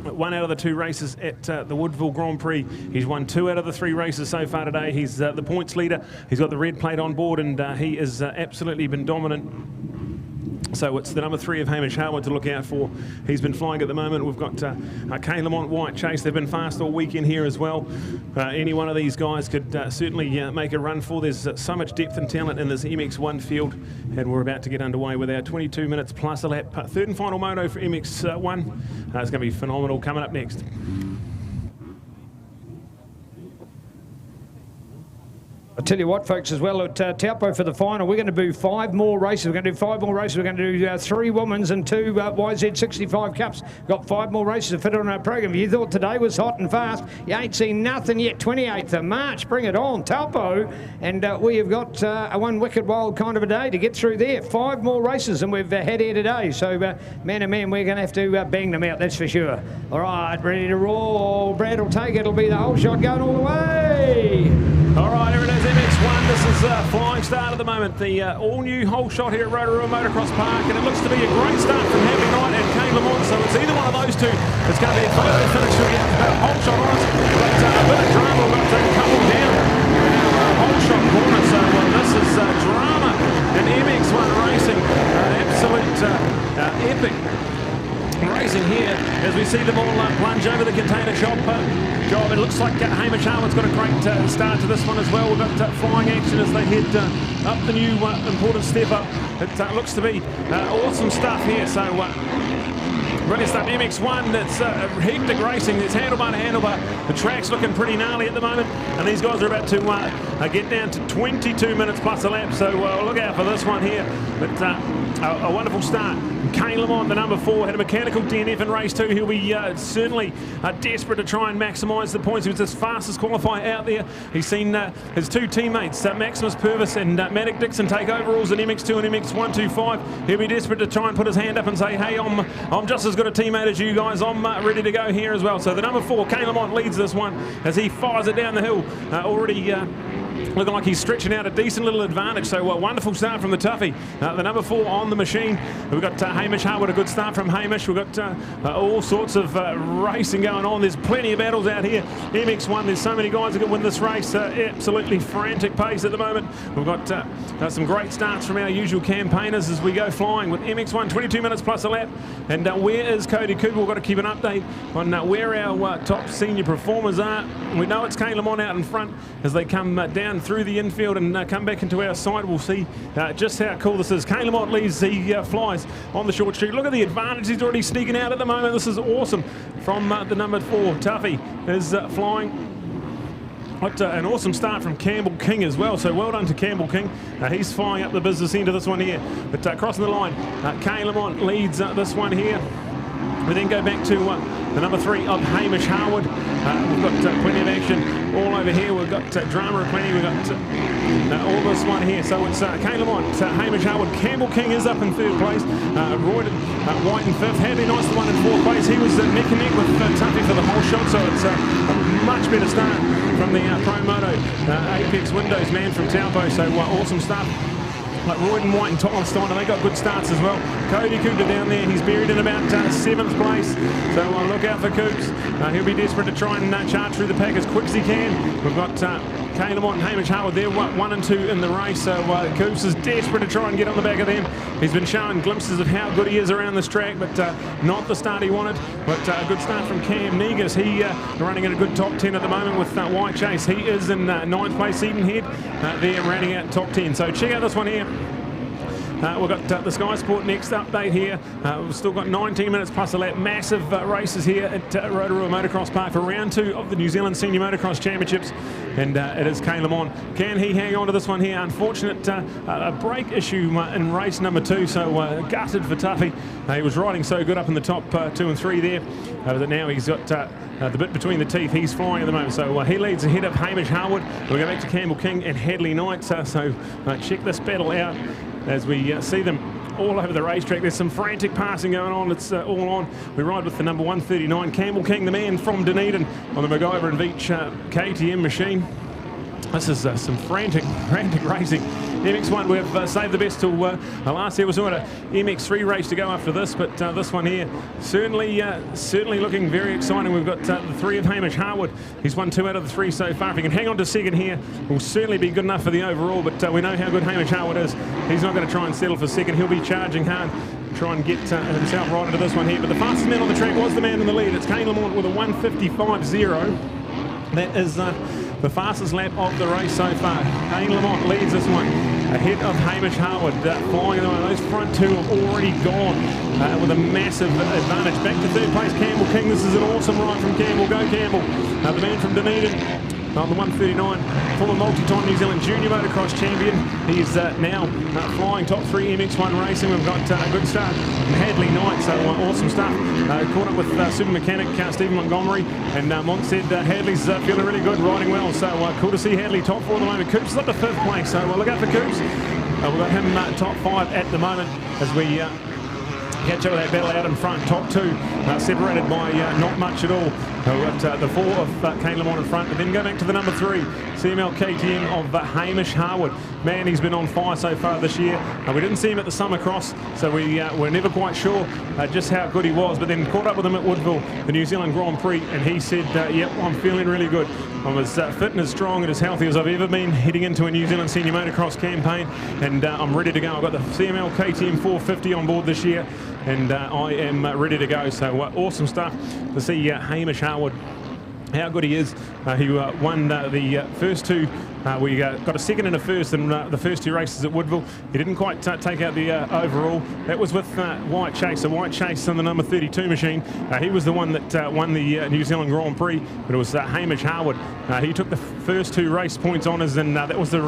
one out of the 2 races at the Woodville Grand Prix. He's won 2 out of the 3 races so far today. He's the points leader. He's got the red plate on board, and he has absolutely been dominant. So it's the number 3 of Hamish Harwood to look out for. He's been flying at the moment. We've got Kane Lamont, White Chase. They've been fast all weekend here as well. Any one of these guys could certainly make a run for. There's so much depth and talent in this MX1 field, and we're about to get underway with our 22 minutes plus a lap. Third and final moto for MX1. It's going to be phenomenal coming up next. I tell you what, folks, as well at Taupo for the final, we're going to do 5 more races. We're going to do 5 more races. We're going to do 3 women's and 2 YZ65 Cups. Got 5 more races to fit on our program. You thought today was hot and fast. You ain't seen nothing yet. 28th of March, bring it on, Taupo. And we have got one wicked wild kind of a day to get through there. 5 more races than we've had here today. So, man, oh man, we're going to have to bang them out, that's for sure. All right, ready to roll. Brad will take it. It'll be the whole shot going all the way. All right, here it is, MX1. This is flying start at the moment. The all-new whole shot here at Rotorua Motocross Park, and it looks to be a great start from Happy Knight and Kane Lamont. So it's either one of those two. It's going to be a photo finish with a whole shot on us. But a bit of drama. We've got to couple down whole shot corner. So this is drama in MX1 racing. Absolute epic racing here as we see them all plunge over the container shop job. It looks like Hamish Harwood's got a great start to this one as well. We've got flying action as they head up the new important step up. It looks to be awesome stuff here. So brilliant stuff. MX1, it's hectic racing. It's handlebar to handlebar. The track's looking pretty gnarly at the moment, and these guys are about to get down to 22 minutes plus a lap. So look out for this one here. But a wonderful start. Kane Lamont, the number 4, had a mechanical DNF in race 2. He'll be certainly desperate to try and maximise the points. He was his fastest qualifier out there. He's seen his 2 teammates, Maximus Purvis and Maddock Dixon, take overalls in MX2 and MX125. He'll be desperate to try and put his hand up and say, hey, I'm just as good a teammate as you guys. I'm ready to go here as well. So the number 4, Kane Lamont, leads this one as he fires it down the hill. Already looking like he's stretching out a decent little advantage. So a wonderful start from the toughie. The number 4 on the machine. We've got Hamish Harwood, a good start from Hamish. We've got all sorts of racing going on. There's plenty of battles out here. MX1, there's so many guys that can win this race. Absolutely frantic pace at the moment. We've got some great starts from our usual campaigners as we go flying with MX1, 22 minutes plus a lap. And where is Cody Cooper? We've got to keep an update on where our top senior performers are. We know it's Kane Lamont out in front as they come down through the infield and come back into our side. We'll see just how cool this is. Kane Lamont leads, he flies on the short street. Look at the advantage he's already sneaking out at the moment. This is awesome from the number 4. Tuffy is flying. What an awesome start from Campbell King as well. So well done to Campbell King. He's flying up the business end of this one here. But crossing the line, Kane Lamont leads this one here. We then go back to the number 3 of Hamish Harwood. We've got plenty of action all over here. We've got drama plenty. We've got all this one here. So it's Kane Lamont, Hamish Harwood. Campbell King is up in 3rd place. Royden White in 5th. Happy Nice the one in 4th place. He was neck and neck with Tuffy for the whole shot. So it's a much better start from the Pro Moto Apex Windows man from Taupo. So awesome stuff. Like Royden White and Tom Steiner, they got good starts as well. Cody Cooper down there, he's buried in about 7th place. So look out for Coops. He'll be desperate to try and charge through the pack as quick as he can. We've got Kane Lamont and Hamish Harwood there, 1 and 2 in the race. So Coops is desperate to try and get on the back of them. He's been showing glimpses of how good he is around this track, but not the start he wanted. But a good start from Cam Negus. He running in a good top 10 at the moment with White Chase. He is in 9th place, Edenhead. They're rounding out top 10. So check out this one here. We've got the Sky Sport Next update here. We've still got 19 minutes plus a lap. Massive races here at Rotorua Motocross Park for round 2 of the New Zealand Senior Motocross Championships. And it is Kane Lamont. Can he hang on to this one here? Unfortunate brake issue in race number 2, so gutted for Tuffy. He was riding so good up in the top 2 and 3 there, but now he's got the bit between the teeth. He's flying at the moment, so he leads ahead of Hamish Harwood. We'll go back to Campbell King and Hadley Knight, so check this battle out as we see them all over the racetrack. There's some frantic passing going on. It's all on. We ride with the number 139, Campbell King, the man from Dunedin, on the MacGyver and Veach KTM machine. This is some frantic racing. MX1, we've saved the best till last year. We've got a MX3 race to go after this, but this one here certainly looking very exciting. We've got the 3 of Hamish Harwood. He's won 2 out of the 3 so far. If he can hang on to second here, will certainly be good enough for the overall, but we know how good Hamish Harwood is. He's not going to try and settle for second. He'll be charging hard, try and get himself right into this one here. But the fastest man on the track was the man in the lead. It's Kane Lamont with a 1:55.0. That is the fastest lap of the race so far. Kane Lamont leads this one ahead of Hamish Harwood, flying on. Those front 2 have already gone with a massive advantage. Back to 3rd place, Campbell King. This is an awesome ride from Campbell. Go Campbell. The man from Dunedin on the 139, former multi-time New Zealand junior motocross champion. He's now flying top 3 MX1 racing. We've got a good start from Hadley Knight, so awesome stuff. Caught up with super mechanic Stephen Montgomery, and Mont said Hadley's feeling really good, riding well, so cool to see Hadley top 4 at the moment. Coops is up to 5th place, so look out for Coops. We've got him top 5 at the moment as we catch up with that battle out in front. Top 2 separated by not much at all. We've got the 4 of Kane Lamont in front, and then go back to the number 3, CML KTM of Hamish Harwood. Man, he's been on fire so far this year. We didn't see him at the Summer Cross, so we were never quite sure just how good he was, but then caught up with him at Woodville, the New Zealand Grand Prix, and he said, yep, I'm feeling really good. I'm as fit and as strong and as healthy as I've ever been heading into a New Zealand Senior Motocross campaign, and I'm ready to go. I've got the CML KTM 450 on board this year, and I am ready to go. So awesome stuff to see Hamish Harwood, how good he is. He won the first 2. We got a second and a first in the first 2 races at Woodville. He didn't quite take out the overall. That was with White Chase. So White Chase on the number 32 machine. He was the one that won the New Zealand Grand Prix, but it was Hamish Harwood. He took the first 2 race points honours, and that was the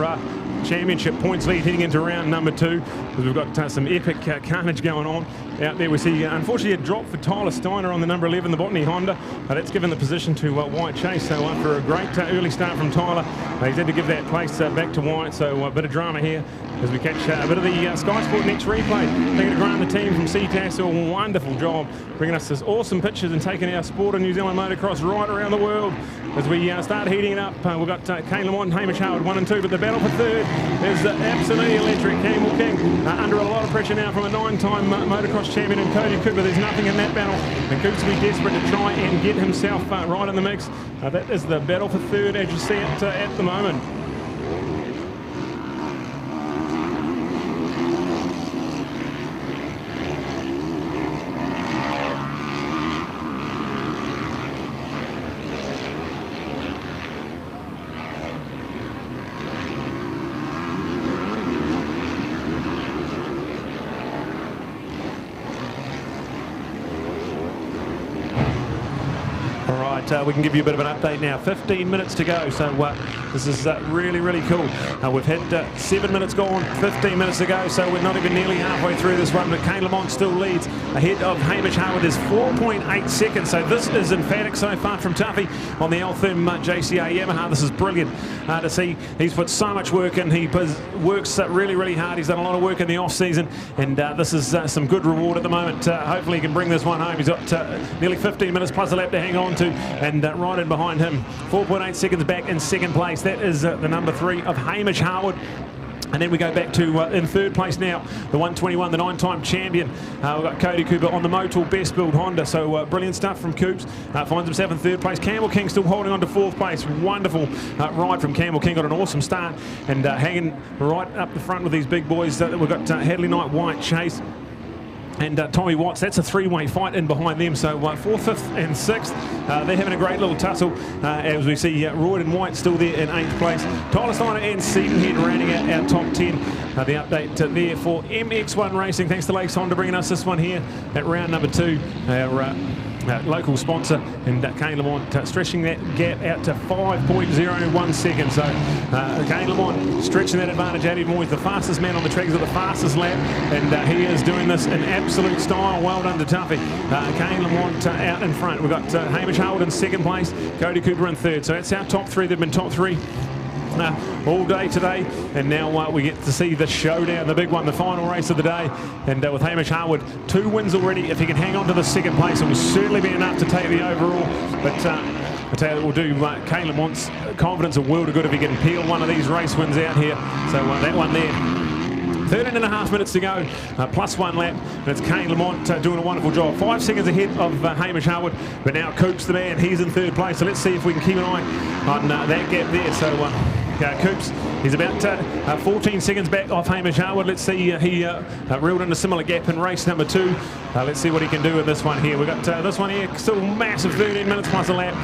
championship points lead heading into round number 2. We've got some epic carnage going on out there. We see, unfortunately, a drop for Tyler Steiner on the number 11, the Botany Honda. That's given the position to White Chase. So after a great early start from Tyler, he's had to give that place back to White. So a bit of drama here as we catch a bit of the Sky Sport Next replay. Thank you to Grant and the team from CTAS. A wonderful job bringing us this awesome pictures and taking our sport of New Zealand motocross right around the world. As we start heating it up, we've got Kane Lamont and Hamish Harwood 1 and 2, but the battle for 3rd is absolutely electric. Campbell King under a lot of pressure now from a 9-time motocross champion in Cody Cooper. There's nothing in that battle, and Coops will be desperate to try and get himself right in the mix. That is the battle for 3rd as you see it at the moment. We can give you a bit of an update now. 15 minutes to go, so this is really, really cool. We've had 7 minutes gone, 15 minutes to go, so we're not even nearly halfway through this one, but Kane Lamont still leads ahead of Hamish Harwood. Is 4.8 seconds, so this is emphatic so far from Tuffy on the L-Therm JCA Yamaha. This is brilliant to see. He's put so much work in. He works really, really hard. He's done a lot of work in the off-season, and this is some good reward at the moment. Hopefully he can bring this one home. He's got nearly 15 minutes plus a lap to hang on to, and right in behind him, 4.8 seconds back in 2nd place. That is the number 3 of Hamish Harwood. And then we go back to in 3rd place now, the 121, the 9-time champion. We've got Cody Cooper on the Motul Best Build Honda. So brilliant stuff from Coops. Finds himself in 3rd place. Campbell King still holding on to 4th place. Wonderful ride from Campbell King. Got an awesome start and hanging right up the front with these big boys. We've got Hadley Knight, White Chase. and Tommy Watts. That's a three-way fight in behind them. So 4th, 5th and 6th. They're having a great little tussle as we see Royd and White still there in 8th place. Tyler Steiner and Seatonhead rounding out our top 10. The update there for MX1 Racing. Thanks to Lakes Honda bringing us this one here at round number 2. Our local sponsor, and Kane Lamont stretching that gap out to 5.01 seconds. So Kane Lamont stretching that advantage out even more. He's the fastest man on the track. He's at the fastest lap, and he is doing this in absolute style. Well done to Tuffy. Kane Lamont out in front. We've got Hamish Howard in 2nd place, Cody Cooper in 3rd. So that's our top 3. They've been top 3 all day today, and now we get to see the showdown, the big one, the final race of the day. And with Hamish Harwood, 2 wins already. If he can hang on to the 2nd place, it will certainly be enough to take the overall. But I tell you, it will do Kane Lamont's confidence a world of good if he can peel one of these race wins out here. So that one there. 13.5 minutes to go, plus 1 lap, and it's Kane Lamont doing a wonderful job. 5 seconds ahead of Hamish Harwood, but now Coops the man, he's in 3rd place. So let's see if we can keep an eye on that gap there. So Coops, he's about 14 seconds back off Hamish Harwood. Let's see, he reeled in a similar gap in race number 2. Let's see what he can do in this one here. We've got this one here, still massive 13 minutes plus a lap.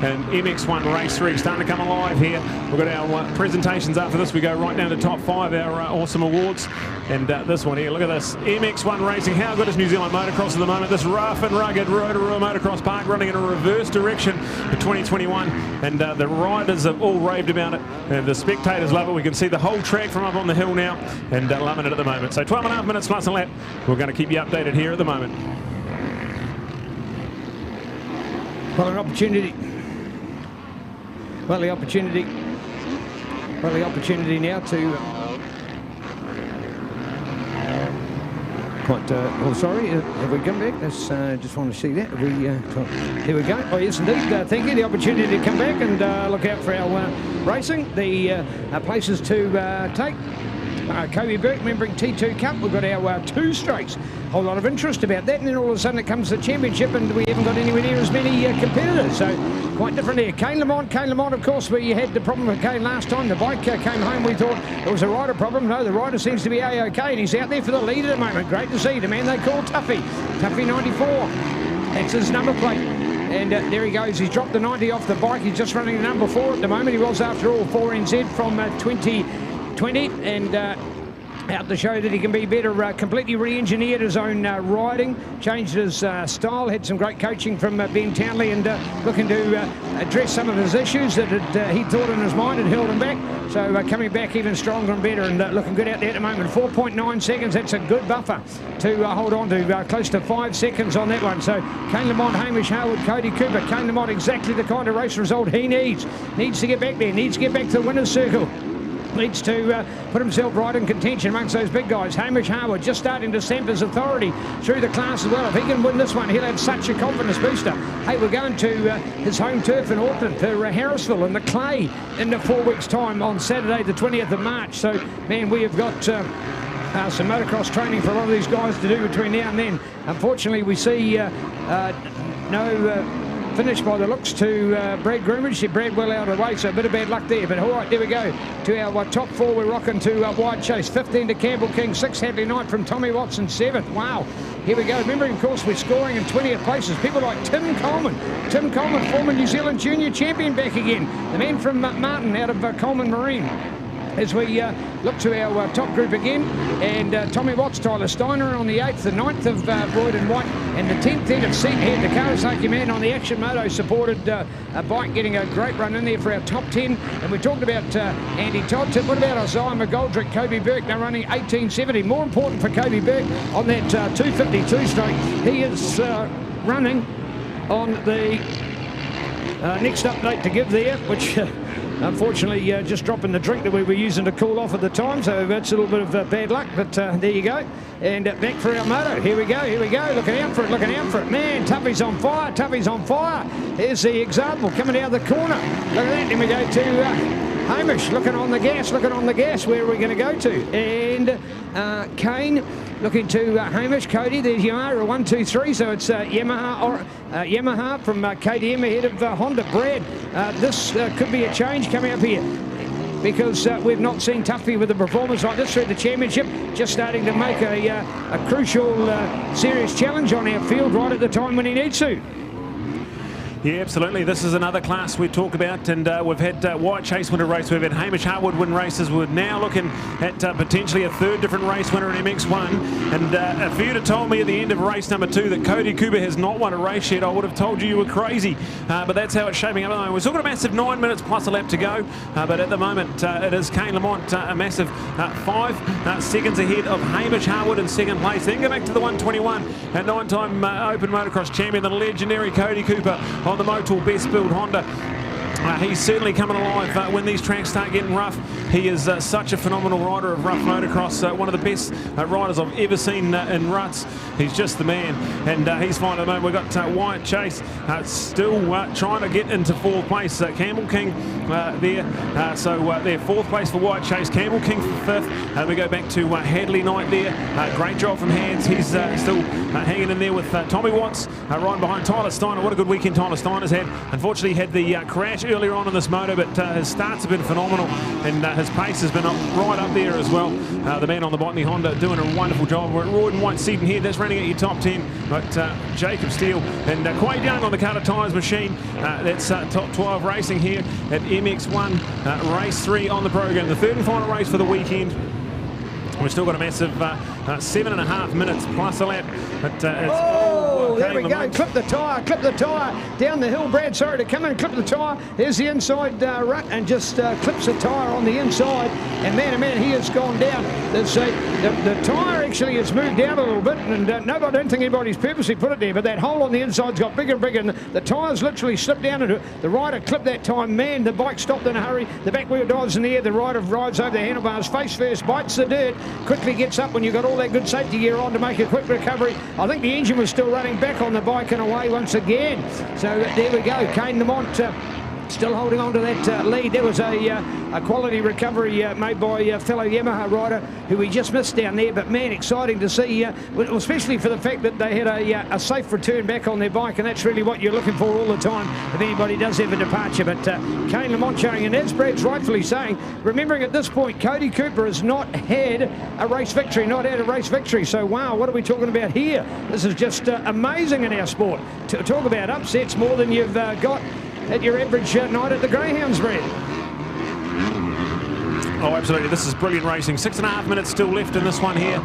And MX1 Race 3 starting to come alive here. We've got our presentations after this. We go right down to top 5, our awesome awards. And this one here, look at this. MX1 Racing. How good is New Zealand Motocross at the moment? This rough and rugged Rotorua Motocross Park running in a reverse direction for 2021. And the riders have all raved about it. And the spectators love it. We can see the whole track from up on the hill now. And loving it at the moment. So 12.5 minutes plus a lap. We're going to keep you updated here at the moment. Well, an opportunity. Well, the opportunity now to oh, sorry, have we come back? Let's just want to see that. Here we go. Oh, yes, indeed. Thank you. The opportunity to come back and look out for our racing. The places to take. Kobe Burke remembering T2 Cup. We've got our 2 straights. Whole lot of interest about that, and then all of a sudden it comes the championship and we haven't got anywhere near as many competitors, so quite different here. Kane Lamont, of course, we had the problem with Kane last time. The bike came home, we thought it was a rider problem. No, the rider seems to be A-OK, and he's out there for the lead at the moment. Great to see the man they call Tuffy 94. That's his number plate. And there he goes. He's dropped the 90 off the bike. He's just running the number 4 at the moment. He was, after all, 4NZ from 2020, and out to show that he can be better. Completely re-engineered his own riding, changed his style, had some great coaching from Ben Townley, and looking to address some of his issues that he thought in his mind had held him back. So coming back even stronger and better, and looking good out there at the moment. 4.9 seconds, that's a good buffer to hold on to. Close to 5 seconds on that one. So Kane Lamont, Hamish Howard, Cody Cooper. Kane Lamont, exactly the kind of race result he needs. Needs to get back there, needs to get back to the winner's circle. Needs to put himself right in contention amongst those big guys. Hamish Harwood just starting to stamp his authority through the class as well. If he can win this one, he'll have such a confidence booster. Hey, we're going to his home turf in Auckland for Harrisville and the Clay in 4 weeks' time on Saturday, the 20th of March. So, man, we have got some motocross training for a lot of these guys to do between now and then. Unfortunately, we see no finish by the looks to Brad Groomage. Brad well out of the way, so a bit of bad luck there. But all right, there we go. To our top 4, we're rocking to Wide Chase. 15 to Campbell King, 6 Hadley Knight from Tommy Watson, 7th. Wow. Here we go. Remembering, of course, we're scoring in 20th places. People like Tim Coleman. Tim Coleman, former New Zealand junior champion, back again. The man from Martin out of Coleman Marine. As we look to our top group again, and Tommy Watts, Tyler Steiner on the 8th, the 9th of Royd and White, and the 10th then of Seatonhead, the Kawasaki man on the Action Moto supported a bike, getting a great run in there for our top 10. And we talked about Andy Todd. What about Isaiah McGoldrick, Kobe Burke, now running 1870. More important for Kobe Burke on that 252 straight. He is running on the next update to give there, which unfortunately just dropping the drink that we were using to cool off at the time, so that's a little bit of bad luck, but there you go. And back for our moto. Here we go, looking out for it, man. Tuffy's on fire. Here's the example coming out of the corner. Look at that. Then we go to Hamish looking on the gas. Where are we going to go to? And Kane looking to Hamish. Cody, there's Yamaha, 1, 2, 3. So it's Yamaha from KTM ahead of Honda. Brad, this could be a change coming up here. because we've not seen Tuffy with a performance like this through the championship, just starting to make a crucial, serious challenge on our field right at the time when he needs to. Yeah, absolutely. This is another class we talk about, and we've had White Chase win a race. We've had Hamish Harwood win races. We're now looking at potentially a third different race winner in MX1. And if you'd have told me at the end of race number 2 that Cody Cooper has not won a race yet, I would have told you were crazy. But that's how it's shaping up at the moment. We're talking a massive 9 minutes plus a lap to go. But at the moment, it is Kane Lamont a massive 5 seconds ahead of Hamish Harwood in second place. Then go back to the 121, a 9-time Open Motocross champion, the legendary Cody Cooper on the Motul Best Build Honda. He's certainly coming alive when these tracks start getting rough. He is such a phenomenal rider of rough motocross, one of the best riders I've ever seen in ruts. He's just the man, and he's fine at the moment. We've got Wyatt Chase still trying to get into 4th place. Campbell King there, so they're 4th place for Wyatt Chase, Campbell King for 5th. We go back to Hadley Knight there. Great job from Hands. He's still hanging in there with Tommy Watts right behind Tyler Steiner. What a good weekend Tyler Steiner's had. Unfortunately, he had the crash earlier on in this moto, but his starts have been phenomenal, and his pace has been right up there as well. The man on the Botany Honda doing a wonderful job. We're at Royden White Seaton here. That's running at your top 10, but Jacob Steele and Quade Young on the Carter Tyres machine. That's top 12 racing here at MX1 race 3 on the program, the third and final race for the weekend. We've still got a massive 7.5 minutes plus a lap. But there we go. Clip the tyre down the hill. Brad, sorry to come in, clip the tyre. Here's the inside rut and just clips the tyre on the inside. And man, oh man, he has gone down. The tyre actually has moved down a little bit, and no, I don't think anybody's purposely put it there, but that hole on the inside's got bigger and bigger, and the tyre's literally slipped down into it. The rider clipped that time. Man, the bike stopped in a hurry. The back wheel dives in the air. The rider rides over the handlebars face first, bites the dirt, quickly gets up when you've got all that good safety gear on to make a quick recovery. I think the engine was still running, back on the bike and away once again. So there we go. Kane Lamont still holding on to that lead. There was a quality recovery made by a fellow Yamaha rider who we just missed down there, but man, exciting to see, especially for the fact that they had a safe return back on their bike, and that's really what you're looking for all the time if anybody does have a departure. But Kane Lamont showing, and as Brad's rightfully saying, remembering at this point Cody Cooper has not had a race victory, so wow, what are we talking about here? This is just amazing in our sport. Talk about upsets more than you've got at your average night at the Greyhounds, Brad. Oh, absolutely. This is brilliant racing. 6.5 minutes still left in this one here.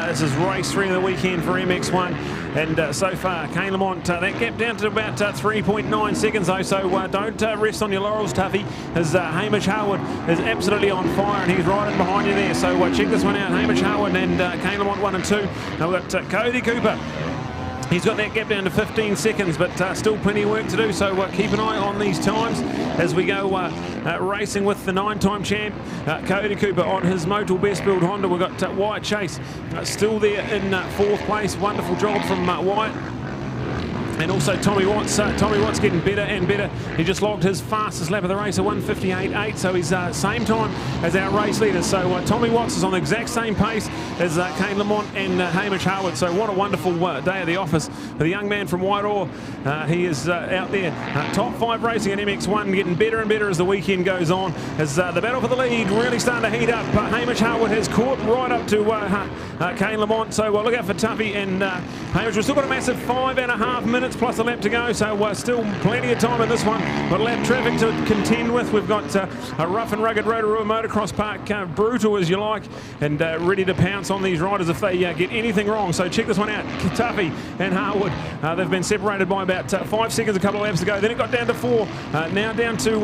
This is race 3 of the weekend for MX1. And so far, Kane Lamont, that gap down to about 3.9 seconds though, so don't rest on your laurels, Tuffy, as Hamish Harwood is absolutely on fire, and he's riding behind you there. So check this one out. Hamish Harwood and Kane Lamont 1 and 2. Now we've got Cody Cooper. He's got that gap down to 15 seconds, but still plenty of work to do, so keep an eye on these times as we go racing with the 9-time champ, Cody Cooper, on his Motul Best Build Honda. We've got Wyatt Chase still there in 4th place. Wonderful job from Wyatt. And also Tommy Watts. Tommy Watts getting better and better. He just logged his fastest lap of the race at 1:58.8, so he's same time as our race leader. So Tommy Watts is on the exact same pace as Kane Lamont and Hamish Harwood. So what a wonderful day at the office for the young man from Wairoa. He is out there, top 5 racing at MX1, getting better and better as the weekend goes on, as the battle for the lead really starting to heat up. Hamish Harwood has caught right up to Kane Lamont, so look out for Tuffy and Hamish. We've still got a massive 5.5 minutes plus a lap to go, so still plenty of time in this one, but lap traffic to contend with. We've got a rough and rugged Rotorua Motocross Park, brutal as you like, and ready to pounce on these riders if they get anything wrong. So check this one out. Tuffy and Harwood, they've been separated by about 5 seconds a couple of laps ago. Then it got down to 4, now down to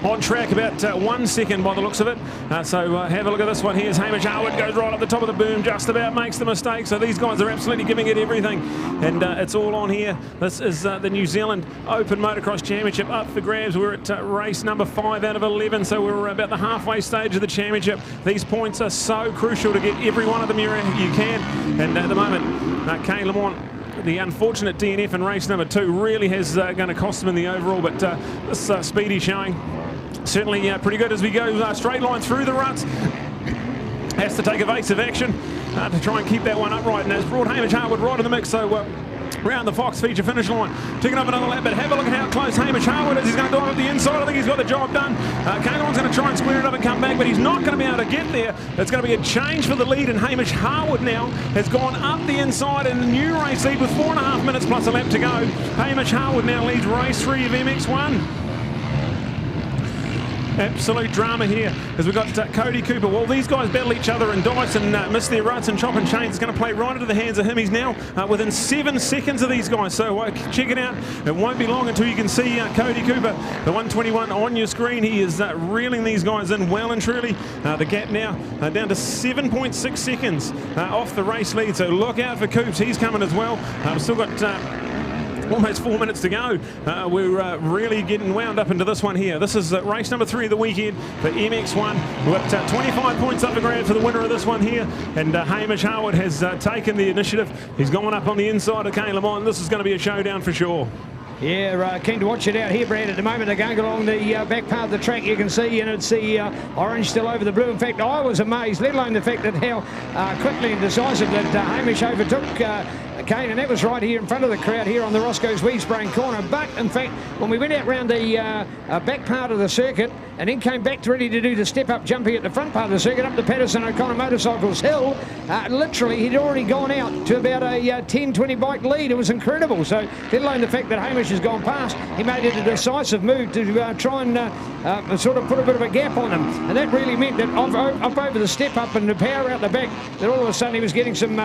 on track about 1 second by the looks of it. So have a look at this one. Here's Hamish Harwood, goes right up the top of the boom, just about makes the mistake. So these guys are absolutely giving it everything, and it's all on here. This is the New Zealand Open Motocross Championship up for grabs. We're at race number 5 out of 11, so we're about the halfway stage of the championship. These points are so crucial to get every one of them you can, and at the moment, Kane Lamont, the unfortunate DNF in race number 2 really has going to cost him in the overall, but this speedy showing certainly pretty good as we go straight line through the ruts. Has to take evasive action to try and keep that one upright, and has brought Hamish Harwood right in the mix. So round the Fox feature finish line. Taking up another lap, but have a look at how close Hamish Harwood is. He's going to dive up the inside. I think he's got the job done. Kaylemon's going to try and square it up and come back, but he's not going to be able to get there. It's going to be a change for the lead, and Hamish Harwood now has gone up the inside in the new race lead with 4.5 minutes plus a lap to go. Hamish Harwood now leads race 3 of MX1. Absolute drama here as we've got Cody Cooper. Well, these guys battle each other and dice and miss their ruts and chop and change. It's going to play right into the hands of him. He's now within 7 seconds of these guys. So check it out. It won't be long until you can see Cody Cooper, the 121 on your screen. He is reeling these guys in well and truly. The gap now down to 7.6 seconds off the race lead. So look out for Coops. He's coming as well. We've still got almost 4 minutes to go. We're really getting wound up into this one here. This is race number 3 of the weekend for MX1. We've got 25 points up the grade for the winner of this one here. And Hamish Harwood has taken the initiative. He's gone up on the inside of Kaylemon. This is going to be a showdown for sure. Yeah, keen to watch it out here, Brad. At the moment, they're going along the back part of the track. You can see, and it's the orange still over the blue. In fact, I was amazed, let alone the fact that how quickly and decisive that Hamish overtook Kane, and that was right here in front of the crowd here on the Roscoe's Weedsbrain corner. But in fact, when we went out round the back part of the circuit and then came back ready to do the step-up jumping at the front part of the circuit up the Patterson O'Connor Motorcycles Hill, literally he'd already gone out to about a 10-20 bike lead. It was incredible. So let alone the fact that Hamish has gone past, he made it a decisive move to try and sort of put a bit of a gap on him. And that really meant that up over the step-up and the power out the back, that all of a sudden he was getting some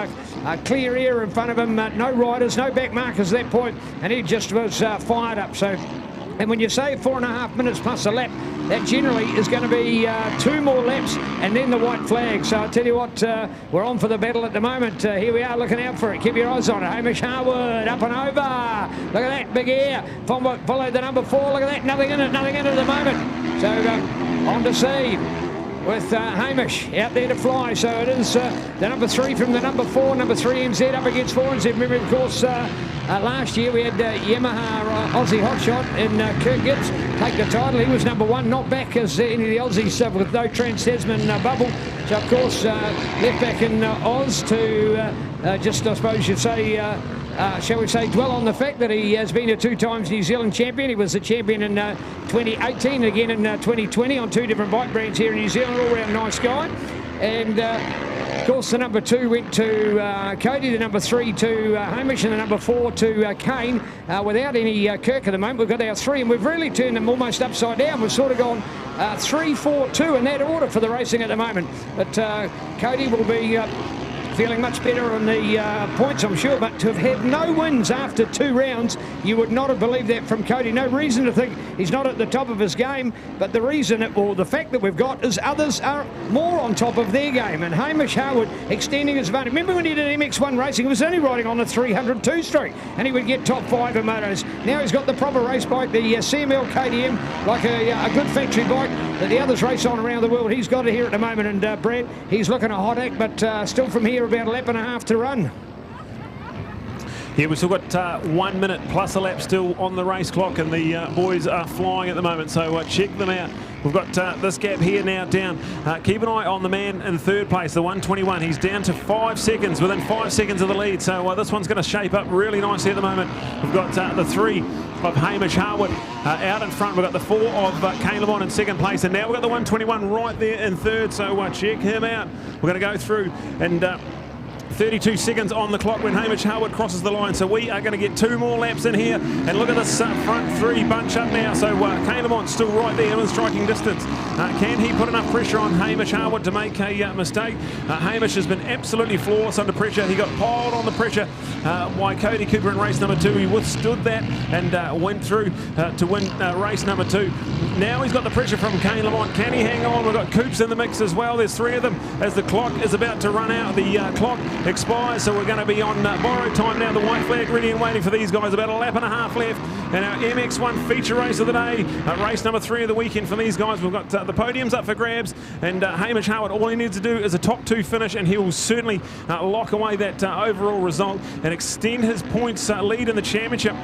clear air in front of him. No riders, no back markers at that point, and he just was fired up. So, and when you say 4.5 minutes plus a lap, that generally is going to be 2 more laps and then the white flag. So I tell you what, we're on for the battle at the moment. Here we are looking out for it. Keep your eyes on it. Hamish Harwood up and over. Look at that big air. Followed the number 4. Look at that. Nothing in it at the moment. So on to see with Hamish out there to fly. So it is the number 3 from the number 4, number 3 NZ up against 4 NZ. Remember, of course, last year we had Yamaha Aussie Hotshot and Kurt Gibbs take the title. He was number 1, not back as any of the Aussies with no Trans-Tasman bubble. So, of course, left back in Oz to just, I suppose you'd say, shall we say, dwell on the fact that he has been a 2 times New Zealand champion. He was the champion in 2018, again in 2020 on 2 different bike brands here in New Zealand, all round nice guy. And of course the number 2 went to Cody, the number 3 to Hamish, and the number 4 to Kane. Without any Kirk at the moment, we've got our 3, and we've really turned them almost upside down. We've sort of gone 3, 4, 2 in that order for the racing at the moment. But Cody will be feeling much better on the points, I'm sure, but to have had no wins after 2 rounds, you would not have believed that from Cody. No reason to think he's not at the top of his game, but the reason, or the fact that we've got, is others are more on top of their game, and Hamish Harwood extending his advantage. Remember when he did MX1 racing, he was only riding on the 302 streak, and he would get top 5 in motos. Now he's got the proper race bike, the CML KTM, like a good factory bike that the others race on around the world. He's got it here at the moment, and Brad, he's looking a hot act, but still from here about a lap and a half to run. Yeah, we've still got 1 minute plus a lap still on the race clock, and the boys are flying at the moment, so check them out. We've got this gap here now down. Keep an eye on the man in 3rd place, the 121. He's down to 5 seconds, within 5 seconds of the lead, so this one's going to shape up really nicely at the moment. We've got the 3 of Hamish Harwood out in front. We've got the 4 of Kaylemon in 2nd place, and now we've got the 121 right there in 3rd, so check him out. We're going to go through and 32 seconds on the clock when Hamish Harwood crosses the line. So we are going to get 2 more laps in here. And look at this front 3 bunch up now. So Kaylemon's still right there in striking distance. Can he put enough pressure on Hamish Harwood to make a mistake? Hamish has been absolutely flawless under pressure. He got piled on the pressure by Cody Cooper in race number 2. He withstood that and went through to win race number 2. Now he's got the pressure from Kaylemon. Can he hang on? We've got Coops in the mix as well. There's 3 of them as the clock is about to run out. The clock expires, so we're going to be on borrowed time now. The white flag ready and waiting for these guys. About a lap and a half left, and our MX1 feature race of the day, race number 3 of the weekend for these guys. We've got the podiums up for grabs, and Hamish Harwood, all he needs to do is a top 2 finish, and he will certainly lock away that overall result and extend his points lead in the championship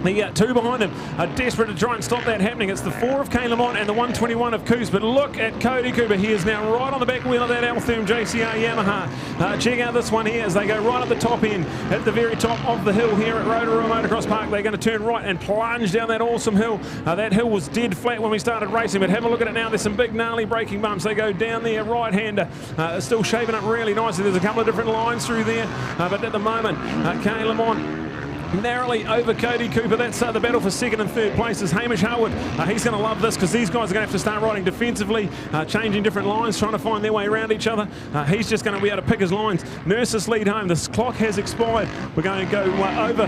The two behind him are desperate to try and stop that happening. It's the 4 of Kane Lamont and the 121 of Coops. But look at Cody Cooper. He is now right on the back wheel of that Altherm JCR Yamaha. Check out this one here as they go right at the top end, at the very top of the hill here at Rotorua Motocross Park. They're going to turn right and plunge down that awesome hill. That hill was dead flat when we started racing, but have a look at it now. There's some big gnarly braking bumps. They go down there, right-hander, still shaping up really nicely. There's a couple of different lines through there, but at the moment, Kane Lamont narrowly over Cody Cooper. That's the battle for second and third places. Hamish Howard, he's going to love this because these guys are going to have to start riding defensively, changing different lines, trying to find their way around each other. He's just going to be able to pick his lines. Nurses lead home. This clock has expired. We're going to go over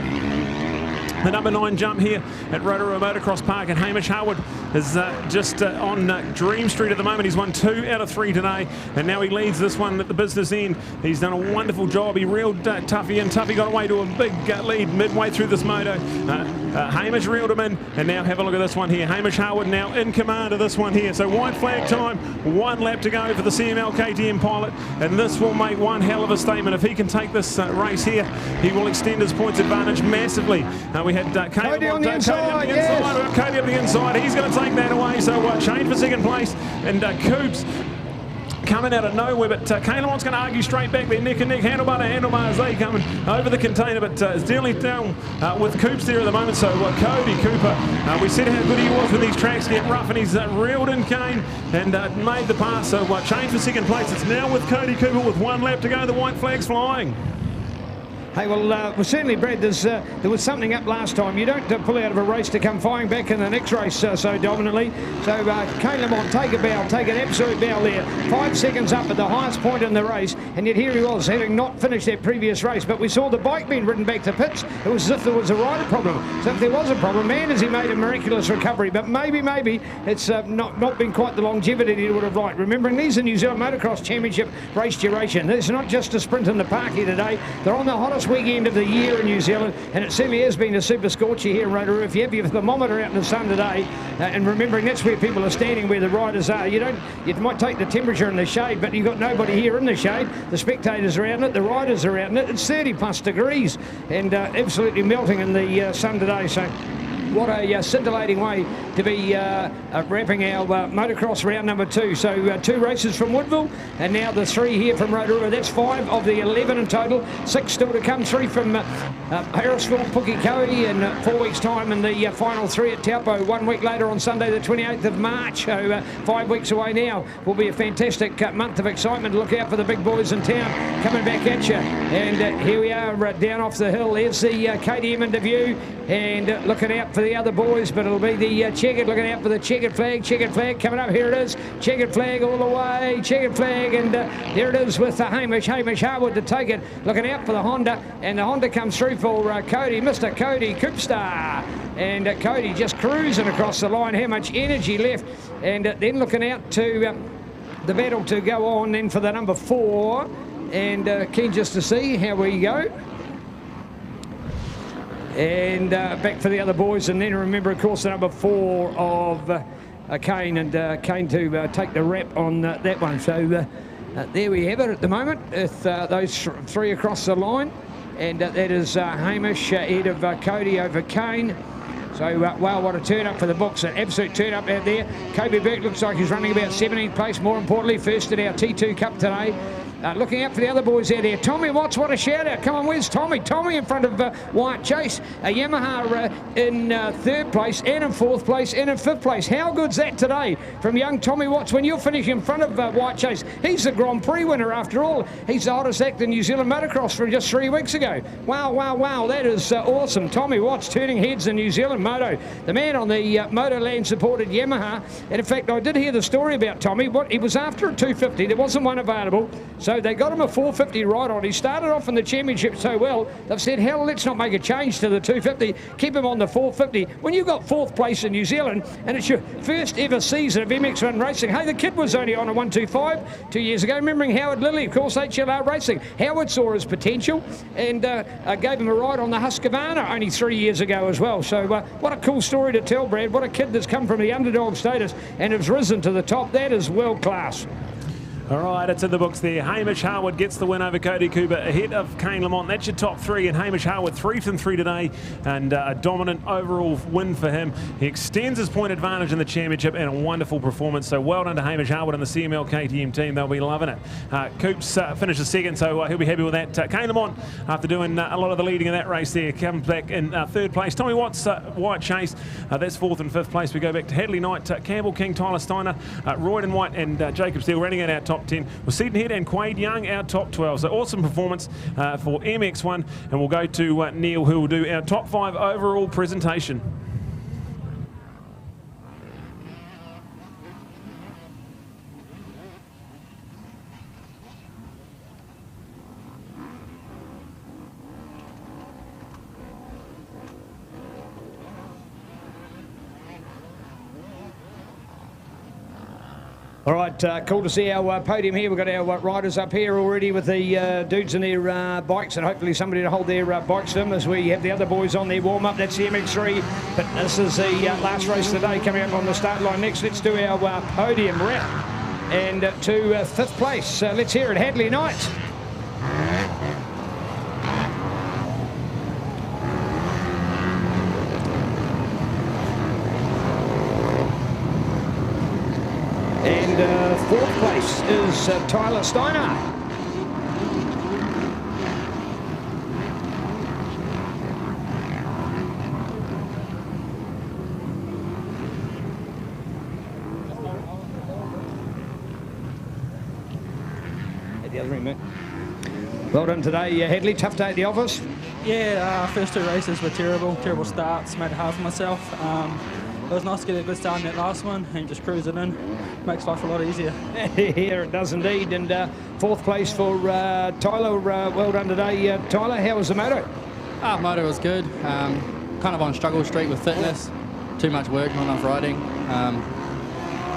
the number 9 jump here at Rotorua Motocross Park, and Hamish Howard is just on Dream Street at the moment. He's won 2 out of 3 today, and now he leads this one at the business end. He's done a wonderful job. He reeled Tuffy in. Tuffy got away to a big lead midway through this moto. Hamish reeled him in, and now have a look at this one here. Hamish Howard now in command of this one here. So white flag time, 1 lap to go for the CML KTM pilot, and this will make one hell of a statement. If he can take this race here, he will extend his points advantage massively. We had Cody on the inside, yes. Cody up the inside. He's going to take that away. So Shane for second place, and Coops coming out of nowhere, but Kane Lamont's going to argue straight back there, neck and neck, handlebar to handlebar as they coming over the container, but it's dealing down with Coops there at the moment. So Cody Cooper, we said how good he was when these tracks get rough, and he's reeled in Kane and made the pass. So change for second place. It's now with Cody Cooper with 1 lap to go. The white flag's flying. Hey, well, certainly, Brad, there was something up last time. You don't pull out of a race to come flying back in the next race so dominantly. So, Kane Lamont, take a bow, take an absolute bow there. 5 seconds up at the highest point in the race, and yet here he was, having not finished that previous race. But we saw the bike being ridden back to pits. It was as if there was a rider problem. So if there was a problem, man, has he made a miraculous recovery. But maybe it's not been quite the longevity he would have liked. Remembering, these are New Zealand Motocross Championship race duration. It's not just a sprint in the park here today. They're on the hottest weekend of the year in New Zealand, and it certainly has been a super scorcher here in Rotorua. If you have your thermometer out in the sun today, and remembering that's where people are standing, where the riders are, you might take the temperature in the shade, but you've got nobody here in the shade. The spectators are out in it, the riders are out in it. It's 30 plus degrees and absolutely melting in the sun today. So what a scintillating way to be wrapping our motocross round number 2. So 2 races from Woodville, and now the 3 here from Rotorua. That's 5 of the 11 in total. 6 still to come. 3 from Harrisville, Pukekohe in 4 weeks' time, and the final 3 at Taupo 1 week later on Sunday the 28th of March. So 5 weeks away now. Will be a fantastic month of excitement. Look out for the big boys in town coming back at you. And here we are down off the hill. There's the KTM into view, and looking out for the other boys, but it'll be the checkered, looking out for the checkered flag coming up. Here it is, checkered flag all the way, checkered flag, and there it is with Hamish Harwood to take it, looking out for the Honda, and the Honda comes through for Cody, Mr. Cody Coopstar, and Cody just cruising across the line. How much energy left, and then looking out to the battle to go on then for the number 4, and keen just to see how we go. And back for the other boys, and then remember, of course, the number 4 of Kane, and Kane to take the wrap on that one. So there we have it at the moment, with those 3 across the line, and that is Hamish ahead of Cody over Kane. So, wow, what a turn up for the books, an absolute turn up out there. Kobe Burke looks like he's running about 17th place, more importantly, first at our T2 Cup today. Looking out for the other boys out there. Tommy Watts, what a shout out. Come on, where's Tommy? Tommy in front of Wyatt Chase. Yamaha in 3rd place, and in 4th place, and in 5th place. How good's that today from young Tommy Watts when you're finishing in front of Wyatt Chase? He's the Grand Prix winner after all. He's the hottest act in New Zealand Motocross from just 3 weeks ago. Wow, wow, wow, that is awesome. Tommy Watts turning heads in New Zealand Moto. The man on the Motoland supported Yamaha. And in fact, I did hear the story about Tommy. He was after a 250. There wasn't one available. So they got him a 450 right on. He started off in the championship so well, they've said, hell, let's not make a change to the 250, keep him on the 450. When you got 4th place in New Zealand, and it's your first ever season of MX1 racing, hey, the kid was only on a 125 2 years ago. Remembering Howard Lilly, of course, HLR Racing. Howard saw his potential and gave him a ride on the Husqvarna only 3 years ago as well. So what a cool story to tell, Brad. What a kid that's come from the underdog status and has risen to the top. That is world class. All right, it's in the books there. Hamish Harwood gets the win over Cody Cooper ahead of Kane Lamont. That's your top three, and Hamish Harwood 3 from 3 today, and a dominant overall win for him. He extends his point advantage in the championship, and a wonderful performance. So well done to Hamish Harwood and the CML KTM team. They'll be loving it. Coops finishes second, so he'll be happy with that. Kane Lamont, after doing a lot of the leading in that race there, comes back in third place. Tommy Watts, White Chase, that's fourth and fifth place. We go back to Hadley Knight, Campbell King, Tyler Steiner, Royden White, and Jacob Steele running out our top 10, with Seaton Head and Quade Young our top 12. So awesome performance for MX1, and we'll go to Neil, who will do our top 5 overall presentation. All right, cool to see our podium here. We've got our riders up here already with the dudes in their bikes, and hopefully somebody to hold their bikes for them as we have the other boys on their warm-up. That's the MX3, but this is the last race of the day coming up on the start line next. Let's do our podium wrap. And to fifth place, let's hear it, Hadley Knight. And fourth place is Tyler Steiner. At the other end, mate. Well done today, Hadley. Tough day at the office. Yeah, first 2 races were terrible starts, made it hard for myself. It was nice to get a good start in that last one and just cruise it in. Makes life a lot easier. Here it does indeed. And fourth place for Tyler. Well done today, Tyler. How was the moto? Moto was good. Kind of on struggle streak with fitness. Too much work, not enough riding.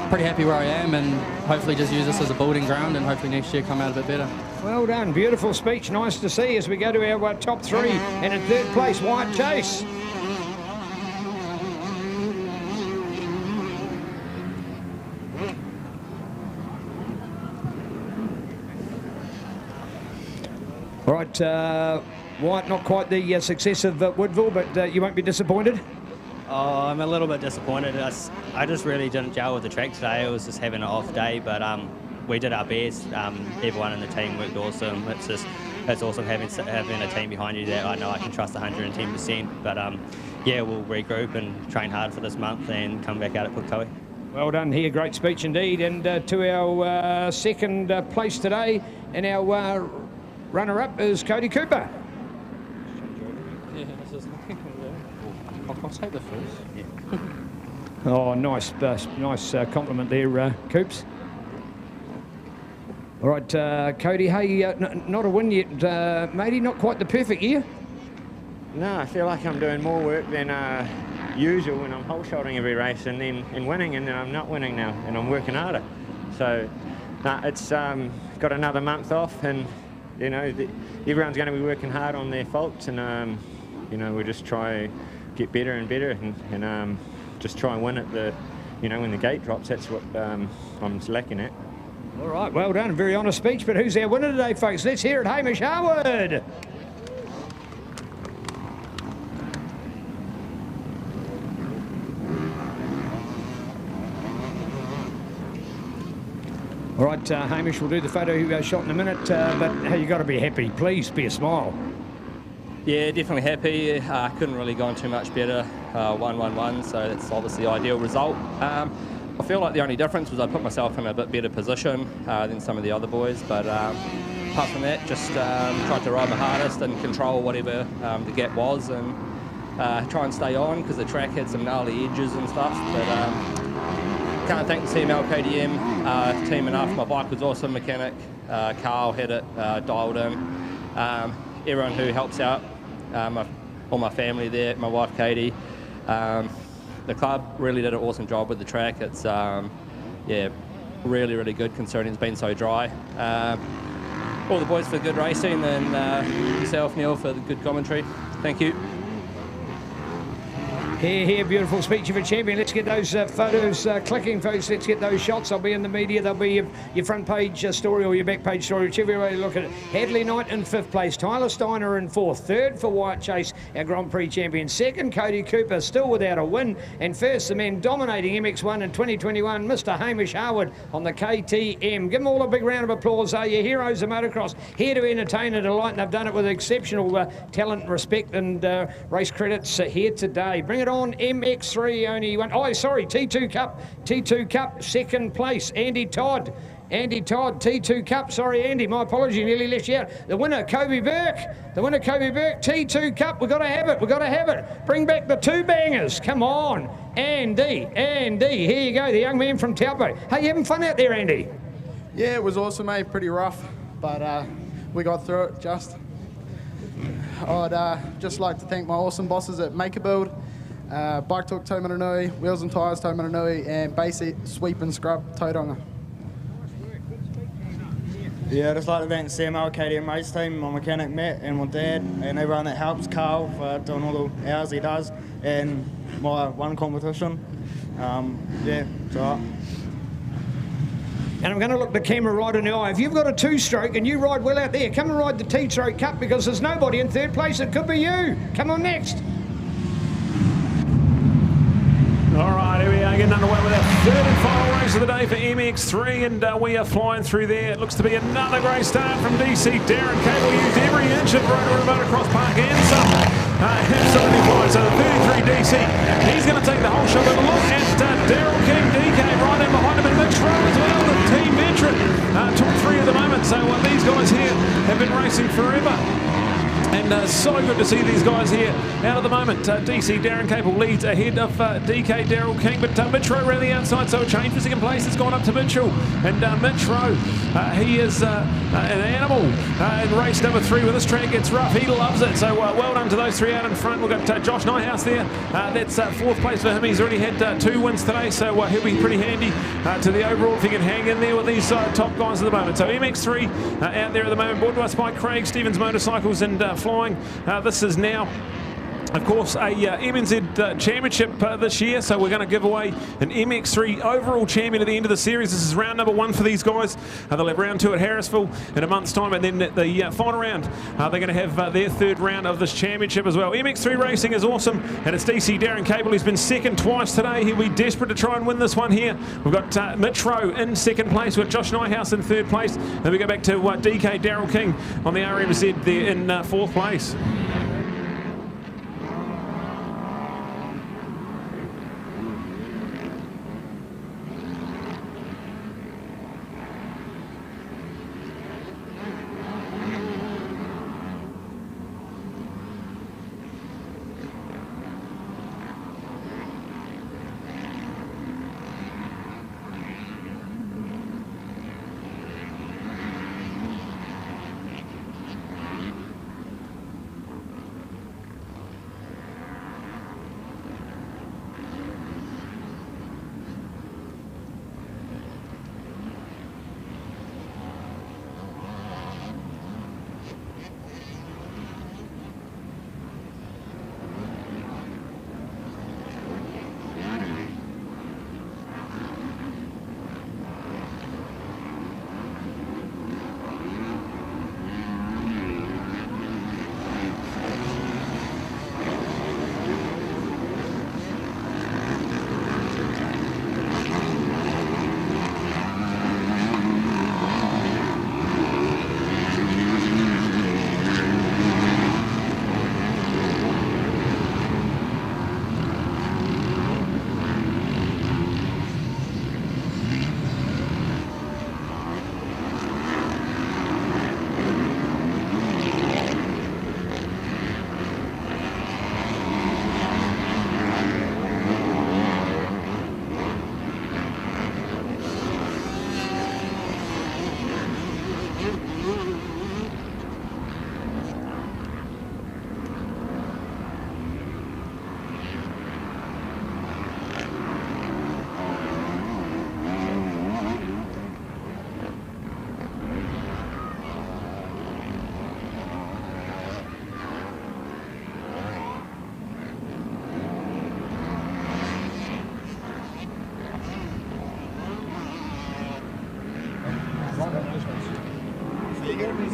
Pretty happy where I am, and hopefully just use this as a building ground, and hopefully next year come out a bit better. Well done. Beautiful speech. Nice to see as we go to our top 3. And in third place, White Chase. All right, White, not quite the success of Woodville, but you won't be disappointed? Oh, I'm a little bit disappointed. I just really didn't gel with the track today. I was just having an off day, but we did our best. Everyone in the team worked awesome. It's awesome having a team behind you that I know I can trust 110%. But yeah, we'll regroup and train hard for this month and come back out at Pukekohe. Well done here, great speech indeed. And to our second place today, and our runner-up is Cody Cooper. Yeah, this is I'll take the first. Yeah. Oh, nice compliment there, Coops. All right, Cody, hey, not a win yet, matey, not quite the perfect year. No, I feel like I'm doing more work than usual when I'm whole shouldering every race and then winning, and then I'm not winning now and I'm working harder. So it's got another month off, and you know everyone's going to be working hard on their faults, and you know, we just try get better and better, and just try and win at the, you know, when the gate drops. That's what I'm lacking at. All right, well done, very honest speech. But who's our winner today, folks? Let's hear it, Hamish Harwood. All right, Hamish, we'll do the photo shot in a minute, but hey, you got to be happy. Please be a smile. Yeah, definitely happy. Couldn't really gone too much better. 1-1-1, so that's obviously the ideal result. I feel like the only difference was I put myself in a bit better position than some of the other boys, but apart from that, just tried to ride my hardest and control whatever the gap was, and try and stay on, because the track had some gnarly edges and stuff. But can't thank the CML KTM team enough. My bike was awesome. Mechanic Carl had it dialed in. Everyone who helps out, all my family there, my wife Katie. The club really did an awesome job with the track. It's yeah, really, really good considering it's been so dry. All the boys for good racing, and yourself, Neil, for the good commentary. Thank you. Here, beautiful speech of a champion. Let's get those photos clicking, folks. Let's get those shots. They'll be in the media. They'll be your front page story or your back page story, whichever way you look at it. Hadley Knight in 5th place. Tyler Steiner in 4th. 3rd for Wyatt Chase, our Grand Prix champion. 2nd, Cody Cooper, still without a win. And 1st, the man dominating MX1 in 2021, Mr. Hamish Harwood on the KTM. Give them all a big round of applause. They're your heroes of motocross. Here to entertain and delight, and they've done it with exceptional talent, respect, and race credits here today. Bring it on, MX3 only one. Oh, sorry, T2 Cup, 2nd place, Andy Todd, T2 Cup. Sorry, Andy, my apology, nearly left you out. The winner, Kobe Burke, T2 Cup. We've got to have it. Bring back the 2 bangers. Come on, Andy. Here you go, the young man from Taupo. Hey, you having fun out there, Andy? Yeah, it was awesome, mate. Pretty rough, but we got through it. I'd just like to thank my awesome bosses at Make a Build, Bike Talk Taumaranui, Wheels and Tyres Taumaranui, and Basic Sweep and Scrub Tauranga. Yeah, I'd just like to thank CML KTM race team, my mechanic Matt and my dad, and everyone that helps Carl for doing all the hours he does, and my one competition. Yeah, it's all right. And I'm going to look the camera right in the eye. If you've got a 2-stroke and you ride well out there, come and ride the T-Stroke Cup, because there's nobody in 3rd place. It could be you. Come on next. All right, here we are getting underway with our 3rd and final race of the day for MX3, and we are flying through there. It looks to be another great start from DC. Darren Cable used every inch of Rotorua Motocross Park and some. Absolutely fine. So the 33 DC, he's going to take the whole shot. But look at Daryl King, DK right in behind him, and Mitch Rowe as well, the team veteran. Took 3 at the moment. So these guys here have been racing forever. And so good to see these guys here out at the moment. DC Darren Cable leads ahead of DK Daryl King, but Mitch Rowe around the outside, so a change for 2nd place. It's gone up to Mitchell. And Mitch Rowe, he is an animal in race number 3 with this track. It's rough, he loves it. So well done to those 3 out in front. We've got Josh Nyhouse there. That's 4th place for him. He's already had 2 wins today, so he'll be pretty handy to the overall if he can hang in there with these top guys at the moment. So MX3 out there at the moment, brought to us by Craig Stevens Motorcycles and Flying. This is now, of course, a MNZ championship this year, so we're going to give away an MX3 overall champion at the end of the series. This is round number 1 for these guys. They'll have round 2 at Harrisville in a month's time, and then the final round, they're going to have their 3rd round of this championship as well. MX3 racing is awesome, and it's DC Darren Cable who's been 2nd twice today. He'll be desperate to try and win this one here. We've got Mitch Rowe in 2nd place. We've got Josh Nyhouse in 3rd place. Then we go back to DK Daryl King on the RMZ there in 4th place.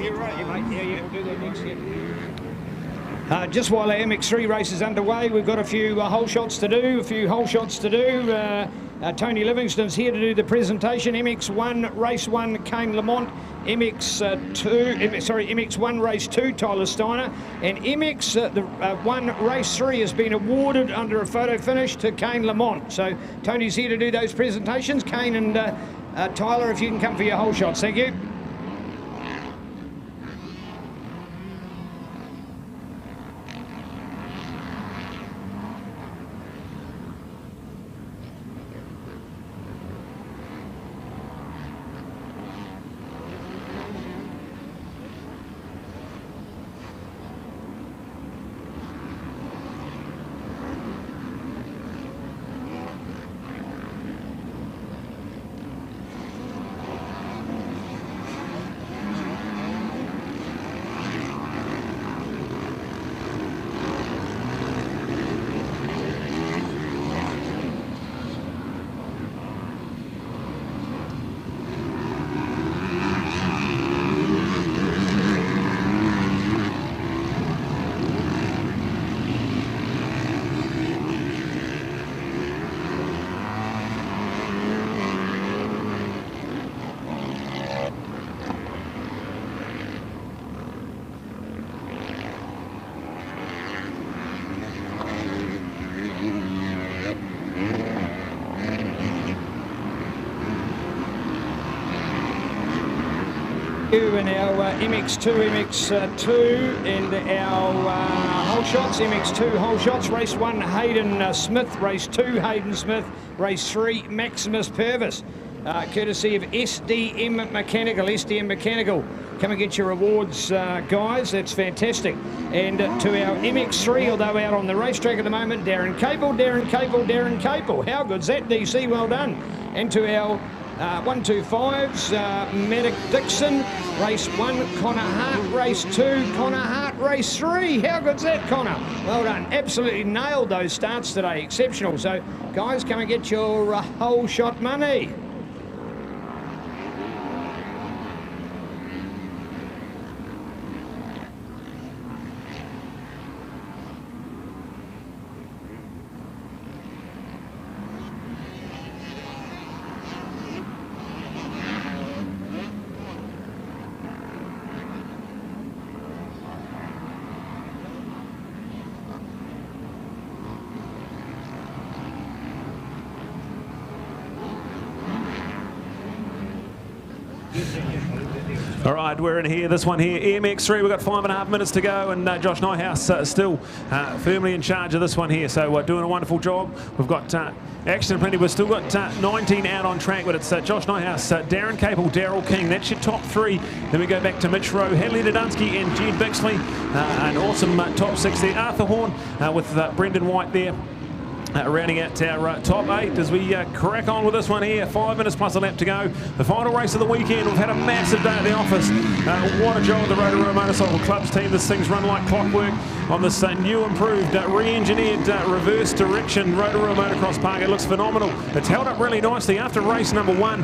Yeah, right, you mate. Yeah, we'll do that next year. Just while our MX3 race is underway, we've got a few hole shots to do. Tony Livingston's here to do the presentation. MX1 Race 1 Kane Lamont, MX1 Race 2 Tyler Steiner, and MX1 Race 3 has been awarded under a photo finish to Kane Lamont. So Tony's here to do those presentations. Kane and Tyler, if you can come for your hole shots, thank you. And our MX2 and our hole shots, MX2 hole shots, race 1 Hayden Smith, race 2 Hayden Smith, race 3 Maximus Purvis, courtesy of SDM Mechanical. Come and get your awards, guys, that's fantastic. And to our MX3, although out on the racetrack at the moment, Darren Capel. How good's that, DC? Well done. And to our 125s, Maddox Dixon, race 1, Connor Hart, race 2, Connor Hart, race 3. How good's that, Connor? Well done. Absolutely nailed those starts today. Exceptional. So, guys, come and get your whole shot money. All right, we're in here, this one here, MX3, we've got 5.5 minutes to go, and Josh Nyhouse still firmly in charge of this one here, so doing a wonderful job. We've got action plenty, we've still got 19 out on track, but it's Josh Nyhouse, Darren Capel, Daryl King, that's your top 3. Then we go back to Mitch Rowe, Hadley Dudunsky and Jed Bixley, an awesome top 6 there. Arthur Horn with Brendan White there. Rounding out our top 8 as we crack on with this one here. 5 minutes plus a lap to go. The final race of the weekend. We've had a massive day at the office. What a job of the Rotorua Motorcycle Club's team. This thing's run like clockwork on this new improved re-engineered reverse direction Rotorua Motocross Park. It looks phenomenal. It's held up really nicely. After race number 1,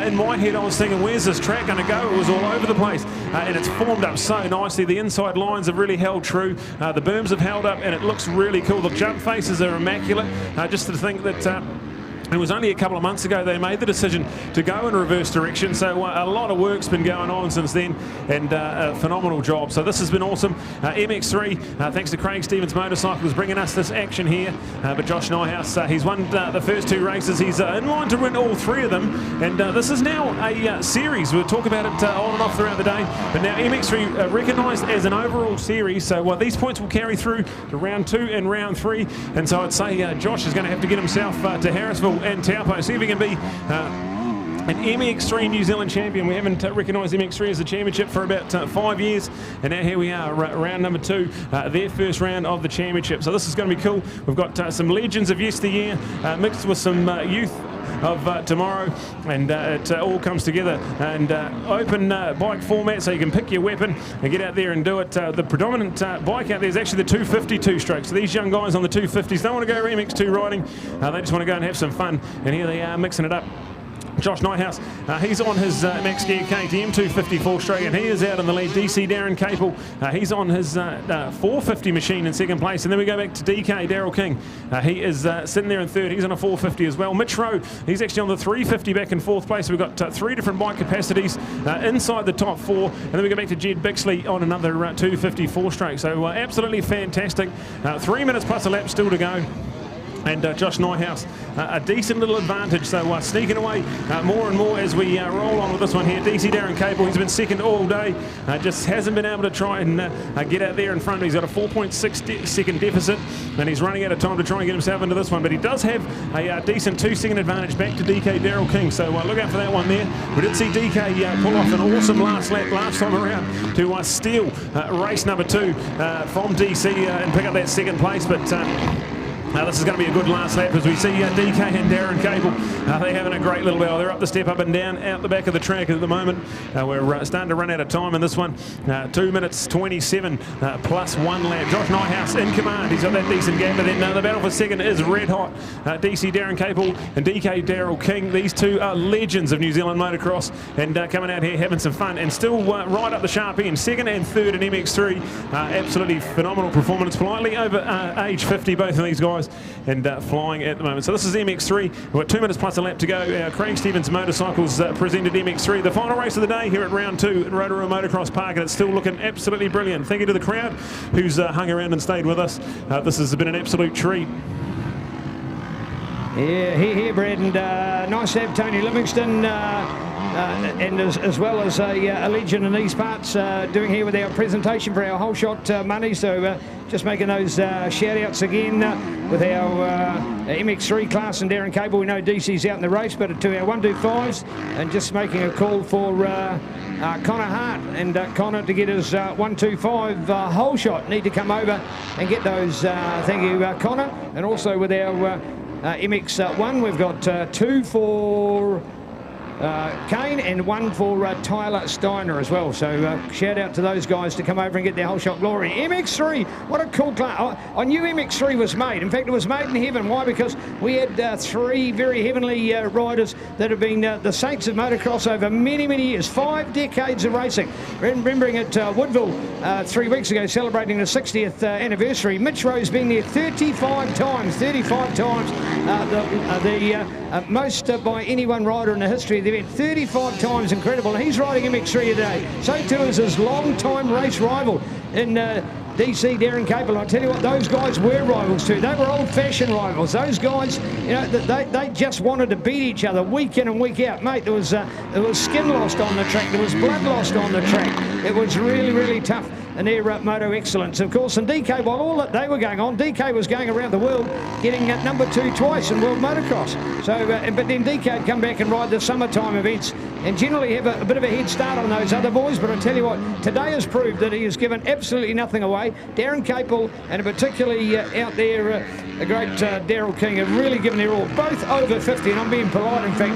in my head I was thinking, where's this track going to go? It was all over the place. And it's formed up so nicely. The inside lines have really held true. The berms have held up and it looks really cool. The jump faces are immaculate. Just to think that it was only a couple of months ago they made the decision to go in reverse direction, so a lot of work's been going on since then, and a phenomenal job. So this has been awesome. MX3, thanks to Craig Stevens Motorcycles bringing us this action here, but Josh Nyhouse, he's won the first 2 races. He's in line to win all 3 of them, and this is now a series. We'll talk about it on and off throughout the day, but now MX3 recognised as an overall series, so these points will carry through to round 2 and round 3, and so I'd say Josh is going to have to get himself to Harrisville and Taupo, see if he can be an MX3 New Zealand champion. We haven't recognised MX3 as a championship for about 5 years, and now here we are, round number 2, their first round of the championship. So this is going to be cool. We've got some legends of yesteryear mixed with some youth of tomorrow, and it all comes together. And open bike format, so you can pick your weapon and get out there and do it. The predominant bike out there is actually the 250 two-stroke. So these young guys on the 250s don't want to go MX2 riding, they just want to go and have some fun, and here they are mixing it up. Josh Nighthouse, he's on his Max Gear KTM 250 4-stroke, and he is out in the lead. DC Darren Capel, he's on his 450 machine in second place. And then we go back to DK, Daryl King. He is sitting there in third. He's on a 450 as well. Mitch Rowe, he's actually on the 350 back in fourth place. We've got 3 different bike capacities inside the top 4. And then we go back to Jed Bixley on another 250 4-stroke. So absolutely fantastic. 3 minutes plus a lap still to go. And Josh Nighthouse, a decent little advantage. So sneaking away more and more as we roll on with this one here. DC Darren Capel, he's been second all day. Just hasn't been able to try and get out there in front. He's got a 4.6 second deficit, and he's running out of time to try and get himself into this one. But he does have a decent 2-second advantage back to DK Daryl King. So look out for that one there. We did see DK pull off an awesome last lap last time around to steal race number 2 from DC and pick up that second place. But this is going to be a good last lap as we see DK and Darren Capel. They're having a great little battle. They're up the step, up and down, out the back of the track at the moment. We're starting to run out of time in this one. 2 minutes 27 plus 1 lap. Josh Nighthouse in command. He's got that decent gap. But then the battle for second is red hot. DC Darren Capel and DK Daryl King. These two are legends of New Zealand motocross and coming out here having some fun and still right up the sharp end. Second and third in MX3. Absolutely phenomenal performance. Politely over age 50, both of these guys. And flying at the moment. So this is MX3. We've got 2 minutes plus a lap to go. Our Craig Stevens Motorcycles presented MX3. The final race of the day here at round 2 at Rotorua Motocross Park, and it's still looking absolutely brilliant. Thank you to the crowd who's hung around and stayed with us. This has been an absolute treat. Yeah, here, Brad, and nice to have Tony Livingston and as well as a legend in these parts doing here with our presentation for our whole shot money. So just making those shout outs again with our MX3 class and Darren Capel. We know DC's out in the race, but to our 125s, and just making a call for Connor Hart and Connor to get his 125 whole shot. Need to come over and get those. Thank you, Connor. And also with our MX1, we've got 2 for Kane and 1 for Tyler Steiner as well. So shout out to those guys to come over and get their whole shot glory. MX3, what a cool class. I knew MX3 was made. In fact, it was made in heaven. Why? Because we had 3 very heavenly riders that have been the saints of motocross over many, many years. 5 decades of racing. Remembering at Woodville 3 weeks ago, celebrating the 60th anniversary. Mitch Rowe's been there 35 times. 35 times. The most by any one rider in the history of the event. 35 times, incredible. He's riding MX3 today. So too is his long-time race rival in DC, Darren Capel. I tell you what, those guys were rivals too. They were old-fashioned rivals. Those guys, you know, they just wanted to beat each other week in and week out. Mate, there was skin lost on the track. There was blood lost on the track. It was really, really tough. And their moto excellence, of course. And DK, while all that they were going on, DK was going around the world getting number 2 twice in World Motocross. So, but then DK would come back and ride the summertime events and generally have a bit of a head start on those other boys. But I tell you what, today has proved that he has given absolutely nothing away. Darren Capel and particularly out there, the great Daryl King have really given their all. Both over 50, and I'm being polite, in fact,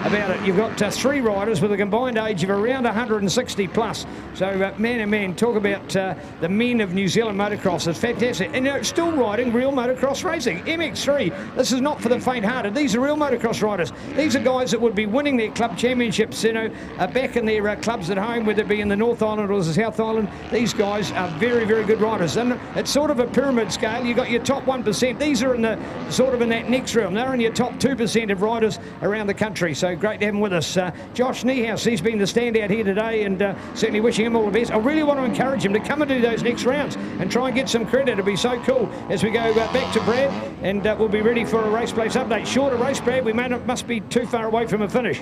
about it. You've got 3 riders with a combined age of around 160 plus. So, man and man, talk about the men of New Zealand motocross. It's fantastic. And they're still riding real motocross racing. MX3, this is not for the faint-hearted. These are real motocross riders. These are guys that would be winning their club championships, you know, back in their clubs at home, whether it be in the North Island or the South Island. These guys are very, very good riders. And it's sort of a pyramid scale. You've got your top 1%. These are in the sort of in that next realm. They're in your top 2% of riders around the country. So great to have him with us. Josh Niehaus, he's been the standout here today, and certainly wishing him all the best. I really want to encourage him to come and do those next rounds and try and get some credit. It'll be so cool as we go back to Brad, and we'll be ready for a race place update. Shorter race, Brad. We must be too far away from a finish.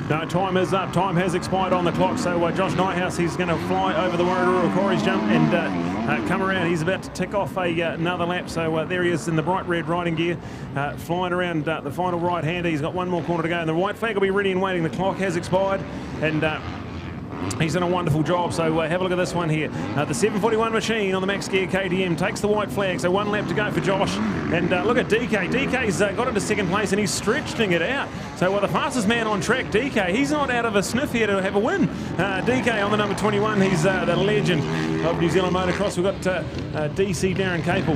No, time is up. Time has expired on the clock. So Josh Nighthouse, he's going to fly over the Rotorua Quarries jump and come around. He's about to tick off another lap. So there he is in the bright red riding gear, flying around the final right-hander. He's got one more corner to go, and the white flag will be ready and waiting. The clock has expired, and he's done a wonderful job. So have a look at this one here. The 741 machine on the Max Gear KTM takes the white flag. So 1 lap to go for Josh. And look at DK. DK's got into second place, and he's stretching it out. So the fastest man on track, DK, he's not out of a sniff here to have a win. DK on the number 21. He's the legend of New Zealand motocross. We've got DC Darren Capel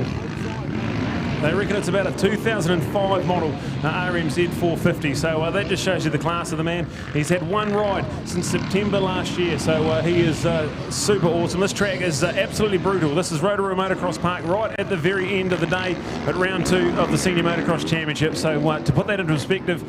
They reckon it's about a 2005 model RMZ 450. So that just shows you the class of the man. He's had one ride since September last year, so he is super awesome. This track is absolutely brutal. This is Rotorua Motocross Park right at the very end of the day at round 2 of the Senior Motocross Championship. So to put that into perspective,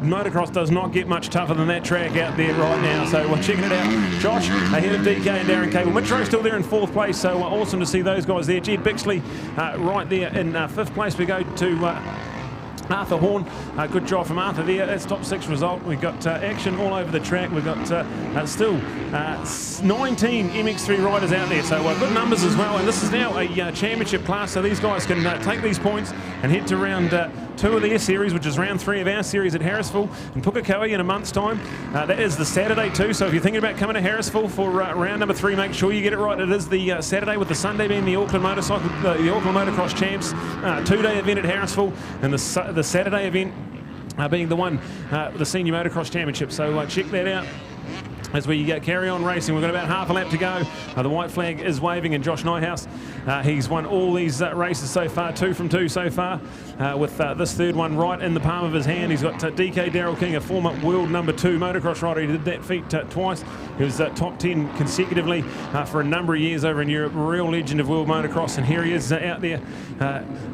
motocross does not get much tougher than that track out there right now. So we're checking it out. Josh ahead of DK and Darren Cable. Mitro still there in 4th place, so awesome to see those guys there. Jed Bixley right there in 5th place. We go to Arthur Horn, good job from Arthur there. That's top 6 result. We've got action all over the track. We've got still 19 MX3 riders out there, so good numbers as well. And this is now a championship class, so these guys can take these points and head to round 2 of their series, which is round 3 of our series at Harrisville and Pukekohe in a month's time. That is the Saturday too, so if you're thinking about coming to Harrisville for round number 3, make sure you get it right. It is the Saturday, with the Sunday being the Auckland Motocross Champs 2-day event at Harrisville, and the Saturday event being the one, the Senior Motocross Championship. So check that out as we carry on racing. We've got about half a lap to go. The white flag is waving, and Josh Nyhouse, he's won all these races so far, 2 from 2 so far, with this 3rd one right in the palm of his hand. He's got DK Daryl King, a former world number 2 motocross rider. He did that feat twice. He was top 10 consecutively for a number of years over in Europe. Real legend of world motocross, and here he is out there,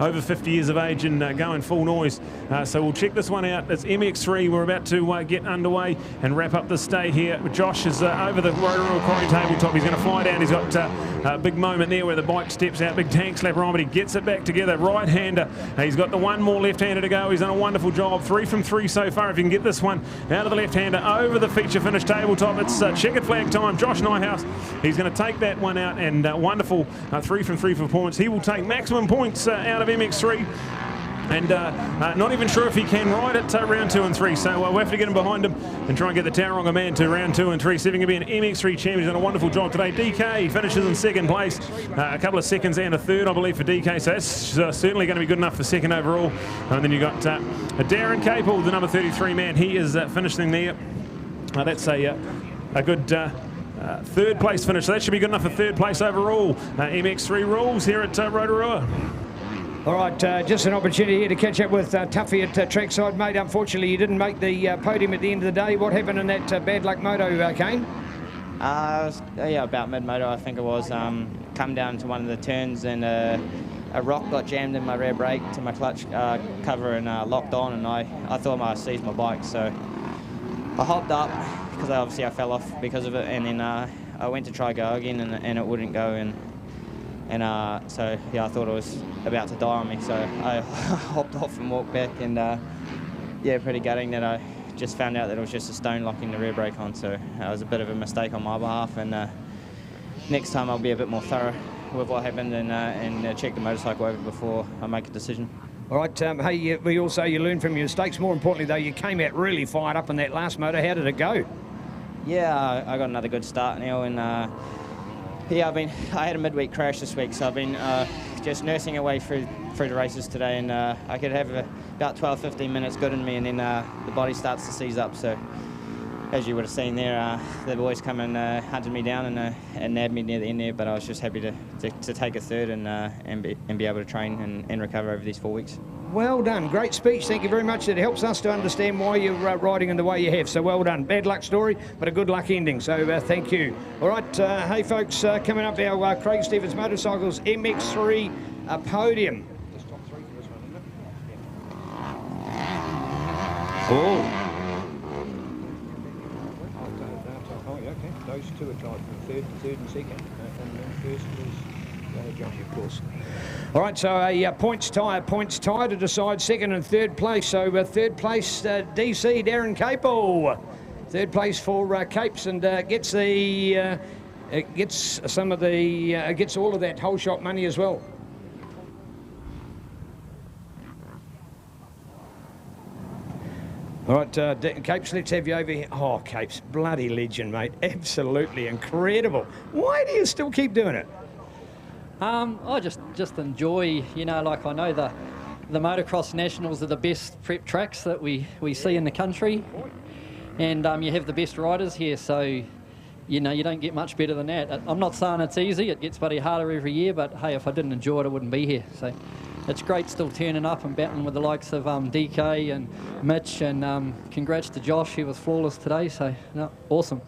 over 50 years of age and going full noise. So we'll check this one out. It's MX3. We're about to get underway and wrap up this day here. Josh is over the Rotorua quarry tabletop. He's going to fly down. He's got a big moment there where the bike steps out. Big tank slap on, but he gets it back together. Right-hander. He's got the one more left-hander to go. He's done a wonderful job. 3 from 3 so far. If you can get this one out of the left-hander over the feature finish tabletop, it's checkered flag time. Josh Nyhouse, he's going to take that one out, and wonderful 3 from 3 for points. He will take maximum points out of MX3. And not even sure if he can ride it round 2 and 3, so we'll have to get him behind him and try and get the Tauranga man to round 2 and 3. So he can be an MX3 champion. He's done a wonderful job today. DK finishes in 2nd place, a couple of seconds and a 3rd, I believe, for DK, so that's certainly going to be good enough for 2nd overall. And then you got Darren Capel, the number 33 man. He is finishing there. That's a good 3rd place finish, so that should be good enough for 3rd place overall. MX3 rules here at Rotorua. All right, just an opportunity here to catch up with Tuffy at trackside, mate. Unfortunately, you didn't make the podium at the end of the day. What happened in that bad luck moto, Kane? Yeah, about mid-moto, I think it was. Come down to one of the turns, and a rock got jammed in my rear brake to my clutch cover and locked on, and I thought I seized my bike, so I hopped up because obviously I fell off because of it, and then I went to try go again, and it wouldn't go, and so yeah, I thought it was about to die on me, so I hopped off and walked back, and yeah, pretty gutting that I just found out that it was just a stone locking the rear brake on, so it was a bit of a mistake on my behalf, and next time I'll be a bit more thorough with what happened and check the motorcycle over before I make a decision. All right, hey, we also, you learn from your mistakes. More importantly, though, you came out really fired up in that last motor. How did it go? Yeah, I got another good start now, and yeah, I had a midweek crash this week, so I've been just nursing away through the races today, and I could have about 12-15 minutes good in me, and then the body starts to seize up. So as you would have seen there, the boys come and hunted me down and nabbed me near the end there, but I was just happy to take a third and be able to train and recover over these 4 weeks. Well done. Great speech. Thank you very much. It helps us to understand why you're riding in the way you have. So well done. Bad luck story, but a good luck ending. So thank you. All right, hey folks, coming up our Craig Stevens Motorcycles MX3 podium. Top three for this one, isn't it? Oh. Okay. Those two are tied for third and second, and then first is Josh, of course. All right, so a points tie to decide second and third place. So third place, DC Darren Capel. Third place for Capes, and gets the gets some of the gets all of that whole shot money as well. All right, Capes, let's have you over here. Oh, Capes, bloody legend, mate. Absolutely incredible. Why do you still keep doing it? I just enjoy, you know, like I know the Motocross Nationals are the best prep tracks that we see in the country, and you have the best riders here, so you know you don't get much better than that. I'm not saying it's easy; it gets bloody harder every year. But hey, if I didn't enjoy it, I wouldn't be here. So it's great still turning up and battling with the likes of DK and Mitch, and congrats to Josh. He was flawless today, so no, awesome.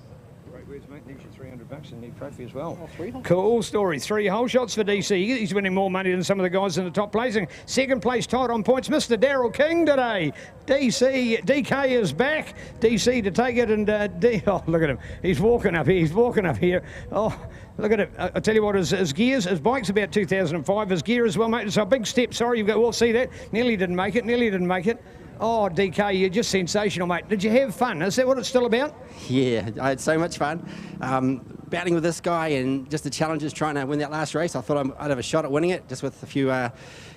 Great words, mate. There's your $300 and new trophy as well. Cool story. 3 hole shots for DC. He's winning more money than some of the guys in the top placing. Second place tied on points, Mr. Daryl King today. DK is back. DC to take it, and oh, look at him. He's walking up here. He's walking up here. Oh, look at it. I tell you what, his gears, his bike's about 2005. His gear as well, mate. It's a big step. Sorry, you've got, well, see that? Nearly didn't make it. Nearly didn't make it. Oh, DK, you're just sensational, mate. Did you have fun? Is that what it's still about? Yeah, I had so much fun. Battling with this guy and just the challenges trying to win that last race. I thought I'd have a shot at winning it, just with a few, a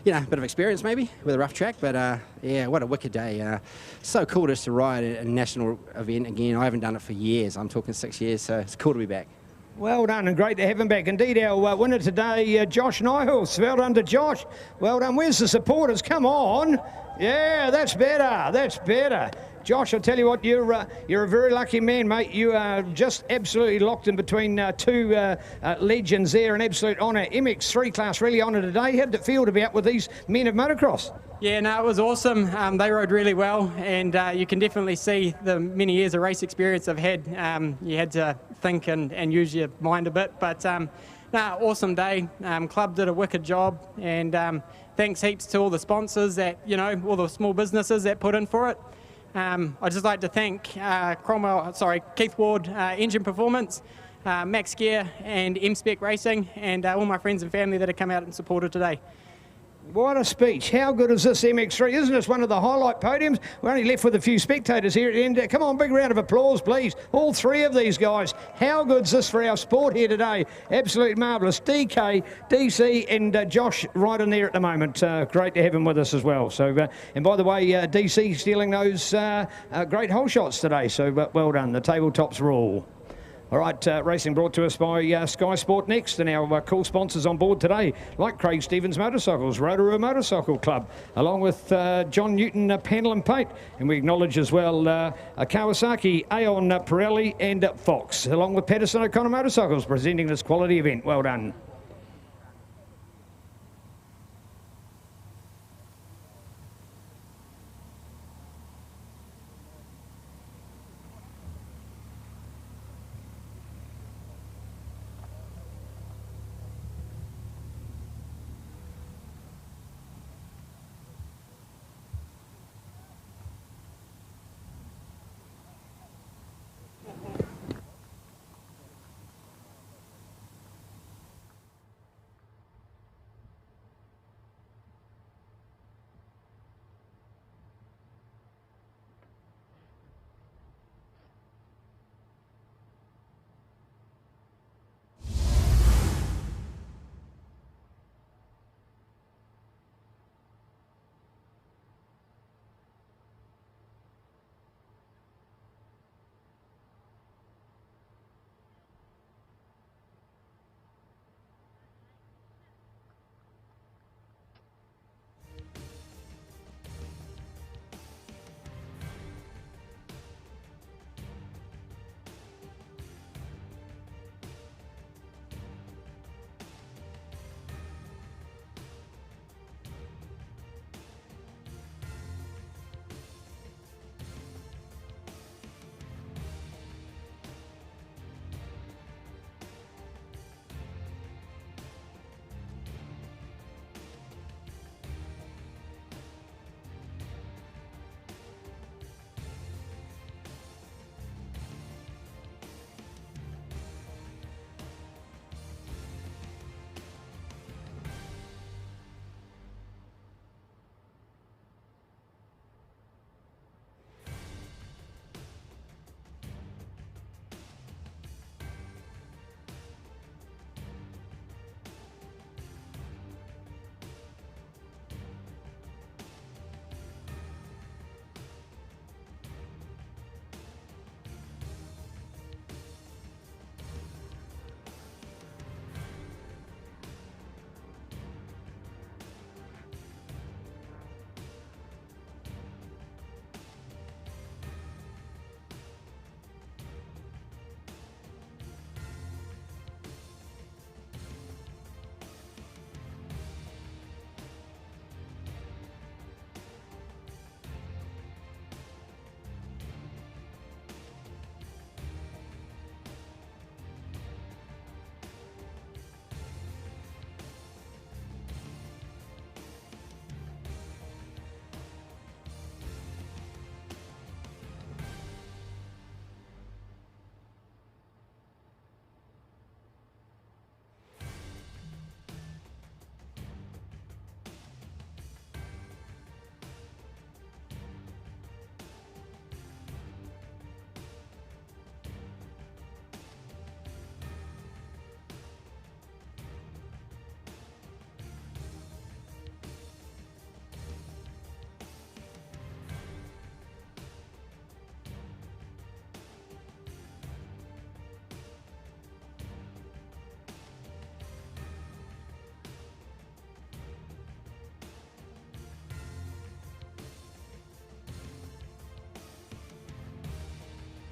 bit of experience maybe with a rough track. But yeah, what a wicked day. So cool just to ride a national event again. I haven't done it for years. I'm talking 6 years, so it's cool to be back. Well done, and great to have him back. Indeed, our winner today, Josh Nyhus. Well done to Josh. Well done. Where's the supporters? Come on. Yeah, that's better. That's better. Josh, I tell you what, you're a very lucky man, mate. You are just absolutely locked in between two legends there. An absolute honour. MX3 class, really honour today. How did it feel to be up with these men of motocross? Yeah, no, it was awesome. They rode really well, and you can definitely see the many years of race experience I've had. You had to think and use your mind a bit, but no, awesome day. Club did a wicked job, and thanks heaps to all the sponsors that, all the small businesses that put in for it. I'd just like to thank Keith Ward Engine Performance, Max Gear and M-Spec Racing, and all my friends and family that have come out and supported today. What a speech. How good is this MX3? Isn't this one of the highlight podiums? We're only left with a few spectators here at the end. Come on, big round of applause, please. All 3 of these guys. How good's this for our sport here today? Absolutely marvellous. DK, DC and Josh right in there at the moment. Great to have him with us as well. So, and by the way, DC stealing those great hole shots today. So well done. The tabletops rule. All right, racing brought to us by SkysportNext and our cool sponsors on board today, like Craig Stevens Motorcycles, Rotorua Motorcycle Club, along with John Newton Panel and Paint. And we acknowledge as well Kawasaki, Aon Pirelli and Fox, along with Patterson O'Connor Motorcycles, presenting this quality event. Well done.